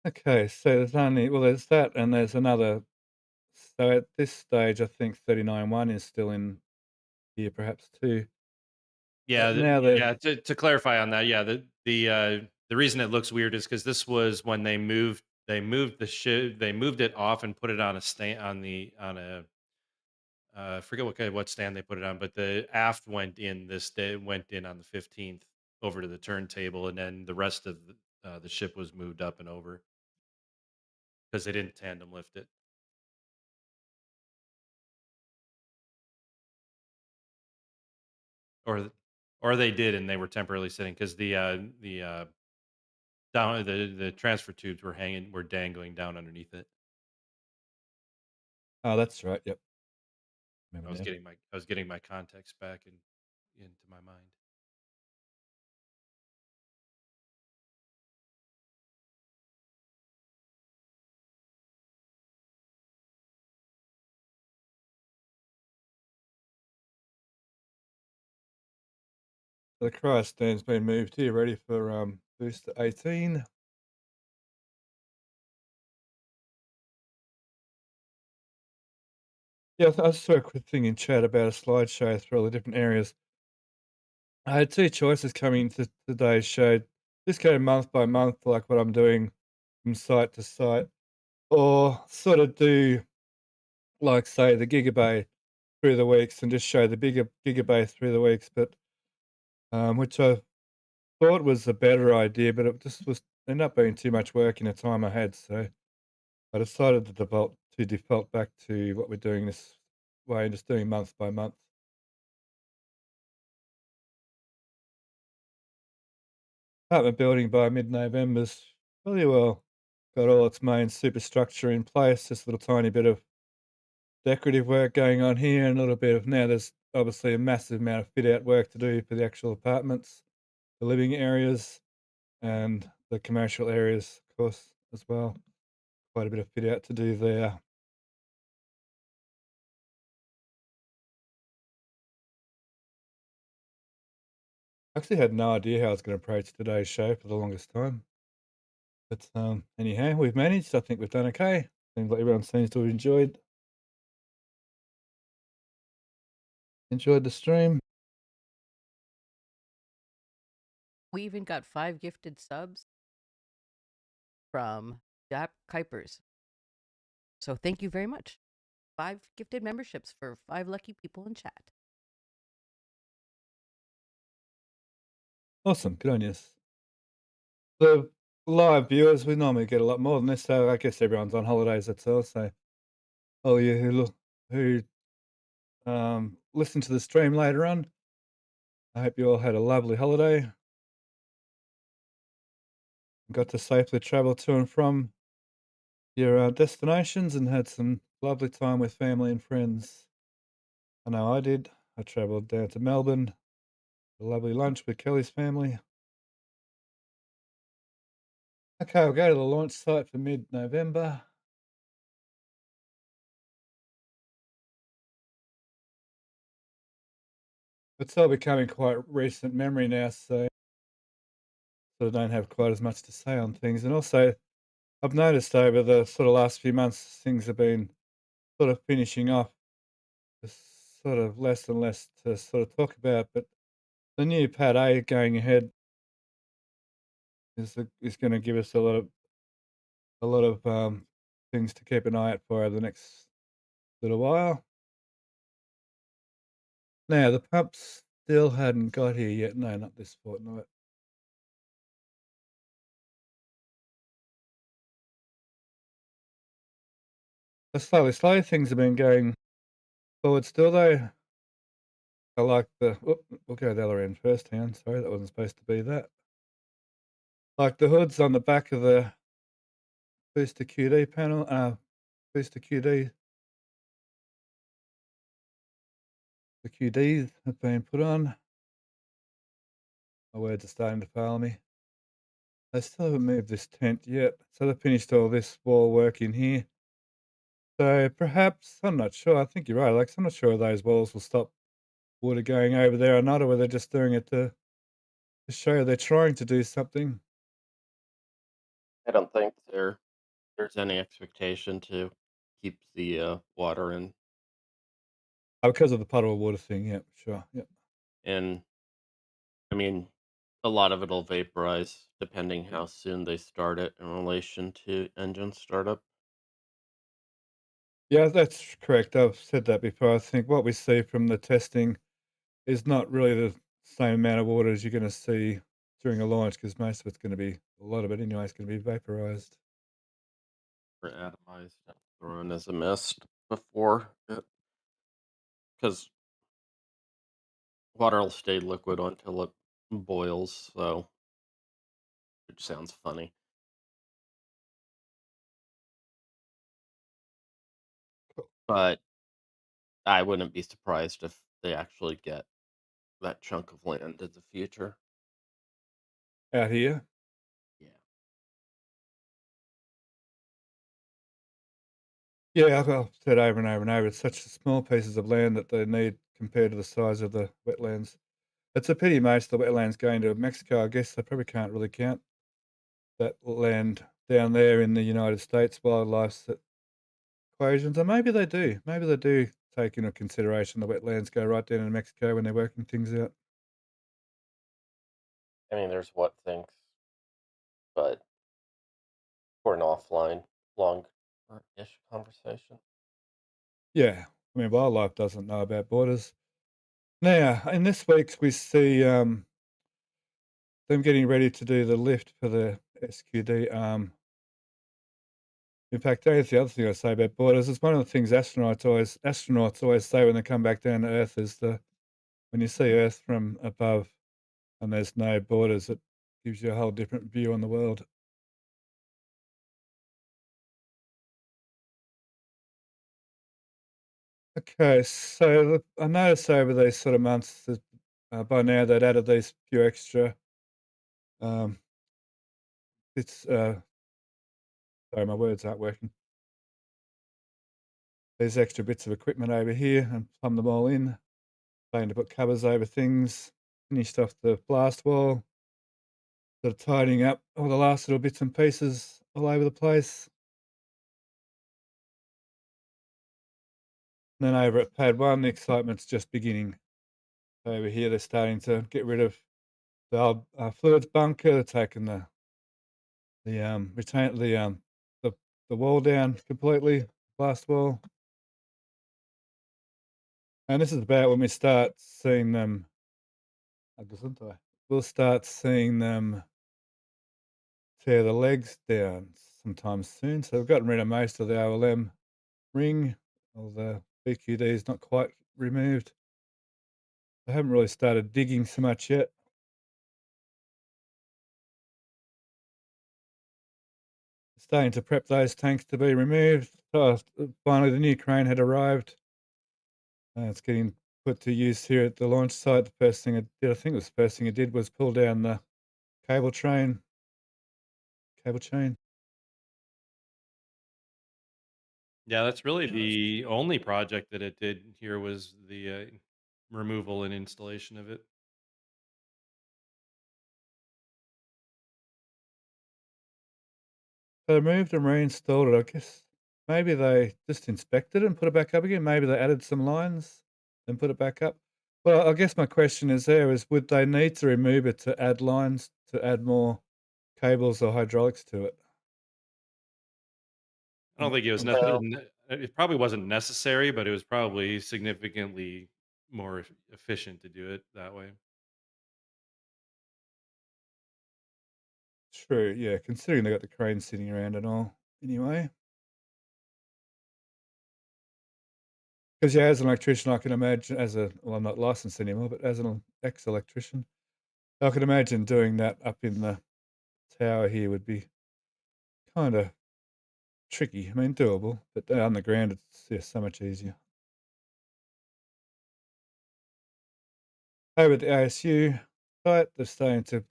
Speaker 1: Okay, so there's that, and there's another So at this stage, I think 39.1 is still in here, perhaps too.
Speaker 2: Yeah,
Speaker 1: But now they've
Speaker 2: yeah. To clarify on that, yeah, the reason it looks weird is because this was when they moved the ship, they moved it off and put it on a stand on a I forget what stand they put it on, but the aft went in this day went in on the 15th over to the turntable, and then the rest of the ship was moved up and over because they didn't tandem lift it, or or they did and they were temporarily sitting because the down the transfer tubes were dangling down underneath it.
Speaker 1: oh, that's right. Yep, remember now.
Speaker 2: I was getting my context back into my mind.
Speaker 1: The cryo stand's been moved here, ready for booster 18. Yeah, I saw a quick thing in chat about a slideshow through all the different areas. I had two choices coming into today's show. Just go month by month, like what I'm doing from site to site, or sort of do like say the Gigabay through the weeks and just show the bigger Gigabay through the weeks. But which I thought was a better idea, but it just was ended up being too much work in the time I had. So I decided to default back to what we're doing this way and just doing month by month. Apartment building by mid-November's really well got all its main superstructure in place. Just a little tiny bit of decorative work going on here, and a little bit of now. There's obviously a massive amount of fit out work to do for the actual apartments, the living areas, and the commercial areas, of course, as well. Quite a bit of fit out to do there. I actually had no idea how I was going to approach today's show for the longest time. But anyhow, we've managed. I think we've done okay. Seems like everyone seems to have enjoyed the stream.
Speaker 4: We even got 5 gifted subs from Jap Kuipers. So thank you very much. 5 gifted memberships for 5 lucky people in chat.
Speaker 1: Awesome. Good on you. The live viewers, we normally get a lot more than this, so I guess everyone's on holidays, that's all. So all you who listen to the stream later on, I hope you all had a lovely holiday. Got to safely travel to and from your destinations and had some lovely time with family and friends. I know I did. I travelled down to Melbourne, a lovely lunch with Kelly's family. Okay, we'll go to the launch site for mid-November. It's all becoming quite recent memory now, so I don't have quite as much to say on things. And also, I've noticed over the sort of last few months, things have been sort of finishing off. There's sort of less and less to sort of talk about, but the new Pad A going ahead is going to give us a lot of things to keep an eye out for over the next little while. Now the pumps still hadn't got here yet. No, not this fortnight. But slowly, things have been going forward still though. I like we'll go the other end first. Hang on, sorry, that wasn't supposed to be that. Like the hoods on the back of the booster QD panel, booster QD, the QDs have been put on. My words are starting to fail me. They still haven't moved this tent yet, so they've finished all this wall work in here. So perhaps, I'm not sure. I think you're right, Alex. I'm not sure if those walls will stop water going over there or not, or whether they're just doing it to show they're trying to do something.
Speaker 3: I don't think there's any expectation to keeps the water in.
Speaker 1: Oh, because of the puddle water thing. Yeah, sure. Yeah.
Speaker 3: And I mean, a lot of it'll vaporize depending how soon they start it in relation to engine startup.
Speaker 1: Yeah, that's correct. I've said that before. I think what we see from the testing is not really the same amount of water as you're going to see during a launch because most of it's going to be, a lot of it anyway, is going to be vaporized.
Speaker 3: For atomized thrown as a mist before it, because water will stay liquid until it boils. So, which sounds funny, but I wouldn't be surprised if they actually get that chunk of land in the future.
Speaker 1: Out here,
Speaker 3: Yeah.
Speaker 1: yeah, I've said over and over and over, it's such small pieces of land that they need compared to the size of the wetlands. It's a pity most of the wetlands going to Mexico. I guess they probably can't really count that land down there in the United States wildlife equations, or maybe they do. Maybe they do take into consideration the wetlands go right down in Mexico when they're working things out.
Speaker 3: I mean, there's what things, but for an offline, long-ish conversation.
Speaker 1: Yeah, I mean, wildlife doesn't know about borders. Now, in this week's, we see them getting ready to do the lift for the SQD arm. In fact, that's the other thing I say about borders. It's one of the things astronauts always say when they come back down to Earth is the when you see Earth from above and there's no borders, it gives you a whole different view on the world. Okay, so I noticed over these sort of months that by now they'd added these few extra. Um, it's sorry, my words aren't working. These extra bits of equipment over here and plumb them all in. Starting to put covers over things. Finished off the blast wall. Sort of tidying up all the last little bits and pieces all over the place. And then over at pad one, the excitement's just beginning. Over here, they're starting to get rid of the old fluids bunker. They're taking retain the wall down completely, blast wall. And this is about when we start seeing them. We'll start seeing them tear the legs down sometime soon. So we've gotten rid of most of the OLM ring. All the BQD is not quite removed. I haven't really started digging so much yet. Starting to prep those tanks to be removed. So finally, the new crane had arrived. It's getting put to use here at the launch site. The first thing it did, I think it was the first thing it did, was pull down the cable chain.
Speaker 2: Yeah, that's really the only project that it did here was the removal and installation of it.
Speaker 1: They moved and reinstalled it. I guess maybe they just inspected it and put it back up again. Maybe they added some lines and put it back up. Well, I guess my question is would they need to remove it to add lines, to add more cables or hydraulics to it?
Speaker 2: I don't think it was
Speaker 1: I'm sure.
Speaker 2: it probably wasn't necessary, but it was probably significantly more efficient to do it that way.
Speaker 1: True, yeah, considering they got the crane sitting around and all. Anyway, because yeah, as an electrician, I can imagine I'm not licensed anymore, but as an ex-electrician, I could imagine doing that up in the tower here would be kind of tricky. I mean, doable, but on the ground, it's yeah, so much easier. Over at the ASU site, they're starting to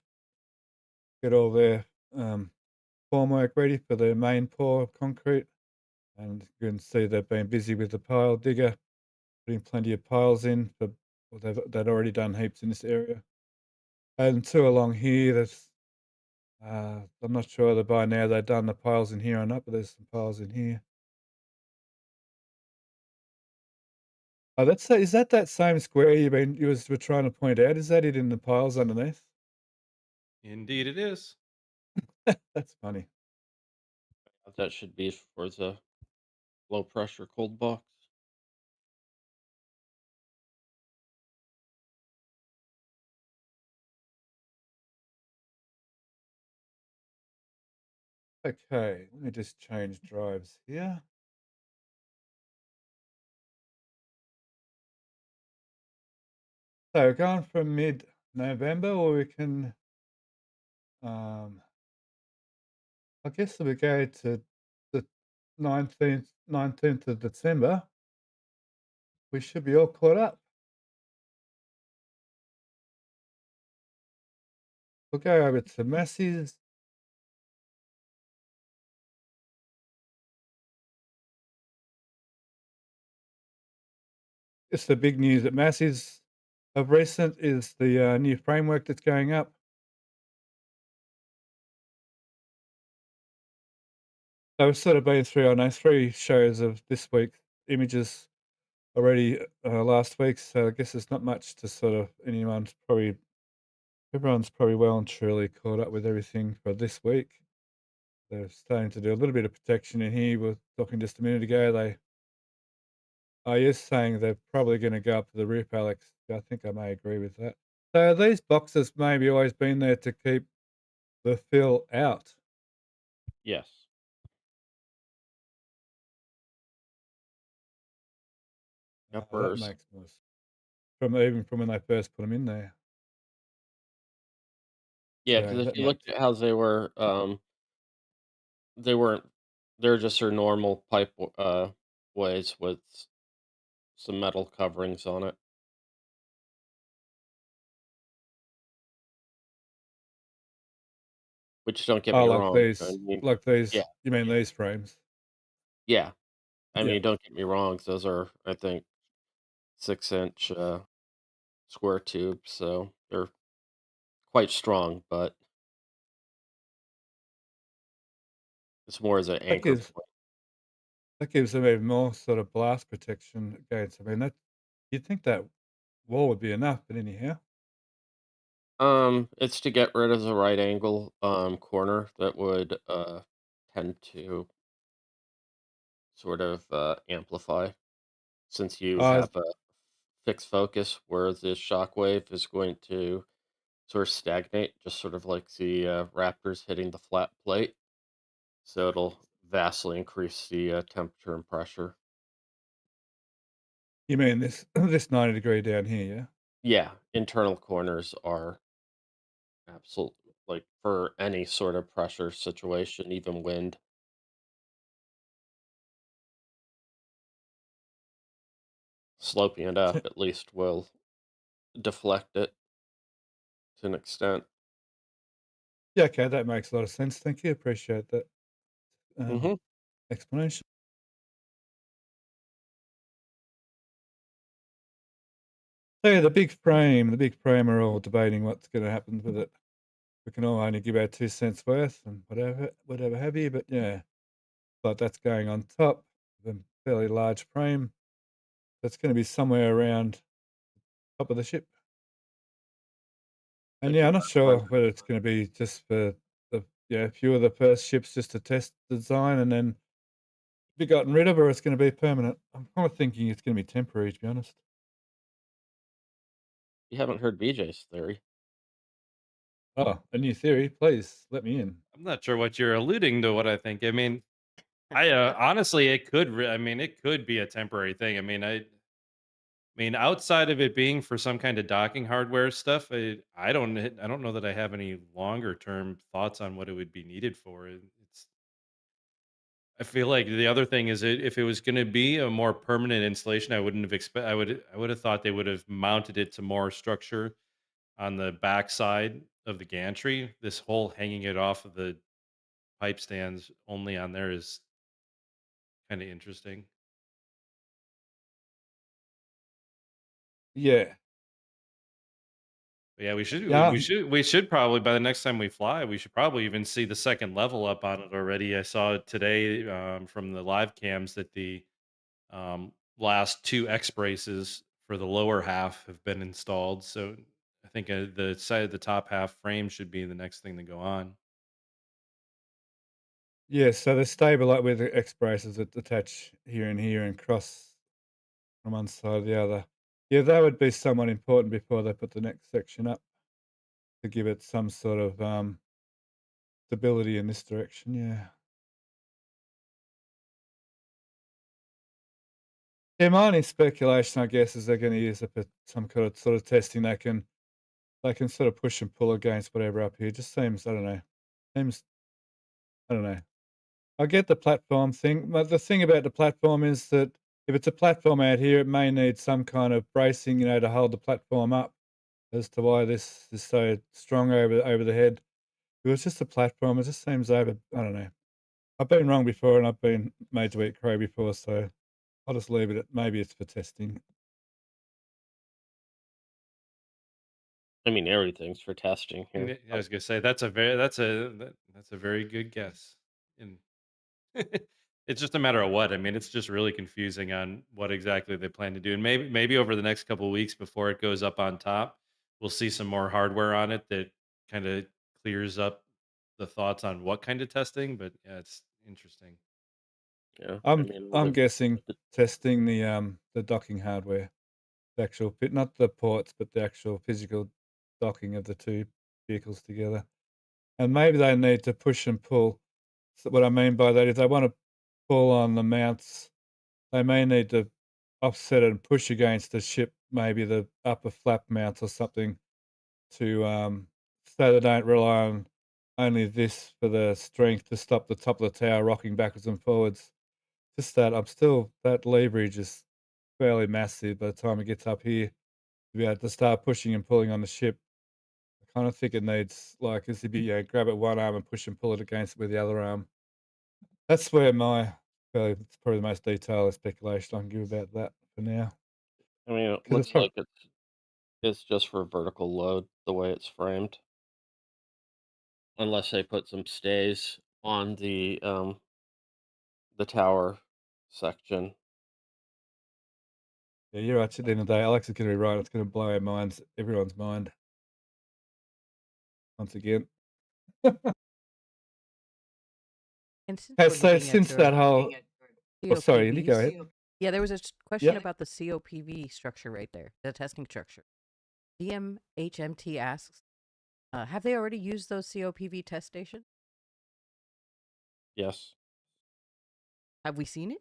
Speaker 1: get all their formwork ready for their main pour of concrete, and you can see they've been busy with the pile digger, putting plenty of piles in. Well, they'd already done heaps in this area, and two along here. I'm not sure that by now they've done the piles in here or not, but there's some piles in here. Oh, is that that same square were trying to point out? Is that it in the piles underneath?
Speaker 2: Indeed, it is.
Speaker 1: That's funny.
Speaker 3: That should be for the low pressure cold box.
Speaker 1: Okay, let me just change drives here. So going from mid-November, or we can, um, I guess we go to the 19th of December. We should be all caught up. We'll go over to Massey's. Just the big news at Massey's of recent is the new framework that's going up. So we've sort of been through, I know, 3 shows of this week, images already last week. So I guess there's not much to sort of everyone's probably well and truly caught up with everything for this week. They're starting to do a little bit of protection in here. We were talking just a minute ago. They are you saying they're probably going to go up to the roof, Alex? I think I may agree with that. So these boxes maybe always been there to keep the fill out.
Speaker 3: Yes.
Speaker 1: That
Speaker 3: Uppers.
Speaker 1: makes more sense. Even from when they first put them in there.
Speaker 3: Yeah, because
Speaker 1: So
Speaker 3: if
Speaker 1: that
Speaker 3: you looked
Speaker 1: makes
Speaker 3: at how they weren't. They're just their normal pipe ways with some metal coverings on it. Which don't get me
Speaker 1: oh,
Speaker 3: wrong. I mean,
Speaker 1: like
Speaker 3: yeah,
Speaker 1: these. You mean these frames?
Speaker 3: yeah. I
Speaker 1: Yeah.
Speaker 3: mean, don't get me wrong. Those are, I think, 6-inch square tubes, so they're quite strong. But it's more as an
Speaker 1: That
Speaker 3: anchor
Speaker 1: gives
Speaker 3: point.
Speaker 1: that gives them even more sort of blast protection against. I mean, that you'd think that wall would be enough, but anyhow.
Speaker 3: It's to get rid of the right angle corner that would tend to sort of amplify since you
Speaker 1: Uh,
Speaker 3: have a fixed focus where the shock wave is going to sort of stagnate, just sort of like the Raptors hitting the flat plate. So it'll vastly increase the temperature and pressure.
Speaker 1: you mean this this 90-degree down here? Yeah.
Speaker 3: Yeah, internal corners are absolute, like for any sort of pressure situation, even wind. Sloping it up at least will deflect it to an extent.
Speaker 1: Yeah. Okay, that makes a lot of sense. Thank you. Appreciate that
Speaker 3: Hmm.
Speaker 1: explanation. So yeah, the big frame are all debating what's going to happen with it. We can all only give our 2 cents worth and whatever have you. But yeah, but that's going on top of a fairly large frame. That's going to be somewhere around top of the ship. And
Speaker 3: Like
Speaker 1: yeah,
Speaker 3: a
Speaker 1: I'm not sure
Speaker 3: 500.
Speaker 1: whether it's going to be just for a few of the first ships just to test the design and then be gotten rid of, or it's going to be permanent. I'm kind of thinking it's going to be temporary, to be honest.
Speaker 3: You haven't heard BJ's theory.
Speaker 1: Oh, a new theory, please let me in.
Speaker 2: I'm not sure what you're alluding to. What I think. I mean, I honestly, it could. I mean, it could be a temporary thing. I mean, outside of it being for some kind of docking hardware stuff, I don't know that I have any longer term thoughts on what it would be needed for. It's I feel like the other thing is if it was going to be a more permanent installation, I wouldn't have I would have thought they would have mounted it to more structure on the backside of the gantry. This whole hanging it off of the pipe stands only on there is kind of interesting.
Speaker 1: Yeah,
Speaker 2: But yeah,
Speaker 1: yeah,
Speaker 2: we should probably by the next time we fly, we should probably even see the second level up on it already. I saw it today from the live cams that the um, last 2 X braces for the lower half have been installed. So I think the side of the top half frame should be the next thing to go on.
Speaker 1: Yeah, so they're stable like with the X braces that attach here and here and cross from one side to the other. Yeah, that would be somewhat important before they put the next section up to give it some sort of stability in this direction. Yeah. Yeah, my only speculation, I guess, is they're going to use it for some kind of sort of testing they can sort of push and pull against whatever up here. Just seems, I don't know. Seems, I don't know. I get the platform thing, but the thing about the platform is that if it's a platform out here, it may need some kind of bracing, to hold the platform up. As to why this is so strong over the head. If it was just a platform, it just seems over. I don't know. I've been wrong before, and I've been made to eat crow before, so I'll just leave it at maybe it's for testing.
Speaker 3: I mean, everything's for testing
Speaker 2: And
Speaker 3: here.
Speaker 2: I was gonna say that's a very good guess. And it's just a matter of what. I mean, it's just really confusing on what exactly they plan to do. And maybe over the next couple of weeks before it goes up on top, we'll see some more hardware on it that kind of clears up the thoughts on what kind of testing. But yeah, it's interesting.
Speaker 3: Yeah, I
Speaker 1: I'm
Speaker 3: mean,
Speaker 1: I'm guessing testing the docking hardware, the actual fit, not the ports, but the actual physical docking of the two vehicles together. And maybe they need to push and pull. So what I mean by that, if they want to pull on the mounts, they may need to offset it and push against the ship, maybe the upper flap mounts or something, to so they don't rely on only this for the strength to stop the top of the tower rocking backwards and forwards. Just that that leverage is fairly massive by the time it gets up here to be able to start pushing and pulling on the ship. I kind of think it needs like is to be grab it one arm and push and pull it against it with the other arm. That's where it's probably the most detailed speculation I can give about that for now.
Speaker 3: I mean, it
Speaker 1: Because it's
Speaker 3: looks
Speaker 1: probably
Speaker 3: like it's just for vertical load the way it's framed, unless they put some stays on the tower section.
Speaker 1: yeah, you're right. At the end of the day, Alex is going to be right. It's going to blow everyone's mind once again.
Speaker 4: And since
Speaker 1: Hey,
Speaker 4: we're
Speaker 1: so
Speaker 4: looking at
Speaker 1: since
Speaker 4: your
Speaker 1: that whole, oh, sorry, Andy, go ahead.
Speaker 4: COPVs, yeah, there was a question
Speaker 1: Yeah,
Speaker 4: about the COPV structure right there, the testing structure. DMHMT asks, have they already used those COPV test stations?
Speaker 3: Yes,
Speaker 4: Have we seen it?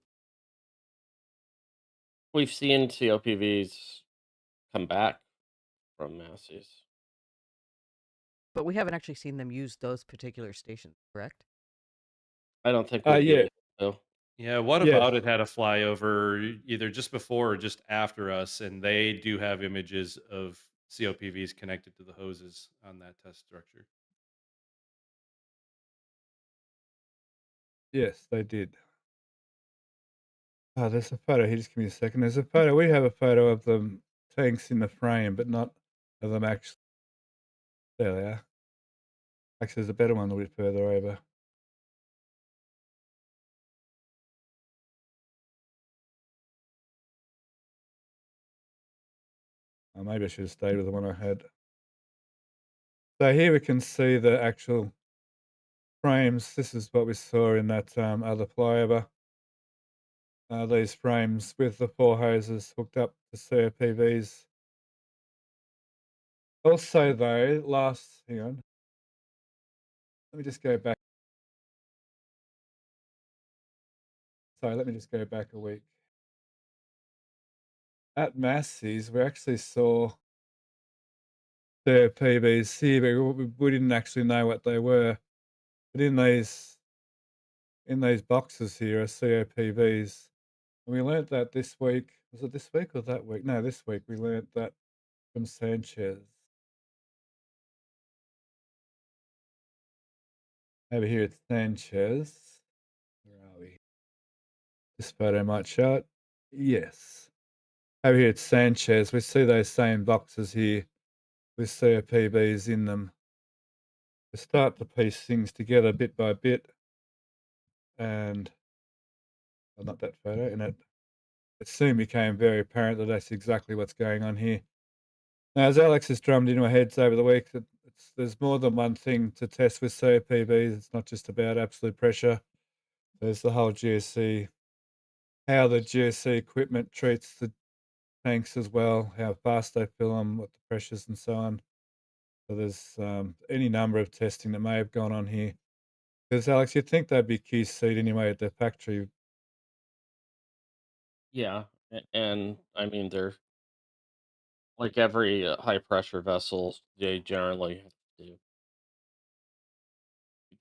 Speaker 3: we've seen COPVs come back from Massey's.
Speaker 4: But we haven't actually seen them use those particular stations, correct?
Speaker 3: I don't think we'll be
Speaker 1: yeah,
Speaker 3: able to.
Speaker 2: Yeah, what
Speaker 1: yes,
Speaker 2: about it had a flyover either just before or just after us, and they do have images of COPVs connected to the hoses on that test structure.
Speaker 1: yes, they did. Oh, there's a photo here. Just give me a second. There's a photo. We have a photo of the tanks in the frame, but not of them actually. There they are. Actually, there's a better one a little bit further over. Maybe I should have stayed with the one I had. So here we can see the actual frames. This is what we saw in that other flyover. These frames with the four hoses hooked up to COPVs. Also, though, hang on, let me just go back. Sorry, let me just go back a week. At Massey's, we actually saw COPVs here, but we didn't actually know what they were. But in these boxes here are COPVs. And we learnt that this week. Was it this week or that week? No, this week we learnt that from Sanchez. Over here it's Sanchez. Where are we? This photo might show it. Yes. Over here it's Sanchez. We see those same boxes here with COPVs in them. We start to piece things together bit by bit. And not that photo in it. it soon became very apparent that that's exactly what's going on here. Now, as Alex has drummed into our heads over the week, that there's more than one thing to test with COPVs. It's not just about absolute pressure. There's the whole GSC, how the GSC equipment treats the tanks as well, how fast they fill them, what the pressures and so on. So there's any number of testing that may have gone on here. Because Alex, you'd think they'd be QC'd anyway at their factory.
Speaker 3: Yeah, and I mean they're like every high pressure vessel. They generally have to,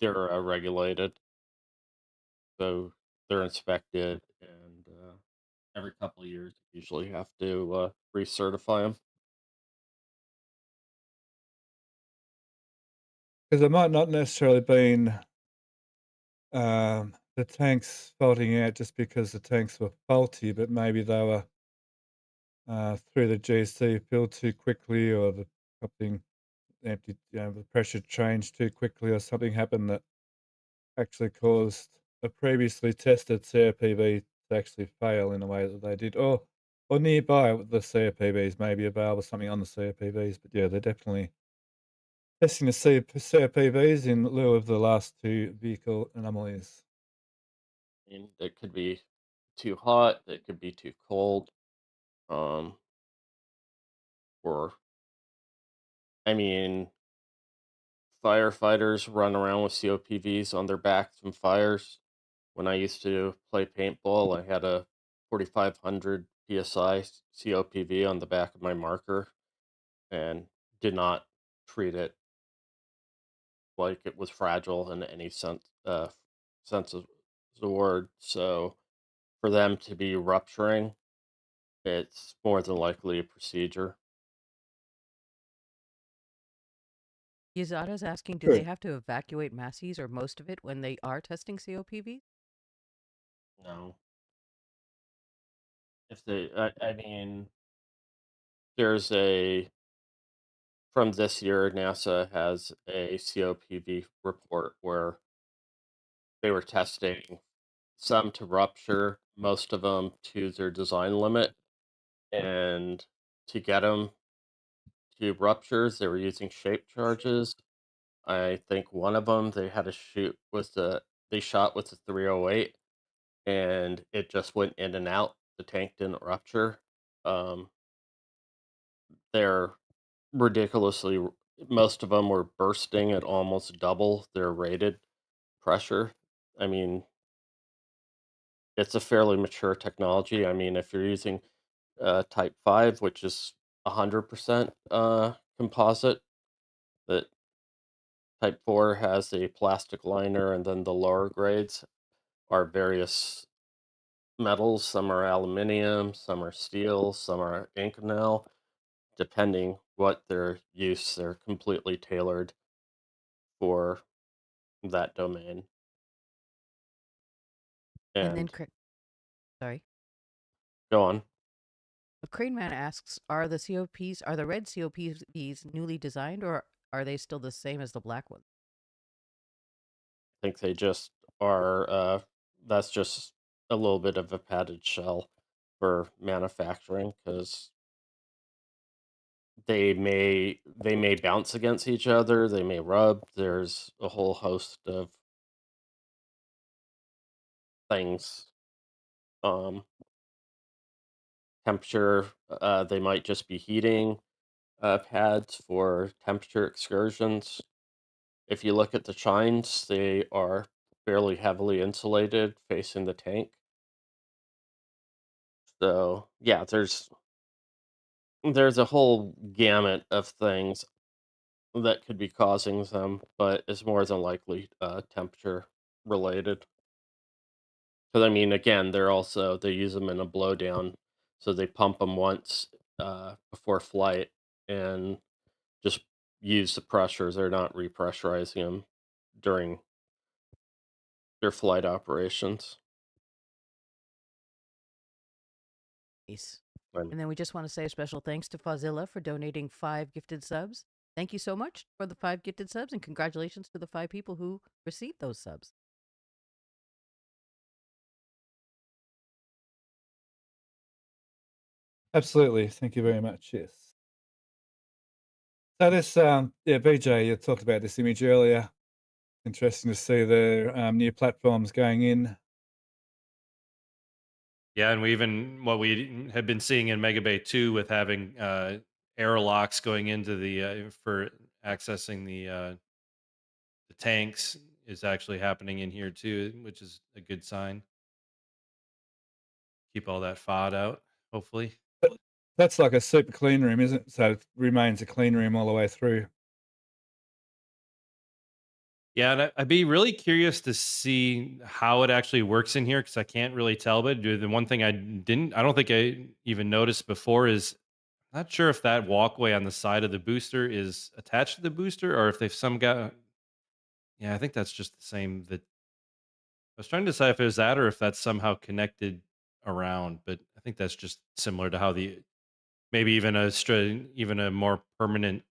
Speaker 3: they're regulated, so they're inspected, and every couple of years you usually have to recertify them.
Speaker 1: Because it might not necessarily been the tanks faulting out just because the tanks were faulty, but maybe they were through the GC filled too quickly, or the something empty, the pressure changed too quickly, or something happened that actually caused a previously tested COPV to actually fail in a way that they did, or nearby the COPVs, maybe a valve or something on the COPVs. But yeah, they're definitely testing the COPVs in lieu of the last two vehicle anomalies.
Speaker 3: I mean, it could be too hot, it could be too cold, um, or I mean, firefighters run around with COPVs on their backs from fires. When I used to play paintball, I had a 4,500 psi COPV on the back of my marker and did not treat it like it was fragile in any sense of the word. So for them to be rupturing, it's more than likely a procedure.
Speaker 4: Yazada's asking, do they
Speaker 1: Good.
Speaker 4: have to evacuate Massey's or most of it when they are testing COPV?
Speaker 3: No, if they, I mean, there's a from this year, NASA has a COPV report where they were testing some to rupture, most of them to their design limit, and to get them to ruptures, they were using shape charges. I think one of them they had to shoot with they shot with the 308, and it just went in and out. The tank didn't rupture. Um, they're ridiculously, most of them were bursting at almost double their rated pressure. I mean, it's a fairly mature technology. I mean, if you're using Type 5, which is 100% composite, that Type 4 has a plastic liner, and then the lower grades are various metals. Some are aluminum, some are steel, some are Inconel. Depending what their use, they're completely tailored for that domain.
Speaker 4: And then,
Speaker 3: And
Speaker 4: sorry.
Speaker 3: go on.
Speaker 4: Crane Man asks, are the red COPs newly designed, or are they still the same as the black ones?
Speaker 3: I think they just are. That's just a little bit of a padded shell for manufacturing because they may bounce against each other. They may rub. There's a whole host of things. Um, temperature. They might just be heating pads for temperature excursions. If you look at the chines, they are fairly heavily insulated facing the tank. So yeah, there's a whole gamut of things that could be causing them, but it's more than likely temperature related. Because I mean, again, they use them in a blowdown, so they pump them once before flight and just use the pressures. They're not repressurizing them during their flight operations.
Speaker 4: Nice.
Speaker 3: Um,
Speaker 4: And then we just want to say a special thanks to Fazilla for donating 5 gifted subs. Thank you so much for the 5 gifted subs, and congratulations to the 5 people who received those subs.
Speaker 1: Absolutely. Thank you very much. Yes. So this, yeah, BJ, you talked about this image earlier. Interesting to see the new platforms going in.
Speaker 2: Yeah, and we even what we had been seeing in Mega Bay 2 with having airlocks going into the for accessing the tanks is actually happening in here too, which is a good sign. Keep all that FOD out, hopefully.
Speaker 1: But that's like a super clean room, isn't it? So it remains a clean room all the way through.
Speaker 2: Yeah, and I'd be really curious to see how it actually works in here because I can't really tell. But the one thing I don't think I even noticed before is not sure if that walkway on the side of the booster is attached to the booster or if they've some got. Yeah, I think that's just the same. That I was trying to decide if it was that or if that's somehow connected around, but I think that's just similar to how the maybe even even a more permanent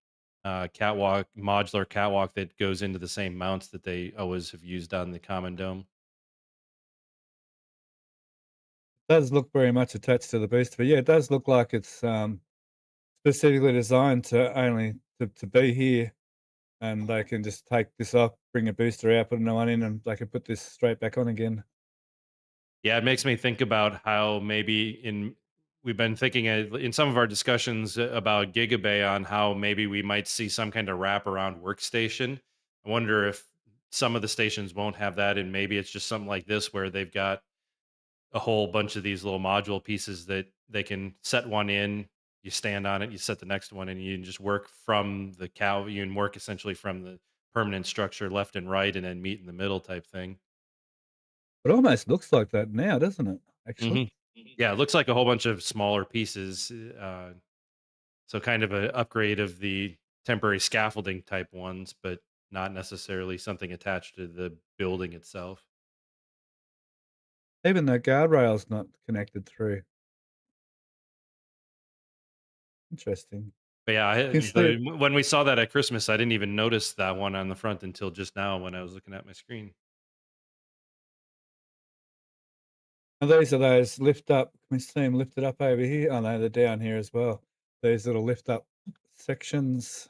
Speaker 2: catwalk, modular catwalk that goes into the same mounts that they always have used on the common dome.
Speaker 1: Does look very much attached to the booster, but yeah, it does look like it's specifically designed to only to be here, and they can just take this off, bring a booster out, put another one in, and they can put this straight back on again.
Speaker 2: Yeah, it makes me think about how maybe in we've been thinking in some of our discussions about Gigabay on how maybe we might see some kind of wraparound workstation. I wonder if some of the stations won't have that, and maybe it's just something like this where they've got a whole bunch of these little module pieces that they can set one in, you stand on it, you set the next one, and you can just work from the cow. You can work essentially from the permanent structure left and right, and then meet in the middle type thing.
Speaker 1: It almost looks like that now, doesn't it? Actually,
Speaker 2: hmm Yeah, it looks like a whole bunch of smaller pieces. So kind of an upgrade of the temporary scaffolding type ones, but not necessarily something attached to the building itself.
Speaker 1: even the guardrail's not connected through. Interesting.
Speaker 2: But yeah,
Speaker 1: You can see it.
Speaker 2: when we saw that at Christmas, I didn't even notice that one on the front until just now when I was looking at my screen.
Speaker 1: And these are those lift up. Can we see them lifted up over here? Oh no, they're down here as well. These little lift up sections,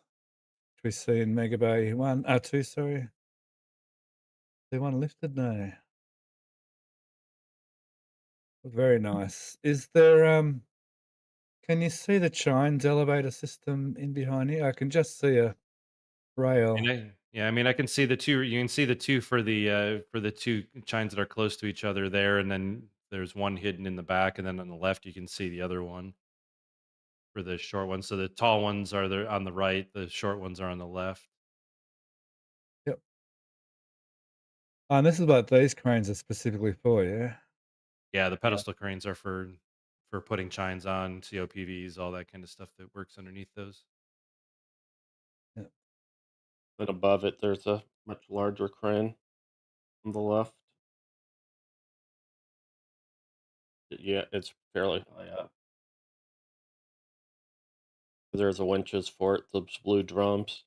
Speaker 1: which we see in Mega Bay 1, 2, sorry. They one lifted? No. Very nice. Is there, can you see the Chines elevator system in behind here? I can just see a
Speaker 2: And
Speaker 1: rail.
Speaker 2: yeah, I mean, I can see the two. You can see the two for the two chines that are close to each other there, and then there's one hidden in the back, and then on the left you can see the other one for the short ones. So the tall ones are there on the right, the short ones are on the left.
Speaker 1: Yep. And this is what these cranes are specifically for, yeah?
Speaker 2: Yeah, the
Speaker 3: Yeah.
Speaker 2: pedestal cranes are for putting chines on COPVs, all that kind of stuff that works underneath those.
Speaker 1: Yep.
Speaker 3: And above it, there's a much larger crane on the left. Yeah, it's fairly high up. There's a winches for it, those blue drums.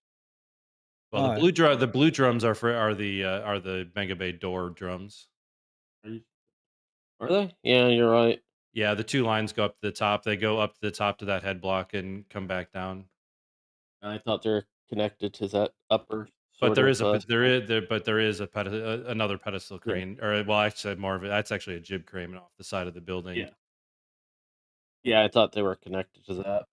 Speaker 2: Well,
Speaker 1: Oh,
Speaker 2: the blue drums are the Mega Bay door drums.
Speaker 3: Are you- are they? Yeah, you're right.
Speaker 2: Yeah, the two lines go up to the top. They go up to the top to that head block and come back down.
Speaker 3: I thought they're connected to that upper
Speaker 2: But
Speaker 3: sort
Speaker 2: there
Speaker 3: of
Speaker 2: is a but there is another pedestal
Speaker 3: yeah.
Speaker 2: crane, or well, I said more of it. That's actually a jib crane off the side of the building.
Speaker 3: Yeah. Yeah, I thought they were connected to that.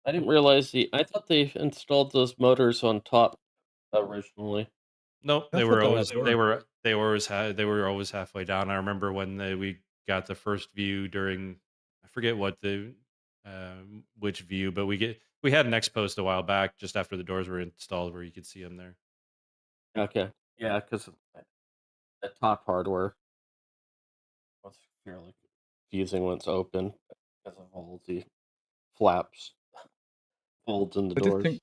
Speaker 3: I didn't realize I thought they installed those motors on top originally.
Speaker 2: Nope,
Speaker 1: I thought they were down.
Speaker 2: they were always halfway down. I remember when we got the first view during I forget what the which view, but we had an X post a while back just after the doors were installed where you could see them there.
Speaker 3: Okay. Yeah, because the top hardware was fairly confusing when it's open because of all the flaps, folds in the
Speaker 1: But
Speaker 3: doors.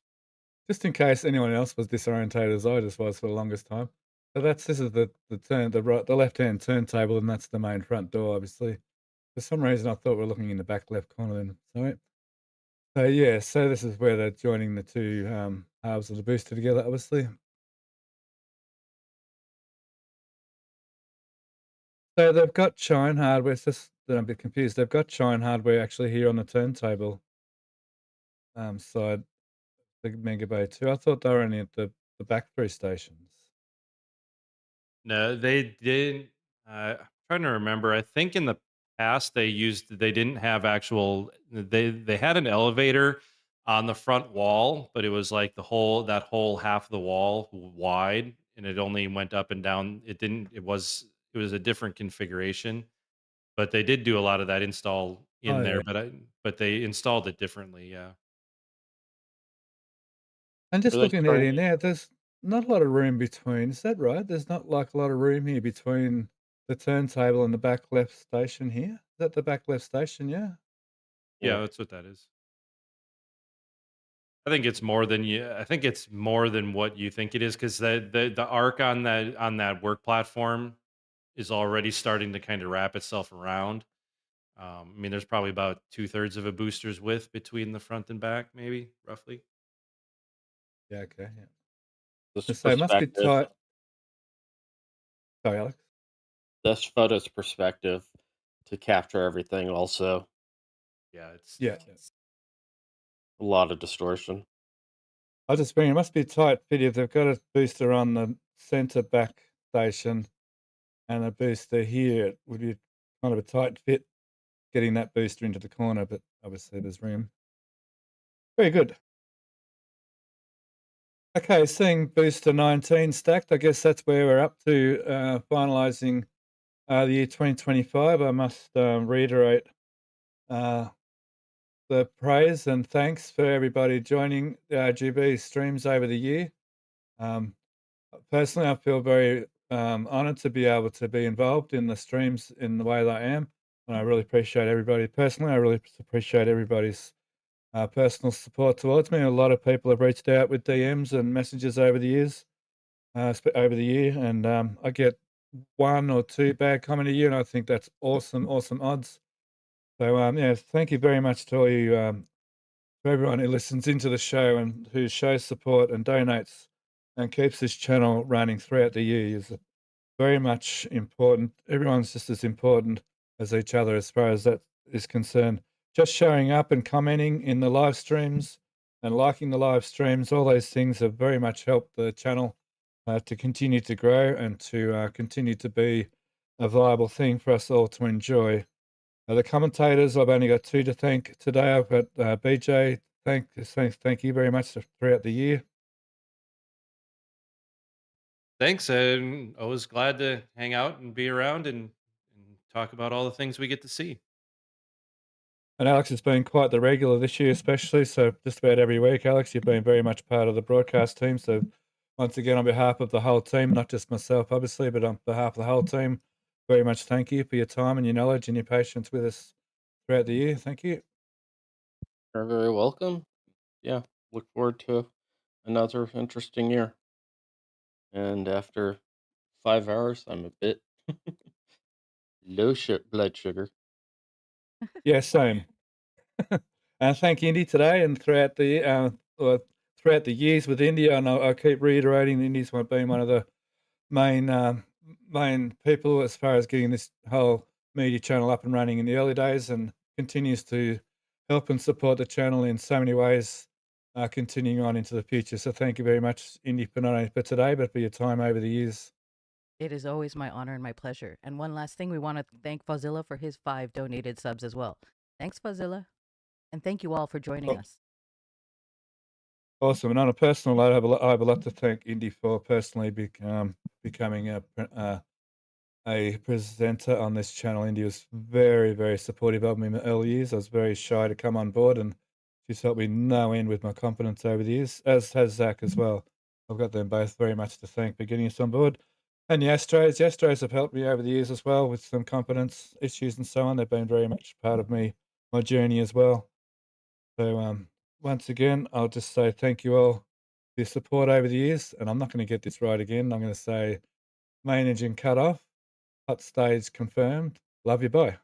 Speaker 1: just in case anyone else was disorientated as I just was for the longest time. So this is the left-hand turntable, and that's the main front door, obviously. For some reason, I thought we are looking in the back left corner then. Sorry. So yeah, so this is where they're joining the two halves of the booster together, obviously. So they've got Chine hardware. It's just that I'm a bit confused. They've got Chine hardware actually here on the turntable side, the Mega Bay 2. I thought they were only at the back 3 stations.
Speaker 2: No, they didn't. I'm trying to remember. I think in the past they didn't have actual. They had an elevator on the front wall, but it was like that whole half of the wall wide, and it only went up and down. It didn't. It was a different configuration, but they did do a lot of that install
Speaker 1: Oh,
Speaker 2: in
Speaker 1: yeah.
Speaker 2: there. But they installed it differently. Yeah.
Speaker 1: And
Speaker 3: Are
Speaker 1: just
Speaker 3: they
Speaker 1: looking at
Speaker 3: trying
Speaker 1: it now, there's not a lot of room between. Is that right? There's not like a lot of room here between the turntable and the back left station here. Is that the back left station? Yeah.
Speaker 2: Yeah,
Speaker 3: yeah.
Speaker 2: that's what that is. I think it's more than you. I think it's more than what you think it is because the arc on that work platform is already starting to kind of wrap itself around. I mean, there's probably about 2/3 of a booster's width between the front and back, maybe roughly.
Speaker 1: Yeah. Okay. Yeah.
Speaker 3: This
Speaker 1: So it must be
Speaker 3: perspective,
Speaker 1: tight. Sorry, Alex.
Speaker 3: this photo's perspective to capture everything. Also,
Speaker 2: Yeah, it's
Speaker 1: Yeah.
Speaker 3: a lot of distortion.
Speaker 1: I was just thinking it must be a tight fit if they've got a booster on the centre back station and a booster here. It would be kind of a tight fit getting that booster into the corner, but obviously there's room. Very good. Okay, seeing booster 19 stacked, I guess that's where we're up to finalising the year 2025. I must reiterate uh, the praise and thanks for everybody joining the RGB streams over the year. Um, Personally, I feel very honoured to be able to be involved in the streams in the way that I am, and I really appreciate everybody. Personally, I really appreciate everybody's personal support towards me. A lot of people have reached out with DMs and messages over the years, over the year, and I get one or two bad comment a year, and I think that's awesome, awesome odds. So yeah, thank you very much to all you, to everyone who listens into the show and who shows support and donates and keeps this channel running throughout the year is very much important. Everyone's just as important as each other as far as that is concerned. Just showing up and commenting in the live streams and liking the live streams, all those things have very much helped the channel to continue to grow and to continue to be a viable thing for us all to enjoy. The commentators, I've only got two to thank today. I've got BJ. Thank you very much throughout the year.
Speaker 2: Thanks, and always glad to hang out and be around and talk about all the things we get to see.
Speaker 1: And Alex has been quite the regular this year, especially. So just about every week, Alex, you've been very much part of the broadcast team. So once again, on behalf of the whole team, not just myself, obviously, but on behalf of the whole team, very much thank you for your time and your knowledge and your patience with us throughout the year. Thank you.
Speaker 3: You're very welcome. Yeah, look forward to another interesting year. And after 5 hours, I'm a bit low blood sugar.
Speaker 1: Yeah, same. And thank Indy today and throughout the years with India. And I keep reiterating Indy's been one of the main main people as far as getting this whole media channel up and running in the early days, and continues to help and support the channel in so many ways, continuing on into the future. So thank you very much, Indy, for not only for today but for your time over the years.
Speaker 4: It is always my honor and my pleasure. And one last thing, we want to thank Fazilla for his 5 donated subs as well. Thanks, Fazilla. And thank you all for joining
Speaker 1: Aw-
Speaker 4: us.
Speaker 1: Awesome. And on a personal note, I have a lot to thank Indy for personally becoming a presenter on this channel. India was very, very supportive of me in the early years. I was very shy to come on board, and she's helped me no end with my confidence over the years, as has Zach as well. I've got them both very much to thank for getting us on board. And the Astros. The Astros have helped me over the years as well with some confidence issues and so on. They've been very much part of me, my journey as well. So once again, I'll just say thank you all for your support over the years. And I'm not going to get this right again. I'm going to say main engine cut off. Hot stage confirmed. Love you. Bye.